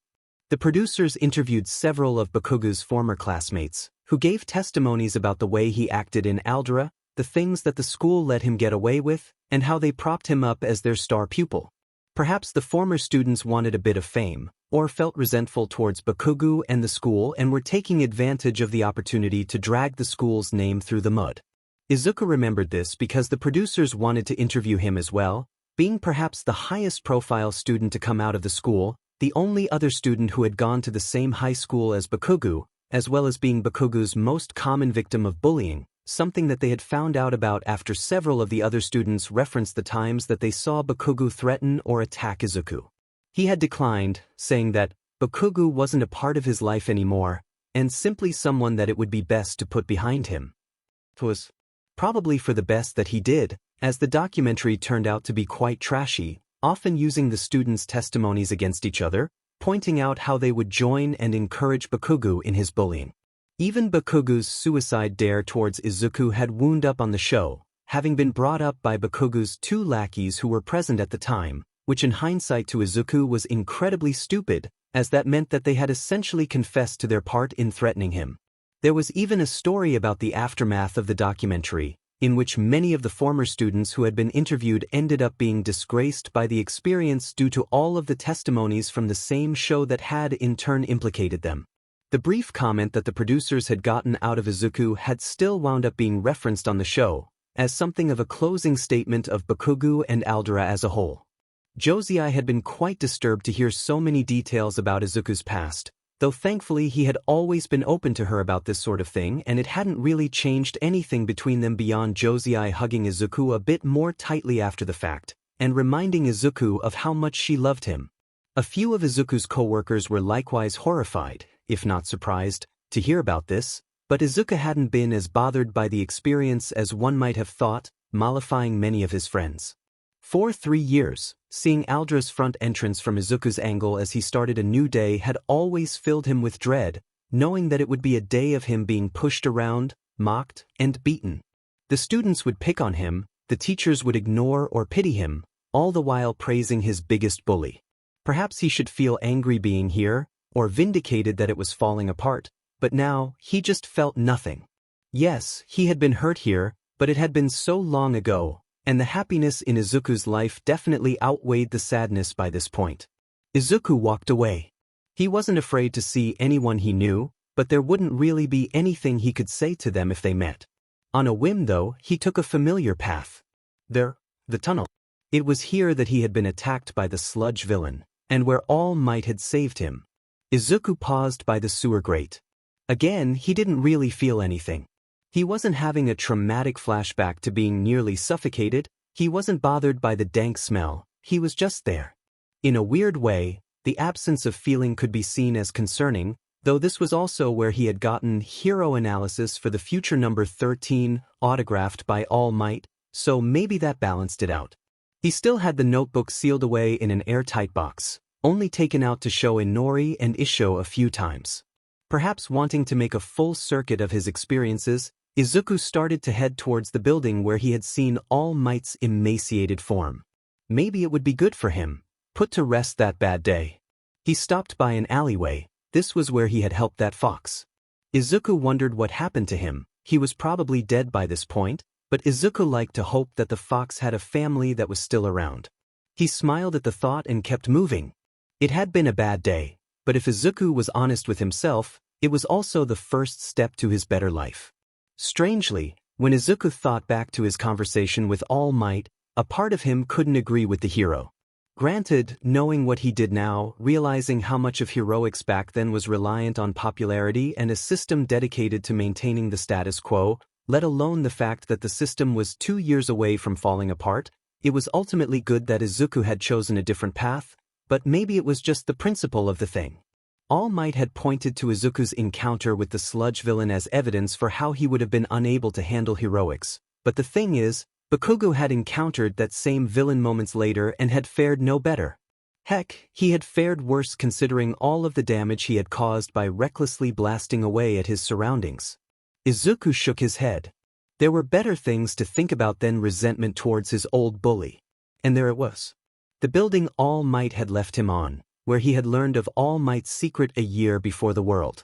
S1: The producers interviewed several of Bakugo's former classmates, who gave testimonies about the way he acted in Aldera, the things that the school let him get away with, and how they propped him up as their star pupil. Perhaps the former students wanted a bit of fame, or felt resentful towards Bakugo and the school and were taking advantage of the opportunity to drag the school's name through the mud. Izuku remembered this because the producers wanted to interview him as well, being perhaps the highest profile student to come out of the school, the only other student who had gone to the same high school as Bakugo, as well as being Bakugo's most common victim of bullying, something that they had found out about after several of the other students referenced the times that they saw Bakugo threaten or attack Izuku. He had declined, saying that Bakugo wasn't a part of his life anymore, and simply someone that it would be best to put behind him. It was probably for the best that he did, as the documentary turned out to be quite trashy, often using the students' testimonies against each other, pointing out how they would join and encourage Bakugo in his bullying. Even Bakugo's suicide dare towards Izuku had wound up on the show, having been brought up by Bakugo's two lackeys who were present at the time, which in hindsight to Izuku was incredibly stupid, as that meant that they had essentially confessed to their part in threatening him. There was even a story about the aftermath of the documentary, in which many of the former students who had been interviewed ended up being disgraced by the experience due to all of the testimonies from the same show that had in turn implicated them. The brief comment that the producers had gotten out of Izuku had still wound up being referenced on the show, as something of a closing statement of Bakugo and Aldera as a whole. Josei had been quite disturbed to hear so many details about Izuku's past, though thankfully he had always been open to her about this sort of thing and it hadn't really changed anything between them beyond Josei hugging Izuku a bit more tightly after the fact, and reminding Izuku of how much she loved him. A few of Izuku's co-workers were likewise horrified, if not surprised, to hear about this, but Izuku hadn't been as bothered by the experience as one might have thought, mollifying many of his friends. For 3 years, seeing Aldera's front entrance from Izuku's angle as he started a new day had always filled him with dread, knowing that it would be a day of him being pushed around, mocked, and beaten. The students would pick on him, the teachers would ignore or pity him, all the while praising his biggest bully. Perhaps he should feel angry being here, or vindicated that it was falling apart, but now he just felt nothing. Yes, he had been hurt here, but it had been so long ago, and the happiness in Izuku's life definitely outweighed the sadness by this point. Izuku walked away. He wasn't afraid to see anyone he knew, but there wouldn't really be anything he could say to them if they met. On a whim though, he took a familiar path. The tunnel. It was here that he had been attacked by the sludge villain, and where All Might had saved him. Izuku paused by the sewer grate. Again, he didn't really feel anything. He wasn't having a traumatic flashback to being nearly suffocated, he wasn't bothered by the dank smell, he was just there. In a weird way, the absence of feeling could be seen as concerning, though this was also where he had gotten hero analysis for the future number 13, autographed by All Might, so maybe that balanced it out. He still had the notebook sealed away in an airtight box, only taken out to show Inori and Isho a few times. Perhaps wanting to make a full circuit of his experiences, Izuku started to head towards the building where he had seen All Might's emaciated form. Maybe it would be good for him, put to rest that bad day. He stopped by an alleyway, this was where he had helped that fox. Izuku wondered what happened to him, he was probably dead by this point, but Izuku liked to hope that the fox had a family that was still around. He smiled at the thought and kept moving. It had been a bad day, but if Izuku was honest with himself, it was also the first step to his better life. Strangely, when Izuku thought back to his conversation with All Might, a part of him couldn't agree with the hero. Granted, knowing what he did now, realizing how much of heroics back then was reliant on popularity and a system dedicated to maintaining the status quo, let alone the fact that the system was 2 years away from falling apart, it was ultimately good that Izuku had chosen a different path, but maybe it was just the principle of the thing. All Might had pointed to Izuku's encounter with the sludge villain as evidence for how he would have been unable to handle heroics, but the thing is, Bakugo had encountered that same villain moments later and had fared no better. Heck, he had fared worse considering all of the damage he had caused by recklessly blasting away at his surroundings. Izuku shook his head. There were better things to think about than resentment towards his old bully. And there it was. The building All Might had left him on, where he had learned of All Might's secret a year before the world.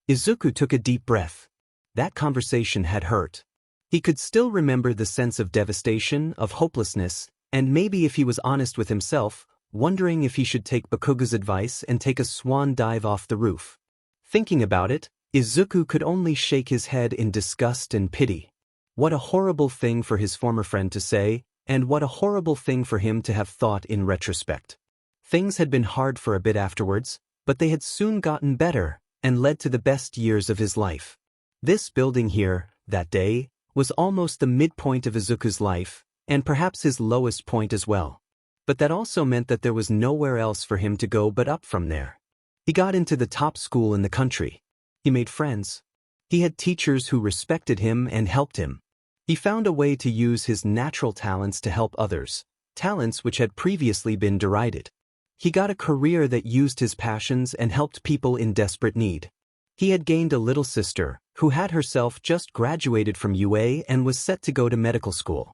S1: Izuku took a deep breath. That conversation had hurt. He could still remember the sense of devastation, of hopelessness, and maybe if he was honest with himself, wondering if he should take Bakugo's advice and take a swan dive off the roof. Thinking about it, Izuku could only shake his head in disgust and pity. What a horrible thing for his former friend to say, and what a horrible thing for him to have thought in retrospect. Things had been hard for a bit afterwards, but they had soon gotten better, and led to the best years of his life. This building here, that day, was almost the midpoint of Izuku's life, and perhaps his lowest point as well. But that also meant that there was nowhere else for him to go but up from there. He got into the top school in the country. He made friends. He had teachers who respected him and helped him. He found a way to use his natural talents to help others, talents which had previously been derided. He got a career that used his passions and helped people in desperate need. He had gained a little sister, who had herself just graduated from UA and was set to go to medical school.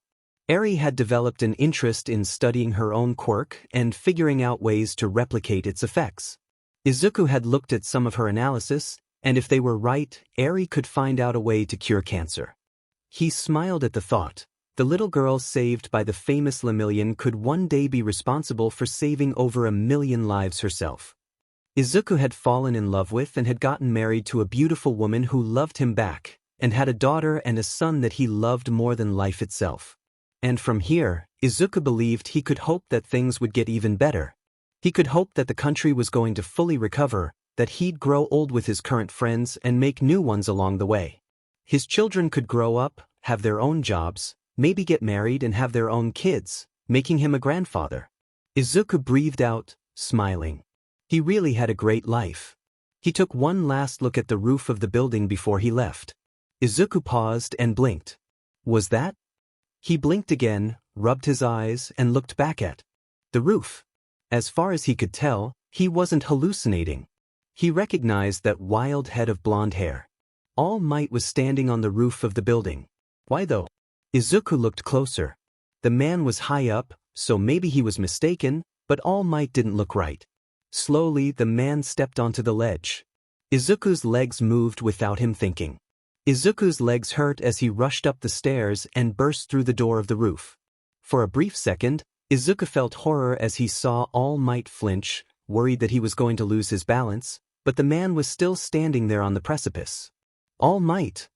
S1: Eri had developed an interest in studying her own quirk and figuring out ways to replicate its effects. Izuku had looked at some of her analysis, and if they were right, Eri could find out a way to cure cancer. He smiled at the thought. The little girl saved by the famous Lemillion could one day be responsible for saving over 1 million lives herself. Izuku had fallen in love with and had gotten married to a beautiful woman who loved him back, and had a daughter and a son that he loved more than life itself. And from here, Izuku believed he could hope that things would get even better. He could hope that the country was going to fully recover, that he'd grow old with his current friends and make new ones along the way. His children could grow up, have their own jobs, maybe get married and have their own kids, making him a grandfather. Izuku breathed out, smiling. He really had a great life. He took one last look at the roof of the building before he left. Izuku paused and blinked. Was that? He blinked again, rubbed his eyes, and looked back at the roof. As far as he could tell, he wasn't hallucinating. He recognized that wild head of blonde hair. All Might was standing on the roof of the building. Why though? Izuku looked closer. The man was high up, so maybe he was mistaken, but All Might didn't look right. Slowly, the man stepped onto the ledge. Izuku's legs moved without him thinking. Izuku's legs hurt as he rushed up the stairs and burst through the door of the roof. For a brief second, Izuku felt horror as he saw All Might flinch, worried that he was going to lose his balance, but the man was still standing there on the precipice. All Might?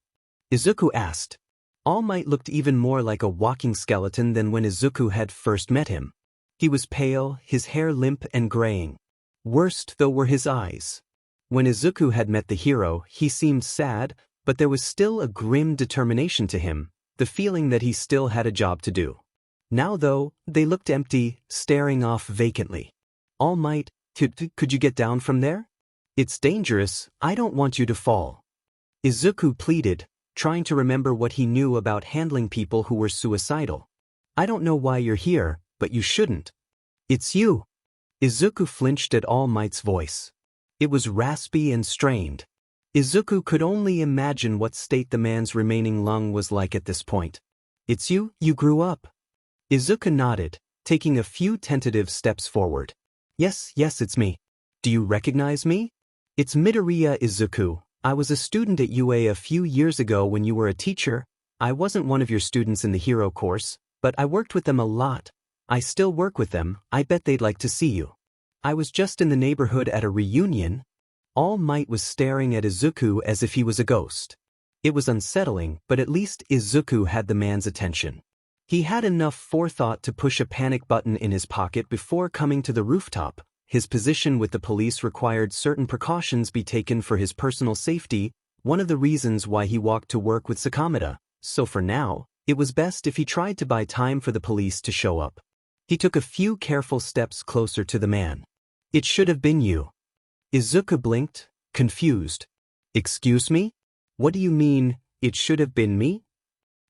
S1: Izuku asked. All Might looked even more like a walking skeleton than when Izuku had first met him. He was pale, his hair limp and graying. Worst though were his eyes. When Izuku had met the hero, he seemed sad, but there was still a grim determination to him, the feeling that he still had a job to do. Now though, they looked empty, staring off vacantly. All Might, could you get down from there? It's dangerous, I don't want you to fall. Izuku pleaded, trying to remember what he knew about handling people who were suicidal. I don't know why you're here, but you shouldn't. It's you. Izuku flinched at All Might's voice. It was raspy and strained. Izuku could only imagine what state the man's remaining lung was like at this point. It's you grew up. Izuku nodded, taking a few tentative steps forward. Yes, it's me. Do you recognize me? It's Midoriya Izuku. I was a student at UA a few years ago when you were a teacher. I wasn't one of your students in the hero course, but I worked with them a lot. I still work with them. I bet they'd like to see you. I was just in the neighborhood at a reunion. All Might was staring at Izuku as if he was a ghost. It was unsettling, but at least Izuku had the man's attention. He had enough forethought to push a panic button in his pocket before coming to the rooftop. His position with the police required certain precautions be taken for his personal safety, one of the reasons why he walked to work with Sakamata, so for now, it was best if he tried to buy time for the police to show up. He took a few careful steps closer to the man. It should have been you. Izuku blinked, confused. Excuse me? What do you mean, it should have been me?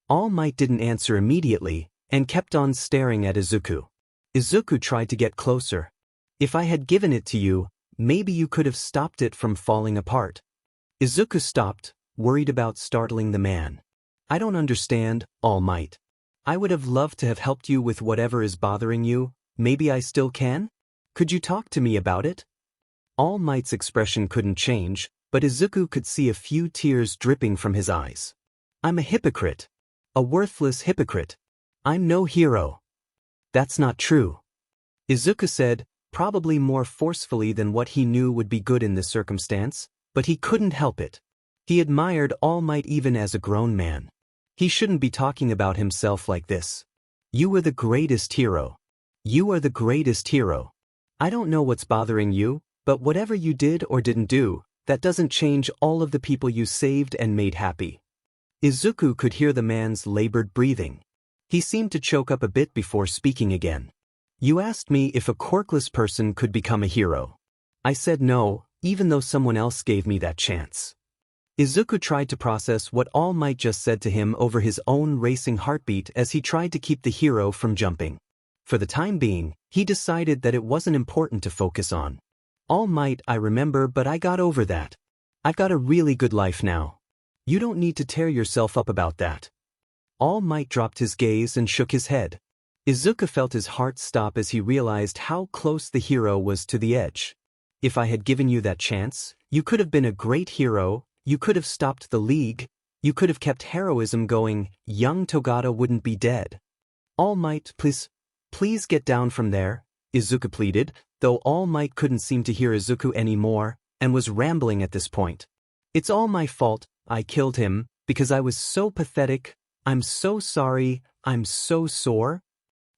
S1: All Might didn't answer immediately, and kept on staring at Izuku. Izuku tried to get closer. If I had given it to you, maybe you could have stopped it from falling apart. Izuku stopped, worried about startling the man. I don't understand, All Might. I would have loved to have helped you with whatever is bothering you. Maybe I still can? Could you talk to me about it? All Might's expression couldn't change, but Izuku could see a few tears dripping from his eyes. I'm a hypocrite. A worthless hypocrite. I'm no hero. That's not true. Izuku said, probably more forcefully than what he knew would be good in this circumstance, but he couldn't help it. He admired All Might even as a grown man. He shouldn't be talking about himself like this. You were the greatest hero. You are the greatest hero. I don't know what's bothering you, but whatever you did or didn't do, that doesn't change all of the people you saved and made happy. Izuku could hear the man's labored breathing. He seemed to choke up a bit before speaking again. You asked me if a quirkless person could become a hero. I said no, even though someone else gave me that chance. Izuku tried to process what All Might just said to him over his own racing heartbeat as he tried to keep the hero from jumping. For the time being, he decided that it wasn't important to focus on. All Might, I remember, but I got over that. I've got a really good life now. You don't need to tear yourself up about that. All Might dropped his gaze and shook his head. Izuku felt his heart stop as he realized how close the hero was to the edge. If I had given you that chance, you could have been a great hero, you could have stopped the League, you could have kept heroism going, young Togata wouldn't be dead. All Might, please get down from there, Izuku pleaded, though All Might couldn't seem to hear Izuku anymore, and was rambling at this point. It's all my fault, I killed him, because I was so pathetic, I'm so sorry, I'm so sore.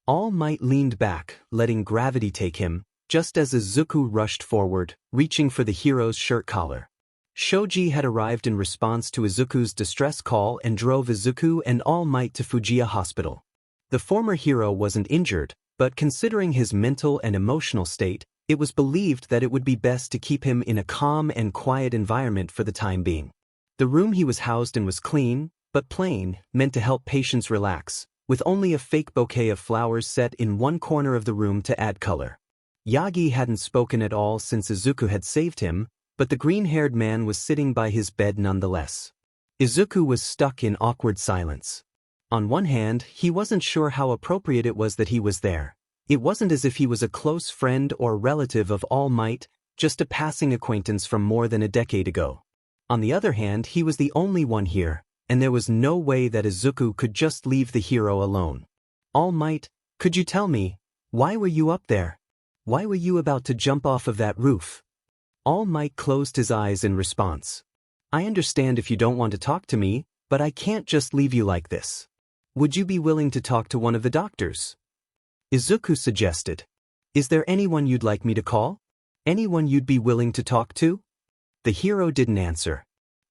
S1: All Might leaned back, letting gravity take him, just as Izuku rushed forward, reaching for the hero's shirt collar. Shoji had arrived in response to Izuku's distress call and drove Izuku and All Might to Fujiya Hospital. The former hero wasn't injured, but considering his mental and emotional state, it was believed that it would be best to keep him in a calm and quiet environment for the time being. The room he was housed in was clean, but plain, meant to help patients relax, with only a fake bouquet of flowers set in one corner of the room to add color. Yagi hadn't spoken at all since Izuku had saved him, but the green-haired man was sitting by his bed nonetheless. Izuku was stuck in awkward silence. On one hand, he wasn't sure how appropriate it was that he was there. It wasn't as if he was a close friend or relative of All Might, just a passing acquaintance from more than a decade ago. On the other hand, he was the only one here, and there was no way that Izuku could just leave the hero alone. All Might, could you tell me, why were you up there? Why were you about to jump off of that roof? All Might closed his eyes in response. I understand if you don't want to talk to me, but I can't just leave you like this. Would you be willing to talk to one of the doctors? Izuku suggested. Is there anyone you'd like me to call? Anyone you'd be willing to talk to? The hero didn't answer.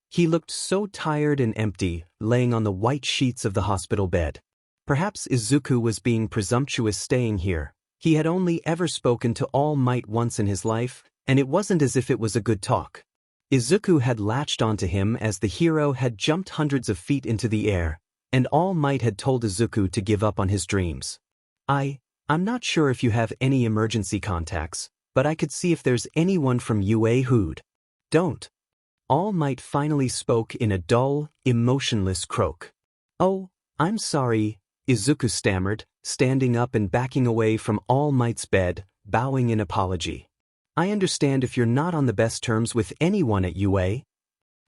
S1: He looked so tired and empty, laying on the white sheets of the hospital bed. Perhaps Izuku was being presumptuous staying here. He had only ever spoken to All Might once in his life, and it wasn't as if it was a good talk. Izuku had latched onto him as the hero had jumped hundreds of feet into the air, and All Might had told Izuku to give up on his dreams. I'm not sure if you have any emergency contacts, but I could see if there's anyone from UA who'd. Don't. All Might finally spoke in a dull, emotionless croak. Oh, I'm sorry, Izuku stammered, standing up and backing away from All Might's bed, bowing in apology. I understand if you're not on the best terms with anyone at UA.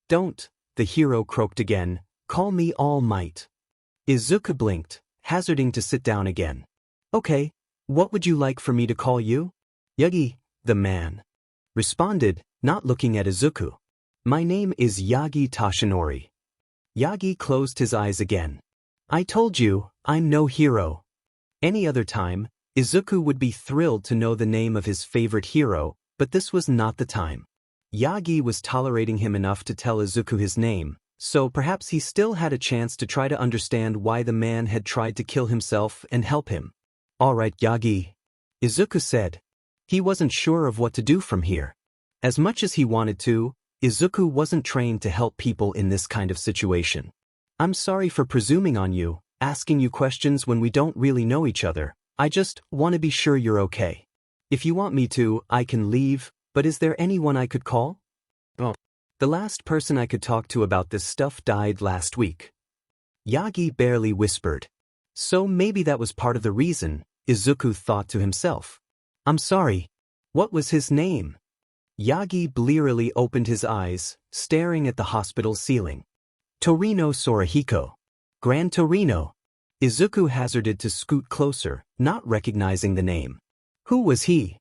S1: Don't, the hero croaked again, call me All Might. Izuku blinked, hazarding to sit down again. Okay, what would you like for me to call you? Yagi, the man responded, not looking at Izuku. My name is Yagi Tashinori. Yagi closed his eyes again. I told you, I'm no hero. Any other time, Izuku would be thrilled to know the name of his favorite hero, but this was not the time. Yagi was tolerating him enough to tell Izuku his name, so perhaps he still had a chance to try to understand why the man had tried to kill himself and help him. All right, Yagi, Izuku said. He wasn't sure of what to do from here. As much as he wanted to, Izuku wasn't trained to help people in this kind of situation. I'm sorry for presuming on you, asking you questions when we don't really know each other. I just want to be sure you're okay. If you want me to, I can leave, but is there anyone I could call? Oh. The last person I could talk to about this stuff died last week. Yagi barely whispered. So maybe that was part of the reason, Izuku thought to himself. I'm sorry. What was his name? Yagi blearily opened his eyes, staring at the hospital ceiling. Torino Sorahiko. Gran Torino. Izuku hazarded to scoot closer, not recognizing the name. Who was he?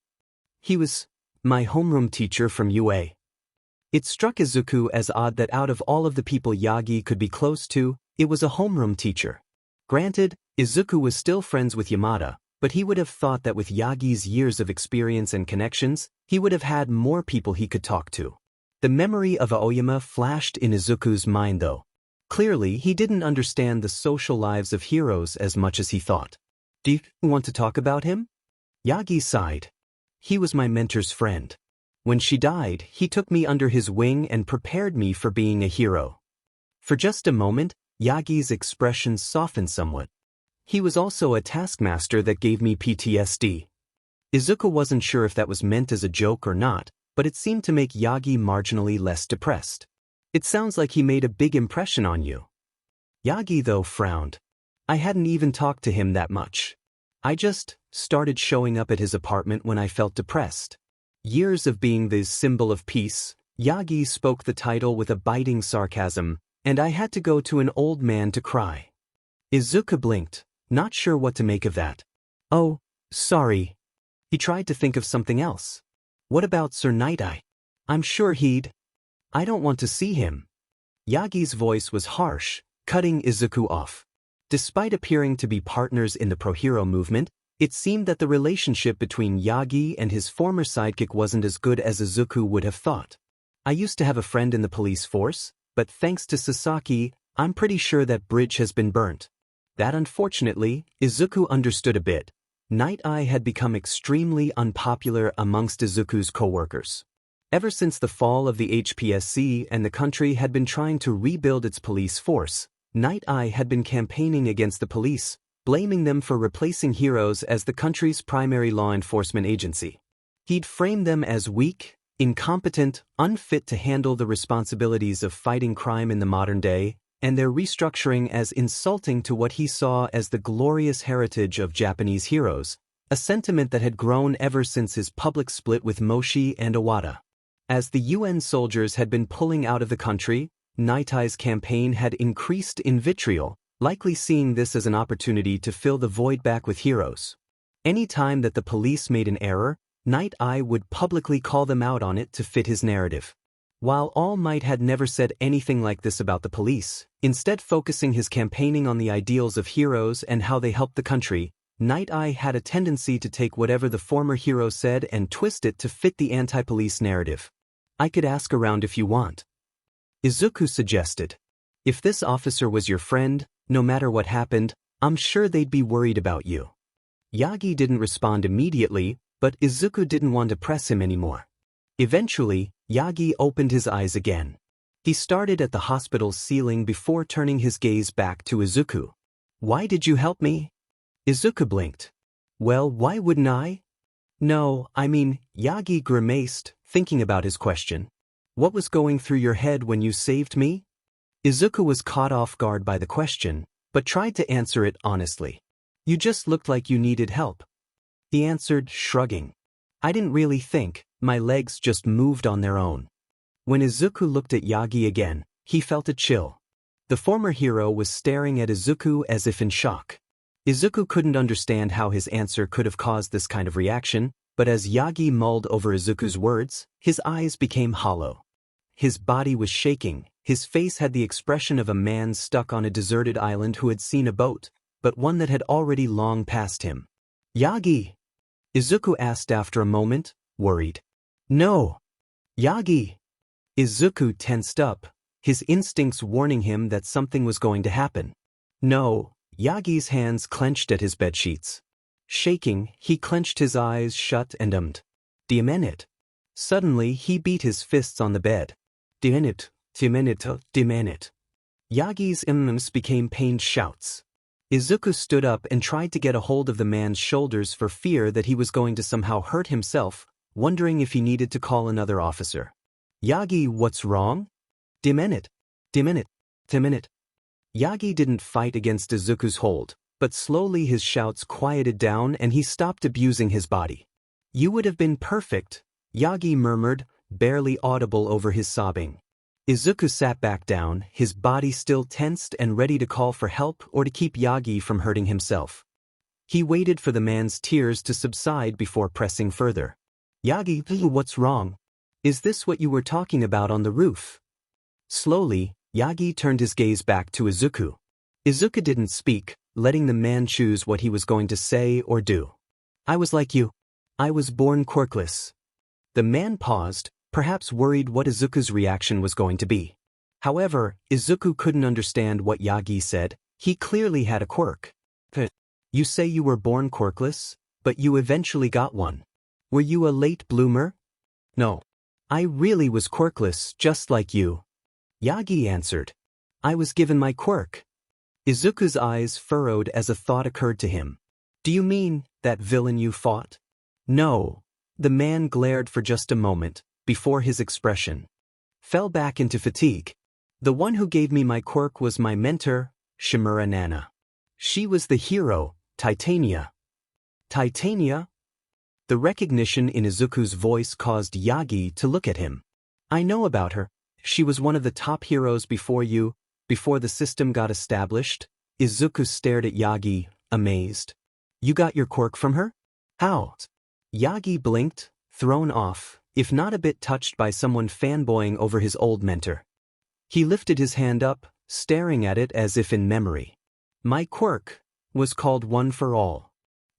S1: He was my homeroom teacher from UA. It struck Izuku as odd that out of all of the people Yagi could be close to, it was a homeroom teacher. Granted, Izuku was still friends with Yamada, but he would have thought that with Yagi's years of experience and connections, he would have had more people he could talk to. The memory of Aoyama flashed in Izuku's mind though. Clearly, he didn't understand the social lives of heroes as much as he thought. Do you want to talk about him? Yagi sighed. He was my mentor's friend. When she died, he took me under his wing and prepared me for being a hero. For just a moment, Yagi's expression softened somewhat. He was also a taskmaster that gave me PTSD. Izuku wasn't sure if that was meant as a joke or not, but it seemed to make Yagi marginally less depressed. It sounds like he made a big impression on you. Yagi, though, frowned. I hadn't even talked to him that much. I just started showing up at his apartment when I felt depressed. Years of being the symbol of peace, Yagi spoke the title with a biting sarcasm, and I had to go to an old man to cry. Izuku blinked, not sure what to make of that. Oh, sorry. He tried to think of something else. What about Sir Night-Eye? I'm sure he'd... I don't want to see him. Yagi's voice was harsh, cutting Izuku off. Despite appearing to be partners in the pro-hero movement, it seemed that the relationship between Yagi and his former sidekick wasn't as good as Izuku would have thought. I used to have a friend in the police force, but thanks to Sasaki, I'm pretty sure that bridge has been burnt. That unfortunately, Izuku understood a bit. Night-Eye had become extremely unpopular amongst Izuku's co-workers. Ever since the fall of the HPSC and the country had been trying to rebuild its police force, Night-Eye had been campaigning against the police, blaming them for replacing heroes as the country's primary law enforcement agency. He'd framed them as weak, incompetent, unfit to handle the responsibilities of fighting crime in the modern day, and their restructuring as insulting to what he saw as the glorious heritage of Japanese heroes, a sentiment that had grown ever since his public split with Moshi and Owada. As the UN soldiers had been pulling out of the country, Night-Eye's campaign had increased in vitriol, likely seeing this as an opportunity to fill the void back with heroes. Any time that the police made an error, Night-Eye would publicly call them out on it to fit his narrative. While All Might had never said anything like this about the police, instead focusing his campaigning on the ideals of heroes and how they helped the country, Night-Eye had a tendency to take whatever the former hero said and twist it to fit the anti-police narrative. I could ask around if you want. Izuku suggested. If this officer was your friend, no matter what happened, I'm sure they'd be worried about you. Yagi didn't respond immediately, but Izuku didn't want to press him anymore. Eventually, Yagi opened his eyes again. He started at the hospital's ceiling before turning his gaze back to Izuku. Why did you help me? Izuku blinked. Well, why wouldn't I? No, I mean, Yagi grimaced, thinking about his question. What was going through your head when you saved me? Izuku was caught off guard by the question, but tried to answer it honestly. You just looked like you needed help. He answered, shrugging. I didn't really think, my legs just moved on their own. When Izuku looked at Yagi again, he felt a chill. The former hero was staring at Izuku as if in shock. Izuku couldn't understand how his answer could have caused this kind of reaction, but as Yagi mulled over Izuku's words, his eyes became hollow. His body was shaking, his face had the expression of a man stuck on a deserted island who had seen a boat, but one that had already long passed him. Yagi? Izuku asked after a moment, worried. No. Yagi. Izuku tensed up, his instincts warning him that something was going to happen. No. Yagi's hands clenched at his bedsheets. Shaking, he clenched his eyes shut and ummed. Diminit. Suddenly, he beat his fists on the bed. Diminit, diminit, diminit. Yagi's ums became pained shouts. Izuku stood up and tried to get a hold of the man's shoulders for fear that he was going to somehow hurt himself, wondering if he needed to call another officer. Yagi, what's wrong? Diminit, diminit, diminit. Yagi didn't fight against Izuku's hold, but slowly his shouts quieted down and he stopped abusing his body. You would have been perfect, Yagi murmured, barely audible over his sobbing. Izuku sat back down, his body still tensed and ready to call for help or to keep Yagi from hurting himself. He waited for the man's tears to subside before pressing further. Yagi, what's wrong? Is this what you were talking about on the roof? Slowly, Yagi turned his gaze back to Izuku. Izuku didn't speak, letting the man choose what he was going to say or do. I was like you. I was born quirkless. The man paused, perhaps worried what Izuku's reaction was going to be. However, Izuku couldn't understand what Yagi said. He clearly had a quirk. You say you were born quirkless, but you eventually got one. Were you a late bloomer? No. I really was quirkless, just like you. Yagi answered. I was given my quirk. Izuku's eyes furrowed as a thought occurred to him. Do you mean that villain you fought? No. The man glared for just a moment, before his expression fell back into fatigue. The one who gave me my quirk was my mentor, Shimura Nana. She was the hero, Titania. Titania? The recognition in Izuku's voice caused Yagi to look at him. I know about her. She was one of the top heroes before you, before the system got established. Izuku stared at Yagi, amazed. You got your quirk from her? How? Yagi blinked, thrown off, if not a bit touched by someone fanboying over his old mentor. He lifted his hand up, staring at it as if in memory. My quirk was called One for All.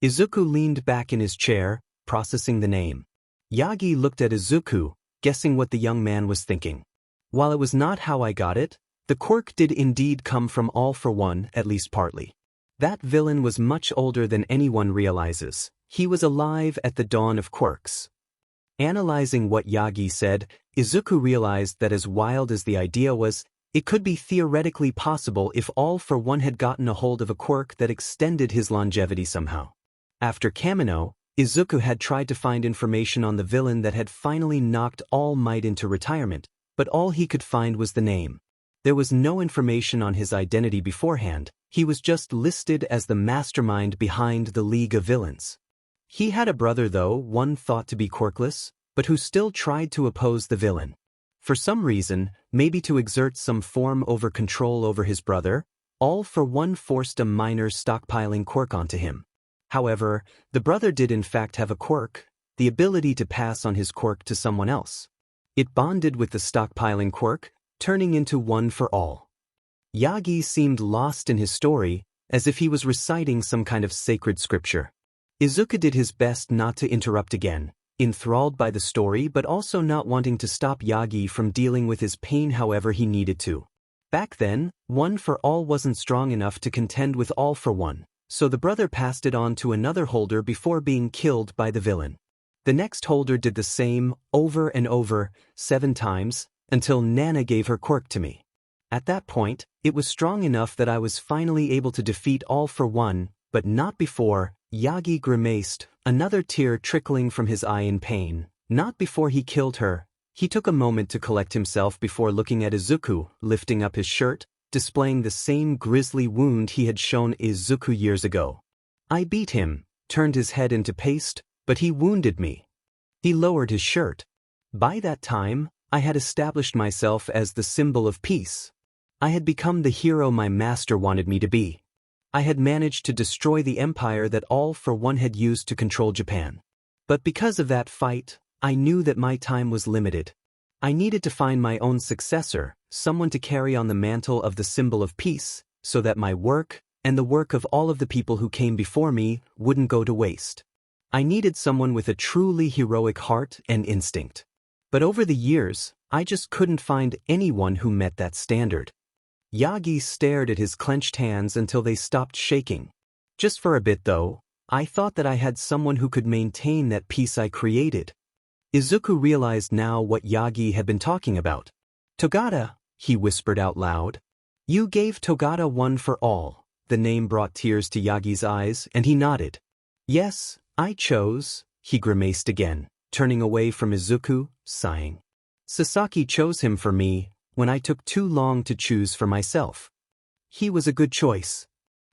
S1: Izuku leaned back in his chair, processing the name. Yagi looked at Izuku, guessing what the young man was thinking. While it was not how I got it, the quirk did indeed come from All for One, at least partly. That villain was much older than anyone realizes. He was alive at the dawn of quirks. Analyzing what Yagi said, Izuku realized that as wild as the idea was, it could be theoretically possible if All for One had gotten a hold of a quirk that extended his longevity somehow. After Kamino, Izuku had tried to find information on the villain that had finally knocked All Might into retirement, but all he could find was the name. There was no information on his identity beforehand. He was just listed as the mastermind behind the League of Villains. He had a brother though, one thought to be quirkless, but who still tried to oppose the villain. For some reason, maybe to exert some form over control over his brother, All for One forced a minor stockpiling quirk onto him. However, the brother did in fact have a quirk, the ability to pass on his quirk to someone else. It bonded with the stockpiling quirk, turning into One for All. Yagi seemed lost in his story, as if he was reciting some kind of sacred scripture. Izuku did his best not to interrupt again, enthralled by the story but also not wanting to stop Yagi from dealing with his pain however he needed to. Back then, One for All wasn't strong enough to contend with All for One, so the brother passed it on to another holder before being killed by the villain. The next holder did the same, over and over, 7 times, until Nana gave her quirk to me. At that point, it was strong enough that I was finally able to defeat All for One, but not before. Yagi grimaced, another tear trickling from his eye in pain. Not before he killed her. He took a moment to collect himself before looking at Izuku, lifting up his shirt, displaying the same grisly wound he had shown Izuku years ago. I beat him, turned his head into paste, but he wounded me. He lowered his shirt. By that time, I had established myself as the symbol of peace. I had become the hero my master wanted me to be. I had managed to destroy the empire that All for One had used to control Japan. But because of that fight, I knew that my time was limited. I needed to find my own successor, someone to carry on the mantle of the symbol of peace, so that my work, and the work of all of the people who came before me, wouldn't go to waste. I needed someone with a truly heroic heart and instinct. But over the years, I just couldn't find anyone who met that standard. Yagi stared at his clenched hands until they stopped shaking. Just for a bit though, I thought that I had someone who could maintain that peace I created. Izuku realized now what Yagi had been talking about. Togata, he whispered out loud. You gave Togata one for all. The name brought tears to Yagi's eyes, and he nodded. Yes, I chose, he grimaced again, turning away from Izuku, sighing. Sasaki chose him for me, when I took too long to choose for myself. He was a good choice,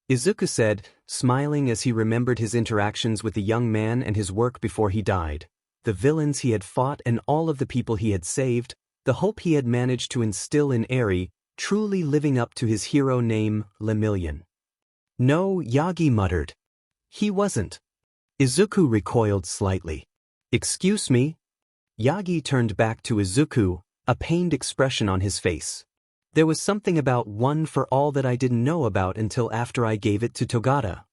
S1: Izuku said, smiling as he remembered his interactions with the young man and his work before he died, the villains he had fought and all of the people he had saved, the hope he had managed to instill in Eri, truly living up to his hero name, Lemillion. No, Yagi muttered. He wasn't. Izuku recoiled slightly. Excuse me? Yagi turned back to Izuku, a pained expression on his face. There was something about one for all that I didn't know about until after I gave it to Togata.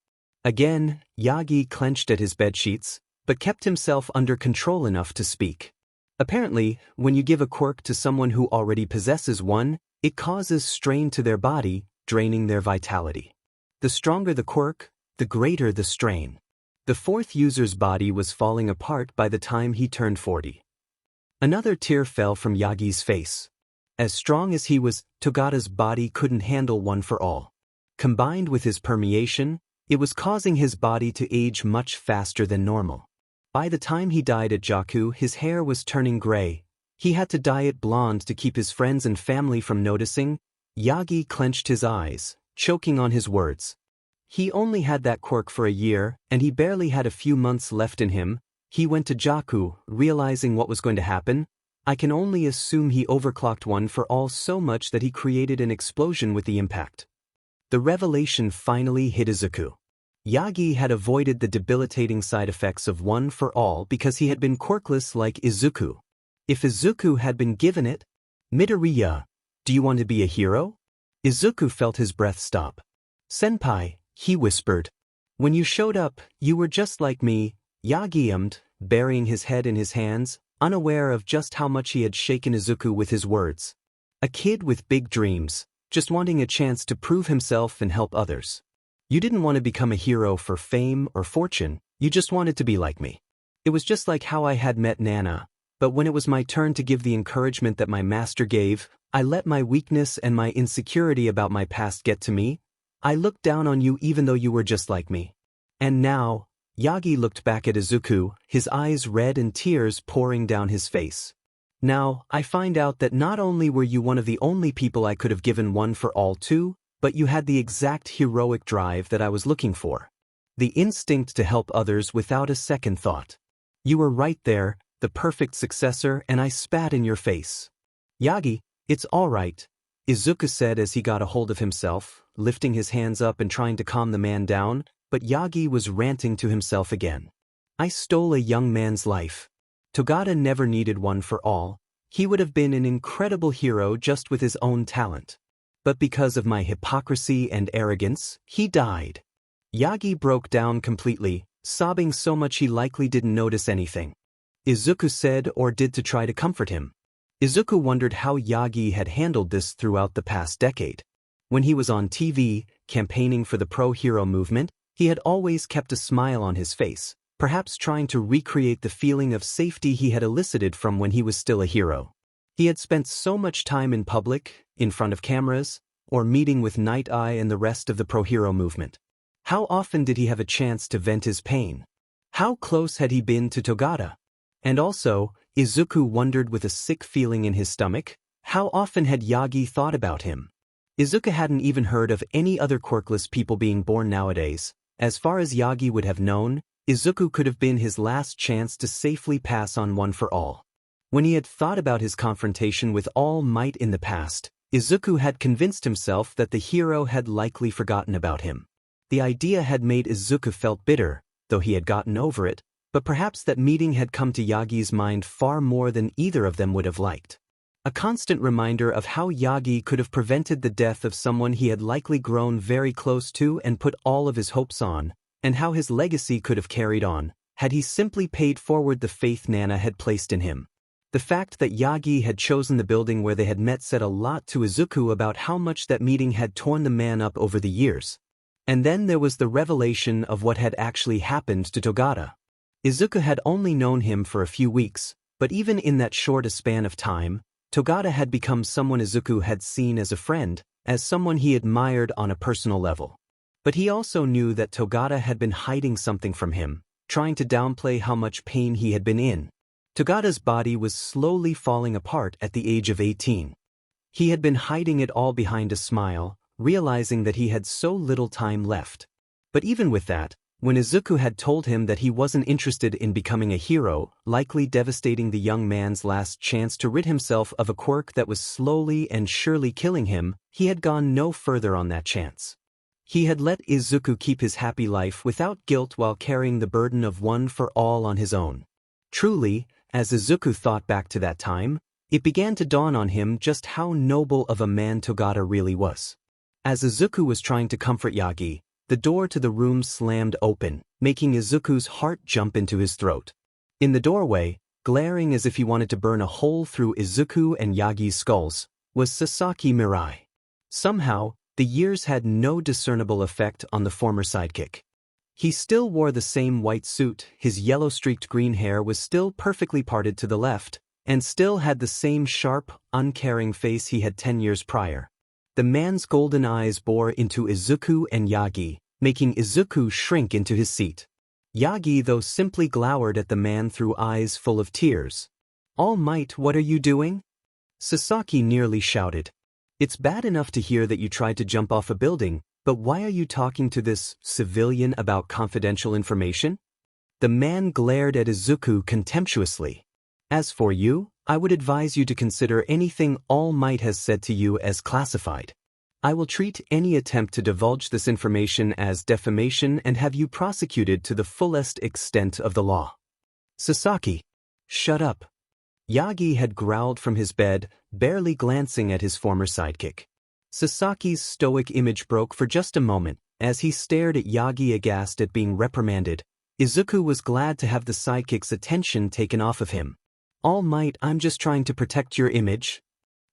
S1: Again, Yagi clenched at his bedsheets, but kept himself under control enough to speak. Apparently, when you give a quirk to someone who already possesses one, it causes strain to their body, draining their vitality. The stronger the quirk, the greater the strain. The fourth user's body was falling apart by the time he turned 40. Another tear fell from Yagi's face. As strong as he was, Togata's body couldn't handle one for all. Combined with his permeation, it was causing his body to age much faster than normal. By the time he died at Jakku, his hair was turning gray. He had to dye it blonde to keep his friends and family from noticing. Yagi clenched his eyes, choking on his words. He only had that quirk for a year, and he barely had a few months left in him. He went to Jakku, realizing what was going to happen. I can only assume he overclocked one for all so much that he created an explosion with the impact. The revelation finally hit Izuku. Yagi had avoided the debilitating side effects of one for all because he had been quirkless like Izuku. If Izuku had been given it, Midoriya, do you want to be a hero? Izuku felt his breath stop. Senpai, he whispered. When you showed up, you were just like me, Yagi ummed, burying his head in his hands, unaware of just how much he had shaken Izuku with his words. A kid with big dreams, just wanting a chance to prove himself and help others. You didn't want to become a hero for fame or fortune, you just wanted to be like me. It was just like how I had met Nana, but when it was my turn to give the encouragement that my master gave, I let my weakness and my insecurity about my past get to me. I looked down on you even though you were just like me. And now, Yagi looked back at Izuku, his eyes red and tears pouring down his face. Now, I find out that not only were you one of the only people I could have given one for all to, but you had the exact heroic drive that I was looking for. The instinct to help others without a second thought. You were right there, the perfect successor, and I spat in your face. Yagi, it's all right, Izuku said as he got a hold of himself, lifting his hands up and trying to calm the man down, but Yagi was ranting to himself again. I stole a young man's life. Togata never needed one for all. He would have been an incredible hero just with his own talent. But because of my hypocrisy and arrogance, he died. Yagi broke down completely, sobbing so much he likely didn't notice anything. Izuku said or did to try to comfort him. Izuku wondered how Yagi had handled this throughout the past decade. When he was on TV, campaigning for the pro-hero movement, he had always kept a smile on his face, perhaps trying to recreate the feeling of safety he had elicited from when he was still a hero. He had spent so much time in public, in front of cameras, or meeting with Night Eye and the rest of the pro-hero movement. How often did he have a chance to vent his pain? How close had he been to Togata? And also, Izuku wondered with a sick feeling in his stomach, how often had Yagi thought about him? Izuku hadn't even heard of any other quirkless people being born nowadays. As far as Yagi would have known, Izuku could have been his last chance to safely pass on one for all. When he had thought about his confrontation with All Might in the past, Izuku had convinced himself that the hero had likely forgotten about him. The idea had made Izuku felt bitter, though he had gotten over it, but perhaps that meeting had come to Yagi's mind far more than either of them would have liked. A constant reminder of how Yagi could have prevented the death of someone he had likely grown very close to and put all of his hopes on, and how his legacy could have carried on, had he simply paid forward the faith Nana had placed in him. The fact that Yagi had chosen the building where they had met said a lot to Izuku about how much that meeting had torn the man up over the years. And then there was the revelation of what had actually happened to Togata. Izuku had only known him for a few weeks, but even in that short a span of time, Togata had become someone Izuku had seen as a friend, as someone he admired on a personal level. But he also knew that Togata had been hiding something from him, trying to downplay how much pain he had been in. Togata's body was slowly falling apart at the age of 18. He had been hiding it all behind a smile, realizing that he had so little time left. But even with that, when Izuku had told him that he wasn't interested in becoming a hero, likely devastating the young man's last chance to rid himself of a quirk that was slowly and surely killing him, he had gone no further on that chance. He had let Izuku keep his happy life without guilt while carrying the burden of one for all on his own. Truly, as Izuku thought back to that time, it began to dawn on him just how noble of a man Togata really was. As Izuku was trying to comfort Yagi, the door to the room slammed open, making Izuku's heart jump into his throat. In the doorway, glaring as if he wanted to burn a hole through Izuku and Yagi's skulls, was Sasaki Mirai. Somehow, the years had no discernible effect on the former sidekick. He still wore the same white suit, his yellow-streaked green hair was still perfectly parted to the left, and still had the same sharp, uncaring face he had 10 years prior. The man's golden eyes bore into Izuku and Yagi, making Izuku shrink into his seat. Yagi, though, simply glowered at the man through eyes full of tears. "All Might, what are you doing?" Sasaki nearly shouted. "It's bad enough to hear that you tried to jump off a building, but why are you talking to this civilian about confidential information?" The man glared at Izuku contemptuously. "As for you, I would advise you to consider anything All Might has said to you as classified. I will treat any attempt to divulge this information as defamation and have you prosecuted to the fullest extent of the law." "Sasaki, shut up." Yagi had growled from his bed, barely glancing at his former sidekick. Sasaki's stoic image broke for just a moment, as he stared at Yagi aghast at being reprimanded. Izuku was glad to have the sidekick's attention taken off of him. "All Might, I'm just trying to protect your image.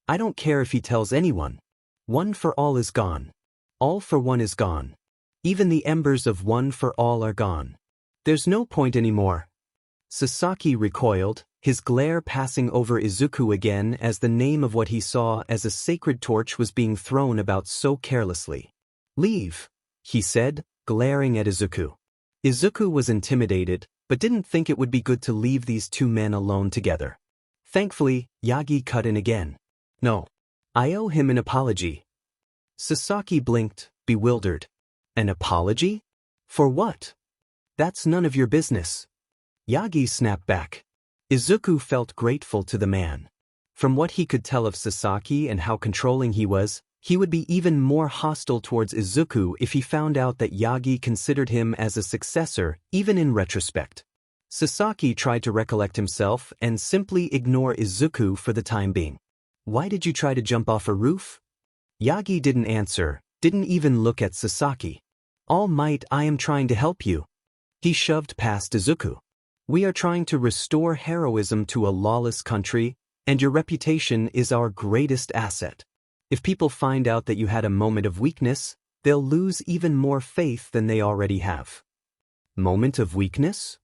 S1: I don't care if he tells anyone. One for All is gone. All for One is gone. Even the embers of One for All are gone. There's no point anymore." Sasaki recoiled, his glare passing over Izuku again as the name of what he saw as a sacred torch was being thrown about so carelessly. "Leave," he said, glaring at Izuku. Izuku was intimidated, but didn't think it would be good to leave these two men alone together. Thankfully, Yagi cut in again. "No. I owe him an apology." Sasaki blinked, bewildered. "An apology? For what?" "That's none of your business." Yagi snapped back. Izuku felt grateful to the man. From what he could tell of Sasaki and how controlling he was, he would be even more hostile towards Izuku if he found out that Yagi considered him as a successor, even in retrospect. Sasaki tried to recollect himself and simply ignore Izuku for the time being. "Why did you try to jump off a roof?" Yagi didn't answer, didn't even look at Sasaki. "All Might, I am trying to help you." He shoved past Izuku. "We are trying to restore heroism to a lawless country, and your reputation is our greatest asset. If people find out that you had a moment of weakness, they'll lose even more faith than they already have." "Moment of weakness?"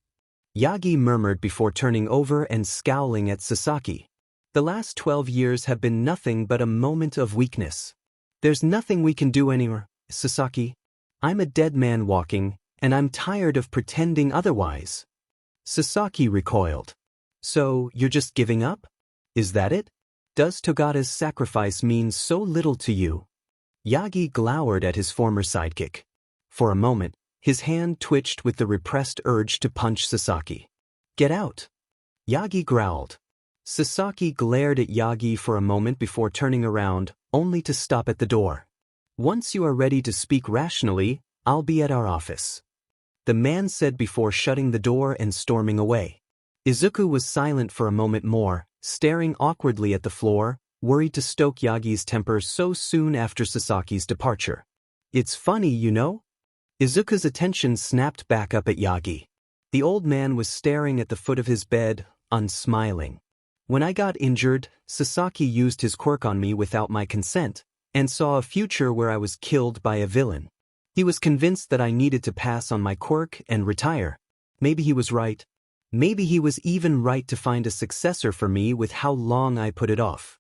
S1: Yagi murmured before turning over and scowling at Sasaki. "The last 12 years have been nothing but a moment of weakness. There's nothing we can do anymore, Sasaki. I'm a dead man walking, and I'm tired of pretending otherwise." Sasaki recoiled. "So, you're just giving up? Is that it? Does Togata's sacrifice mean so little to you?" Yagi glowered at his former sidekick. For a moment, his hand twitched with the repressed urge to punch Sasaki. "Get out!" Yagi growled. Sasaki glared at Yagi for a moment before turning around, only to stop at the door. Once you are ready to speak rationally, I'll be at our office. The man said before shutting the door and storming away. Izuku was silent for a moment more, staring awkwardly at the floor, worried to stoke Yagi's temper so soon after Sasaki's departure. It's funny, you know? Izuku's attention snapped back up at Yagi. The old man was staring at the foot of his bed, unsmiling. When I got injured, Sasaki used his quirk on me without my consent, and saw a future where I was killed by a villain. He was convinced that I needed to pass on my quirk and retire. Maybe he was right. Maybe he was even right to find a successor for me with how long I put it off.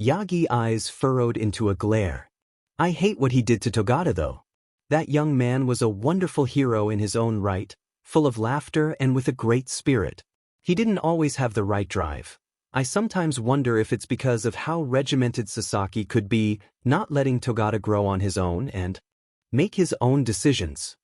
S1: Yagi's eyes furrowed into a glare. I hate what he did to Togata though. That young man was a wonderful hero in his own right, full of laughter and with a great spirit. He didn't always have the right drive. I sometimes wonder if it's because of how regimented Sasaki could be, not letting Togata grow on his own and make his own decisions.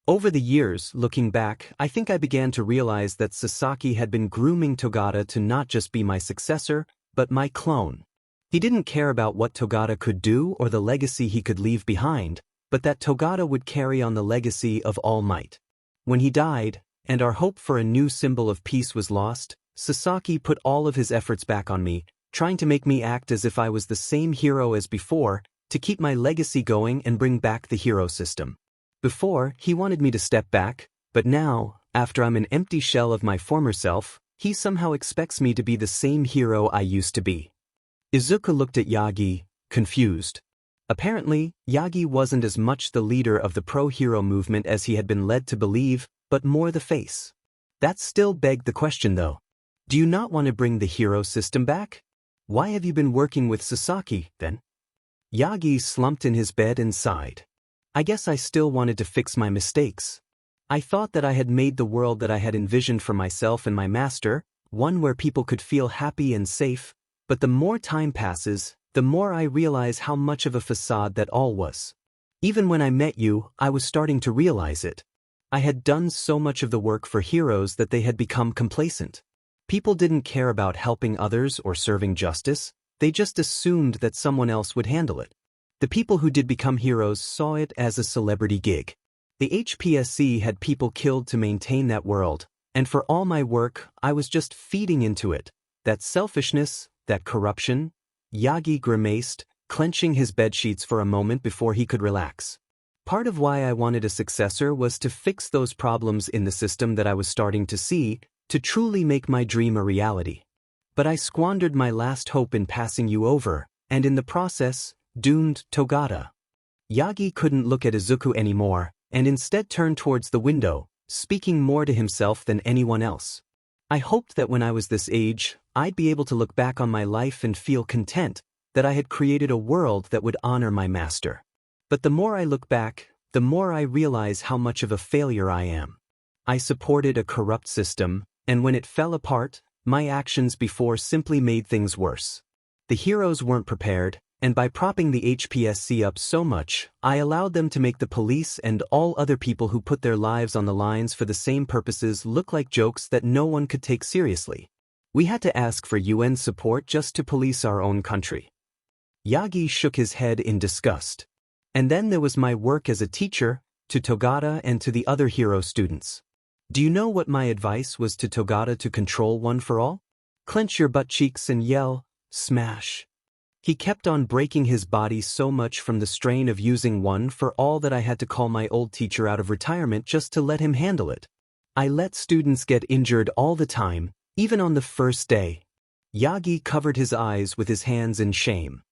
S1: Over the years, looking back, I think I began to realize that Sasaki had been grooming Togata to not just be my successor, but my clone. He didn't care about what Togata could do or the legacy he could leave behind, but that Togata would carry on the legacy of All Might. When he died, and our hope for a new symbol of peace was lost, Sasaki put all of his efforts back on me, trying to make me act as if I was the same hero as before, to keep my legacy going and bring back the hero system. Before, he wanted me to step back, but now, after I'm an empty shell of my former self, he somehow expects me to be the same hero I used to be. Izuku looked at Yagi, confused. Apparently, Yagi wasn't as much the leader of the pro-hero movement as he had been led to believe, but more the face. That still begged the question though. Do you not want to bring the hero system back? Why have you been working with Sasaki, then? Yagi slumped in his bed and sighed. I guess I still wanted to fix my mistakes. I thought that I had made the world that I had envisioned for myself and my master, one where people could feel happy and safe, but the more time passes, the more I realize how much of a facade that all was. Even when I met you, I was starting to realize it. I had done so much of the work for heroes that they had become complacent. People didn't care about helping others or serving justice, they just assumed that someone else would handle it. The people who did become heroes saw it as a celebrity gig. The HPSC had people killed to maintain that world, and for all my work, I was just feeding into it. That selfishness, that corruption. Yagi grimaced, clenching his bedsheets for a moment before he could relax. Part of why I wanted a successor was to fix those problems in the system that I was starting to see, to truly make my dream a reality. But I squandered my last hope in passing you over, and in the process, doomed Togata. Yagi couldn't look at Izuku anymore, and instead turned towards the window, speaking more to himself than anyone else. I hoped that when I was this age, I'd be able to look back on my life and feel content that I had created a world that would honor my master. But the more I look back, the more I realize how much of a failure I am. I supported a corrupt system, and when it fell apart, my actions before simply made things worse. The heroes weren't prepared, and by propping the HPSC up so much, I allowed them to make the police and all other people who put their lives on the lines for the same purposes look like jokes that no one could take seriously. We had to ask for UN support just to police our own country. Yagi shook his head in disgust. And then there was my work as a teacher, to Togata and to the other hero students. Do you know what my advice was to Togata to control one for all? Clench your butt cheeks and yell, smash. He kept on breaking his body so much from the strain of using one for all that I had to call my old teacher out of retirement just to let him handle it. I let students get injured all the time, even on the first day. Yagi covered his eyes with his hands in shame.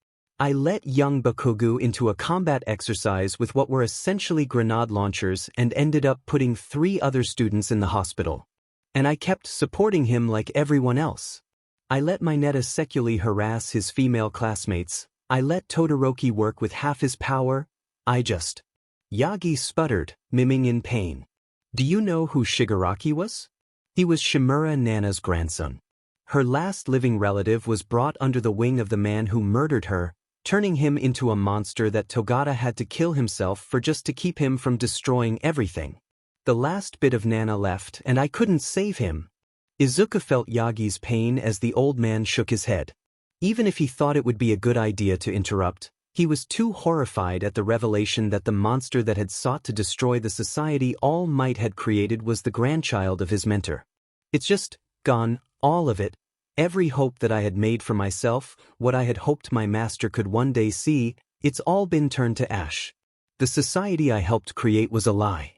S1: I let young Bakugu into a combat exercise with what were essentially grenade launchers and ended up putting 3 other students in the hospital. And I kept supporting him like everyone else. I let Mineta Sekuli harass his female classmates. I let Todoroki work with half his power. Yagi sputtered, miming in pain. Do you know who Shigaraki was? He was Shimura Nana's grandson. Her last living relative was brought under the wing of the man who murdered her, turning him into a monster that Togata had to kill himself for just to keep him from destroying everything. The last bit of Nana left and I couldn't save him. Izuku felt Yagi's pain as the old man shook his head. Even if he thought it would be a good idea to interrupt, he was too horrified at the revelation that the monster that had sought to destroy the society All Might had created was the grandchild of his mentor. It's just gone, all of it. Every hope that I had made for myself, what I had hoped my master could one day see, it's all been turned to ash. The society I helped create was a lie.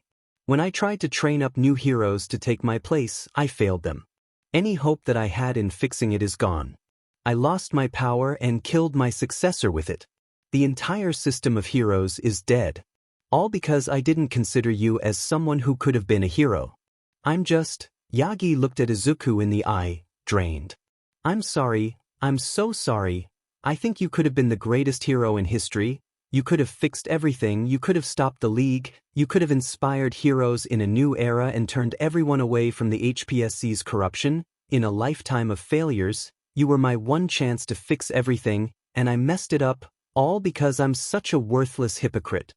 S1: When I tried to train up new heroes to take my place, I failed them. Any hope that I had in fixing it is gone. I lost my power and killed my successor with it. The entire system of heroes is dead. All because I didn't consider you as someone who could have been a hero. Yagi looked at Izuku in the eye, drained. I'm sorry, I'm so sorry. I think you could have been the greatest hero in history. You could have fixed everything, you could have stopped the League, you could have inspired heroes in a new era and turned everyone away from the HPSC's corruption. In a lifetime of failures, you were my one chance to fix everything, and I messed it up, all because I'm such a worthless hypocrite.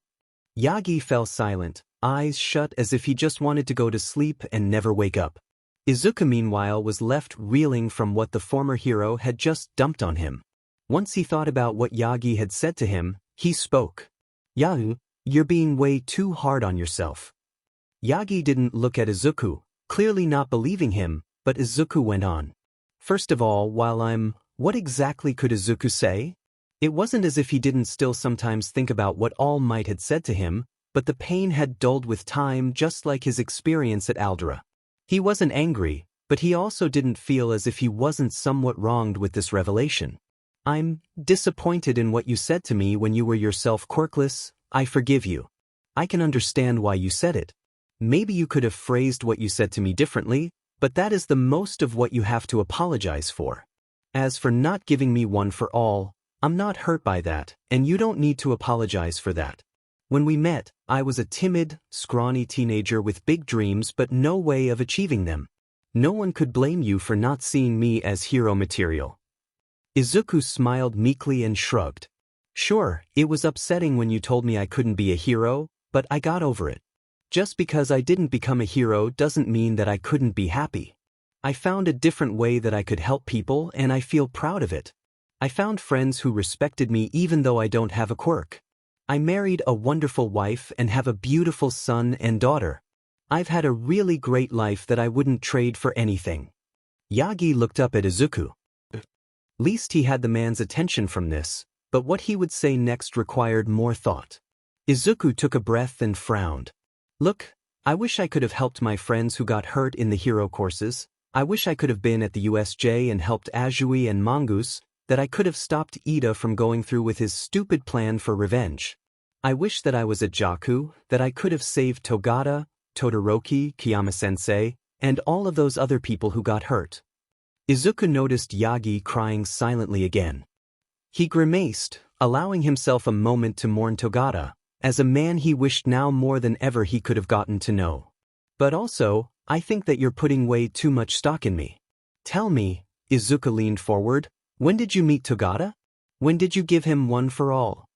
S1: Yagi fell silent, eyes shut as if he just wanted to go to sleep and never wake up. Izuku meanwhile was left reeling from what the former hero had just dumped on him. Once he thought about what Yagi had said to him, he spoke. Yahu, you're being way too hard on yourself. Yagi didn't look at Izuku, clearly not believing him, but Izuku went on. First of all, what exactly could Izuku say? It wasn't as if he didn't still sometimes think about what All Might had said to him, but the pain had dulled with time just like his experience at Aldera. He wasn't angry, but he also didn't feel as if he wasn't somewhat wronged with this revelation. I'm disappointed in what you said to me when you were yourself quirkless. I forgive you. I can understand why you said it. Maybe you could have phrased what you said to me differently, but that is the most of what you have to apologize for. As for not giving me one for all, I'm not hurt by that, and you don't need to apologize for that. When we met, I was a timid, scrawny teenager with big dreams but no way of achieving them. No one could blame you for not seeing me as hero material. Izuku smiled meekly and shrugged. Sure, it was upsetting when you told me I couldn't be a hero, but I got over it. Just because I didn't become a hero doesn't mean that I couldn't be happy. I found a different way that I could help people and I feel proud of it. I found friends who respected me even though I don't have a quirk. I married a wonderful wife and have a beautiful son and daughter. I've had a really great life that I wouldn't trade for anything. Yagi looked up at Izuku. Least he had the man's attention from this, but what he would say next required more thought. Izuku took a breath and frowned. Look, I wish I could have helped my friends who got hurt in the hero courses. I wish I could have been at the USJ and helped Azui and Mongoose, that I could have stopped Ida from going through with his stupid plan for revenge. I wish that I was at Jaku, that I could have saved Togata, Todoroki, Kiyama-sensei, and all of those other people who got hurt. Izuku noticed Yagi crying silently again. He grimaced, allowing himself a moment to mourn Togata, as a man he wished now more than ever he could have gotten to know. But also, I think that you're putting way too much stock in me. Tell me, Izuku leaned forward, when did you meet Togata? When did you give him one for all?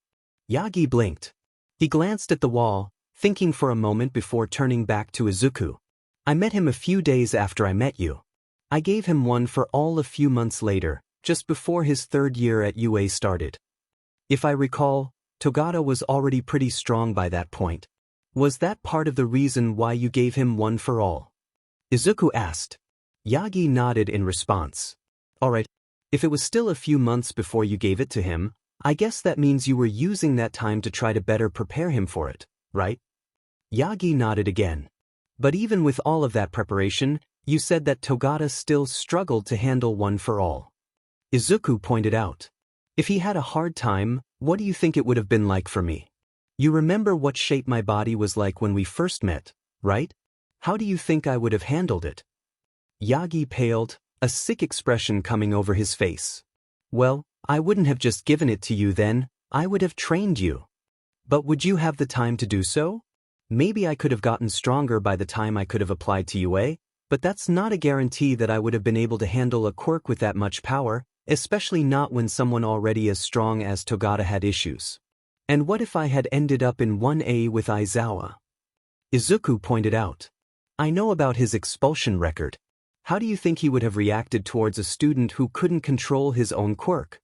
S1: Yagi blinked. He glanced at the wall, thinking for a moment before turning back to Izuku. I met him a few days after I met you. I gave him one for all a few months later, just before his third year at UA started. If I recall, Togata was already pretty strong by that point. Was that part of the reason why you gave him one for all? Izuku asked. Yagi nodded in response. Alright, if it was still a few months before you gave it to him, I guess that means you were using that time to try to better prepare him for it, right? Yagi nodded again. But even with all of that preparation, you said that Togata still struggled to handle one for all. Izuku pointed out. If he had a hard time, what do you think it would have been like for me? You remember what shape my body was like when we first met, right? How do you think I would have handled it? Yagi paled, a sick expression coming over his face. Well, I wouldn't have just given it to you then, I would have trained you. But would you have the time to do so? Maybe I could have gotten stronger by the time I could have applied to UA, but that's not a guarantee that I would have been able to handle a quirk with that much power, especially not when someone already as strong as Togata had issues. And what if I had ended up in 1A with Aizawa? Izuku pointed out. I know about his expulsion record. How do you think he would have reacted towards a student who couldn't control his own quirk?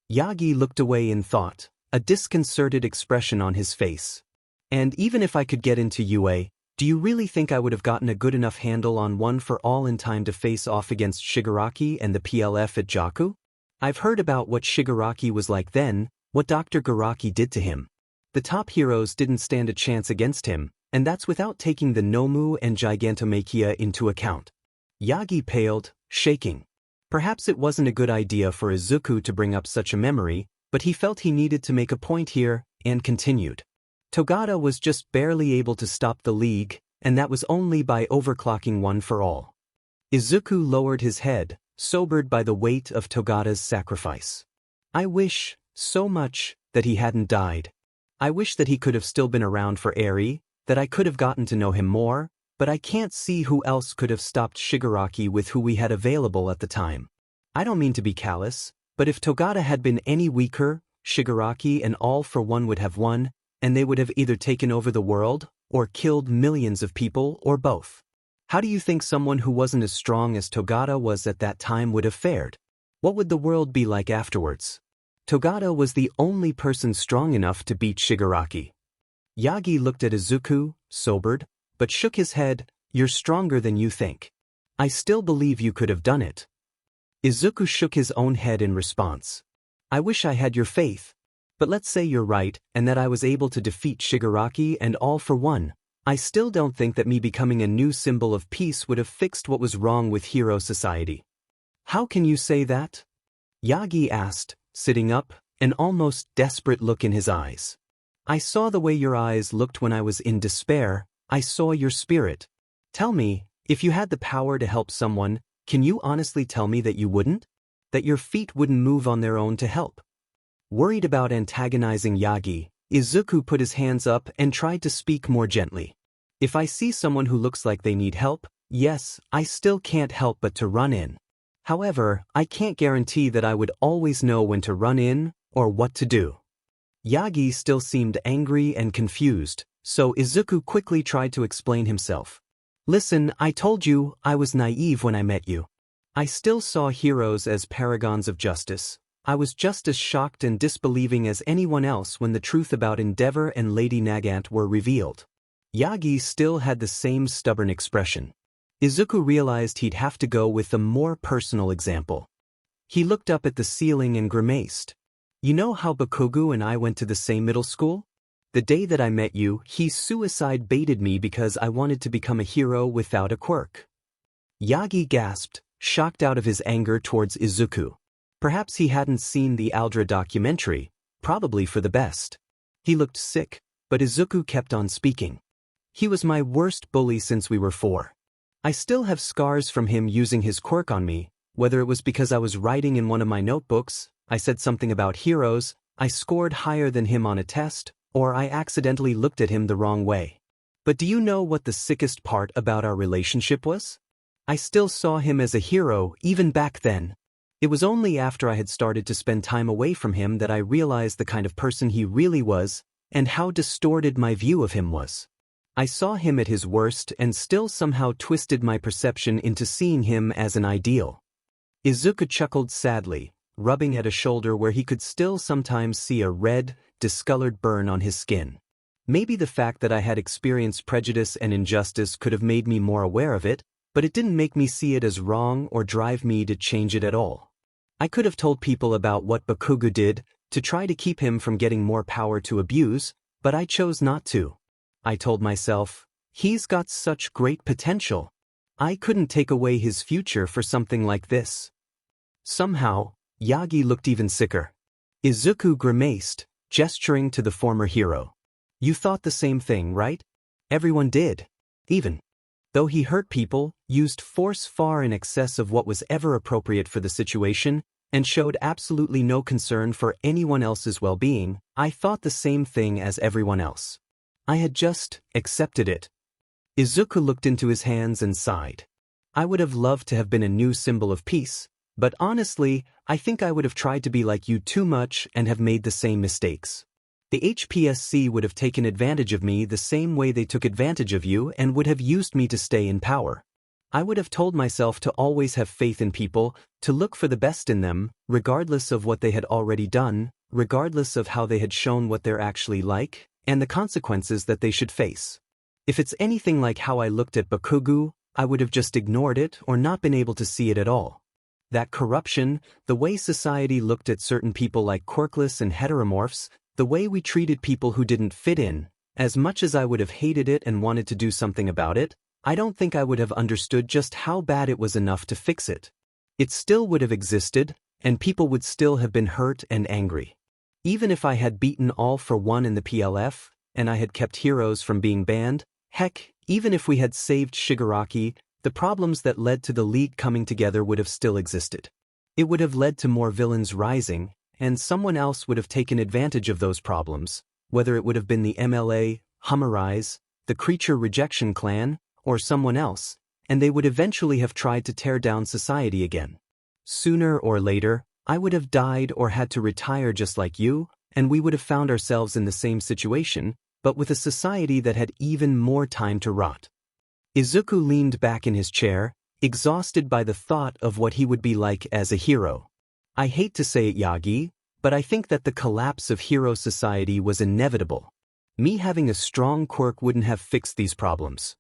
S1: Yagi looked away in thought, a disconcerted expression on his face. And even if I could get into UA, do you really think I would have gotten a good enough handle on One for All in time to face off against Shigaraki and the PLF at Jaku? I've heard about what Shigaraki was like then, what Dr. Garaki did to him. The top heroes didn't stand a chance against him, and that's without taking the Nomu and Gigantomachia into account. Yagi paled, shaking. Perhaps it wasn't a good idea for Izuku to bring up such a memory, but he felt he needed to make a point here, and continued. Togata was just barely able to stop the League, and that was only by overclocking One for All. Izuku lowered his head, sobered by the weight of Togata's sacrifice. I wish, so much, that he hadn't died. I wish that he could have still been around for Eri, that I could have gotten to know him more, but I can't see who else could have stopped Shigaraki with who we had available at the time. I don't mean to be callous, but if Togata had been any weaker, Shigaraki and All for One would have won, and they would have either taken over the world, or killed millions of people, or both. How do you think someone who wasn't as strong as Togata was at that time would have fared? What would the world be like afterwards? Togata was the only person strong enough to beat Shigaraki. Yagi looked at Izuku, sobered, but shook his head. You're stronger than you think. I still believe you could have done it. Izuku shook his own head in response. I wish I had your faith. But let's say you're right, and that I was able to defeat Shigaraki and All for One. I still don't think that me becoming a new symbol of peace would have fixed what was wrong with hero society. How can you say that? Yagi asked, sitting up, an almost desperate look in his eyes. I saw the way your eyes looked when I was in despair. I saw your spirit. Tell me, if you had the power to help someone, can you honestly tell me that you wouldn't? That your feet wouldn't move on their own to help? Worried about antagonizing Yagi, Izuku put his hands up and tried to speak more gently. If I see someone who looks like they need help, yes, I still can't help but to run in. However, I can't guarantee that I would always know when to run in, or what to do. Yagi still seemed angry and confused, so Izuku quickly tried to explain himself. Listen, I told you, I was naive when I met you. I still saw heroes as paragons of justice. I was just as shocked and disbelieving as anyone else when the truth about Endeavor and Lady Nagant were revealed. Yagi still had the same stubborn expression. Izuku realized he'd have to go with a more personal example. He looked up at the ceiling and grimaced. You know how Bakugo and I went to the same middle school? The day that I met you, he suicide baited me because I wanted to become a hero without a quirk. Yagi gasped, shocked out of his anger towards Izuku. Perhaps he hadn't seen the Aldra documentary, probably for the best. He looked sick, but Izuku kept on speaking. He was my worst bully since we were 4. I still have scars from him using his quirk on me, whether it was because I was writing in one of my notebooks, I said something about heroes, I scored higher than him on a test, or I accidentally looked at him the wrong way. But do you know what the sickest part about our relationship was? I still saw him as a hero even back then. It was only after I had started to spend time away from him that I realized the kind of person he really was, and how distorted my view of him was. I saw him at his worst and still somehow twisted my perception into seeing him as an ideal. Izuku chuckled sadly, rubbing at a shoulder where he could still sometimes see a red, discolored burn on his skin. Maybe the fact that I had experienced prejudice and injustice could have made me more aware of it, but it didn't make me see it as wrong or drive me to change it at all. I could have told people about what Bakugo did, to try to keep him from getting more power to abuse, but I chose not to. I told myself, he's got such great potential. I couldn't take away his future for something like this. Somehow, Yagi looked even sicker. Izuku grimaced, gesturing to the former hero. You thought the same thing, right? Everyone did. Even though he hurt people, used force far in excess of what was ever appropriate for the situation, and showed absolutely no concern for anyone else's well-being, I thought the same thing as everyone else. I had just accepted it. Izuku looked into his hands and sighed. I would have loved to have been a new symbol of peace, but honestly, I think I would have tried to be like you too much and have made the same mistakes. The HPSC would have taken advantage of me the same way they took advantage of you and would have used me to stay in power. I would have told myself to always have faith in people, to look for the best in them, regardless of what they had already done, regardless of how they had shown what they're actually like, and the consequences that they should face. If it's anything like how I looked at Bakugo, I would have just ignored it or not been able to see it at all. That corruption, the way society looked at certain people like quirkless and heteromorphs, the way we treated people who didn't fit in, as much as I would have hated it and wanted to do something about it, I don't think I would have understood just how bad it was enough to fix it. It still would have existed, and people would still have been hurt and angry. Even if I had beaten All for One in the PLF, and I had kept heroes from being banned, heck, even if we had saved Shigaraki, the problems that led to the League coming together would have still existed. It would have led to more villains rising, and someone else would have taken advantage of those problems, whether it would have been the MLA, Hummerise, the Creature Rejection Clan, or someone else, and they would eventually have tried to tear down society again. Sooner or later, I would have died or had to retire just like you, and we would have found ourselves in the same situation, but with a society that had even more time to rot. Izuku leaned back in his chair, exhausted by the thought of what he would be like as a hero. I hate to say it, Yagi, but I think that the collapse of hero society was inevitable. Me having a strong quirk wouldn't have fixed these problems.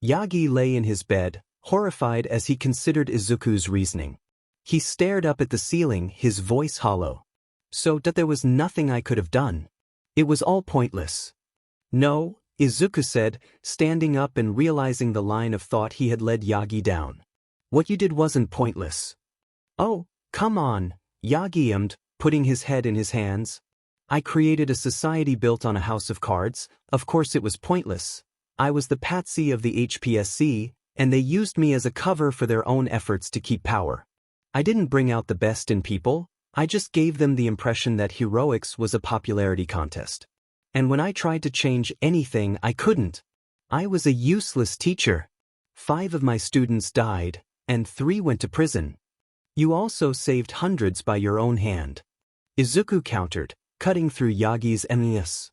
S1: Yagi lay in his bed, horrified as he considered Izuku's reasoning. He stared up at the ceiling, his voice hollow. So that there was nothing I could have done. It was all pointless. No, Izuku said, standing up and realizing the line of thought he had led Yagi down. What you did wasn't pointless. Oh, come on, Yagi ummed, putting his head in his hands. I created a society built on a house of cards. Of course it was pointless. I was the patsy of the HPSC, and they used me as a cover for their own efforts to keep power. I didn't bring out the best in people, I just gave them the impression that heroics was a popularity contest. And when I tried to change anything, I couldn't. I was a useless teacher. 5 of my students died, and 3 went to prison. You also saved hundreds by your own hand. Izuku countered, cutting through Yagi's ems.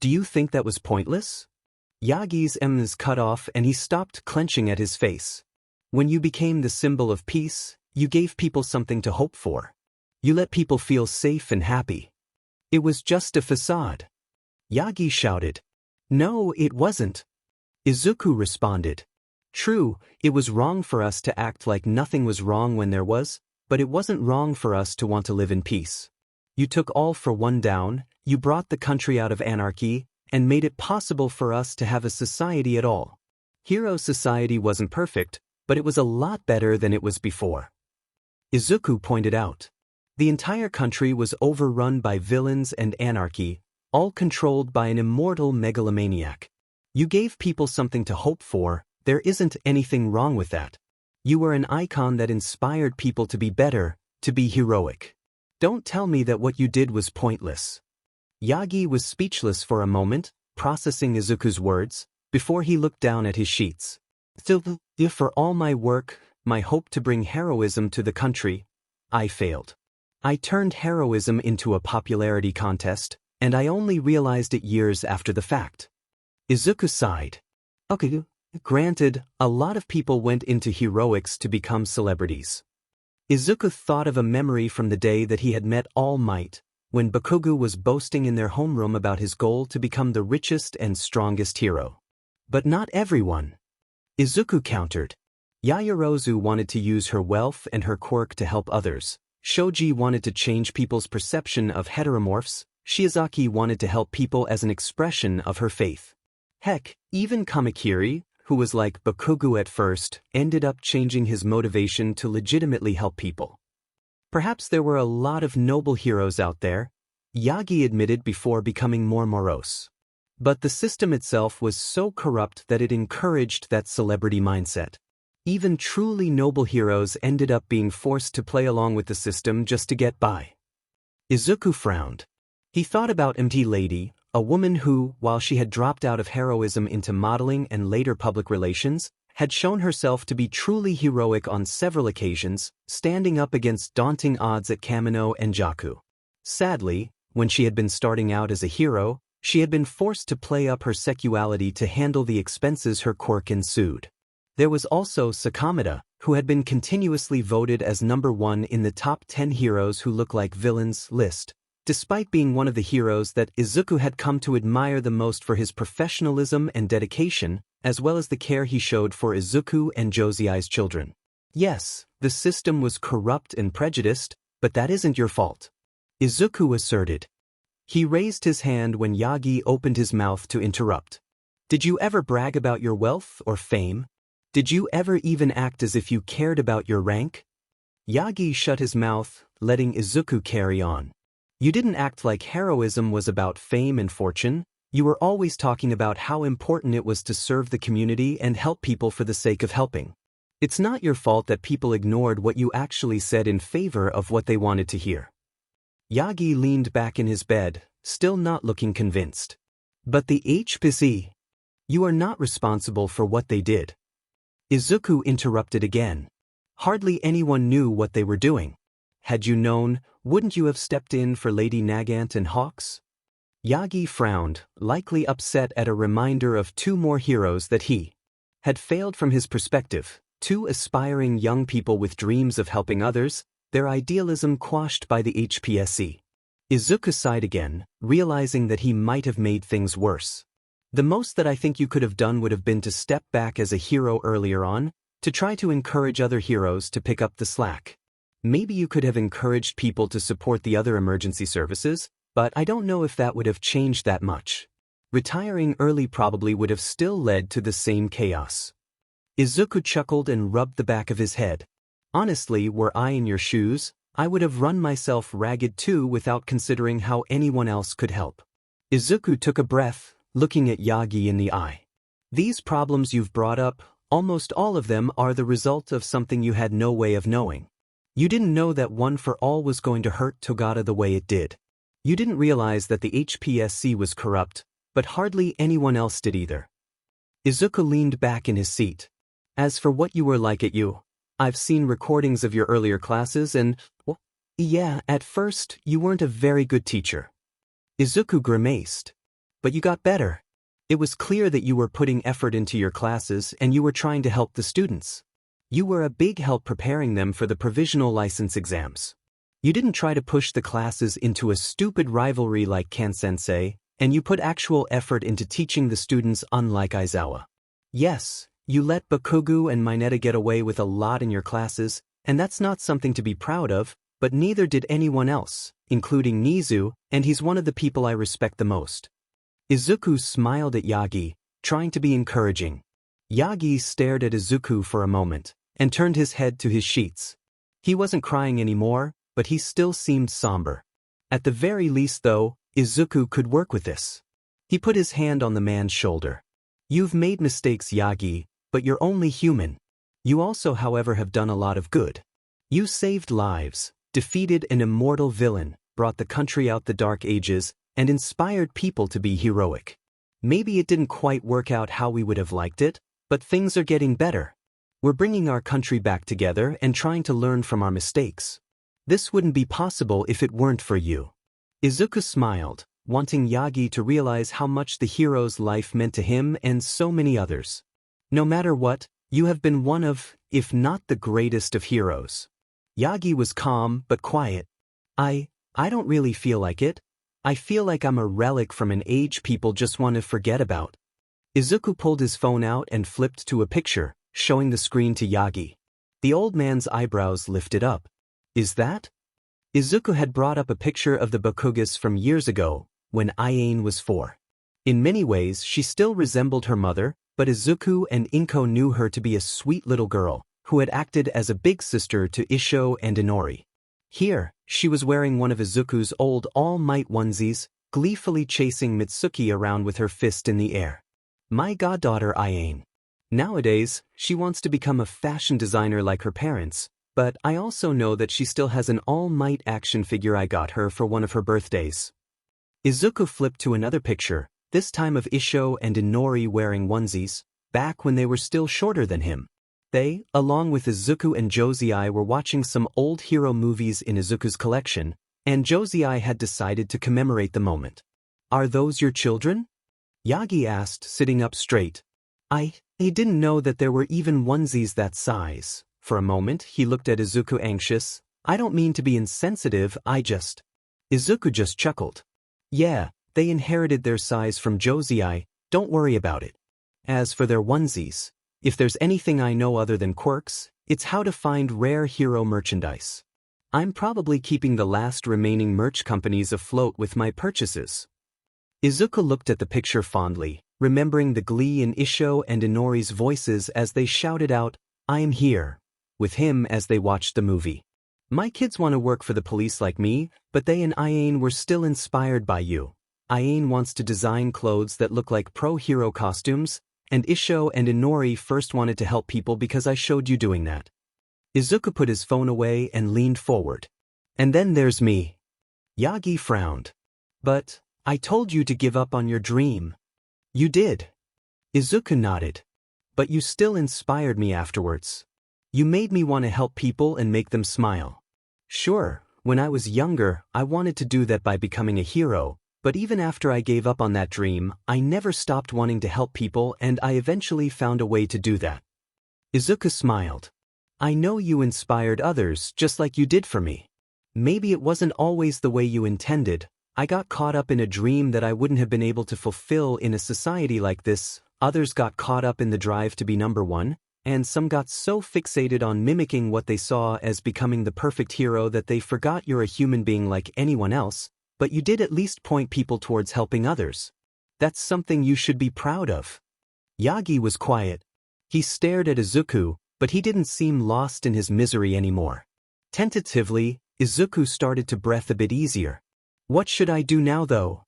S1: Do you think that was pointless? Yagi's ems cut off and he stopped clenching at his face. When you became the symbol of peace, you gave people something to hope for. You let people feel safe and happy. It was just a facade. Yagi shouted. No, it wasn't. Izuku responded. True, it was wrong for us to act like nothing was wrong when there was, but it wasn't wrong for us to want to live in peace. You took All for One down, you brought the country out of anarchy, and made it possible for us to have a society at all. Hero society wasn't perfect, but it was a lot better than it was before. Izuku pointed out. The entire country was overrun by villains and anarchy, all controlled by an immortal megalomaniac. You gave people something to hope for, there isn't anything wrong with that. You were an icon that inspired people to be better, to be heroic. Don't tell me that what you did was pointless. Yagi was speechless for a moment, processing Izuku's words, before he looked down at his sheets. Still, for all my work, my hope to bring heroism to the country, I failed. I turned heroism into a popularity contest, and I only realized it years after the fact. Izuku sighed. Okay, granted, a lot of people went into heroics to become celebrities. Izuku thought of a memory from the day that he had met All Might, when Bakugo was boasting in their homeroom about his goal to become the richest and strongest hero. But not everyone. Izuku countered. Yaoyorozu wanted to use her wealth and her quirk to help others. Shoji wanted to change people's perception of heteromorphs. Shiozaki wanted to help people as an expression of her faith. Heck, even Kamakiri, who was like Bakugo at first, ended up changing his motivation to legitimately help people. Perhaps there were a lot of noble heroes out there, Yagi admitted before becoming more morose. But the system itself was so corrupt that it encouraged that celebrity mindset. Even truly noble heroes ended up being forced to play along with the system just to get by. Izuku frowned. He thought about MT Lady, a woman who, while she had dropped out of heroism into modeling and later public relations, had shown herself to be truly heroic on several occasions, standing up against daunting odds at Kamino and Jaku. Sadly, when she had been starting out as a hero, she had been forced to play up her sexuality to handle the expenses her quirk ensued. There was also Sakamata, who had been continuously voted as #1 in the top 10 heroes who look like villains list, despite being one of the heroes that Izuku had come to admire the most for his professionalism and dedication, as well as the care he showed for Izuku and Josei's children. Yes, the system was corrupt and prejudiced, but that isn't your fault, Izuku asserted. He raised his hand when Yagi opened his mouth to interrupt. Did you ever brag about your wealth or fame? Did you ever even act as if you cared about your rank? Yagi shut his mouth, letting Izuku carry on. You didn't act like heroism was about fame and fortune. You were always talking about how important it was to serve the community and help people for the sake of helping. It's not your fault that people ignored what you actually said in favor of what they wanted to hear. Yagi leaned back in his bed, still not looking convinced. But the HPC. You are not responsible for what they did. Izuku interrupted again. Hardly anyone knew what they were doing. Had you known, wouldn't you have stepped in for Lady Nagant and Hawks? Yagi frowned, likely upset at a reminder of 2 more heroes that he had failed from his perspective, 2 aspiring young people with dreams of helping others, their idealism quashed by the HPSC. Izuku sighed again, realizing that he might have made things worse. The most that I think you could have done would have been to step back as a hero earlier on, to try to encourage other heroes to pick up the slack. Maybe you could have encouraged people to support the other emergency services, but I don't know if that would have changed that much. Retiring early probably would have still led to the same chaos. Izuku chuckled and rubbed the back of his head. Honestly, were I in your shoes, I would have run myself ragged too without considering how anyone else could help. Izuku took a breath, looking at Yagi in the eye. These problems you've brought up, almost all of them are the result of something you had no way of knowing. You didn't know that One for All was going to hurt Togata the way it did. You didn't realize that the HPSC was corrupt, but hardly anyone else did either. Izuku leaned back in his seat. As for what you were like at you, I've seen recordings of your earlier classes and, well, yeah, at first, you weren't a very good teacher. Izuku grimaced. But you got better. It was clear that you were putting effort into your classes and you were trying to help the students. You were a big help preparing them for the provisional license exams. You didn't try to push the classes into a stupid rivalry like Kan-sensei, and you put actual effort into teaching the students unlike Aizawa. Yes, you let Bakugu and Mineta get away with a lot in your classes, and that's not something to be proud of, but neither did anyone else, including Nizu, and he's one of the people I respect the most. Izuku smiled at Yagi, trying to be encouraging. Yagi stared at Izuku for a moment, and turned his head to his sheets. He wasn't crying anymore, but he still seemed somber. At the very least though, Izuku could work with this. He put his hand on the man's shoulder. You've made mistakes, Yagi, but you're only human. You also, however, have done a lot of good. You saved lives, defeated an immortal villain, brought the country out the Dark Ages, and inspired people to be heroic. Maybe it didn't quite work out how we would have liked it, but things are getting better. We're bringing our country back together and trying to learn from our mistakes. This wouldn't be possible if it weren't for you. Izuku smiled, wanting Yagi to realize how much the hero's life meant to him and so many others. No matter what, you have been one of, if not the greatest of heroes. Yagi was calm but quiet. I don't really feel like it. I feel like I'm a relic from an age people just want to forget about. Izuku pulled his phone out and flipped to a picture, showing the screen to Yagi. The old man's eyebrows lifted up. Is that? Izuku had brought up a picture of the Bakugas from years ago, when Ayane was 4. In many ways she still resembled her mother, but Izuku and Inko knew her to be a sweet little girl, who had acted as a big sister to Isho and Inori. Here, she was wearing one of Izuku's old All Might onesies, gleefully chasing Mitsuki around with her fist in the air. My goddaughter Ayane. Nowadays, she wants to become a fashion designer like her parents, but I also know that she still has an All Might action figure I got her for one of her birthdays. Izuku flipped to another picture, this time of Isho and Inori wearing onesies, back when they were still shorter than him. They, along with Izuku and Josei, were watching some old hero movies in Izuku's collection, and Josei had decided to commemorate the moment. Are those your children? Yagi asked, sitting up straight. He didn't know that there were even onesies that size. For a moment, he looked at Izuku anxious. I don't mean to be insensitive, Izuku just chuckled. Yeah, they inherited their size from Josei, don't worry about it. As for their onesies, if there's anything I know other than quirks, it's how to find rare hero merchandise. I'm probably keeping the last remaining merch companies afloat with my purchases. Izuku looked at the picture fondly, remembering the glee in Isho and Inori's voices as they shouted out, I am here, with him as they watched the movie. My kids want to work for the police like me, but they and Iane were still inspired by you. Iane wants to design clothes that look like pro-hero costumes, and Isho and Inori first wanted to help people because I showed you doing that. Izuku put his phone away and leaned forward. And then there's me. Yagi frowned. But, I told you to give up on your dream. You did. Izuku nodded. But you still inspired me afterwards. You made me want to help people and make them smile. Sure, when I was younger, I wanted to do that by becoming a hero, but even after I gave up on that dream, I never stopped wanting to help people and I eventually found a way to do that. Izuku smiled. I know you inspired others just like you did for me. Maybe it wasn't always the way you intended. I got caught up in a dream that I wouldn't have been able to fulfill in a society like this. Others got caught up in the drive to be number one, and some got so fixated on mimicking what they saw as becoming the perfect hero that they forgot you're a human being like anyone else, but you did at least point people towards helping others. That's something you should be proud of. Yagi was quiet. He stared at Izuku, but he didn't seem lost in his misery anymore. Tentatively, Izuku started to breathe a bit easier. What should I do now though?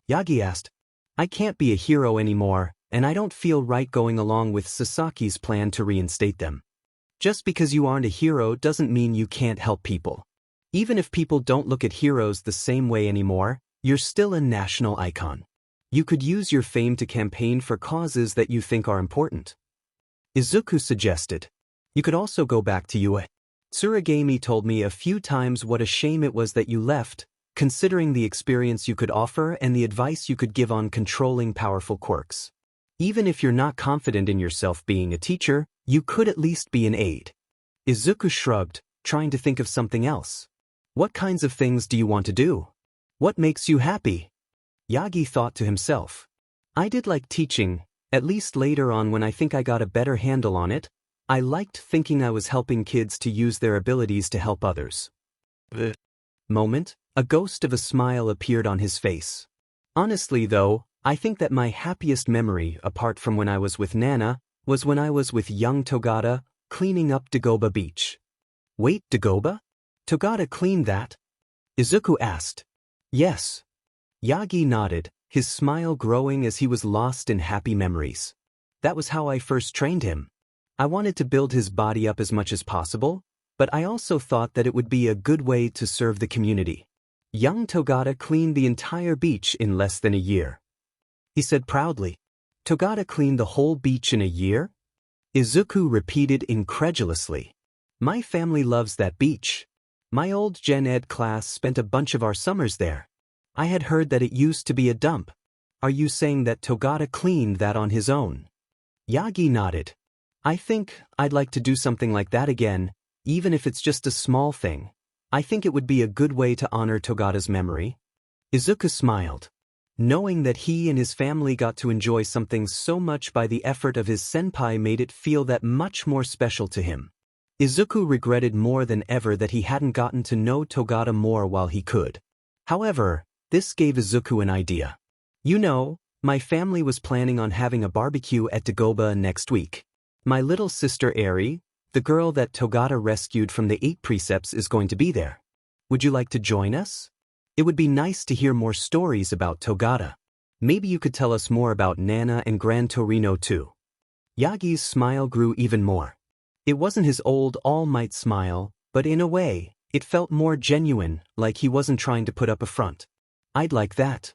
S1: Yagi asked. I can't be a hero anymore, and I don't feel right going along with Sasaki's plan to reinstate them. Just because you aren't a hero doesn't mean you can't help people. Even if people don't look at heroes the same way anymore, you're still a national icon. You could use your fame to campaign for causes that you think are important. Izuku suggested. You could also go back to UA. Tsuragami told me a few times what a shame it was that you left, considering the experience you could offer and the advice you could give on controlling powerful quirks. Even if you're not confident in yourself being a teacher, you could at least be an aide. Izuku shrugged, trying to think of something else. What kinds of things do you want to do? What makes you happy? Yagi thought to himself. I did like teaching, at least later on when I think I got a better handle on it. I liked thinking I was helping kids to use their abilities to help others. The moment, a ghost of a smile appeared on his face. Honestly though, I think that my happiest memory, apart from when I was with Nana, was when I was with young Togata, cleaning up Dagoba Beach. Wait, Dagoba? Togata cleaned that? Izuku asked. Yes. Yagi nodded, his smile growing as he was lost in happy memories. That was how I first trained him. I wanted to build his body up as much as possible, but I also thought that it would be a good way to serve the community. Young Togata cleaned the entire beach in less than a year. He said proudly. Togata cleaned the whole beach in a year? Izuku repeated incredulously. My family loves that beach. My old Gen Ed class spent a bunch of our summers there. I had heard that it used to be a dump. Are you saying that Togata cleaned that on his own? Yagi nodded. I think I'd like to do something like that again, even if it's just a small thing. I think it would be a good way to honor Togata's memory. Izuku smiled. Knowing that he and his family got to enjoy something so much by the effort of his senpai made it feel that much more special to him. Izuku regretted more than ever that he hadn't gotten to know Togata more while he could. However, this gave Izuku an idea. You know, my family was planning on having a barbecue at Dagoba next week. My little sister Eri, the girl that Togata rescued from the 8 precepts, is going to be there. Would you like to join us? It would be nice to hear more stories about Togata. Maybe you could tell us more about Nana and Gran Torino too. Yagi's smile grew even more. It wasn't his old all-might smile, but in a way, it felt more genuine, like he wasn't trying to put up a front. I'd like that.